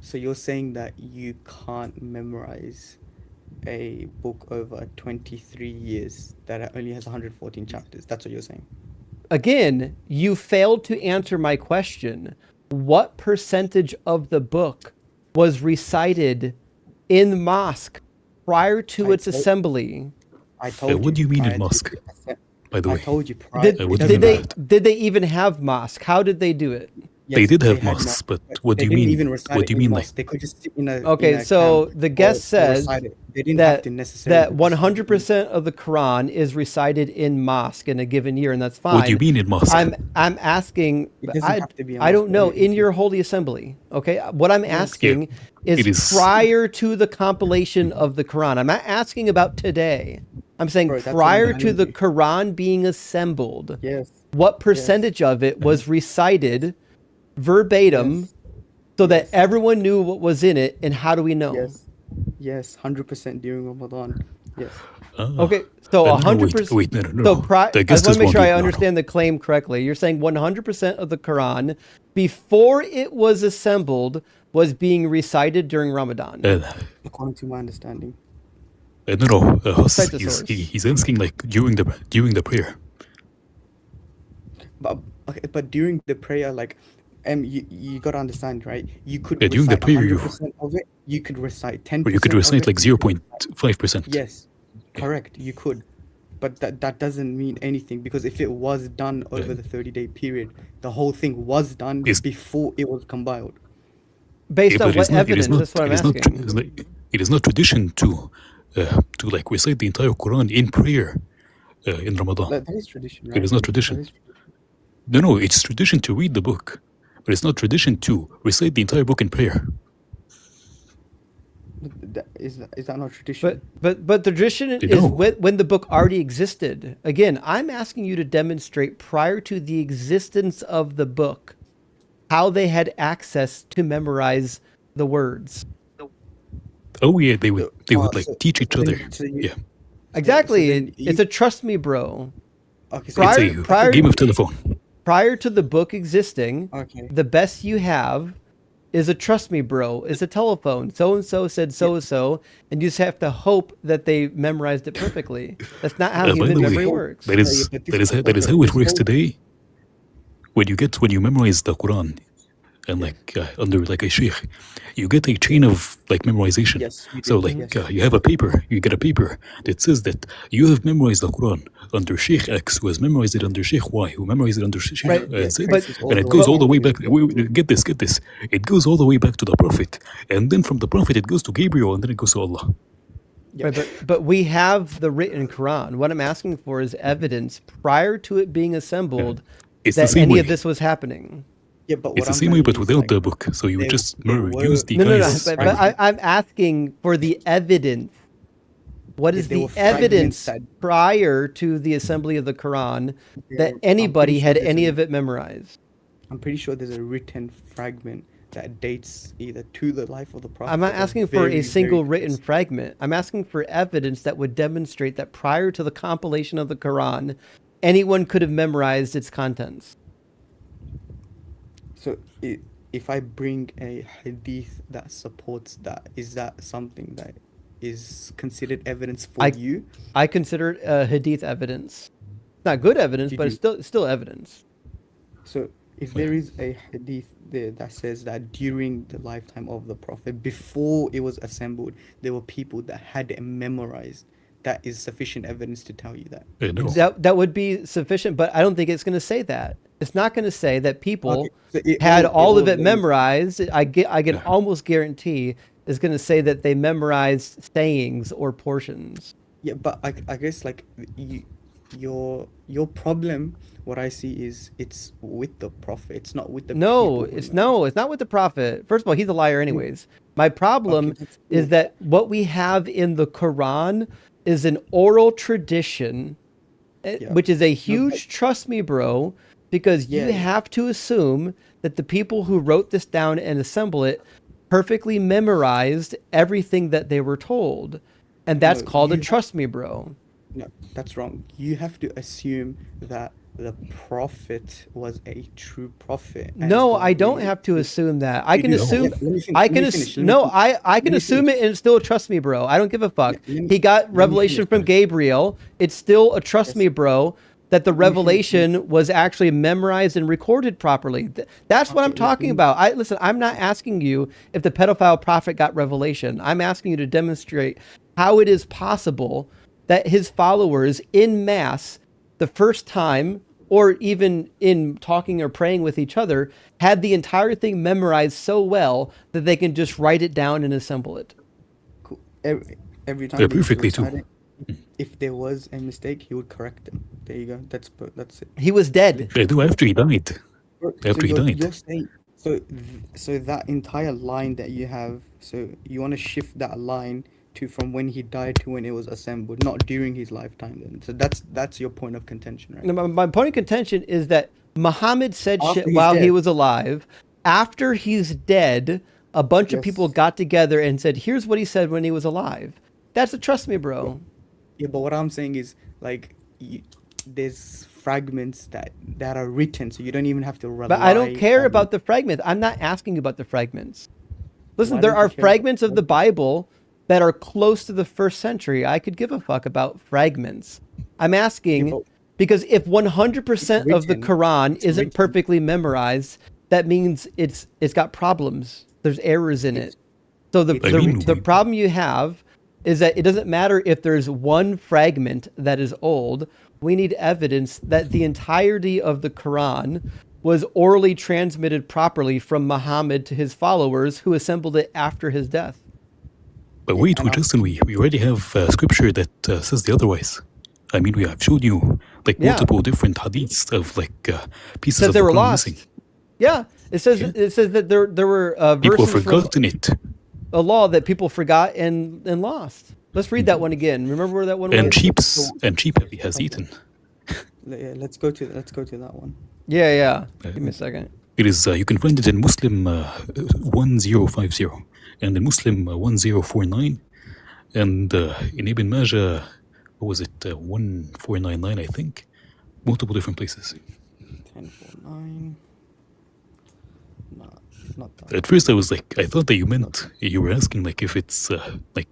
So you're saying that you can't memorize a book over 23 years that only has 114 chapters. That's what you're saying. Again, you failed to answer my question. What percentage of the book was recited in mosque prior to I its told- assembly? I told you. what do you mean in prior to mosque? the- By the I way, told you prior. Did, what it do you did doesn't mean they by matter. did they even have mosque? How did they do it? they Yes, did have had mosques, mosque, but what do you they didn't mean? even recite What it do you in mean, mosque. They could just sit in a Okay, in a so camp the guest or says recite it. They didn't have that to necessarily that recite it in- 100% of the Quran is recited in mosque in a given year, and that's fine. What do you mean in mosque? I'm asking. It doesn't have to be a I don't mosque, know but in your holy assembly. Okay, what I'm asking is, it is- prior to the compilation of the Quran. I'm not asking about today. I'm saying Bro, that's what I'm prior to telling the you. Quran being assembled. Yes. What percentage of it was recited verbatim, Yes. so that Yes. everyone knew what was in it, and how do we know? Yes. Yes. 100% during Ramadan. Yes. Okay, so no, 100%. wait, no. So The I just guest want is to make wrong sure I here. No, no. understand the claim correctly. You're saying 100% of the Quran before it was assembled was being recited during Ramadan. According to my understanding. No. Cite the source. He's asking like during the prayer. But okay, but during the prayer, like, you gotta understand, right? You could Yeah, during the recite prayer, you- 100% of it. You could recite 10%. Or you could of recite it, like you could recite- 0.5%. Yes, correct. You could, but that doesn't mean anything, because if it was done over the 30-day period, the whole thing was done Is- before it was compiled. Based on but what evidence? That's what I'm asking. It is not tradition to like recite the entire Quran in prayer in Ramadan. That is tradition, right? It is not tradition. That is- No, it's tradition to read the book, but it's not tradition to recite the entire book in prayer. Is that not tradition? But the tradition They is don't. when the book already existed. Again, I'm asking you to demonstrate prior to the existence of the book how they had access to memorize the words. Oh yeah, they would like so- teach each so other. then- so you- Yeah, Exactly. then It's a trust me, bro. Okay, so Prior- it's a prior- game of telephone. Prior to the book existing, okay. the best you have is a trust me, bro. Is a telephone. So and so said so and so, and you just have to hope that they memorized it perfectly. That's not how By human the memory way, works. that is but that is this- that is okay, how it this works whole- today. When you memorize the Quran, and like under like a sheikh, you get a chain of like memorization. Yes, you So do, like yes. you have a paper, you get a paper that says that you have memorized the Quran under Sheikh X, who has memorized it under Sheikh Y, who memorized it under Sheikh Right, Z, but- and it goes all the way back. Get this. It goes all the way back to the Prophet, and then from the Prophet it goes to Gabriel, and then it goes to Allah. Right, but we have the written Quran. What I'm asking for is evidence prior to it being assembled It's the that same any way. of this was happening. Yeah, but what It's the I'm same way, telling but you is, without like, the book. So you would they- just they were- use the No, guys. but I'm asking for the evidence. What is there the were fragments evidence that prior to the assembly of the Quran that I'm anybody pretty sure had there's any a of it memorized? I'm pretty sure there's a written fragment that dates either to the life of the I'm Prophet not or asking for a very, single very written close. fragment. I'm asking for evidence that would demonstrate that prior to the compilation of the Quran, anyone could have memorized its contents. So if I bring a hadith that supports that, is that something that is considered evidence for I you? I consider it hadith evidence. It's not good evidence, Did but it's you? still evidence. So if there is a hadith there that says that during the lifetime of the Prophet, before it was assembled, there were people that had it memorized, that is sufficient evidence to tell you that. No. That would be sufficient, but I don't think it's going to say that. It's not going to say that Okay, people so had it all all of it lays. memorized. I can Yeah. almost guarantee it's going to say that they memorized sayings or portions. Yeah, but I guess like you, your problem, what I see is it's with the Prophet. It's not with the No, people who it's memorized. not with the prophet. First of all, he's a liar Mm, anyways. My Okay, problem that's is cool. that what we have in the Quran is an oral tradition, Yeah. which is a No, but huge trust me, bro, because you yeah, have to assume that the people who wrote this down and assemble it perfectly memorized everything that they were told. And that's no, called a trust me, bro. no, that's wrong. You have to assume that the Prophet was a true prophet and No, I God don't really. have to assume that. I You can do. assume Let me finish. I Let can me finish. Let me no, finish. I can Let me assume finish. it and it's still a trust me, bro. I don't give a fuck. Let me He got let me revelation finish. from Gabriel. It's still a trust Yes. me, bro, that the Let me finish. revelation was actually memorized and recorded properly. That's what I'm Okay. talking about. I listen, I'm not asking you if the pedophile prophet got revelation. I'm asking you to demonstrate how it is possible that his followers in mass the first time or even in talking or praying with each other had the entire thing memorized so well that they can just write it down and assemble it. Cool. Every time they used to Perfectly too. recite it, if there was a mistake, he would correct them. There you go. That's it. He was dead. Literally. No, after he died. So After he died. you're saying so that entire line that you have, so you want to shift that line to from when he died to when it was assembled, not during his lifetime. Then, so that's your point of contention, right? My point of contention is that Muhammad said After shit he's while he dead. was alive. After he's dead, a bunch of people Yes. got together and said, here's what he said when he was alive. That's a trust me, bro. Yeah, but what I'm saying is like there's fragments that are written, so you don't even have to rely. But I don't care on, about the fragments. I'm not asking you about the fragments. Listen, Why there don't you are care about fragments of the fragments? Bible that are close to the first century. I could give a fuck about fragments. I'm Yeah, asking but because if it's 100% of the written. Quran It's isn't written. perfectly memorized, that means it's got problems. There's errors in it. It's So the it's I mean, the written. problem you have is that it doesn't matter if there's one fragment that is old. We need evidence that the entirety of the Quran was orally transmitted properly from Muhammad to his followers who assembled it after his death. But Yeah, wait, and I've Justin, we already have scripture that says the otherwise. I mean, we have showed you like Yeah, multiple different hadiths of like pieces says of they the were Quran missing. lost. Yeah, Yeah, it says that there were people have verses from forgotten it, a law that people forgot and lost. Let's read that one again. Remember where that one and was? so sheep he has eaten. yeah, let's go to that one. Yeah. Give me a second. It is you can find it in Muslim 1050 and in Muslim 1049 and in Ibn Majah, what was it 1499 I think, multiple different places. 1049. Not that At one. first, I thought that you were asking like if it's like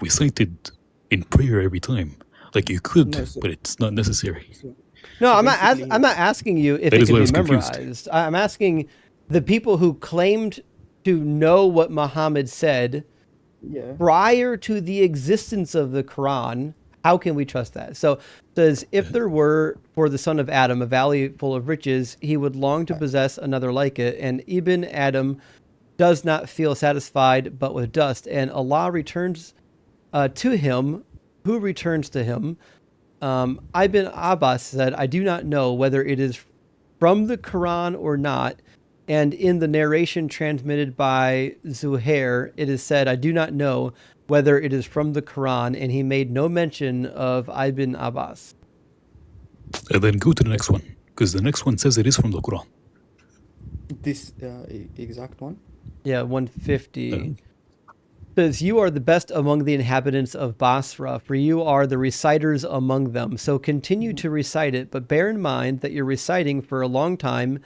recited in prayer every time. Like you could, No, so but it's not necessary. so, No, so I'm not. basically, I'm not asking you if That it is can why I be was confused. memorized. I'm asking the people who claimed to know what Muhammad said yeah. prior to the existence of the Quran. How can we trust that? So it says, if there were for the son of Adam a valley full of riches, he would long to possess another like it. And Ibn Adam does not feel satisfied but with dust. And Allah returns to him. Who returns to him? Ibn Abbas said, I do not know whether it is from the Quran or not. And in the narration transmitted by Zuhair, it is said, I do not know, whether it is from the Quran, and he made no mention of Ibn Abbas. And then go to the next one, because the next one says it is from the Quran. This exact one. Yeah, 150. Says, you are the best among the inhabitants of Basra, for you are the reciters among them. So continue to recite it, but bear in mind that your reciting for a long time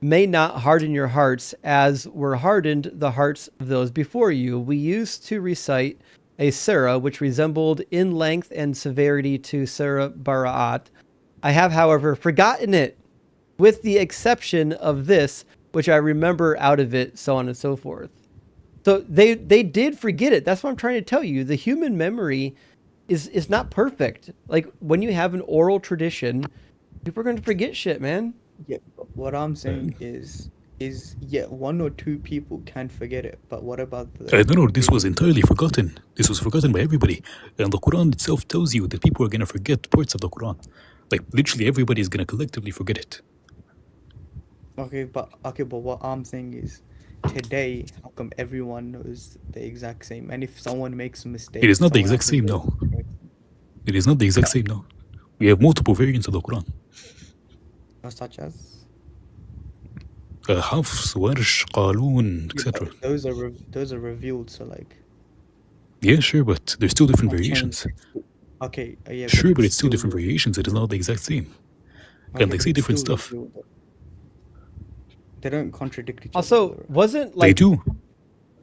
may not harden your hearts, as were hardened the hearts of those before you. We used to recite a surah which resembled in length and severity to Surah Bara'at. I have, however, forgotten it, with the exception of this, which I remember out of it, so on and so forth. So they did forget it. That's what I'm trying to tell you. The human memory is not perfect. Like when you have an oral tradition, people are going to forget shit, man. Yeah, but what I'm saying is yeah, one or two people can forget it, but what about the? No, this was entirely forgotten. This was forgotten by everybody. And the Quran itself tells you that people are going to forget parts of the Quran. Like, literally everybody is going to collectively forget it. Okay, but what I'm saying is, today, how come everyone knows the exact same? And if someone makes a mistake, It is not the someone exact else same, will no. correct them. It is not the exact same, no. We have multiple variants of the Quran. Such as? Hafs, Warsh, Qalun, Yeah, etc. but those are revealed, so like. Yeah, sure, but there's still different not variations. changed. Okay, yeah. Sure, but it's still still different variations. It is not the exact same. Okay, And they but say it's different still stuff. revealed. They don't contradict each other. Also, though, right? wasn't They like do.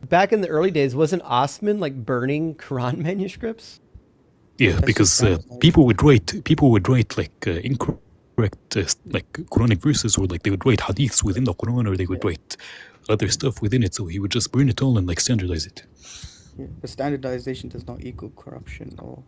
back in the early days, wasn't Osman like burning Quran manuscripts? Yeah, That's because just standardized. people would write like incorrect like Quranic verses, or like they would write hadiths within the Quran, or they would write other stuff within it. So he would just burn it all and like standardize it. Yeah, but standardization does not equal corruption or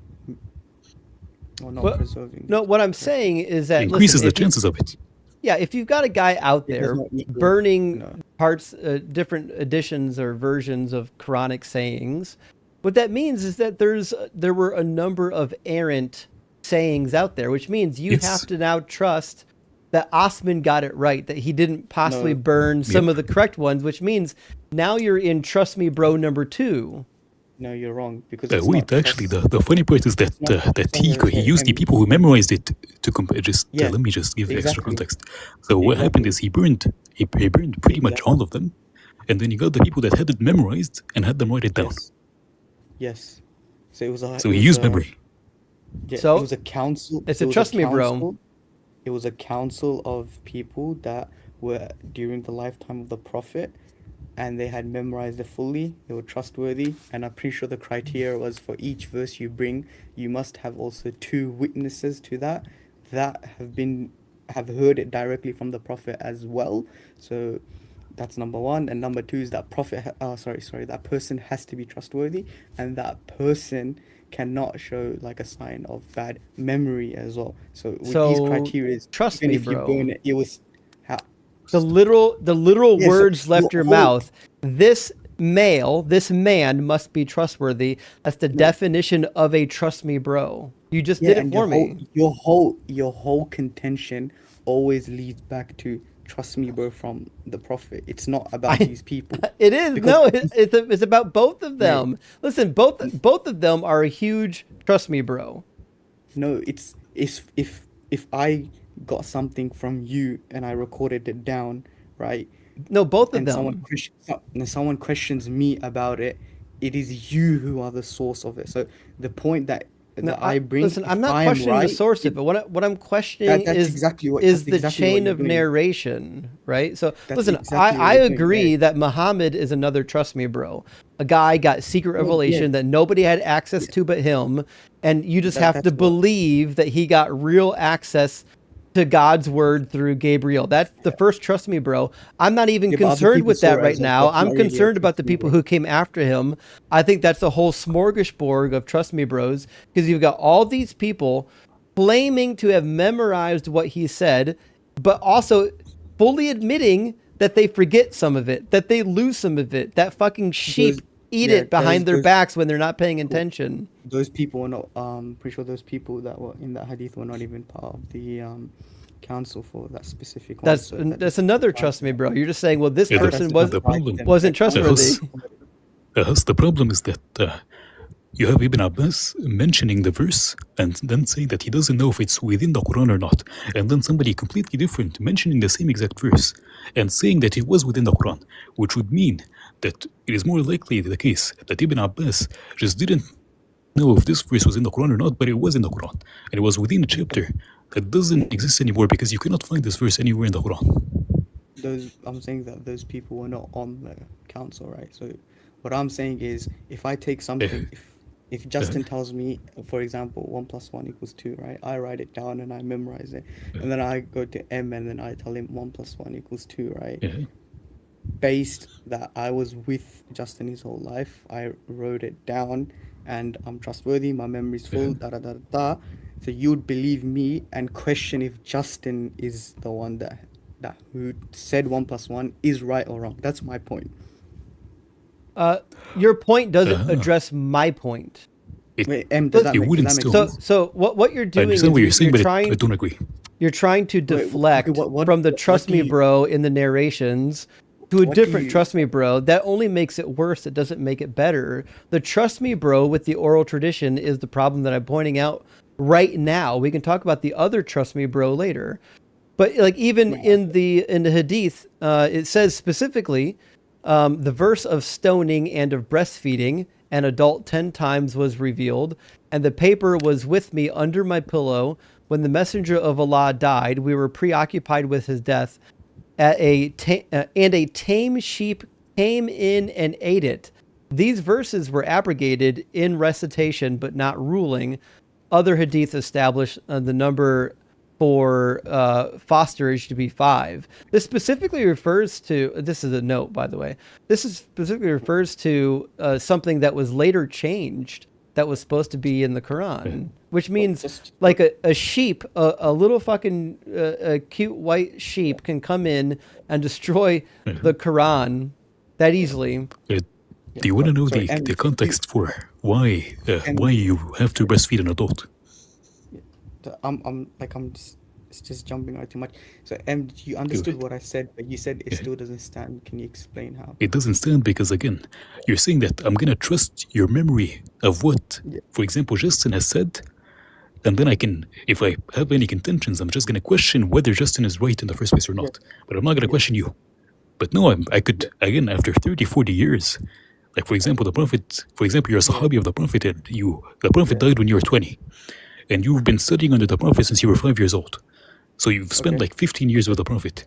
not Well, preserving. No, what I'm saying is that Increases listen, the if you- chances of it. yeah, if you've got a guy out It does there not equal- burning no. parts, different editions or versions of Quranic sayings, what that means is that there were a number of errant sayings out there, which means you Yes. have to now trust that Osman got it right, that he didn't possibly No. burn some Yep. of the correct ones, which means now you're in Trust Me Bro number 2. No, you're wrong because it's Wait, not actually, trust- the funny part is that not that trust he used the and- people who memorized it to compare. Yeah, Let me just give extra exactly. context. So what happened Exactly. is he burned pretty much Exactly. all of them, and then he got the people that had it memorized and had them write it down. Yes. So it was a. So it he was used a- memory. Yeah, So, it was a council. it's it a was trust me, bro. council- It was a council of people that were during the lifetime of the Prophet, and they had memorized it fully. They were trustworthy, and I'm pretty sure the criteria was for each verse you bring, you must have also 2 witnesses to that have heard it directly from the Prophet as well. So that's number 1, and number 2 is that that person has to be trustworthy, and that person cannot show like a sign of bad memory as well. So with these So, criteria, trust even me, if you bro. burn it, it was The literal Yeah, so words left your your whole- mouth. This man must be trustworthy. That's the definition of a trust me bro. You just did it and for me. your whole contention always leads back to trust me, bro, from the Prophet. It's not about these people. It is Because- it's about both of them. Listen, both of them are a huge trust me, bro. No, it's if I got something from you and I recorded it down, right? No, both of And them. someone questions me about it, it is you who are the source of it. So the point that No, I bring, listen, I'm if not I am questioning the right, source of it. What I'm questioning that's is exactly what- is that's the exactly what chain you're of doing. narration, right? So That's listen, exactly what I you're doing, agree right. that Muhammad is another trust me, bro. A guy got secret Well, revelation yeah. that nobody had access to but him, and you just have to that's what- believe that he got real access to God's word through Gabriel. That's the first trust me, bro. I'm not even Yeah, but other concerned people with saw that it right as a- now. that's I'm not really a concerned about the trust me, people bro. who came after him. I think that's a whole smorgasbord of trust me, bros, because you've got all these people claiming to have memorized what he said, but also fully admitting that they forget some of it, that they lose some of it, that fucking sheep eat yeah, it behind their those- backs when they're not paying attention. Those people were not. Pretty sure those people that were in that hadith were not even part of the council for that specific one. That's so that that's just- another trust me, bro. You're just saying, well, this Yeah, person the was problem- wasn't That's- trustworthy. The problem is that You have Ibn Abbas mentioning the verse and then saying that he doesn't know if it's within the Quran or not. And then somebody completely different mentioning the same exact verse and saying that it was within the Quran, which would mean that it is more likely the case that Ibn Abbas just didn't know if this verse was in the Quran or not, but it was in the Quran. And it was within a chapter that doesn't exist anymore because you cannot find this verse anywhere in the Quran. I'm saying that those people were not on the council, right? So what I'm saying is, if I take something, if Justin tells me, for example, 1 + 1 = 2, right? I write it down and I memorize it, and then I go to M and then I tell him 1 + 1 = 2, right? Based that I was with Justin his whole life, I wrote it down, and I'm trustworthy. My memory's full. Da da da da. So you'd believe me and question if Justin is the one that who said 1 + 1 is right or wrong. That's my point. Your point doesn't address my point. Wait, M, does that It make, wouldn't does that make still. sense? So what you're I doing is understand what you're saying, but trying I don't agree. you're trying to deflect from the trust me bro in the narrations to a different trust me bro. That only makes it worse. It doesn't make it better. The trust me bro with the oral tradition is the problem that I'm pointing out right now. We can talk about the other trust me bro later. But like even in the hadith, it says specifically the verse of stoning and of breastfeeding an adult 10 times was revealed, and the paper was with me under my pillow when the messenger of Allah died. We were preoccupied with his death. And a tame sheep came in and ate it. These verses were abrogated in recitation, but not ruling. Other hadith establish the number for fosterage to be 5. This specifically refers to, this is a note, by the way, this is specifically refers to something that was later changed that was supposed to be in the Quran, which means like a sheep, a little fucking cute white sheep can come in and destroy the Quran that easily. Do you want to know the context for why you have to breastfeed an adult? I'm just jumping out too much. So you understood what I said, but you said it still doesn't stand. Can you explain how? It doesn't stand because, again, you're saying that I'm going to trust your memory of what, for example, Justin has said, and then I can, if I have any contentions, I'm just going to question whether Justin is right in the first place or not. But I'm not going to question you. But no, I could, again, after 30, 40 years, like, for example, the Prophet, for example, you're a Sahabi of the Prophet, and the Prophet died when you were 20. And you've been studying under the Prophet since you were 5 years old. So you've spent like 15 years with the Prophet.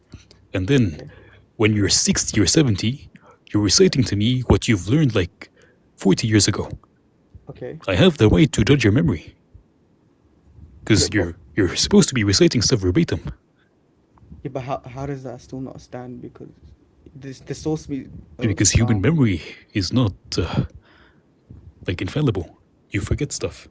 And then when you're 60 or 70, you're reciting to me what you've learned like 40 years ago. Okay. I have the right to judge your memory. Because you're supposed to be reciting stuff verbatim. Yeah, but how does that still not stand? Because the source be... because human memory is not like infallible. You forget stuff.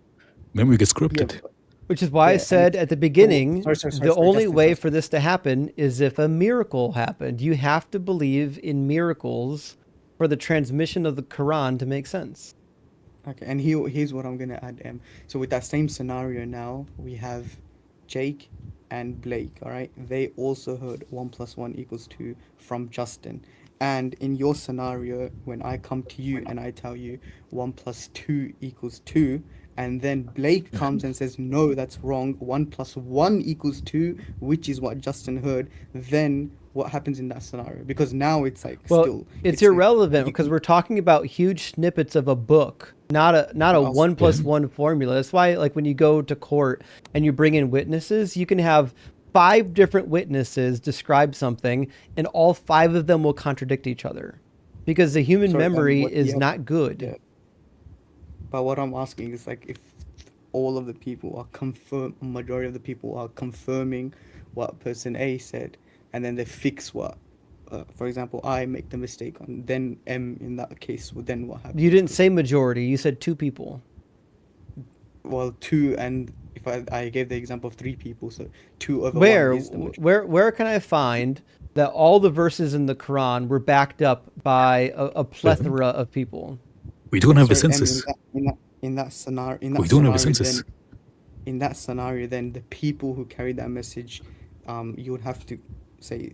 Memory gets corrupted. Which is why I said at the beginning, the only way for this to happen is if a miracle happened. You have to believe in miracles for the transmission of the Quran to make sense. Okay, and here's what I'm going to add. So with that same scenario now, we have Jake and Blake, all right? They also heard 1 + 1 = 2 from Justin. And in your scenario, when I come to you and I tell you 1 + 2 = 2, and then Blake comes and says, no, that's wrong, 1 + 1 = 2, which is what Justin heard, then what happens in that scenario? Because now it's like, well, it's irrelevant because we're talking about huge snippets of a book, not a 1 + 1 formula. That's why, like, when you go to court and you bring in witnesses, you can have 5 different witnesses describe something, and all 5 of them will contradict each other because the human memory is not good. Yeah. But what I'm asking is, like, if all of the people are majority of the people are confirming what person A said, and then they fix what, for example, I make the mistake on, then M in that case, then what happens? You didn't say majority. You said 2 people. Well, 2, and if I gave the example of 3 people, so 2 over 1 is the majority. Where can I find that all the verses in the Quran were backed up by a plethora of people? We don't have a census. In that scenario, we don't have a census. In that scenario, then the people who carry that message, you would have to say,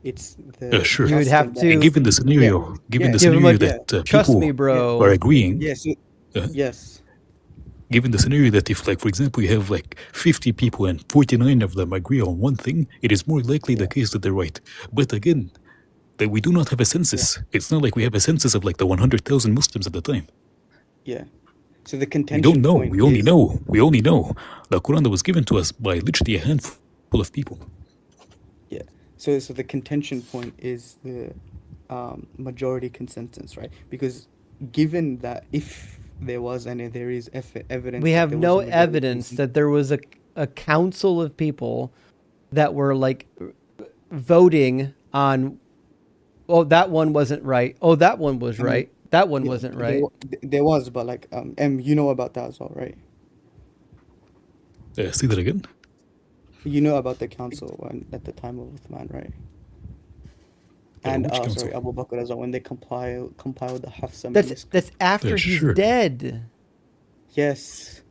it's the... Sure. You would have to... And given the scenario, that trust people me, bro. are agreeing... Yes. Yes. Given the scenario that if, like, for example, you have like 50 people and 49 of them agree on one thing, it is more likely the case that they're right. But again, that we do not have a census. It's not like we have a census of like the 100,000 Muslims at the time. Yeah. So the We don't contention know. point We only is know. We only know the Quran that was given to us by literally a handful of people. yeah. So the contention point is the majority consensus, right? Because given that if there was and there is evidence We that have there was no a majority evidence consensus, that there was a council of people that were like voting on, oh, that one wasn't right. Oh, that one was I mean, right. That one yeah, wasn't right. there was, but like you know about that as well, right? Say that again. You know about the council when, at the time of Uthman, right? And Which council? sorry, Abu Bakr as well, when they compiled the Hafsa That's manuscript. after he's sure. dead. Yes.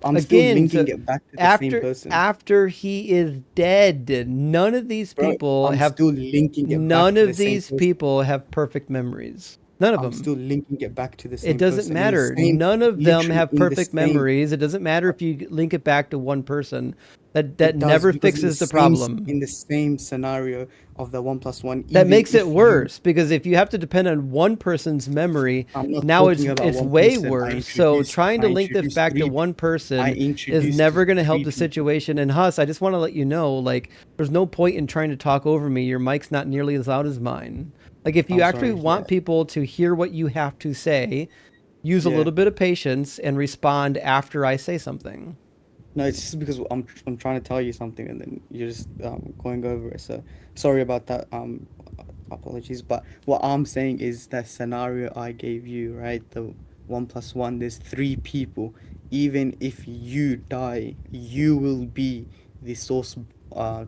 I'm still Again, linking so it back to the same person. after he is dead, none of these Bro, people I'm have still linking it back none to the of same these person. people have perfect memories. None of I'm them. still linking it back to the same It doesn't person. In the matter. same- None of them literally have in the perfect same- memories. It doesn't matter if you link it back to one person. That It does, never because in fixes the same- problem. In the same scenario of the 1+1, That even makes if it worse, because if you have to depend on one person's memory, I'm not now it's talking about one way person. worse. So trying to I link this introduced back to three- one person I is introduced never going to help three the people. situation. And Huss, I just want to let you know, like, there's no point in trying to talk over me. Your mic's not nearly as loud as mine. Like, if you I'm actually sorry, want yeah. people to hear what you have to say, use a Yeah. little bit of patience and respond after I say something. No, it's just because I'm trying to tell you something and then you're just going over it. So sorry about that. Apologies. But what I'm saying is that scenario I gave you, right? The 1+1. There's three people. Even if you die, you will be the source.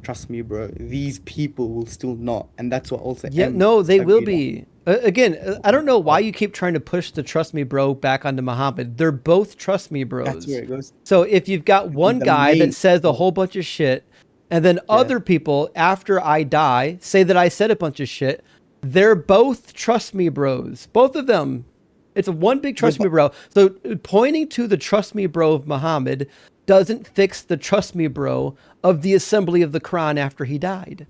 Trust me, bro. These people will still not, and that's what also. Yeah, M no, they will agreed on. be. Again, I don't know why you keep trying to push the trust me bro back onto Muhammad. They're both trust me bros. That's where it goes. So if you've got one the guy that main- says a whole bunch of shit, and then other people after I die say that I said a bunch of shit, they're both trust me bros. Both of them. It's a one big trust me bro. So pointing to the trust me bro of Muhammad doesn't fix the trust me bro of the assembly of the Quran after he died.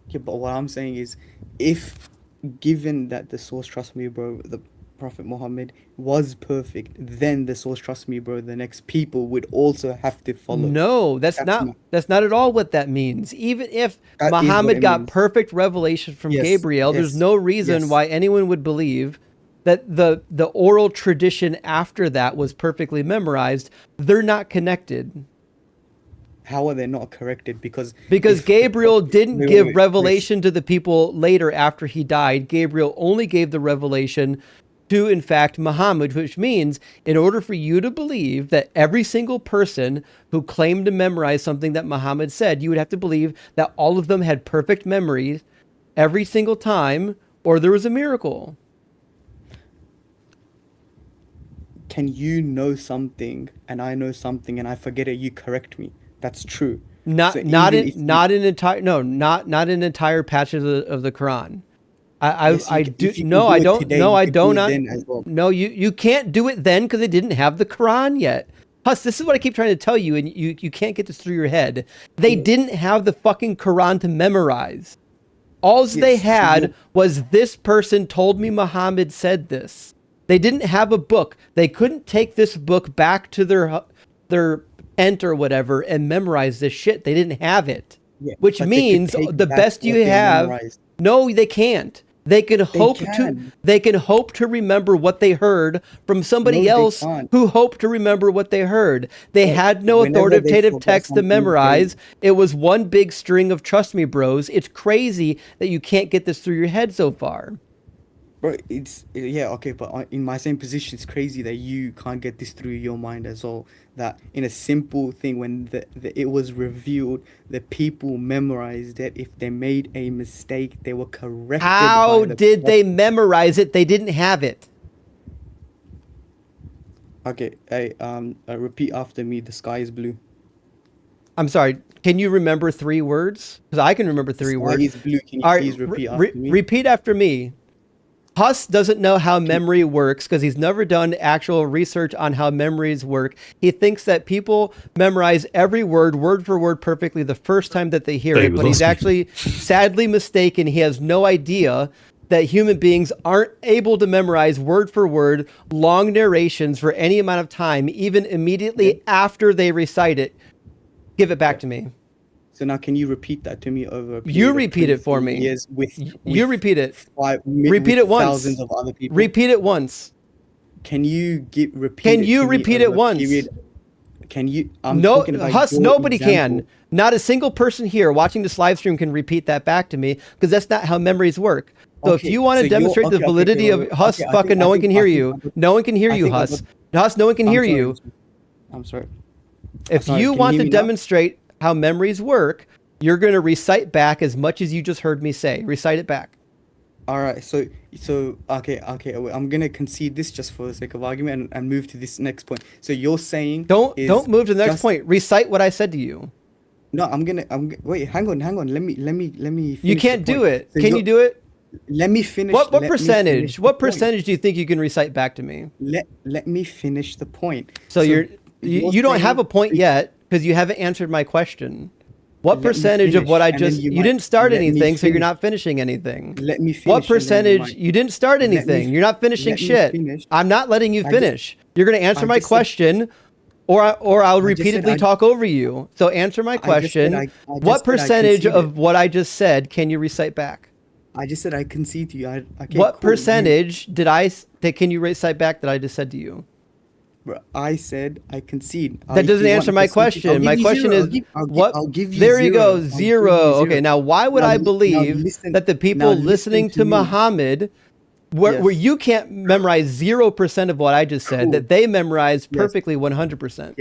Yeah, but what I'm saying is, if given that the source trust me, bro, the Prophet Muhammad was perfect, then the source trust me, bro, the next people would also have to follow. No, that's not at all what that means. Even if That is what Muhammad it got means. perfect revelation from Yes, Gabriel, there's yes, no reason yes. why anyone would believe that the oral tradition after that was perfectly memorized. They're not connected. How are they not corrected? Because Because if the Gabriel Prophet- didn't wait, give wait, revelation to the people later after he died. Gabriel only gave the revelation to, in fact, Muhammad, which means in order for you to believe that every single person who claimed to memorize something that Muhammad said, you would have to believe that all of them had perfect memories every single time, or there was a miracle. Can you know something and I know something and I forget it? You correct me. That's true. Not So not even in if you- not an entire no not not an entire patch of the Quran. I Yes, you I ca- do if you can no do I it don't today, no you I could do do it not then as well. no you can't do it then because they didn't have the Quran yet. Huss, this is what I keep trying to tell you, and you can't get this through your head. They didn't have the fucking Quran to memorize. All they Yes, so had you- was this person told me Muhammad said this. They didn't have a book. They couldn't take this book back to their tent or whatever and memorize this shit. They didn't have it. Yeah, Which but they could means take the back best what you they have. memorized. No, they can't. They can hope to can. they can hope to remember what they heard from somebody No, they else can't. who hoped to remember what they heard. They Yeah, had no whenever they authoritative forgot text to something, memorize. It was one big string of trust me bros. It's crazy that you can't get this through your head so far. Bro, yeah, okay, but in my same position, it's crazy that you can't get this through your mind as well. That in a simple thing, when it was revealed, the people memorized it. If they made a mistake, they were corrected. How by the did they Prophet. memorize it? They didn't have it. Okay, repeat after me. The sky is blue. I'm sorry. Can you remember 3 words? Because I can remember 3 The sky words. is blue. Can you All right, please repeat re- after me? repeat after me. Huss doesn't know how memory works because he's never done actual research on how memories work. He thinks that people memorize every word for word perfectly the first time that they hear They it, but he's lost me. actually sadly mistaken. He has no idea that human beings aren't able to memorize word for word long narrations for any amount of time, even immediately after they recite it. Give it back to me. So now, can you repeat that to me over a period You of repeat it for 23 me. years with You repeat it. Repeat with it once. thousands of other people? Repeat it once. Can you repeat Can it you to me repeat over it a once? period? Can you? I'm No, talking about Huss, your nobody example. can. Not a single person here watching this live stream can repeat that back to me because that's not how memories work. So if Okay, you want so to you're- demonstrate the okay, validity wait, of Huss, okay, fucking no one can hear you. No one can hear I you, think I Huss. got- Huss, no one can I'm hear sorry, you. I'm sorry. If sorry, you can you want hear to me now? demonstrate how memories work, you're going to recite back as much as you just heard me say. Recite it back. All right, so okay, wait, I'm gonna concede this just for the sake of argument and move to this next point. So you're saying Don't is move to the next just- point. Recite what I said to you. No, wait, hang on. Let me finish You the can't do point. it. So Can you're- you do it? Let me finish. What let me finish percentage? the What point. percentage do you think you can recite back to me? Let me finish the point. So you don't saying- have a point yet because you haven't answered my question. What Let me percentage of finish, what I and then just you you might- didn't start let me anything, so you're finish. not finishing anything. Let me finish. What and then you percentage might- you didn't start Let me- anything. You're not finishing let me shit. finish. I'm not letting you I just- finish. You're going to answer I my just said- question or I'll just said repeatedly I- talk over you. So answer my just said question. I just What said I percentage conceded. of what I just said can you recite back? I just said I concede to you. Okay, What cool, percentage can you recite back that I just said to you? I said I concede. That doesn't answer my question. My question is, what? I'll give you there you zero. go, I'll give you zero. Okay, now why would Now I li- now believe listen- that the now people listen listening to to me. Muhammad, where Yes. you can't memorize 0% of what I just said, Cool. that they memorize Yes. perfectly 100%?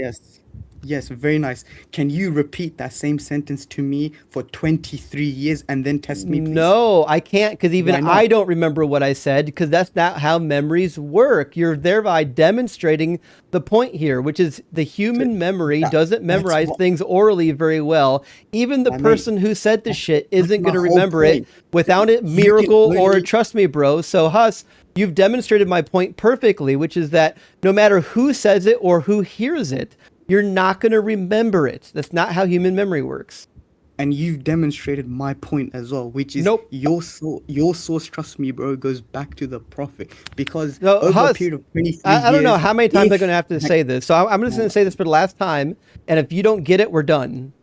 Yes, very nice. Can you repeat that same sentence to me for 23 years and then test me, please? No, I can't because even Why not? I don't remember what I said because that's not how memories work. You're thereby demonstrating the point here, which is the human memory doesn't memorize what- things orally very well. Even the I mean, person who said the shit isn't my going to whole remember it point. without a You can miracle or a only- trust me, bro. So Huss, you've demonstrated my point perfectly, which is that no matter who says it or who hears it, you're not going to remember it. That's not how human memory works. And you've demonstrated my point as well, which is Nope. your source, trust me, bro, goes back to the Prophet. Because No, over a Huss, period of 23 I don't know years, how many times I'm if- going to have to say this. So I'm just going to say this for the last time. And if you don't get it, we're done.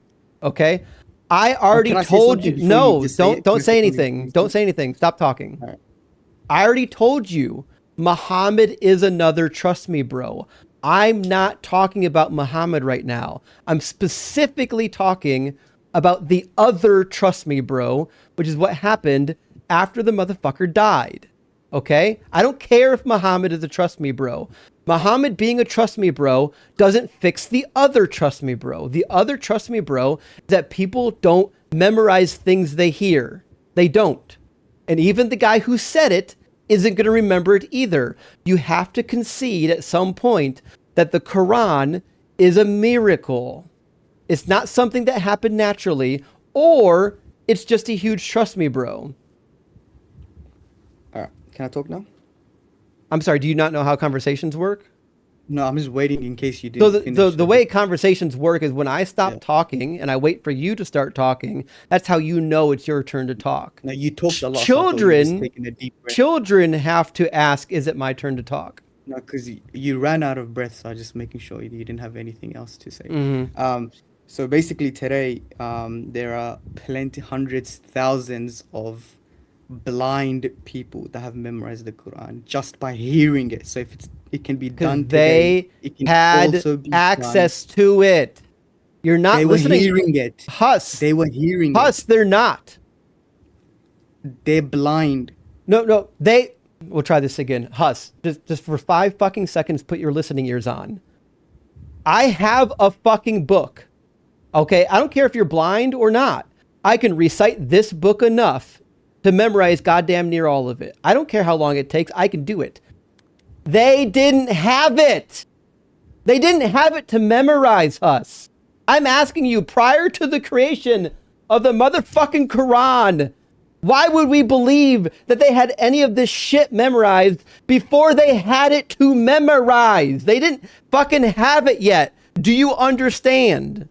Okay? I already can I say told something you. before No, you just say it? don't Can I say say something anything. before you Don't say say anything. Stop talking. All right. I already told you. Muhammad is another. Trust me, bro. I'm not talking about Muhammad right now. I'm specifically talking about the other trust me, bro, which is what happened after the motherfucker died. Okay? I don't care if Muhammad is a trust me, bro. Muhammad being a trust me, bro, doesn't fix the other trust me, bro. The other trust me, bro, is that people don't memorize things they hear. They don't. And even the guy who said it isn't going to remember it either. You have to concede at some point that the Quran is a miracle. It's not something that happened naturally, or it's just a huge trust me, bro. All right. Can I talk now? I'm sorry, do you not know how conversations work? No, I'm just waiting in case you So didn't finish. the way conversations work is when I stop Yeah. talking and I wait for you to start talking, that's how you know it's your turn to talk. Now, you talked a lot. so I thought you were just taking a deep breath. Children have to ask, is it my turn to talk? No, because you ran out of breath, so I was just making sure you didn't have anything else to say. Mhm. So basically today, there are plenty, hundreds, thousands of blind people that have memorized the Quran just by hearing it. So if it can be Because done today, they it can had also be access to it. You're done. not They were listening. hearing it. Huss. They were hearing Huss, they're not. it. They're blind. No, we'll try this again. Huss, just for 5 fucking seconds, put your listening ears on. I have a fucking book. Okay? I don't care if you're blind or not. I can recite this book enough to memorize goddamn near all of it. I don't care how long it takes. I can do it. They didn't have it. They didn't have it to memorize, Huss. I'm asking you, prior to the creation of the motherfucking Quran, Why would we believe that they had any of this shit memorized before they had it to memorize? They didn't fucking have it yet. Do you understand?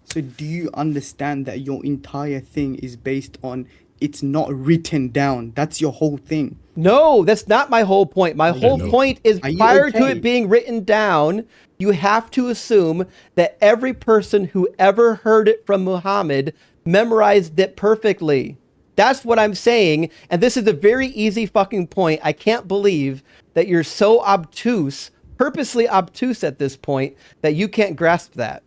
So do you understand that your entire thing is based on it's not written down? That's your whole thing. No, that's not my whole point. My whole no. point is Are you prior to okay? it being written down, you have to assume that every person who ever heard it from Muhammad memorized it perfectly. That's what I'm saying. And this is a very easy fucking point. I can't believe that you're so obtuse, purposely obtuse at this point, that you can't grasp that.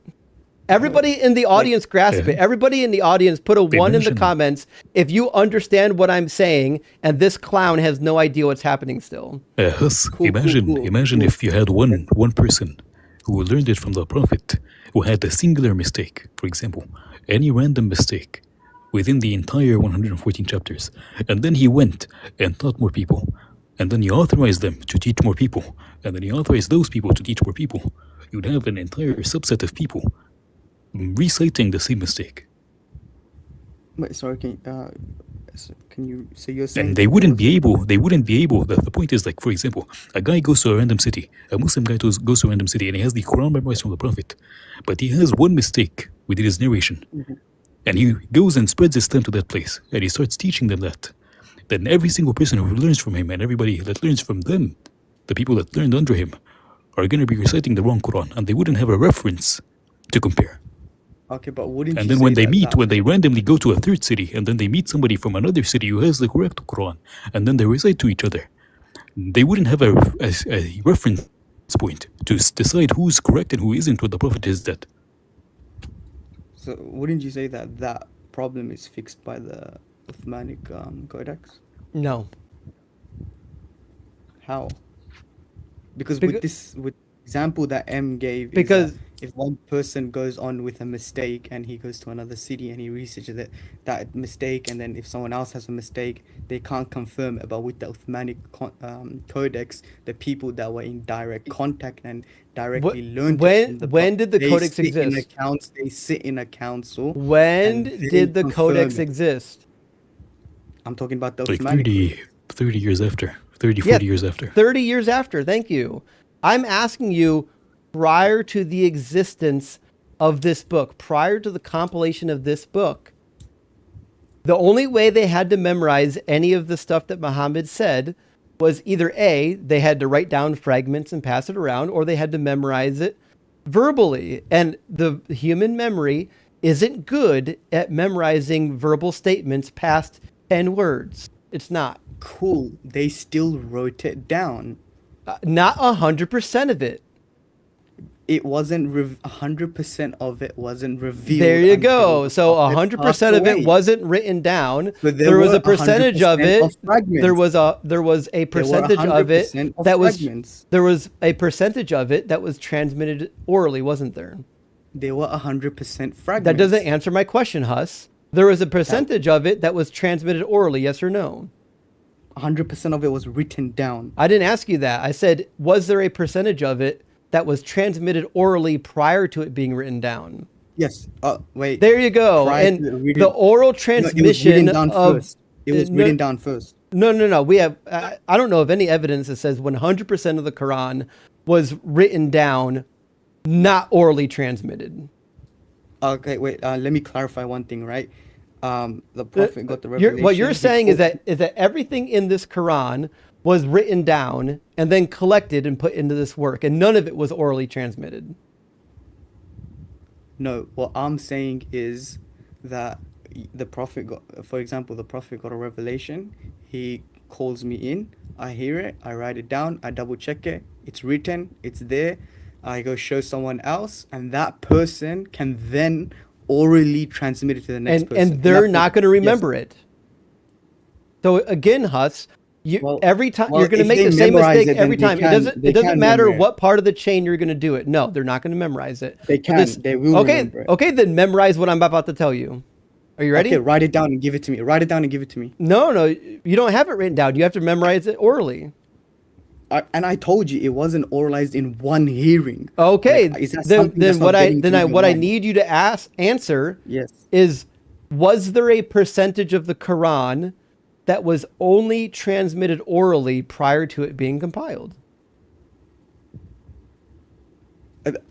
Everybody in the audience grasp it. Everybody in the audience put a 1 in the mention- comments if you understand what I'm saying and this clown has no idea what's happening still. Hus, Cool, imagine cool. if you had one person who learned it from the Prophet, who had a singular mistake, for example, any random mistake within the entire 114 chapters, and then he went and taught more people, and then he authorized them to teach more people, and then he authorized those people to teach more people. You'd have an entire subset of people reciting the same mistake. Wait, sorry, can you, so you're saying And they wouldn't be able, the point is, like, for example, a guy goes to a random city, a Muslim guy goes to a random city, and he has the Quran memorized from the Prophet, but he has one mistake within his narration, and he goes and spreads Islam to that place, and he starts teaching them that. Then every single person who learns from him, and everybody that learns from them, the people that learned under him, are going to be reciting the wrong Quran, and they wouldn't have a reference to compare. Okay, but wouldn't And you then say when they that meet, that- when they randomly go to a third city, and then they meet somebody from another city who has the correct Quran, and then they recite to each other, they wouldn't have a reference point to decide who's correct and who isn't when the Prophet is dead. So wouldn't you say that that problem is fixed by the Uthmanic Codex? No. How? Because Becau- with example that M gave, is Because- that if one person goes on with a mistake and he goes to another city and he researches that mistake, and then if someone else has a mistake, they can't confirm it. But with the Uthmanic Codex, the people that were in direct contact and directly learned it from the when did the they Codex sit in exist? accounts, they sit in a council. When and they did the confirm Codex it. exist? I'm talking about the Like Uthmanic 30 years after, 40 Yeah, years after. 30 years after. Thank you. I'm asking you prior to the existence of this book, prior to the compilation of this book, the only way they had to memorize any of the stuff that Muhammad said was either A, they had to write down fragments and pass it around, or they had to memorize it verbally. And the human memory isn't good at memorizing verbal statements past 10 words. It's not. Cool. They still wrote it down. Not 100% of it. It wasn't 100% of it wasn't revealed. There you until go. the So Prophet 100% of passed it away. wasn't written down. But There was were a percentage of 100% it. fragments. There was a percentage of it 100% of that was fragments. there was a percentage of it that was transmitted orally, wasn't there? They were 100% fragments. That doesn't answer my question, Huss. There was a percentage of it that was transmitted orally, yes or no? 100% of it was written down. I didn't ask you that. I said, was there a percentage of it that was transmitted orally prior to it being written down? Yes. Wait. There you go. Prior And to it written- the oral No, it was written transmission down of first. It was no- written down first. No. We have. I don't know of any evidence that says 100% of the Quran was written down, not orally transmitted. Okay, wait. Let me clarify one thing, right? The Prophet got the You're- revelation. what you're he saying is told- that everything in this Quran was written down and then collected and put into this work, and none of it was orally transmitted. No, what I'm saying is that the Prophet got, for example, the Prophet got a revelation. He calls me in. I hear it. I write it down. I double check it. It's written. It's there. I go show someone else, and that person can then orally transmit it to the next person. And they're that not person- going to remember yes. it. So again, Huss, every time well, you're going to if make they the same memorize mistake it, then every they time. can- they It doesn't can matter remember it. what part of the chain you're going to do it. No, they're not going to memorize it. They But can. They will Okay, remember it. okay, then memorize what I'm about to tell you. Are you ready? Okay, write it down and give it to me. Write it down and give it to me. No, you don't have it written down. You have to memorize it orally. And I told you it wasn't oralized in one hearing. Okay, Like, is that then something that's not what getting through your I mind? need you to answer Yes. is Was there a percentage of the Quran that was only transmitted orally prior to it being compiled?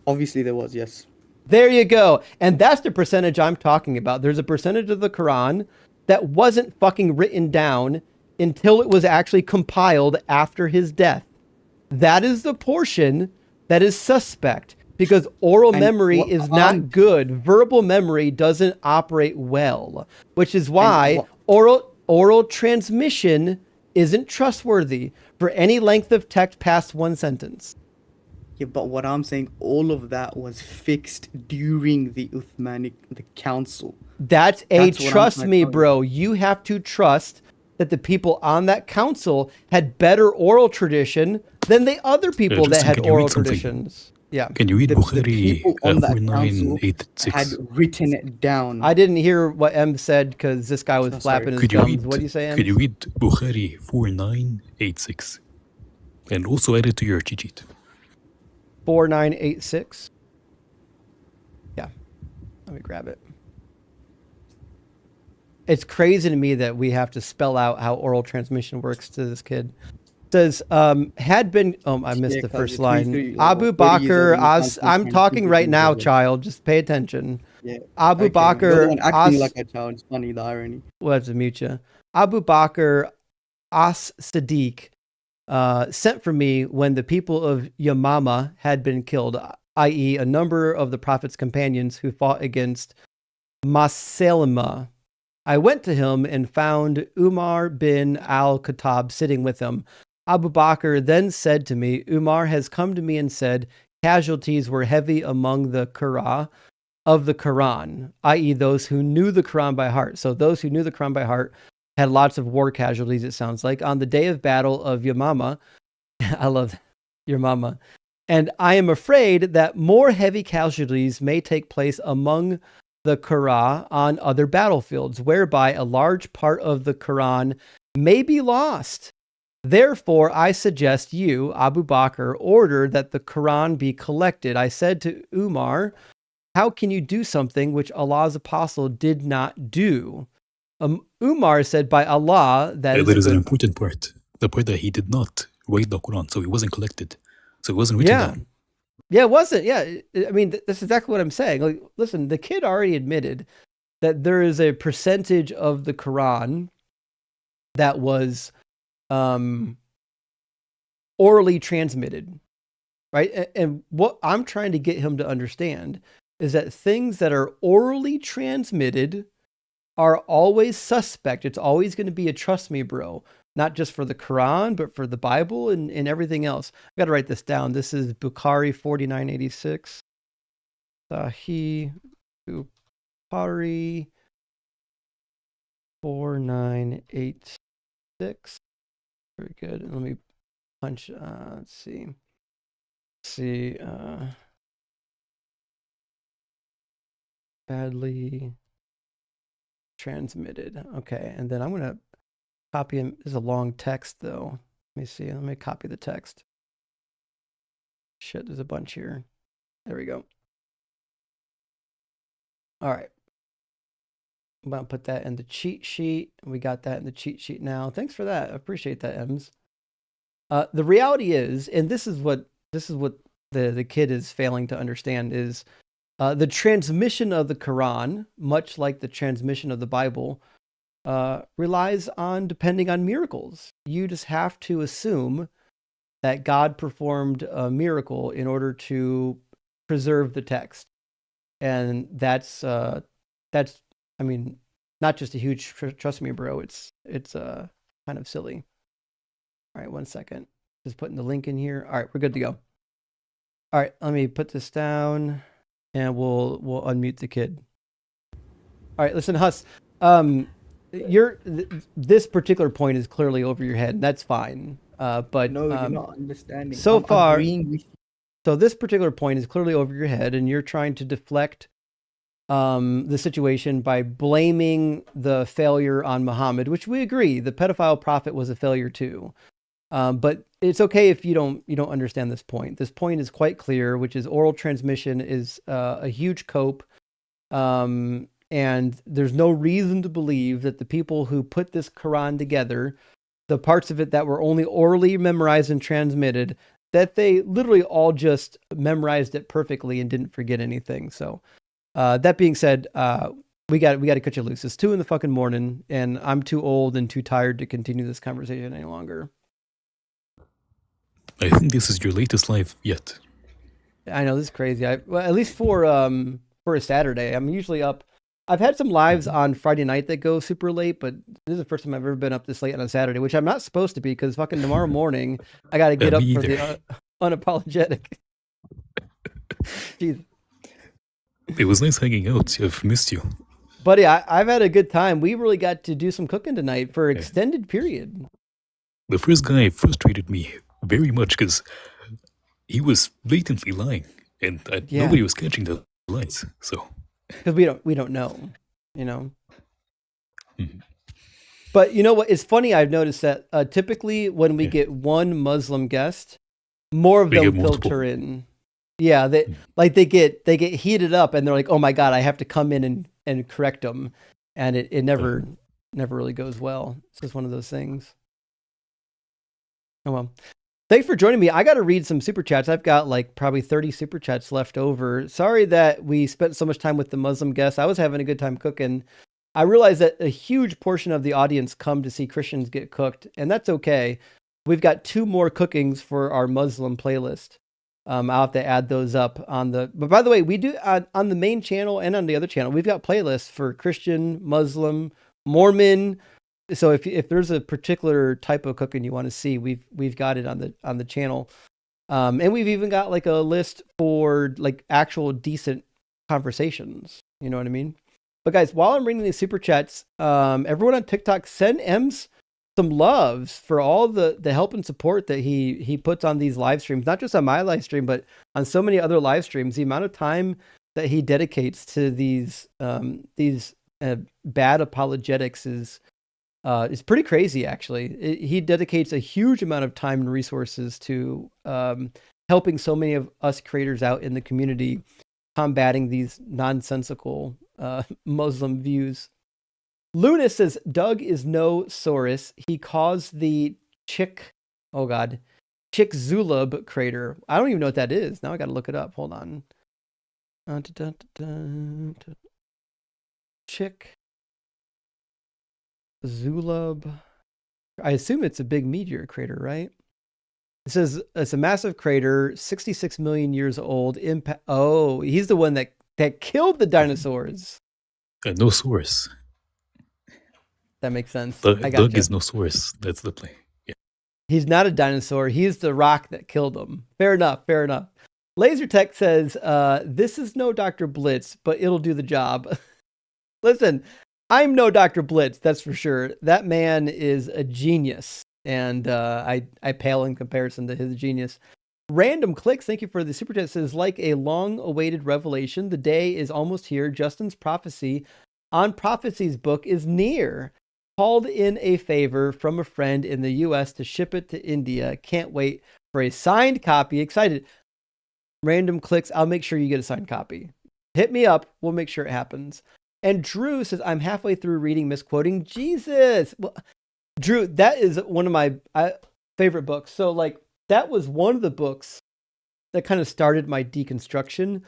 Obviously, there was, yes. There you go. And that's the percentage I'm talking about. There's a percentage of the Quran that wasn't fucking written down until it was actually compiled after his death. That is the portion that is suspect because oral And memory what is not good. Verbal memory doesn't operate well, which is why oral transmission isn't trustworthy for any length of text past one sentence. Yeah, but what I'm saying, all of that was fixed during the the council. That's That's what I'm trust trying to me, tell you. bro. You have to trust that the people on that council had better oral tradition than the other people that Justin, had can you read oral something? traditions. Yeah. Can you read The Bukhari people on that council had 4986? written it down. I didn't hear what M said because this guy was So sorry. flapping his Could you gums. read? What do you say, M? Could you read Bukhari 4986? And also add it to your cheat sheet. 4986. Yeah. Let me grab it. It's crazy to me that we have to spell out how oral transmission works to this kid. It says, had been, I missed Yeah, the 'cause first it's line. 23 Abu or 30 years Bakr, old and you can't I'm comprehend talking two right different now, words. child. Just pay attention. Yeah. Abu Okay. You're the Bakr, one acting like a child. It's funny, the irony. well, to mute you. Abu Bakr As Siddiq sent for me when the people of Yamama had been killed, i.e., a number of the Prophet's companions who fought against Masalma. I went to him and found Umar bin al-Khattab sitting with him. Abu Bakr then said to me, Umar has come to me and said, casualties were heavy among the Qur'an of the Quran, i.e., those who knew the Quran by heart. So those who knew the Quran by heart had lots of war casualties, it sounds like, on the day of battle of Yamama. I love Yamama. And I am afraid that more heavy casualties may take place among the Quran on other battlefields, whereby a large part of the Quran may be lost. Therefore, I suggest you, Abu Bakr, order that the Quran be collected. I said to Umar, how can you do something which Allah's apostle did not do? Umar said, by Allah, that There is an good... important part. The part that he did not write the Quran, so it wasn't collected. So it wasn't written down. Yeah, it wasn't. Yeah. I mean, that's exactly what I'm saying. Like, listen, the kid already admitted that there is a percentage of the Quran that was orally transmitted, right? And what I'm trying to get him to understand is that things that are orally transmitted are always suspect. It's always going to be a trust me, bro. Not just for the Quran, but for the Bible and everything else. I got to write this down. This is Bukhari 4986. Sahih Bukhari 4986. Very good. Let me punch. Let's see. Badly transmitted. Okay, and then I'm gonna copy him. This is a long text though. Let me see. Let me copy the text. Shit, there's a bunch here. There we go. All right. I'm gonna put that in the cheat sheet. We got that in the cheat sheet now. Thanks for that. I appreciate that, Ems. The reality is, and this is what the kid is failing to understand, is the transmission of the Quran, much like the transmission of the Bible, relies on depending on miracles. You just have to assume that God performed a miracle in order to preserve the text, and that's I mean, not just a huge trust me, bro. It's kind of silly. All right, 1 second. Just putting the link in here. All right, we're good to go. All right, let me put this down, and we'll unmute the kid. All right, listen, Huss. This particular point is clearly over your head. And that's fine. But no, you're not understanding. So I'm far, agreeing with you. So this particular point is clearly over your head, and you're trying to deflect the situation by blaming the failure on Muhammad, which we agree. The pedophile prophet was a failure too. But it's okay if you don't understand this point. This point is quite clear, which is oral transmission is a huge cope. And And there's no reason to believe that the people who put this Quran together, the parts of it that were only orally memorized and transmitted, that they literally all just memorized it perfectly and didn't forget anything. So that being said, we got to cut you loose. It's 2 a.m, and I'm too old and too tired to continue this conversation any longer. I think this is your latest live yet. I know this is crazy. Well, at least for a Saturday, I'm usually up. I've had some lives on Friday night that go super late, but this is the first time I've ever been up this late on a Saturday, which I'm not supposed to be because fucking tomorrow morning I got to get up me for either. the unapologetic. Jeez. It was nice hanging out. I've missed you. Buddy, I've had a good time. We really got to do some cooking tonight for an extended period. The first guy frustrated me very much because he was blatantly lying, and Yeah. nobody was catching the lies. So Because we don't know, you know. Mhm. But you know what? It's funny. I've noticed that typically when we Yeah. get one Muslim guest, more of They them get multiple. filter in. Yeah, they get heated up and they're like, oh my God, I have to come in and correct them, and it never really goes well. It's just one of those things. Oh well. Thanks for joining me. I got to read some super chats. I've got like probably 30 super chats left over. Sorry that we spent so much time with the Muslim guests. I was having a good time cooking. I realize that a huge portion of the audience come to see Christians get cooked, and that's okay. We've got 2 more cookings for our Muslim playlist. I'll have to add those up on the. But by the way, we do on the main channel and on the other channel, we've got playlists for Christian, Muslim, Mormon. So if there's a particular type of cooking you want to see, we've got it on the channel, and we've even got like a list for like actual decent conversations. You know what I mean? But guys, while I'm reading these super chats, everyone on TikTok, send Ems some loves for all the help and support that he puts on these live streams, not just on my live stream, but on so many other live streams. The amount of time that he dedicates to these bad apologetics is pretty crazy, actually. He dedicates a huge amount of time and resources to helping so many of us creators out in the community, combating these nonsensical Muslim views. Luna says, Doug is no Saurus. He caused the Chicxulub crater. I don't even know what that is. Now I got to look it up. Hold on. Chicxulub. I assume it's a big meteor crater, right? It says it's a massive crater, 66 million years old. Oh, he's the one that killed the dinosaurs. No source. That makes sense. Doug is no source. That's the play. Yeah. He's not a dinosaur. He's the rock that killed him. Fair enough. Laser Tech says, this is no Dr. Blitz, but it'll do the job. Listen, I'm no Dr. Blitz, that's for sure. That man is a genius, and I pale in comparison to his genius. Random Clicks, thank you for the super chat. Says, like a long-awaited revelation, the day is almost here. Justin's prophecy on Prophecy's book is near. Called in a favor from a friend in the U.S. to ship it to India. Can't wait for a signed copy. Excited. Random Clicks, I'll make sure you get a signed copy. Hit me up. We'll make sure it happens. And Drew says, I'm halfway through reading Misquoting Jesus. Well, Drew, that is one of my favorite books. So like that was one of the books that kind of started my deconstruction.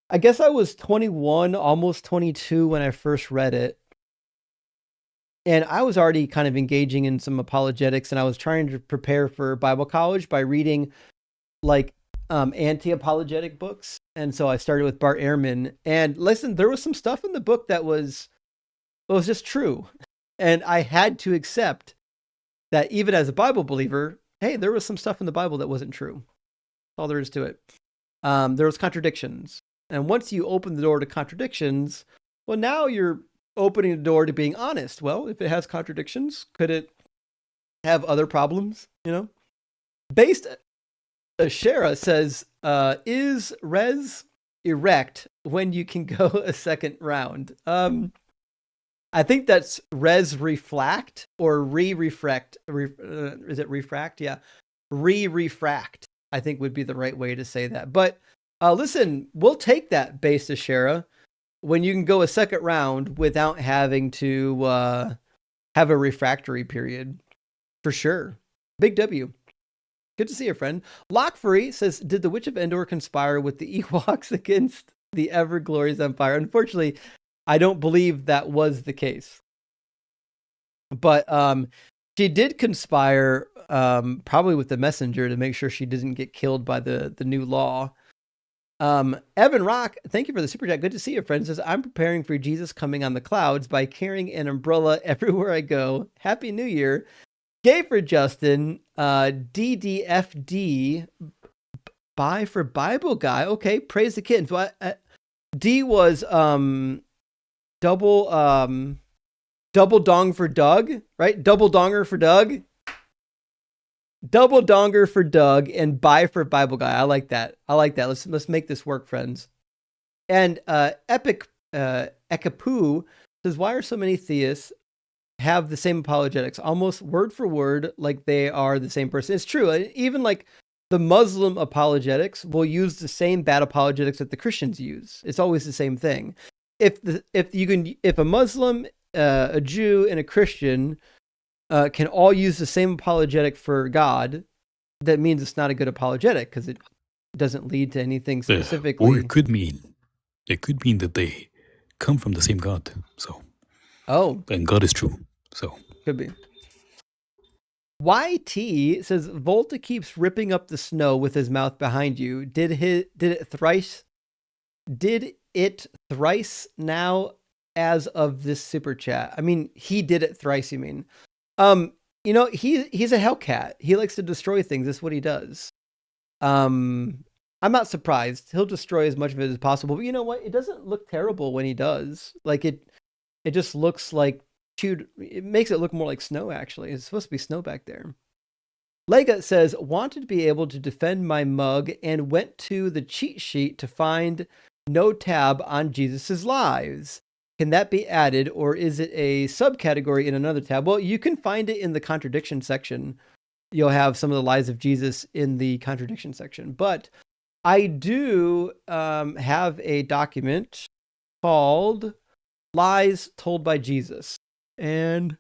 I guess I was 21, almost 22 when I first read it. And I was already kind of engaging in some apologetics, and I was trying to prepare for Bible college by reading like anti-apologetic books. And so I started with Bart Ehrman, and listen, there was some stuff in the book that was just true. And I had to accept that even as a Bible believer, hey, there was some stuff in the Bible that wasn't true. That's all there is to it. There was contradictions. And once you open the door to contradictions, well, now you're opening the door to being honest. Well, if it has contradictions, could it have other problems? You know, based Shara says, is res erect when you can go a second round? I think that's res refract or re-refract. Is it refract? Yeah. Re-refract, I think would be the right way to say that. But listen, we'll take that based Shara. when you can go a second round without having to have a refractory period. For sure. Big W. Good to see you, friend. Lockfree says, did the Witch of Endor conspire with the Ewoks against the ever glorious Empire? Unfortunately, I don't believe that was the case. But she did conspire probably with the messenger to make sure she didn't get killed by the new law. Evan Rock, thank you for the super chat. Good to see you, friend. Says, I'm preparing for Jesus coming on the clouds by carrying an umbrella everywhere I go. Happy New Year. Gay for Justin, DDFD, buy for Bible guy. Okay, praise the kittens. D was double dong for Doug, right? Double donger for Doug. Double donger for Doug and buy for Bible guy. I like that. Let's make this work, friends. And Epic Ekapoo says, why are so many theists have the same apologetics, almost word for word, like they are the same person? It's true. Even like the Muslim apologetics will use the same bad apologetics that the Christians use. It's always the same thing. If a Muslim, a Jew, and a Christian can all use the same apologetic for God, that means it's not a good apologetic because it doesn't lead to anything specifically. Or it could mean that they come from the same God. So. Oh. And God is true. So. Could be. YT says, Volta keeps ripping up the snow with his mouth behind you. Did it thrice now as of this super chat? I mean, he did it thrice, you mean. He's a Hellcat. He likes to destroy things. That's what he does. I'm not surprised. He'll destroy as much of it as possible. But you know what? It doesn't look terrible when he does. Like it just looks like chewed. It makes it look more like snow, actually. It's supposed to be snow back there. Lega says, wanted to be able to defend my mug and went to the cheat sheet to find no tab on Jesus's lives. Can that be added, or is it a subcategory in another tab? Well, you can find it in the contradiction section. You'll have some of the lies of Jesus in the contradiction section. But I do have a document called Lies Told by Jesus. And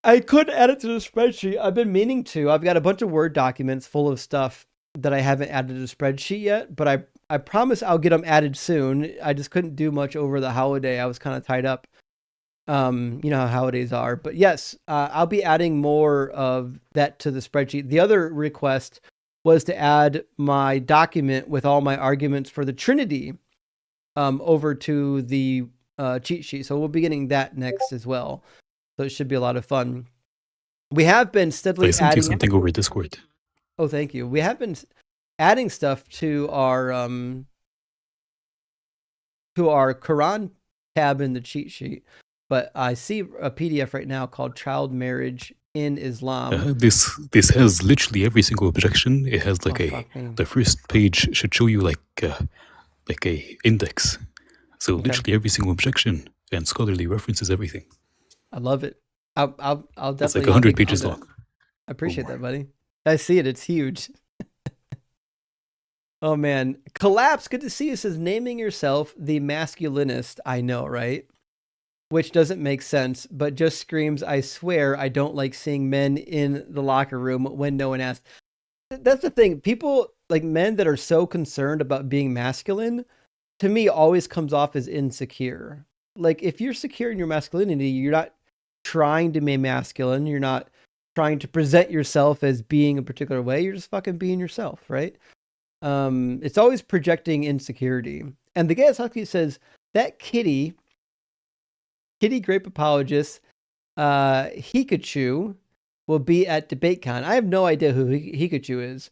I could add it to the spreadsheet. I've been meaning to. I've got a bunch of Word documents full of stuff that I haven't added to the spreadsheet yet, but I promise I'll get them added soon. I just couldn't do much over the holiday. I was kind of tied up. You know how holidays are. But yes, I'll be adding more of that to the spreadsheet. The other request was to add my document with all my arguments for the Trinity over to the cheat sheet. So we'll be getting that next as well. So it should be a lot of fun. We have been steadily adding... I sent you something over Discord. Oh, thank you. We have been adding stuff to our Quran tab in the cheat sheet, but I see a PDF right now called Child Marriage in Islam. This has literally every single objection. It has like the first page should show you like a index. So literally every single objection and scholarly references everything. I love it. I'll definitely. It's like 100 pages long. I appreciate that, buddy. I see it. It's huge. Oh, man. Collapse, good to see you. Says, naming yourself the masculinist. I know, right? Which doesn't make sense, but just screams, I swear I don't like seeing men in the locker room when no one asks. That's the thing. People, like men that are so concerned about being masculine, to me, always comes off as insecure. Like, if you're secure in your masculinity, you're not trying to be masculine. You're not trying to present yourself as being a particular way. You're just fucking being yourself, right? It's always projecting insecurity. And the Gaius Husky says that Kitty Grape Apologist, Hikachu, will be at DebateCon. I have no idea who Hikachu is.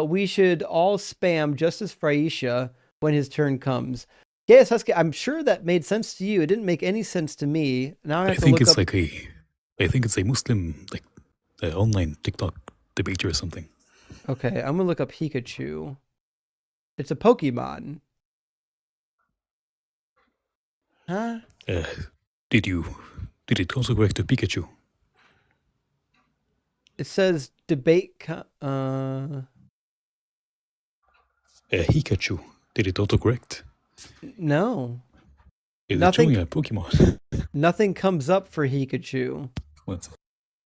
We should all spam Justice Fraisha when his turn comes. Gaius Husky, I'm sure that made sense to you. It didn't make any sense to me. Now I think it's like I think it's a Muslim like online TikTok debate or something. Okay, I'm gonna look up Hikachu. It's a Pokemon. Huh? Did it also go back to Pikachu? It says debate. Hikachu. Did it autocorrect? No. Is Nothing- it showing a Pokemon? Nothing comes up for Hikachu What's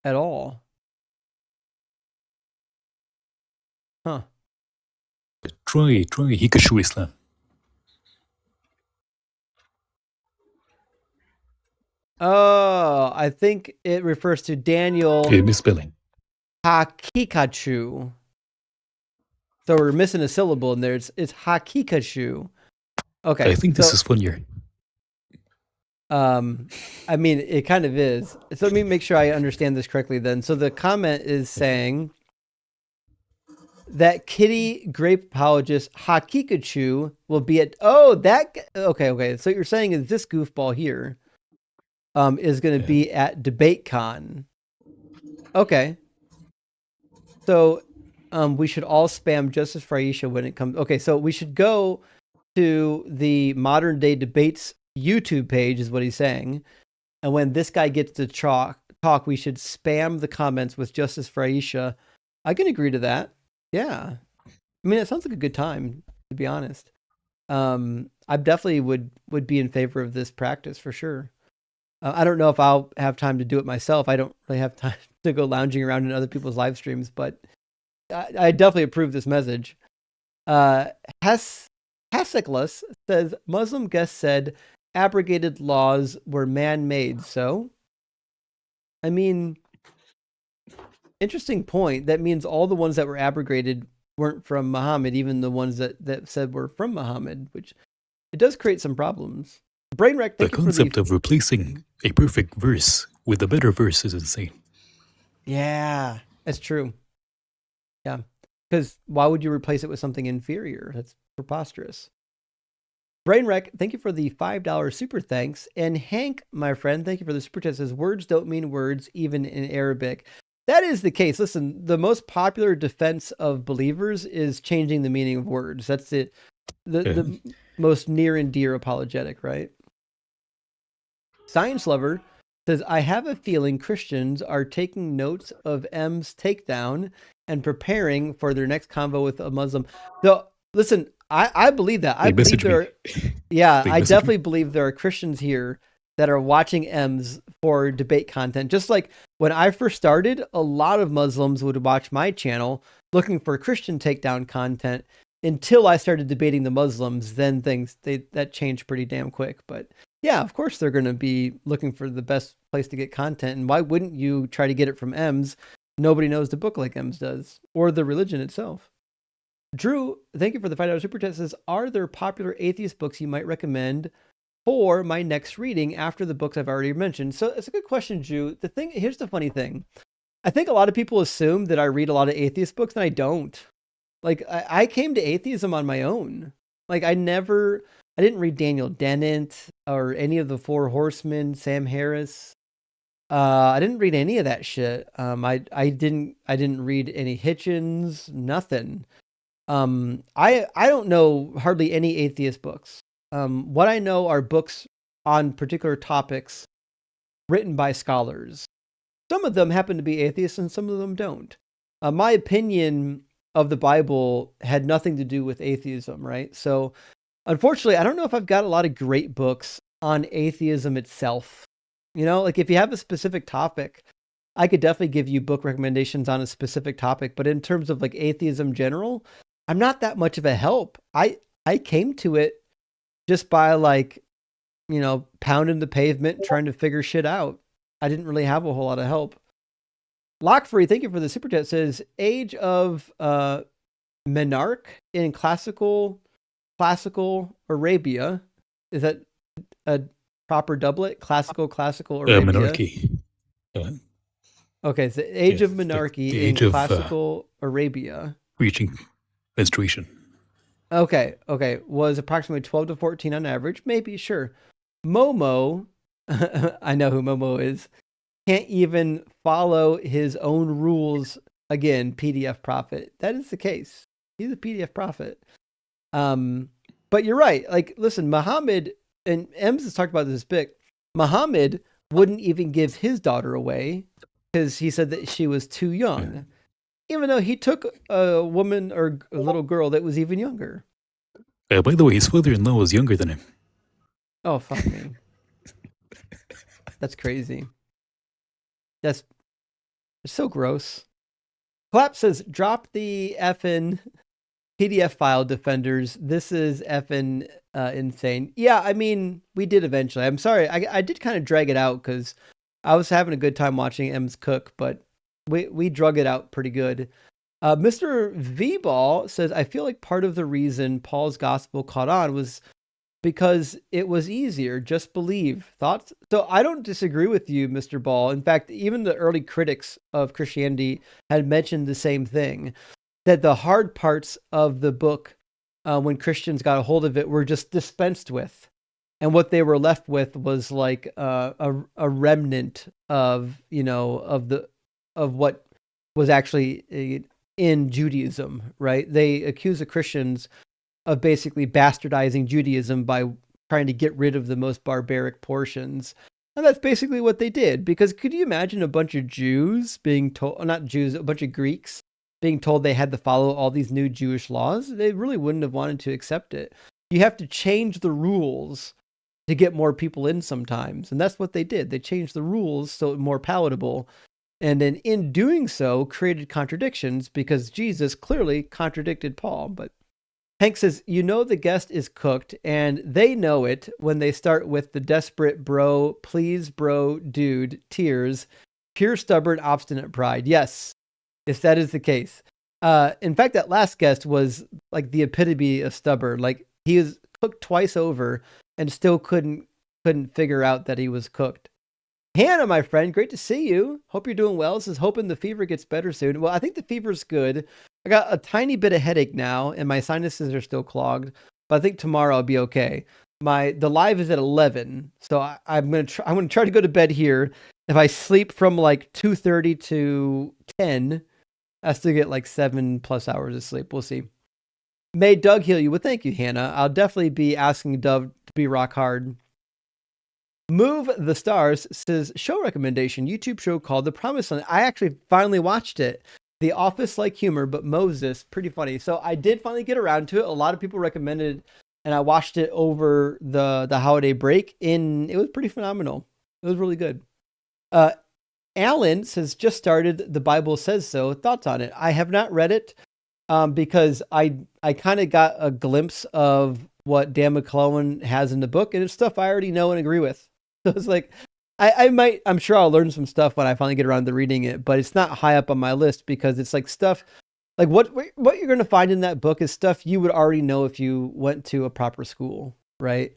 at all. Huh. try Hikachu Islam. Oh, I think it refers to Daniel Misspelling. Hakikachu. So we're missing a syllable in there. It's Hakikachu. Okay. I think this is funnier. I mean, it kind of is. So let me make sure I understand this correctly then. So the comment is saying that kitty grape apologist Hakikachu will be at okay. So what you're saying is this goofball here is going to be at DebateCon. Okay. So we should all spam Justice for Aisha when it comes. Okay, so we should go to the Modern Day Debates YouTube page, is what he's saying. And when this guy gets to talk, we should spam the comments with Justice for Aisha. I can agree to that. Yeah. I mean, it sounds like a good time, to be honest. I definitely would be in favor of this practice for sure. I don't know if I'll have time to do it myself. I don't really have time to go lounging around in other people's live streams, but I definitely approve this message. Haseklas says, Muslim guest said abrogated laws were man-made. So, I mean, interesting point. That means all the ones that were abrogated weren't from Muhammad, even the ones that said were from Muhammad, which it does create some problems. Brainwreck, The concept of replacing a perfect verse with a better verse is insane. Yeah, that's true. Yeah, because why would you replace it with something inferior? That's preposterous. Brainwreck, thank you for the $5 super thanks. And Hank, my friend, thank you for the super chat. Says words don't mean words, even in Arabic. That is the case. Listen, the most popular defense of believers is changing the meaning of words. That's it. The most near and dear apologetic, right? Science Lover says, I have a feeling Christians are taking notes of M's takedown and preparing for their next convo with a Muslim. So, listen, I believe that. I believe there are, I definitely believe there are Christians here that are watching M's for debate content. Just like when I first started, a lot of Muslims would watch my channel looking for Christian takedown content until I started debating the Muslims. Then that changed pretty damn quick. But yeah, of course they're going to be looking for the best place to get content. And why wouldn't you try to get it from M's? Nobody knows the book like M's does, or the religion itself. Drew, thank you for the $5 super chat. Says, are there popular atheist books you might recommend for my next reading after the books I've already mentioned? So it's a good question, Drew. Here's the funny thing. I think a lot of people assume that I read a lot of atheist books, and I don't. Like, I came to atheism on my own. Like, I didn't read Daniel Dennett or any of the Four Horsemen, Sam Harris. I didn't read any of that shit. I didn't read any Hitchens, nothing. I don't know hardly any atheist books. What I know are books on particular topics written by scholars. Some of them happen to be atheists and some of them don't. My opinion of the Bible had nothing to do with atheism, right? So unfortunately, I don't know if I've got a lot of great books on atheism itself. You know, like if you have a specific topic, I could definitely give you book recommendations on a specific topic. But in terms of like atheism general, I'm not that much of a help. I came to it just by like, you know, pounding the pavement, trying to figure shit out. I didn't really have a whole lot of help. Lockfree, thank you for the super chat. Says Age of Menarche in classical Arabia. Is that a proper doublet? Classical Arabia. Monarchy. Okay, so Age of Menarche the in age of, classical Arabia. Reaching menstruation. Okay. Was approximately 12 to 14 on average. Maybe, sure. Momo, I know who Momo is, can't even follow his own rules. Again, PDF prophet. That is the case. He's a PDF prophet. But you're right. Like, listen, Muhammad, and Ems has talked about this bit. Muhammad wouldn't even give his daughter away because he said that she was too young, even though he took a woman or a little girl that was even younger. By the way, his father-in-law was younger than him. Oh, fuck me. That's crazy. That's so gross. Clap says, drop the effing PDF file, defenders. This is effing insane. Yeah, I mean, we did eventually. I'm sorry. I did kind of drag it out because I was having a good time watching M's cook, but we drug it out pretty good. Mr. V-Ball says, I feel like part of the reason Paul's gospel caught on was because it was easier. Just believe. Thoughts? So I don't disagree with you, Mr. Ball. In fact, even the early critics of Christianity had mentioned the same thing, that the hard parts of the book, when Christians got a hold of it, were just dispensed with. And what they were left with was like a remnant of, of what was actually in Judaism, right? They accuse the Christians of basically bastardizing Judaism by trying to get rid of the most barbaric portions. And that's basically what they did. Because could you imagine a bunch of Jews being told, not Jews, a bunch of Greeks being told they had to follow all these new Jewish laws? They really wouldn't have wanted to accept it. You have to change the rules to get more people in sometimes. And that's what they did. They changed the rules so it was more palatable. And then in doing so, created contradictions because Jesus clearly contradicted Paul. But Hank says, the guest is cooked, and they know it when they start with the desperate bro, please bro, dude, tears, pure stubborn, obstinate pride. Yes, that is the case. In fact, that last guest was like the epitome of stubborn. Like he was cooked twice over and still couldn't figure out that he was cooked. Hannah, my friend, great to see you. Hope you're doing well. Says, hoping the fever gets better soon. Well, I think the fever's good. I got a tiny bit of headache now, and my sinuses are still clogged. But I think tomorrow I'll be okay. The live is at 11, so I'm gonna try to go to bed here. If I sleep from like 2:30 to 10, I still get like 7+ hours of sleep. We'll see. May Doug heal you? Well, thank you, Hannah. I'll definitely be asking Doug to be rock hard. Move the Stars says, show recommendation, YouTube show called The Promised Land. I actually finally watched it. The Office-like humor, but Moses, pretty funny. So I did finally get around to it. A lot of people recommended it, and I watched it over the holiday break, and it was pretty phenomenal. It was really good. Alan says, just started The Bible Says So. Thoughts on it? I have not read it because I kind of got a glimpse of what Dan McClellan has in the book, and it's stuff I already know and agree with. So it's like, I'm sure I'll learn some stuff when I finally get around to reading it, but it's not high up on my list because it's like stuff, like what you're going to find in that book is stuff you would already know if you went to a proper school, right?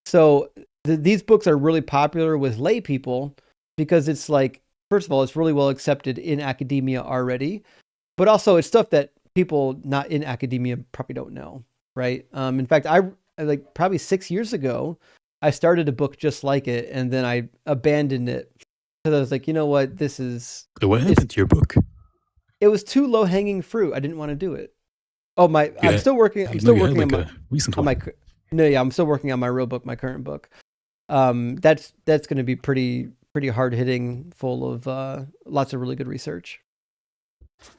So these books are really popular with lay people because it's like, first of all, it's really well accepted in academia already, but also it's stuff that people not in academia probably don't know, right? In fact, I like probably 6 years ago, I started a book just like it, and then I abandoned it because I was like, you know what, this is. What happened to your book? It was too low hanging fruit. I didn't want to do it. Oh my! Yeah, I'm still working. I'm still working on recent my. I'm still working on my real book, my current book. That's going to be pretty hard hitting, full of lots of really good research.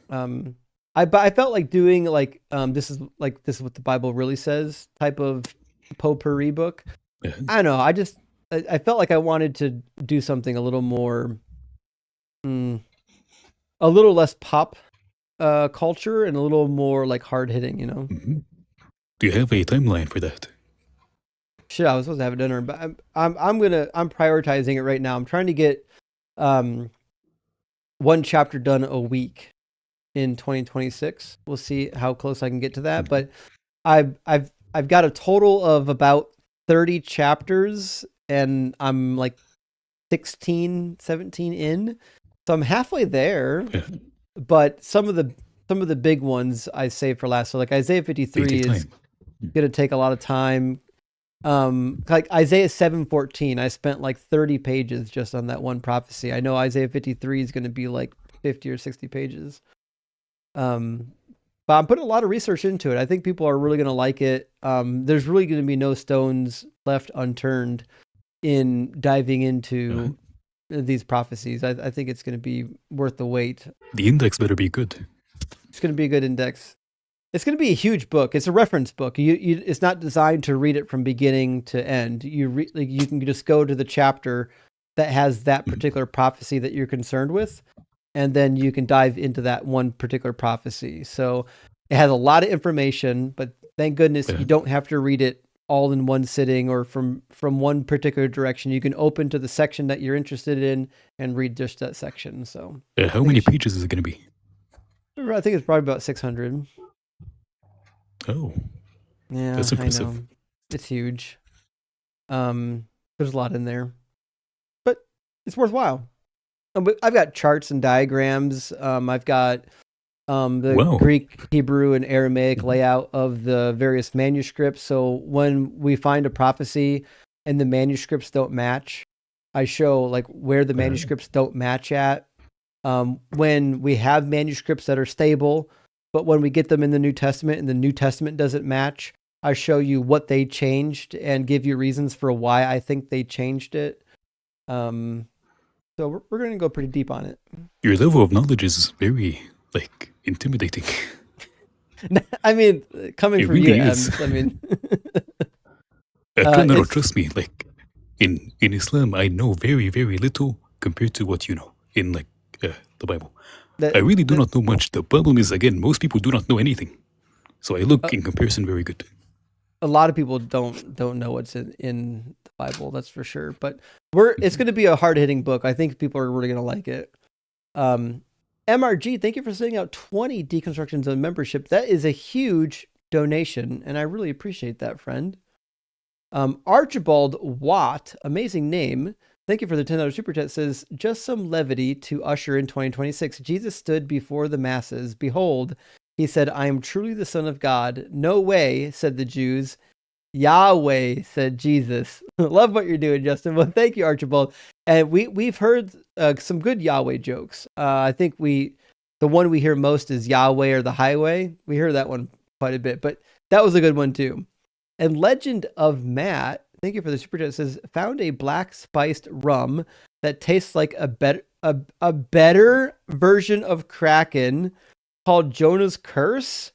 I felt like doing like this is what the Bible really says type of potpourri book. Yeah. I don't know. I felt like I wanted to do something a little more, a little less pop culture and a little more like hard hitting. Mm-hmm. Do you have a timeline for that? Shit, I was supposed to have dinner, but I'm prioritizing it right now. I'm trying to get one chapter done a week in 2026. We'll see how close I can get to that. But I've got a total of about 30 chapters, and I'm like 16, 17 in. So I'm halfway there. Yeah. But some of the big ones I saved for last. So like Isaiah 53 is gonna take a lot of time. Like Isaiah 7:14, I spent like 30 pages just on that one prophecy. I know Isaiah 53 is gonna be like 50 or 60 pages. But I'm putting a lot of research into it. I think people are really going to like it. There's really going to be no stones left unturned in diving into these prophecies. I think it's going to be worth the wait. The index better be good. It's going to be a good index. It's going to be a huge book. It's a reference book. It's not designed to read it from beginning to end. You can just go to the chapter that has that particular prophecy that you're concerned with, and then you can dive into that one particular prophecy. So it has a lot of information, but thank goodness you don't have to read it all in one sitting or from one particular direction. You can open to the section that you're interested in and read just that section. So how many pages is it going to be? I think it's probably about 600. Oh, Yeah, that's impressive. I know. It's huge. There's a lot in there, but it's worthwhile. I've got charts and diagrams. I've got the Greek, Hebrew, and Aramaic layout of the various manuscripts. So when we find a prophecy and the manuscripts don't match, I show like where the manuscripts don't match at. When we have manuscripts that are stable, but when we get them in the New Testament and the New Testament doesn't match, I show you what they changed and give you reasons for why I think they changed it. So we're going to go pretty deep on it. Your level of knowledge is very, intimidating. I mean, coming from really you, is. I mean... Trust me, in Islam, I know very, very little compared to what you know in, the Bible. I really do not know much. The problem is, again, most people do not know anything. So I look, in comparison, very good. A lot of people don't know what's in the Bible, that's for sure. But it's going to be a hard-hitting book. I think people are really going to like it. MRG, thank you for sending out 20 deconstructions on membership. That is a huge donation, and I really appreciate that, friend. Archibald Watt, amazing name. Thank you for the $10 super chat. Says, just some levity to usher in 2026. Jesus stood before the masses. Behold, he said, I am truly the Son of God. No way, said the Jews. Yahweh, said Jesus. Love what you're doing, Justin. Well, thank you, Archibald. And we've heard some good Yahweh jokes. I think the one we hear most is Yahweh or the highway. We hear that one quite a bit, but that was a good one too. And Legend of Matt, thank you for the super chat. Says, found a black spiced rum that tastes like a better version of Kraken called Jonah's Curse.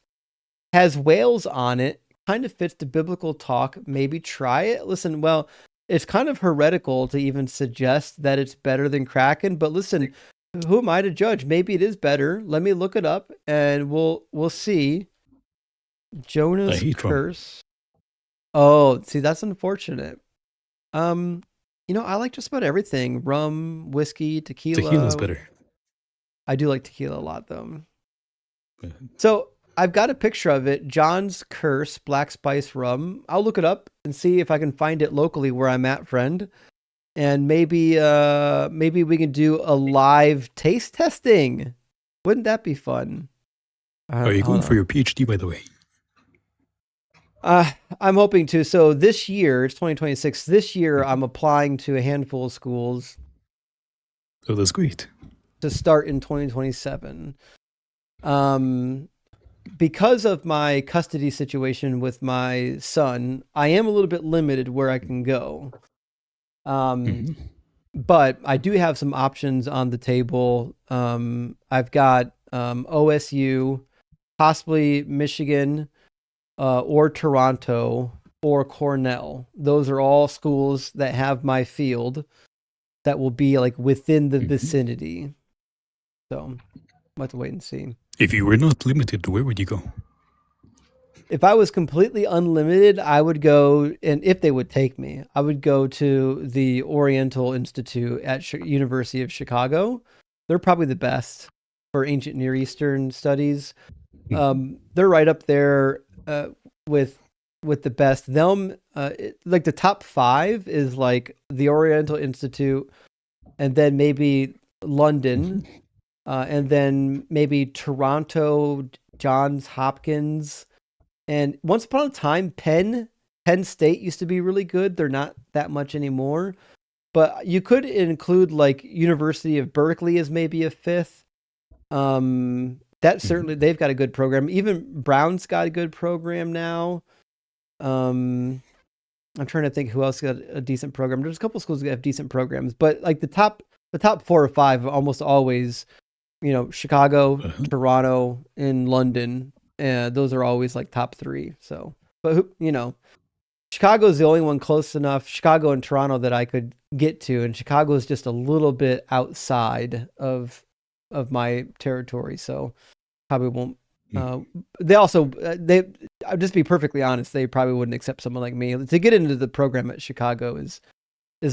Has whales on it. Kind of fits the biblical talk. Maybe try it. Listen, well, it's kind of heretical to even suggest that it's better than Kraken. But listen, who am I to judge? Maybe it is better. Let me look it up, and we'll see. Jonah's Curse. Oh, see, that's unfortunate. I like just about everything. Rum, whiskey, tequila. Tequila's better. I do like tequila a lot, though. So I've got a picture of it. John's Curse, black spice rum. I'll look it up and see if I can find it locally where I'm at, friend. And maybe we can do a live taste testing. Wouldn't that be fun? Are you going for your PhD, by the way? I'm hoping to. So this year, it's 2026. This year, I'm applying to a handful of schools. Oh, that's great. To start in 2027. Because of my custody situation with my son, I am a little bit limited where I can go. But I do have some options on the table. I've got OSU, possibly Michigan, or Toronto, or Cornell. Those are all schools that have my field that will be like within the vicinity. So we'll have to wait and see. If you were not limited, where would you go? If I was completely unlimited, I would go, and if they would take me, I would go to the Oriental Institute at University of Chicago. They're probably the best for ancient Near Eastern studies. They're right up there with the best. Like the top 5 is like the Oriental Institute, and then maybe London, and then maybe Toronto, Johns Hopkins. And once upon a time, Penn State used to be really good. They're not that much anymore. But you could include like University of Berkeley as maybe a 5th. That certainly, they've got a good program. Even Brown's got a good program now. I'm trying to think who else got a decent program. There's a couple schools that have decent programs, but like the top 4 or 5 are almost always, Chicago, Toronto, and London. those are always like top 3. So, but Chicago is the only one close enough, Chicago and Toronto, that I could get to, and Chicago is just a little bit outside of my territory, so probably won't. They also I'll just be perfectly honest, they probably wouldn't accept someone like me. To get into the program at Chicago is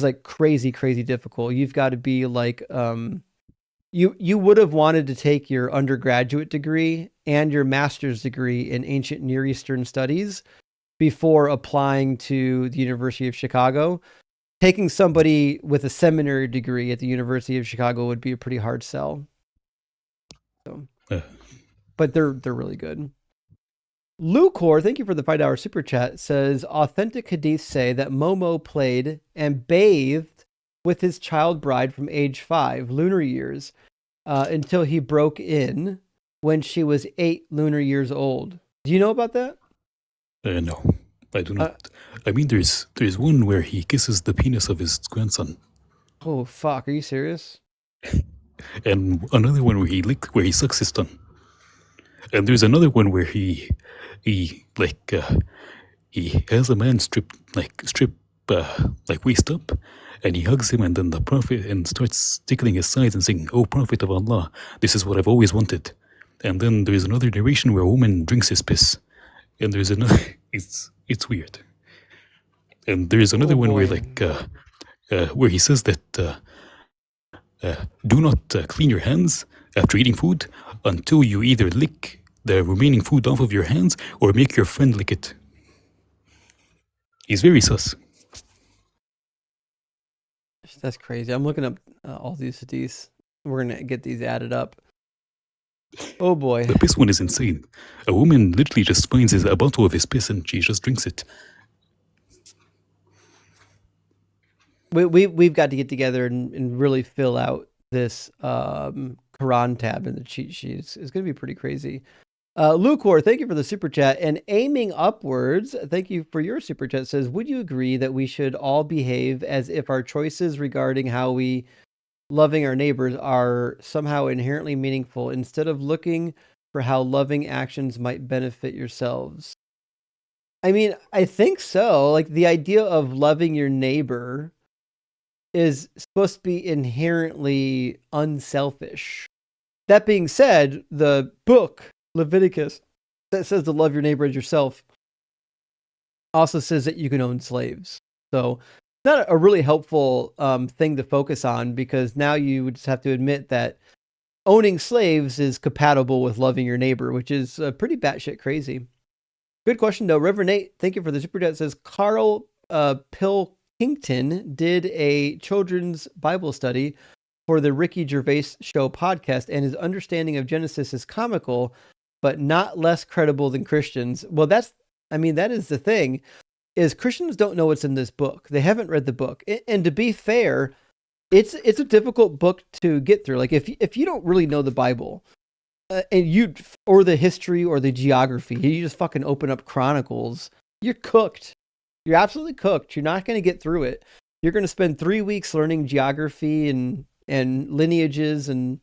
like crazy difficult. You've got to be like you would have wanted to take your undergraduate degree and your master's degree in ancient Near Eastern studies before applying to the University of Chicago. Taking somebody with a seminary degree at the University of Chicago would be a pretty hard sell. So, but they're really good. Lucor, thank you for the $5 super chat, says authentic hadiths say that Momo played and bathed with his child bride from age 5 lunar years until he broke in when she was 8 lunar years old. Do you know about that? No, I do not. I mean, there's one where he kisses the penis of his grandson. Oh fuck! Are you serious? And another one where he sucks his thumb. And there's another one where he has a man strip waist up, and he hugs him, and then the prophet and starts tickling his sides and saying, "Oh, Prophet of Allah, this is what I've always wanted." And then there's another narration where a woman drinks his piss, and there's another. It's weird. And there's another one where where he says that do not clean your hands after eating food until you either lick the remaining food off of your hands or make your friend lick it. He's very sus. That's crazy. I'm looking up all these hadiths. We're gonna get these added up. Oh boy. The piss one is insane. A woman literally just finds a bottle of his piss and she just drinks it. We've got to get together and really fill out this Quran tab in the cheat sheets. It's going to be pretty crazy. Lucor, thank you for the super chat. And aiming upwards, thank you for your super chat, says, would you agree that we should all behave as if our choices regarding how we loving our neighbors are somehow inherently meaningful instead of looking for how loving actions might benefit yourselves? I mean, I think so. Like the idea of loving your neighbor is supposed to be inherently unselfish. That being said, the book Leviticus that says to love your neighbor as yourself also says that you can own slaves. So it's not a really helpful thing to focus on, because now you would just have to admit that owning slaves is compatible with loving your neighbor, which is pretty batshit crazy. Good question though. Reverend Nate, thank you for the super chat. Says Carl Pilkington did a children's Bible study for the Ricky Gervais Show podcast, and his understanding of Genesis is comical, but not less credible than Christians. Well, that is the thing, is Christians don't know what's in this book. They haven't read the book. And to be fair, it's a difficult book to get through. Like if you don't really know the Bible, or the history or the geography, you just fucking open up Chronicles, you're cooked. You're absolutely cooked. You're not going to get through it. You're going to spend 3 weeks learning geography and lineages, and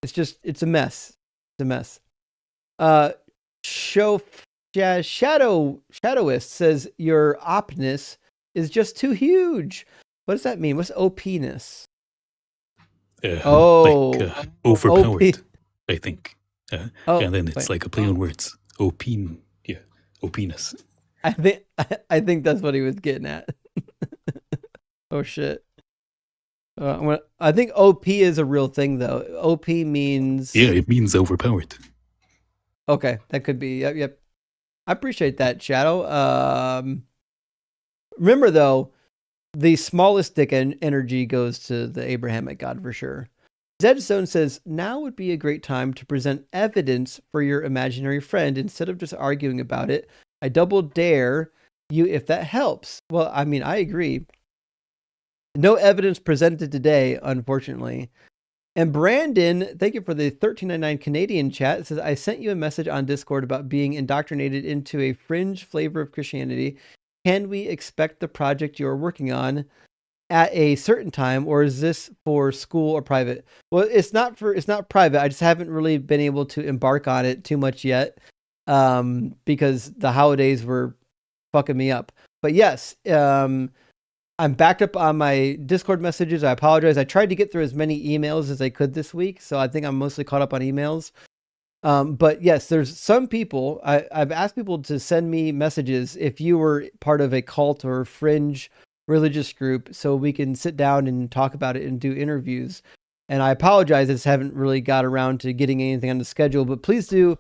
it's a mess. It's a mess. Shadowist says your opness is just too huge. What does that mean? What's opness? Overpowered, I think. And then it's wait. like a play on words. Opinus. I think that's what he was getting at. Oh shit. I think OP is a real thing though. OP means, Yeah, it means overpowered. Okay, that could be. Yep. I appreciate that, Shadow. Remember though, the smallest dick energy goes to the Abrahamic God for sure. Zedstone says, now would be a great time to present evidence for your imaginary friend instead of just arguing about it. I double dare you if that helps. Well, I mean, I agree. No evidence presented today, unfortunately. And Brandon, thank you for the $13.99 Canadian chat. It says, I sent you a message on Discord about being indoctrinated into a fringe flavor of Christianity. Can we expect the project you're working on at a certain time, or is this for school or private? Well, it's not private. I just haven't really been able to embark on it too much yet. because the holidays were fucking me up. But yes, I'm backed up on my Discord messages. I apologize. I tried to get through as many emails as I could this week, so I think I'm mostly caught up on emails. But yes, there's some people, I've asked people to send me messages if you were part of a cult or fringe religious group so we can sit down and talk about it and do interviews. And I apologize, I just haven't really got around to getting anything on the schedule, but please do,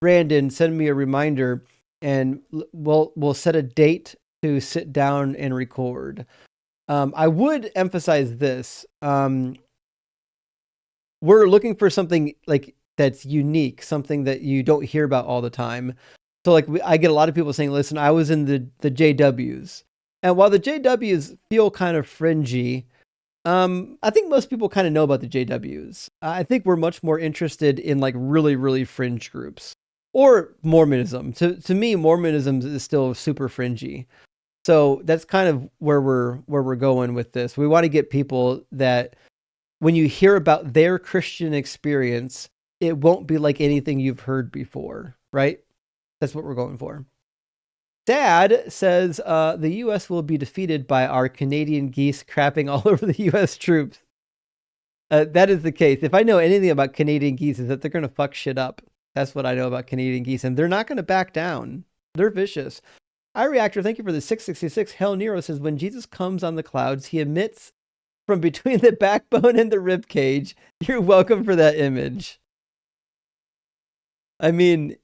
Brandon, send me a reminder and we'll set a date to sit down and record. I would emphasize this. We're looking for something like that's unique, something that you don't hear about all the time. So like I get a lot of people saying, listen, I was in the JWs. And while the JWs feel kind of fringy, I think most people kind of know about the JWs. I think we're much more interested in like really, really fringe groups or Mormonism. To me, Mormonism is still super fringy. So that's kind of where we're going with this. We want to get people that when you hear about their Christian experience, it won't be like anything you've heard before, right? That's what we're going for. Dad says the U.S. will be defeated by our Canadian geese crapping all over the U.S. troops. That is the case. If I know anything about Canadian geese, is that they're going to fuck shit up. That's what I know about Canadian geese, and they're not going to back down. They're vicious. iReactor, thank you for the 666. Hell Nero says, when Jesus comes on the clouds, he emits from between the backbone and the rib cage. You're welcome for that image. I mean,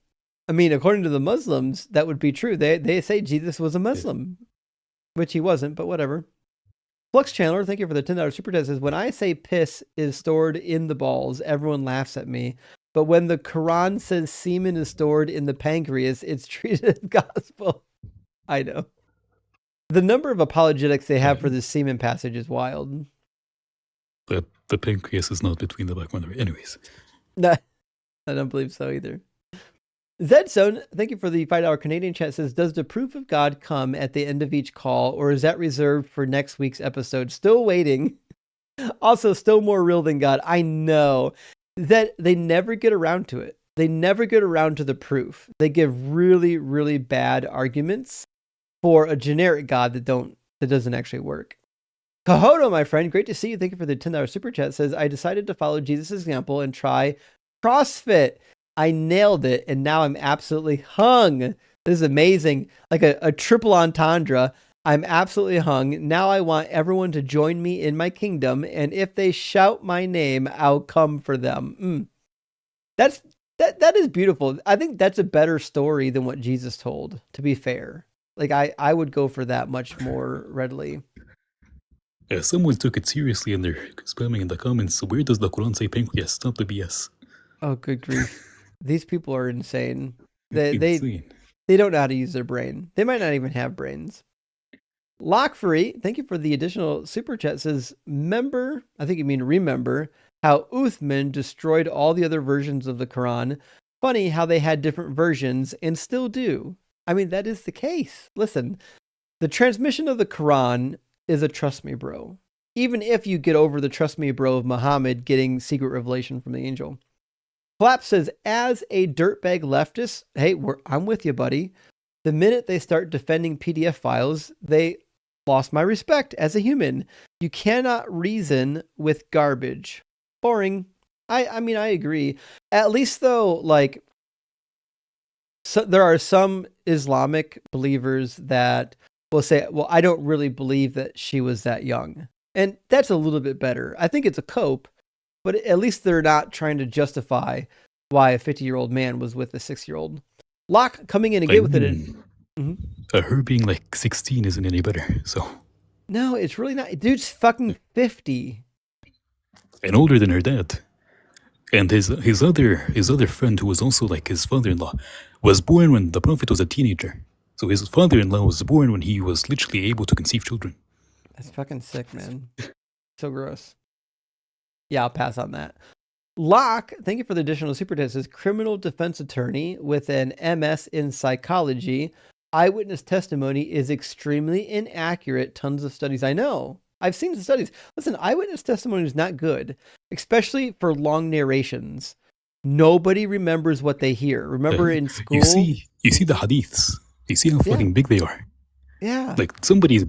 according to the Muslims, that would be true. They say Jesus was a Muslim, which he wasn't, but whatever. Flux Chandler, thank you for the $10 super chat. Says, when I say piss is stored in the balls, everyone laughs at me. But when the Quran says semen is stored in the pancreas, it's treated as gospel. I know. The number of apologetics they have for this semen passage is wild. The pancreas is not between the backbone. Anyways. No, I don't believe so either. Zedzone, thank you for the $5 Canadian chat. Says, does the proof of God come at the end of each call, or is that reserved for next week's episode? Still waiting. Also, still more real than God. I know that they never get around to it. They never get around to the proof. They give really, really bad arguments for a generic God that doesn't actually work. Kahoto, my friend, great to see you. Thank you for the $10 super chat. Says, I decided to follow Jesus' example and try CrossFit. I nailed it, and now I'm absolutely hung. This is amazing. Like a triple entendre. I'm absolutely hung. Now I want everyone to join me in my kingdom, and if they shout my name, I'll come for them. That is beautiful. I think that's a better story than what Jesus told, to be fair. Like I would go for that much more readily. Yeah, someone took it seriously and they're spamming in the comments. Where does the Quran say pancreas? Stop the BS. Oh, good grief. These people are insane. Insane. They don't know how to use their brain. They might not even have brains. Lockfree, thank you for the additional super chat. Says, remember how Uthman destroyed all the other versions of the Quran. Funny how they had different versions and still do. I mean, that is the case. Listen, the transmission of the Quran is a trust me, bro. Even if you get over the trust me, bro of Muhammad getting secret revelation from the angel. Flap says, as a dirtbag leftist, hey, I'm with you, buddy. The minute they start defending PDF files, they lost my respect as a human. You cannot reason with garbage. Boring. I mean, I agree. At least though, like, so there are some Islamic believers that will say, well, I don't really believe that she was that young. And that's a little bit better. I think it's a cope, but at least they're not trying to justify why a 50-year-old man was with a 6-year-old. Locke coming in again with it. Her being like 16 isn't any better, so. No, it's really not. Dude's fucking 50. And older than her dad. And his other friend, who was also like his father-in-law, was born when the Prophet was a teenager. So his father-in-law was born when he was literally able to conceive children. That's fucking sick, man. So gross. Yeah, I'll pass on that. Locke, thank you for the additional super chat. Says, criminal defense attorney with an MS in psychology. Eyewitness testimony is extremely inaccurate. Tons of studies. I know. I've seen the studies. Listen, eyewitness testimony is not good, especially for long narrations. Nobody remembers what they hear. Remember in school? You see the hadiths. You see how fucking big they are. Yeah. Like somebody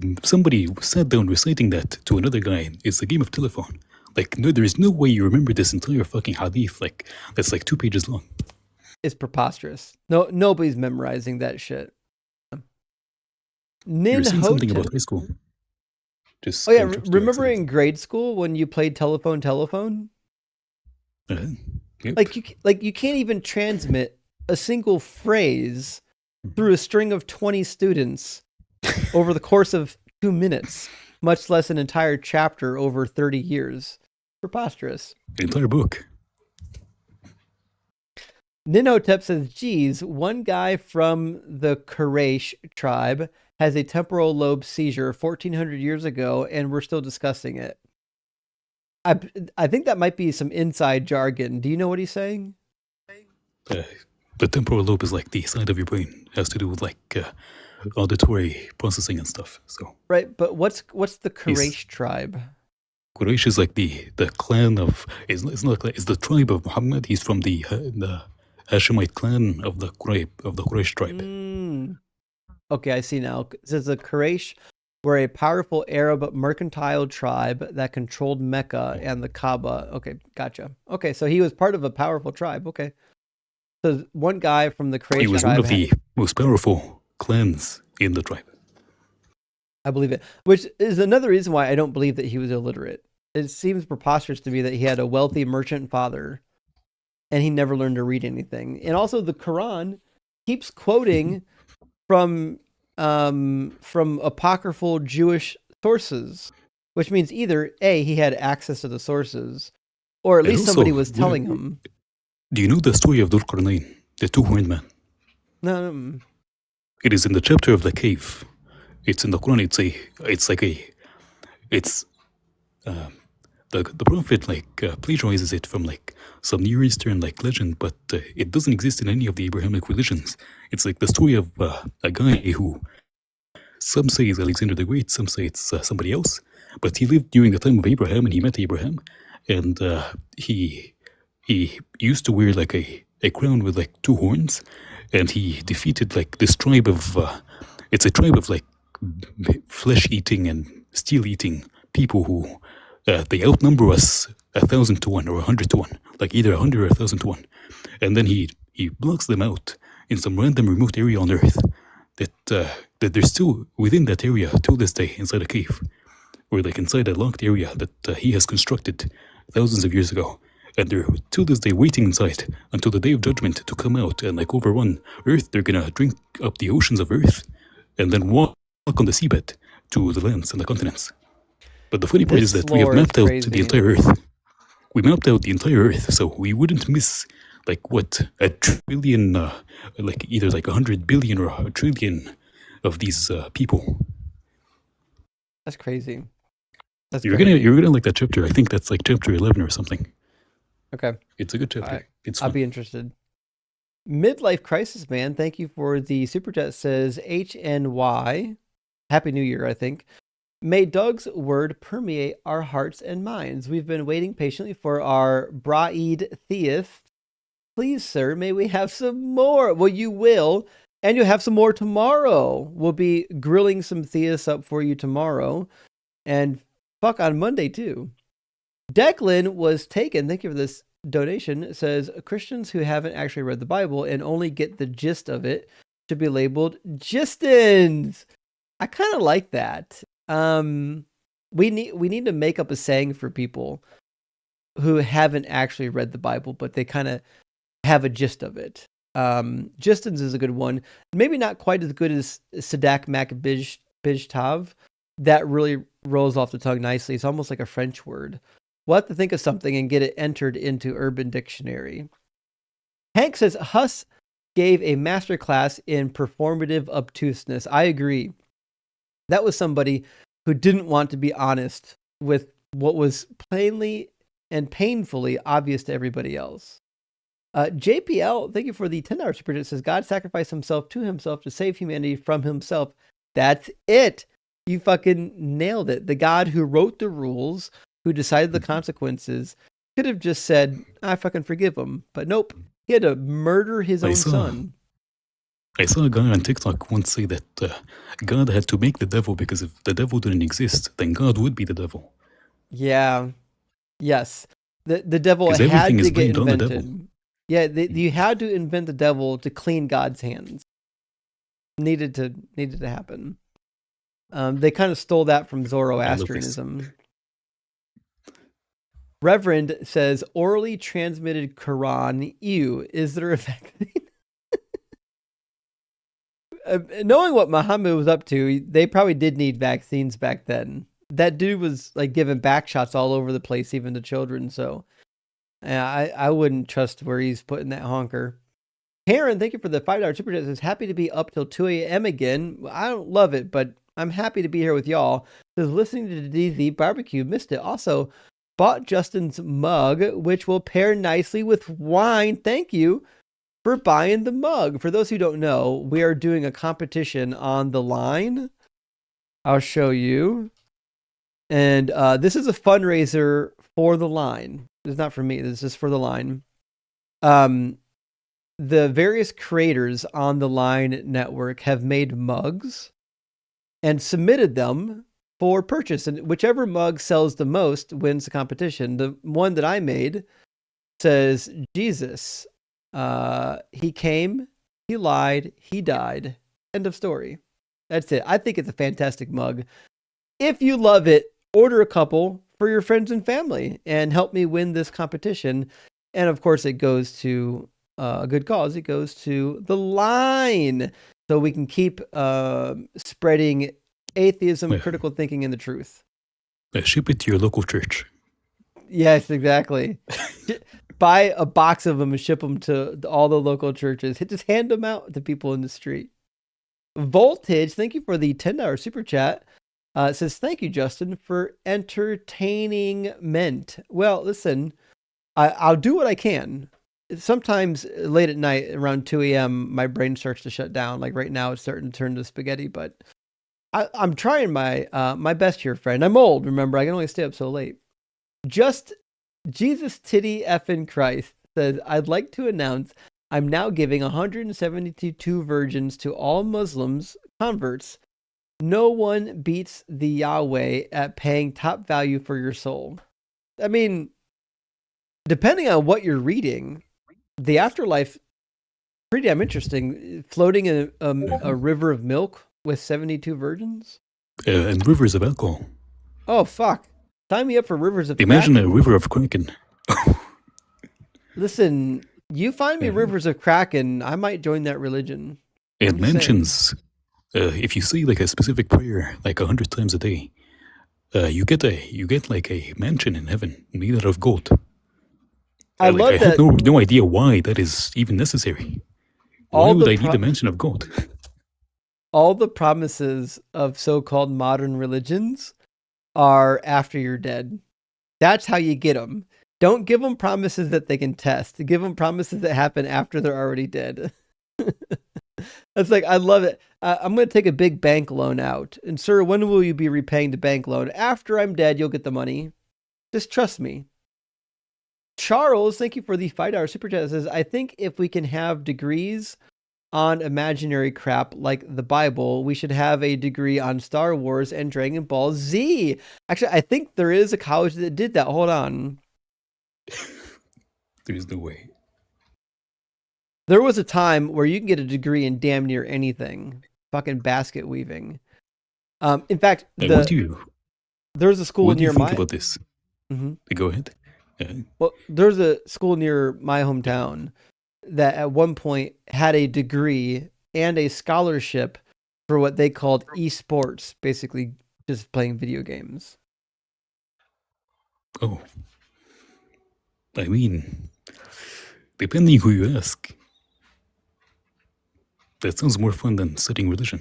sat down reciting that to another guy. It's a game of telephone. Like no, there is no way you remember this entire fucking hadith. Like that's like 2 pages long. It's preposterous. Nobody's memorizing that shit. You were saying something about Ninhotep. high school. Just Oh yeah, interrupted you remember accidentally. in grade school when you played telephone? Yep. Like you can't even transmit a single phrase through a string of 20 students over the course of 2 minutes, much less an entire chapter over 30 years. Preposterous. The entire book. Ninhotep says, geez, one guy from the Quraysh tribe has a temporal lobe seizure 1400 years ago, and we're still discussing it. I think that might be some inside jargon. Do you know what he's saying? The temporal lobe is like the side of your brain. It has to do with like auditory processing and stuff. So Right, but what's the Quraysh tribe? Quraysh is like the clan of. It's not a clan. It's the tribe of Muhammad. He's from the Hashemite clan of the Quraysh tribe. Okay, I see now. It says the Quraysh were a powerful Arab mercantile tribe that controlled Mecca and the Kaaba. Okay, gotcha. Okay, so he was part of a powerful tribe. Okay. So one guy from the Quraysh tribe. He was one of the most powerful clans in the tribe. I believe it. Which is another reason why I don't believe that he was illiterate. It seems preposterous to me that he had a wealthy merchant father and he never learned to read anything. And also the Quran keeps quoting from apocryphal Jewish sources, which means either A, he had access to the sources, or at least somebody was telling him. Do you know the story of Dhul Qarnayn, the two-horned man? No. It is in the chapter of the cave. It's in the Quran. The prophet plagiarizes it from like some Near Eastern like legend, but it doesn't exist in any of the Abrahamic religions. It's like the story of a guy who some say is Alexander the Great, some say it's somebody else, but he lived during the time of Abraham and he met Abraham, and he used to wear like a crown with like 2 horns, and he defeated like this tribe of it's a tribe of like flesh-eating and steel-eating people who they outnumber us 1,000 to 1 or 100 to 1, like either 100 or 1,000 to 1, and then he blocks them out in some random remote area on Earth that they're still within that area till this day inside a cave, or like inside a locked area that he has constructed thousands of years ago. And they're till this day waiting inside until the day of judgment to come out and like overrun Earth. They're gonna drink up the oceans of Earth and then walk on the seabed to the lands and the continents. But the funny part is that we have mapped out the entire Earth. We mapped out the entire Earth, so we wouldn't miss like what, a trillion, like either like 100 billion or a trillion of these people. That's crazy. You're gonna like that chapter. I think that's like chapter 11 or something. Okay. It's a good chapter. It's I'll fun. be interested. Midlife Crisis Man, thank you for the super chat. Says HNY. Happy New Year, I think. May Doug's word permeate our hearts and minds. We've been waiting patiently for our Bra'id Theith. Please, sir, may we have some more? Well, you will, and you'll have some more tomorrow. We'll be grilling some Theiths up for you tomorrow, and fuck on Monday too. Declan was taken. Thank you for this donation. It says Christians who haven't actually read the Bible and only get the gist of it should be labeled Gistins. I kind of like that. We need to make up a saying for people who haven't actually read the Bible, but they kind of have a gist of it. Gistins is a good one. Maybe not quite as good as Sadak Mak Bijtav. That really rolls off the tongue nicely. It's almost like a French word. We'll have to think of something and get it entered into Urban Dictionary. Hank says Huss gave a masterclass in performative obtuseness. I agree. That was somebody who didn't want to be honest with what was plainly and painfully obvious to everybody else. JPL, thank you for the $10 super chat. It says God sacrificed himself to himself to save humanity from himself. That's it. You fucking nailed it. The God who wrote the rules, who decided the consequences, Could have just said, I fucking forgive him. But nope. He had to murder his own son. I saw a guy on TikTok once say that God had to make the devil because if the devil didn't exist, then God would be the devil. Yeah. Yes. The devil 'Cause had everything to is get blamed on the devil. invented. Yeah, you had to invent the devil to clean God's hands. Needed to happen. They kind of stole that from Zoroastrianism. Reverend says, orally transmitted Quran. Ew, is there a vaccine? Knowing what Muhammad was up to, they probably did need vaccines back then. That dude was like giving back shots all over the place, even to children. So yeah, I wouldn't trust where he's putting that honker. Karen, thank you for the $5 super chat. Says happy to be up till 2 a.m. again. I don't love it, but I'm happy to be here with y'all. Says listening to DZ barbecue, missed it. Also, bought Justin's mug, which will pair nicely with wine. Thank you for buying the mug. For those who don't know, we are doing a competition on the line. I'll show you. And this is a fundraiser for the line. It's not for me. This is for the line. The various creators on the Line network have made mugs and submitted them for purchase. And whichever mug sells the most wins the competition. The one that I made says, Jesus, he came, he lied, he died. End of story. That's it. I think it's a fantastic mug. If you love it, order a couple for your friends and family and help me win this competition. And of course, it goes to a good cause. It goes to the Line so we can keep spreading atheism, critical thinking, and the truth. Ship it to your local church. Yes, exactly. Buy a box of them and ship them to all the local churches. Just hand them out to people in the street. Voltage, thank you for the $10 super chat. It says, thank you, Justin, for entertaining Ment. Well, listen, I'll do what I can. Sometimes late at night, around 2 a.m., my brain starts to shut down. Like right now, it's starting to turn to spaghetti, but I'm trying my best here, friend. I'm old, remember? I can only stay up so late. Just Jesus Titty Effin' Christ says, I'd like to announce I'm now giving 172 virgins to all Muslims converts. No one beats the Yahweh at paying top value for your soul. I mean, depending on what you're reading, the afterlife, pretty damn interesting. Floating in a river of milk with 72 virgins? And rivers of alcohol. Oh, fuck. Sign me up for rivers of Imagine Kraken. a river of Kraken. Listen, you find me rivers of Kraken, I might join that religion. It mentions, if you say like a specific prayer like 100 times a day, you get like a mansion in heaven made out of gold. I love that. I have no idea why that is even necessary. Why would I need a mansion of gold? All the promises of so-called modern religions are after you're dead. That's how you get them. Don't give them promises that they can test. Give them promises that happen after they're already dead. That's like, I love it. I'm going to take a big bank loan out. And sir, when will you be repaying the bank loan? After I'm dead, you'll get the money. Just trust me. Charles, thank you for the $5 super chat. Says, I think if we can have degrees on imaginary crap like the Bible, we should have a degree on Star Wars and Dragon Ball Z. Actually, I think there is a college that did that. Hold on. There's no way. There was a time where you can get a degree in damn near anything. Fucking basket weaving. In fact, there's a school near my... What do you think about this? Mm-hmm. Go ahead. Well, there's a school near my hometown that at one point had a degree and a scholarship for what they called esports, basically just playing video games. Oh. I mean, depending who you ask, that sounds more fun than studying religion.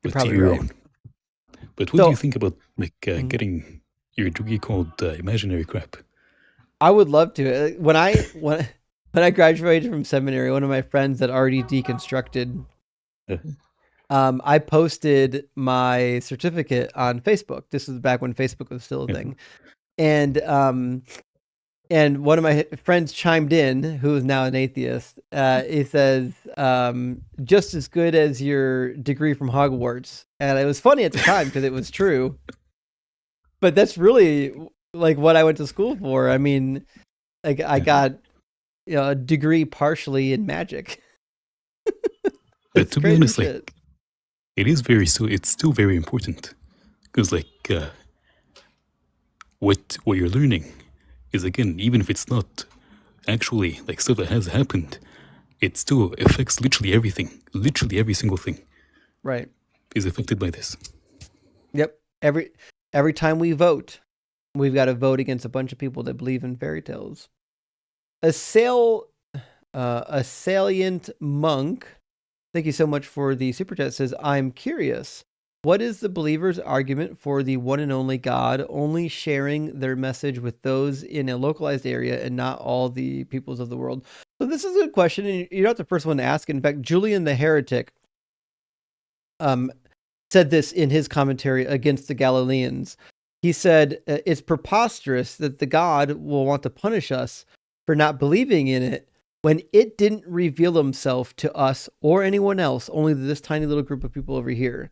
You're but probably to your right. own. But what do you think about getting your degree called imaginary crap? I would love to. When I graduated from seminary, one of my friends that already deconstructed, I posted my certificate on Facebook. This was back when Facebook was still a thing. and one of my friends chimed in, who is now an atheist. He says, just as good as your degree from Hogwarts. And it was funny at the time because it was true. But that's really like what I went to school for. I mean, like I got a degree partially in magic. But to be honest, like, it's still very important. Because like what you're learning is, again, even if it's not actually like stuff that has happened, it still affects literally everything. Literally every single thing, right, is affected by this. Yep. Every time we vote, we've got to vote against a bunch of people that believe in fairy tales. A salient monk, thank you so much for the super chat, says, I'm curious. What is the believer's argument for the one and only God only sharing their message with those in a localized area and not all the peoples of the world? So this is a good question, and you're not the first one to ask. In fact, Julian the Heretic said this in his commentary against the Galileans. He said, it's preposterous that the God will want to punish us for not believing in it when it didn't reveal himself to us or anyone else, only to this tiny little group of people over here.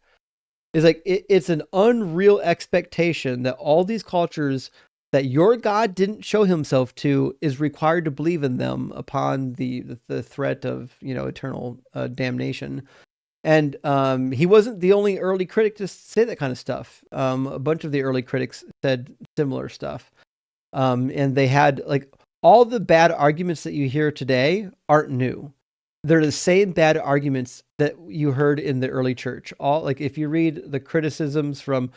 It's like it's an unreal expectation that all these cultures that your God didn't show himself to is required to believe in them upon the threat of eternal damnation. And he wasn't the only early critic to say that kind of stuff. A bunch of the early critics said similar stuff, and they had like all the bad arguments that you hear today aren't new. They're the same bad arguments that you heard in the early church. All like if you read the criticisms from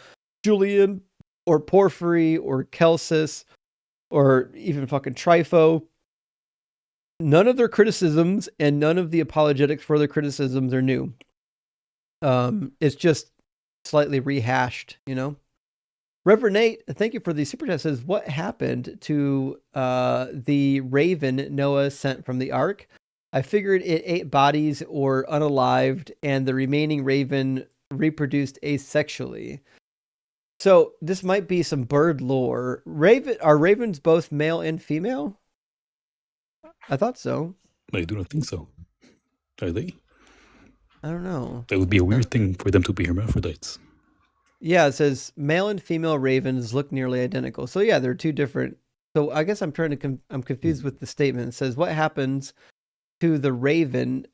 Julian or Porphyry or Celsus or even fucking Trypho, none of their criticisms and none of the apologetics for their criticisms are new. It's just slightly rehashed, Reverend Nate, thank you for the super chat, says, what happened to the raven Noah sent from the ark? I figured it ate bodies or unalived, and the remaining raven reproduced asexually. So this might be some bird lore. Are ravens both male and female? I thought so. I do not think so. Are they? I don't know. That would be a weird thing for them to be hermaphrodites. Yeah, it says male and female ravens look nearly identical. So yeah, they're two different. So I guess I'm I'm confused with the statement. It says, what happens to the raven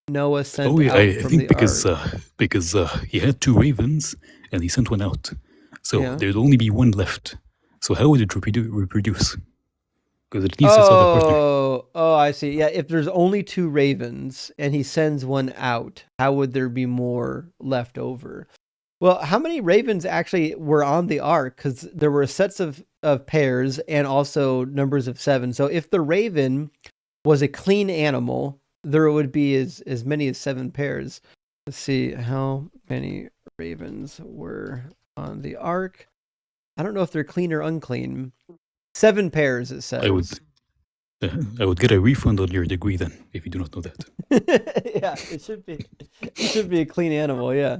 Noah sent out I from think the because he had two ravens and he sent one out. So there'd only be one left. So how would it reproduce? Because it needs its other partner. Oh, I see. Yeah, if there's only two ravens and he sends one out, how would there be more left over? Well, how many ravens actually were on the ark? Because there were sets of pairs and also numbers of 7. So if the raven was a clean animal, there would be as many as 7 pairs. Let's see how many ravens were on the ark. I don't know if they're clean or unclean. 7 pairs, it says. I would get a refund on your degree then, if you do not know that. Yeah, it should be. It should be a clean animal. Yeah.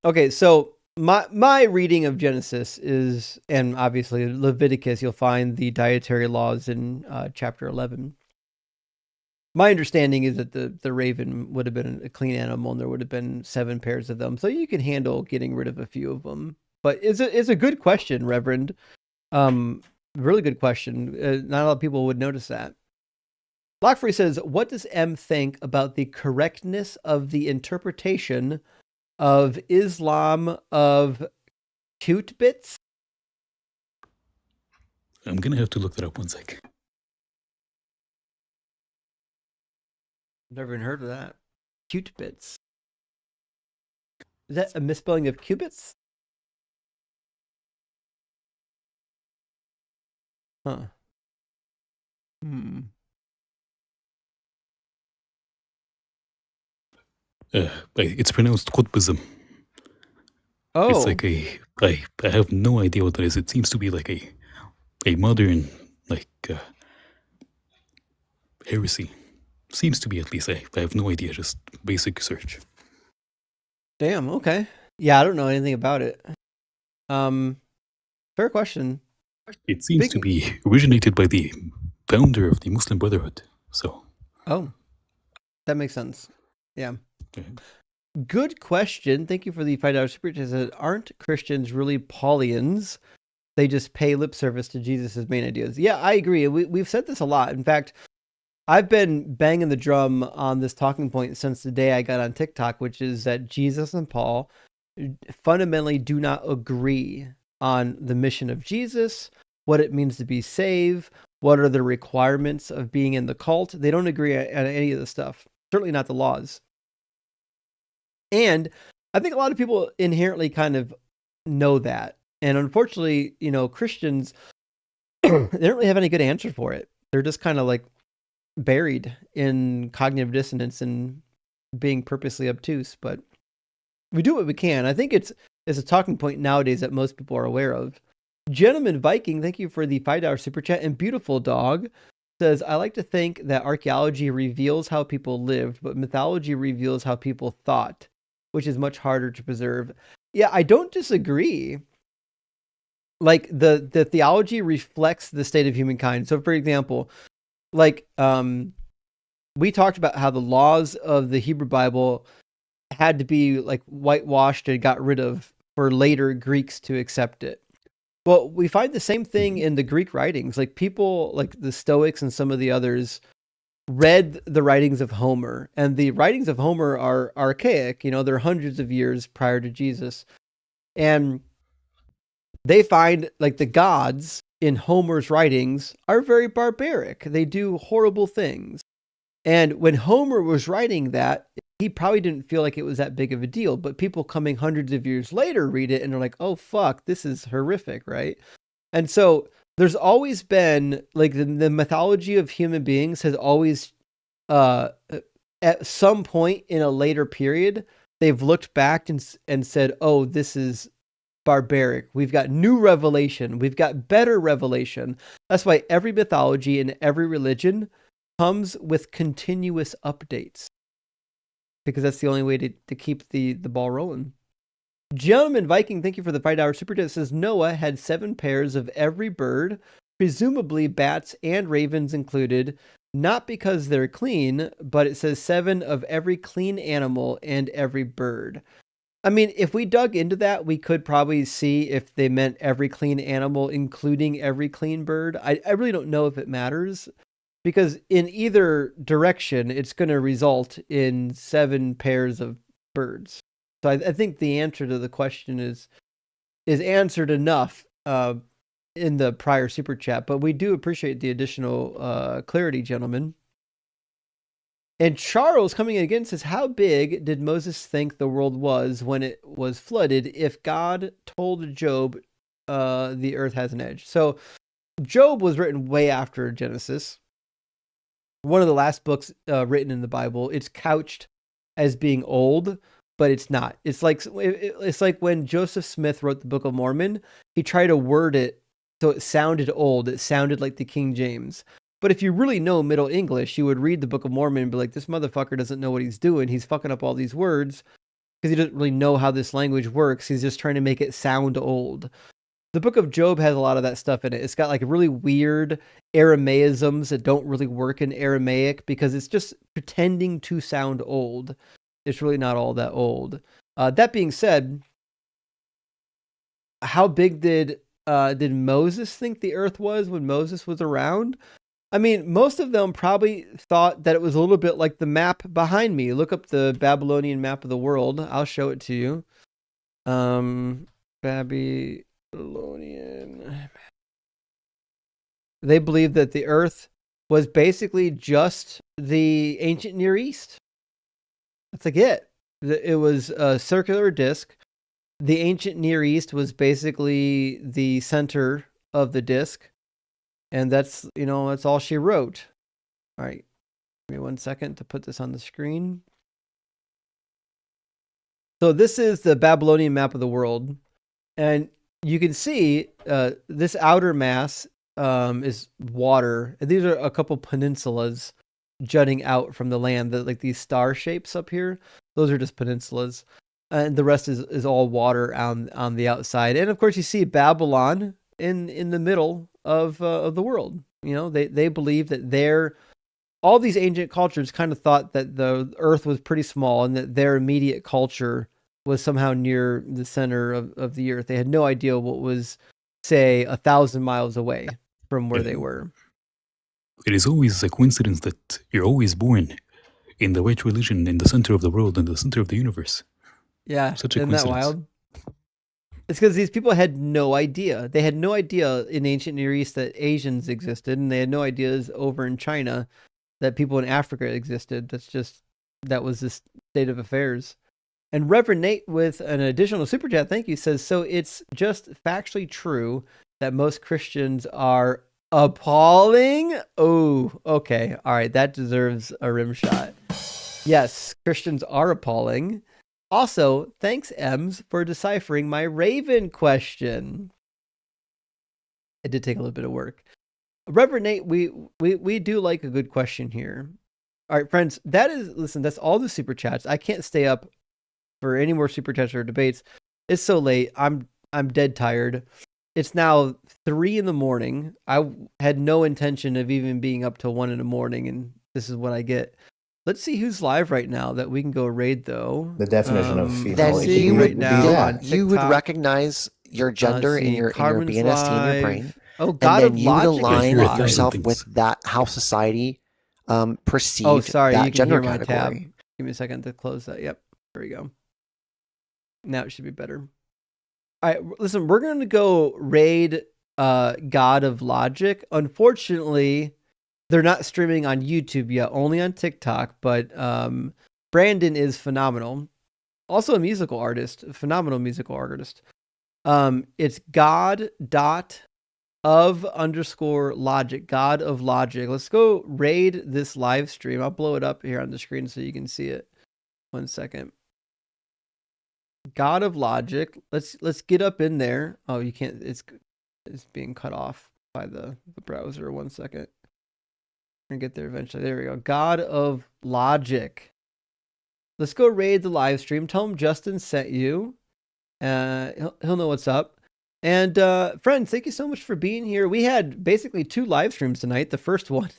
Okay, so my reading of Genesis is, and obviously Leviticus, you'll find the dietary laws in chapter 11. My understanding is that the raven would have been a clean animal and there would have been 7 pairs of them. So you can handle getting rid of a few of them. But it's a good question, Reverend. Really good question. Not a lot of people would notice that. Lockfree says, what does M think about the correctness of the interpretation of Islam of cute bits? I'm going to have to look that up one sec. Never even heard of that. Cute bits. Is that a misspelling of cubits? Huh. It's pronounced Qutbism. Oh. It's like I have no idea what that is. It seems to be like a modern, like, heresy. Seems to be, at least. I have no idea, just basic search. Damn, okay. Yeah, I don't know anything about it. Fair fair question. It seems to Speaking- be originated by the founder of the Muslim Brotherhood. So, Oh, that makes sense. Yeah. Mhm. Good question. Thank you for the $5 super chat. It said, aren't Christians really Paulians? They just pay lip service to Jesus' main ideas. Yeah, I agree. We've said this a lot. In fact, I've been banging the drum on this talking point since the day I got on TikTok, which is that Jesus and Paul fundamentally do not agree on the mission of Jesus, what it means to be saved, what are the requirements of being in the cult. They don't agree on any of the stuff, certainly not the laws. And I think a lot of people inherently kind of know that. And unfortunately, Christians, they don't really have any good answer for it. They're just kind of like buried in cognitive dissonance and being purposely obtuse. But we do what we can. I think it's a talking point nowadays that most people are aware of. Gentleman Viking, thank you for the $5 super chat. And Beautiful Dog says, I like to think that archaeology reveals how people lived, but mythology reveals how people thought, which is much harder to preserve. Yeah, I don't disagree. Like the theology reflects the state of humankind. So for example, like we talked about how the laws of the Hebrew Bible had to be like whitewashed and got rid of for later Greeks to accept it. Well, we find the same thing in the Greek writings. Like people like the Stoics and some of the others read the writings of Homer, and the writings of Homer are archaic. They're hundreds of years prior to Jesus. And they find like the gods in Homer's writings are very barbaric. They do horrible things. And when Homer was writing that, he probably didn't feel like it was that big of a deal. But people coming hundreds of years later read it and they're like, oh, fuck, this is horrific, right? And so there's always been like the mythology of human beings has always, at some point in a later period, they've looked back and said, oh, this is barbaric. We've got new revelation. We've got better revelation. That's why every mythology and every religion comes with continuous updates, because that's the only way to keep the ball rolling. Gentleman Viking, thank you for the $5 super chat. Says Noah had 7 pairs of every bird, presumably bats and ravens included, not because they're clean, but it says 7 of every clean animal and every bird. I mean, if we dug into that, we could probably see if they meant every clean animal, including every clean bird. I really don't know if it matters, because in either direction, it's going to result in 7 pairs of birds. So I think the answer to the question is answered enough in the prior super chat, but we do appreciate the additional clarity, gentlemen. And Charles coming in again says, how big did Moses think the world was when it was flooded if God told Job the earth has an edge? So Job was written way after Genesis. One of the last books written in the Bible. It's couched as being old, but it's not. It's like when Joseph Smith wrote the Book of Mormon, he tried to word it so it sounded old. It sounded like the King James. But if you really know Middle English, you would read the Book of Mormon and be like, this motherfucker doesn't know what he's doing. He's fucking up all these words because he doesn't really know how this language works. He's just trying to make it sound old. The Book of Job has a lot of that stuff in it. It's got like really weird Aramaisms that don't really work in Aramaic because it's just pretending to sound old. It's really not all that old. That being said, how big did Moses think the earth was when Moses was around? I mean, most of them probably thought that it was a little bit like the map behind me. Look up the Babylonian map of the world. I'll show it to you. Babylonian. They believed that the earth was basically just the ancient Near East. That's like it. It was a circular disc. The ancient Near East was basically the center of the disc. And that's all she wrote. All right. Give me 1 second to put this on the screen. So this is the Babylonian map of the world. And you can see this outer mass is water. And these are a couple peninsulas jutting out from the land. Like these star shapes up here, those are just peninsulas. And the rest is all water on the outside. And of course, you see Babylon in the middle of the world. You know, they believe that all these ancient cultures kind of thought that the Earth was pretty small and that their immediate culture was somehow near the center of the Earth. They had no idea what was, say, 1,000 miles away from where they were. It is always a coincidence that you're always born in the right religion, in the center of the world, in the center of the universe. Yeah, Such a isn't that coincidence. wild? It's because these people had no idea. They had no idea in ancient Near East that Asians existed, and they had no ideas over in China that people in Africa existed. That was the state of affairs. And Reverend Nate with an additional super chat, thank you, says, so it's just factually true that most Christians are appalling? Oh, okay. All right, that deserves a rim shot. Yes, Christians are appalling. Also, thanks, Ems, for deciphering my Raven question. It did take a little bit of work. Reverend Nate, we do like a good question here. All right, friends, that's all the super chats. I can't stay up for any more super chats or debates. It's so late. I'm dead tired. It's now 3 a.m. I had no intention of even being up till 1 a.m, and this is what I get. Let's see who's live right now that we can go raid, though. The definition of female Then equal you would would be now that. on you would TikTok. recognize your gender in See, your Carmen's BNST in your live. brain, Oh, and God then of you would Logic is align live. yourself Things. with that how society perceived Oh, sorry, that you can gender hear my category. tab. Give me a second to close that. Yep, there we go. Now it should be better. All right, listen, we're going to go raid God of Logic. Unfortunately, they're not streaming on YouTube yet, only on TikTok, but Brandon is phenomenal. Also a musical artist, a phenomenal musical artist. It's God.of_logic, God of Logic. Let's go raid this live stream. I'll blow it up here on the screen so you can see it. 1 second. God of Logic. Let's get up in there. Oh, you can't. It's being cut off by the browser. 1 second. We're gonna get there eventually. There we go. God of Logic. Let's go raid the live stream. Tell him Justin sent you. He'll know what's up. And friends, thank you so much for being here. We had basically 2 live streams tonight. The first one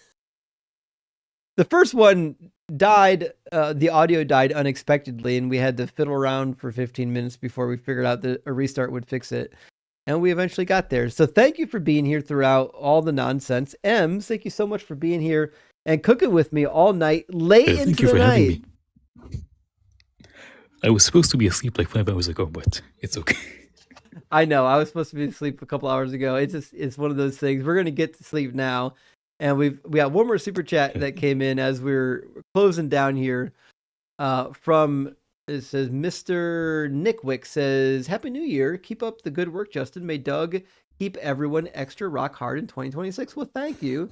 died. The audio died unexpectedly, and we had to fiddle around for 15 minutes before we figured out that a restart would fix it. And we eventually got there. So thank you for being here throughout all the nonsense. Ems, thank you so much for being here and cooking with me all night, late Thank into you the for having night. me. I was supposed to be asleep like 5 hours ago, but it's okay. I know. I was supposed to be asleep a couple hours ago. It's one of those things. We're gonna get to sleep now, and we got one more super chat that came in as we're closing down here. From it says Mr. Nickwick says, "Happy New Year. Keep up the good work, Justin. May Doug keep everyone extra rock hard in 2026." Well, thank you.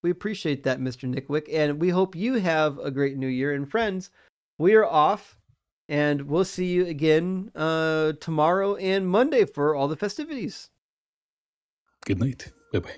We appreciate that, Mr. Nickwick, and we hope you have a great New Year. And friends, we are off. And we'll see you again tomorrow and Monday for all the festivities. Good night. Bye-bye.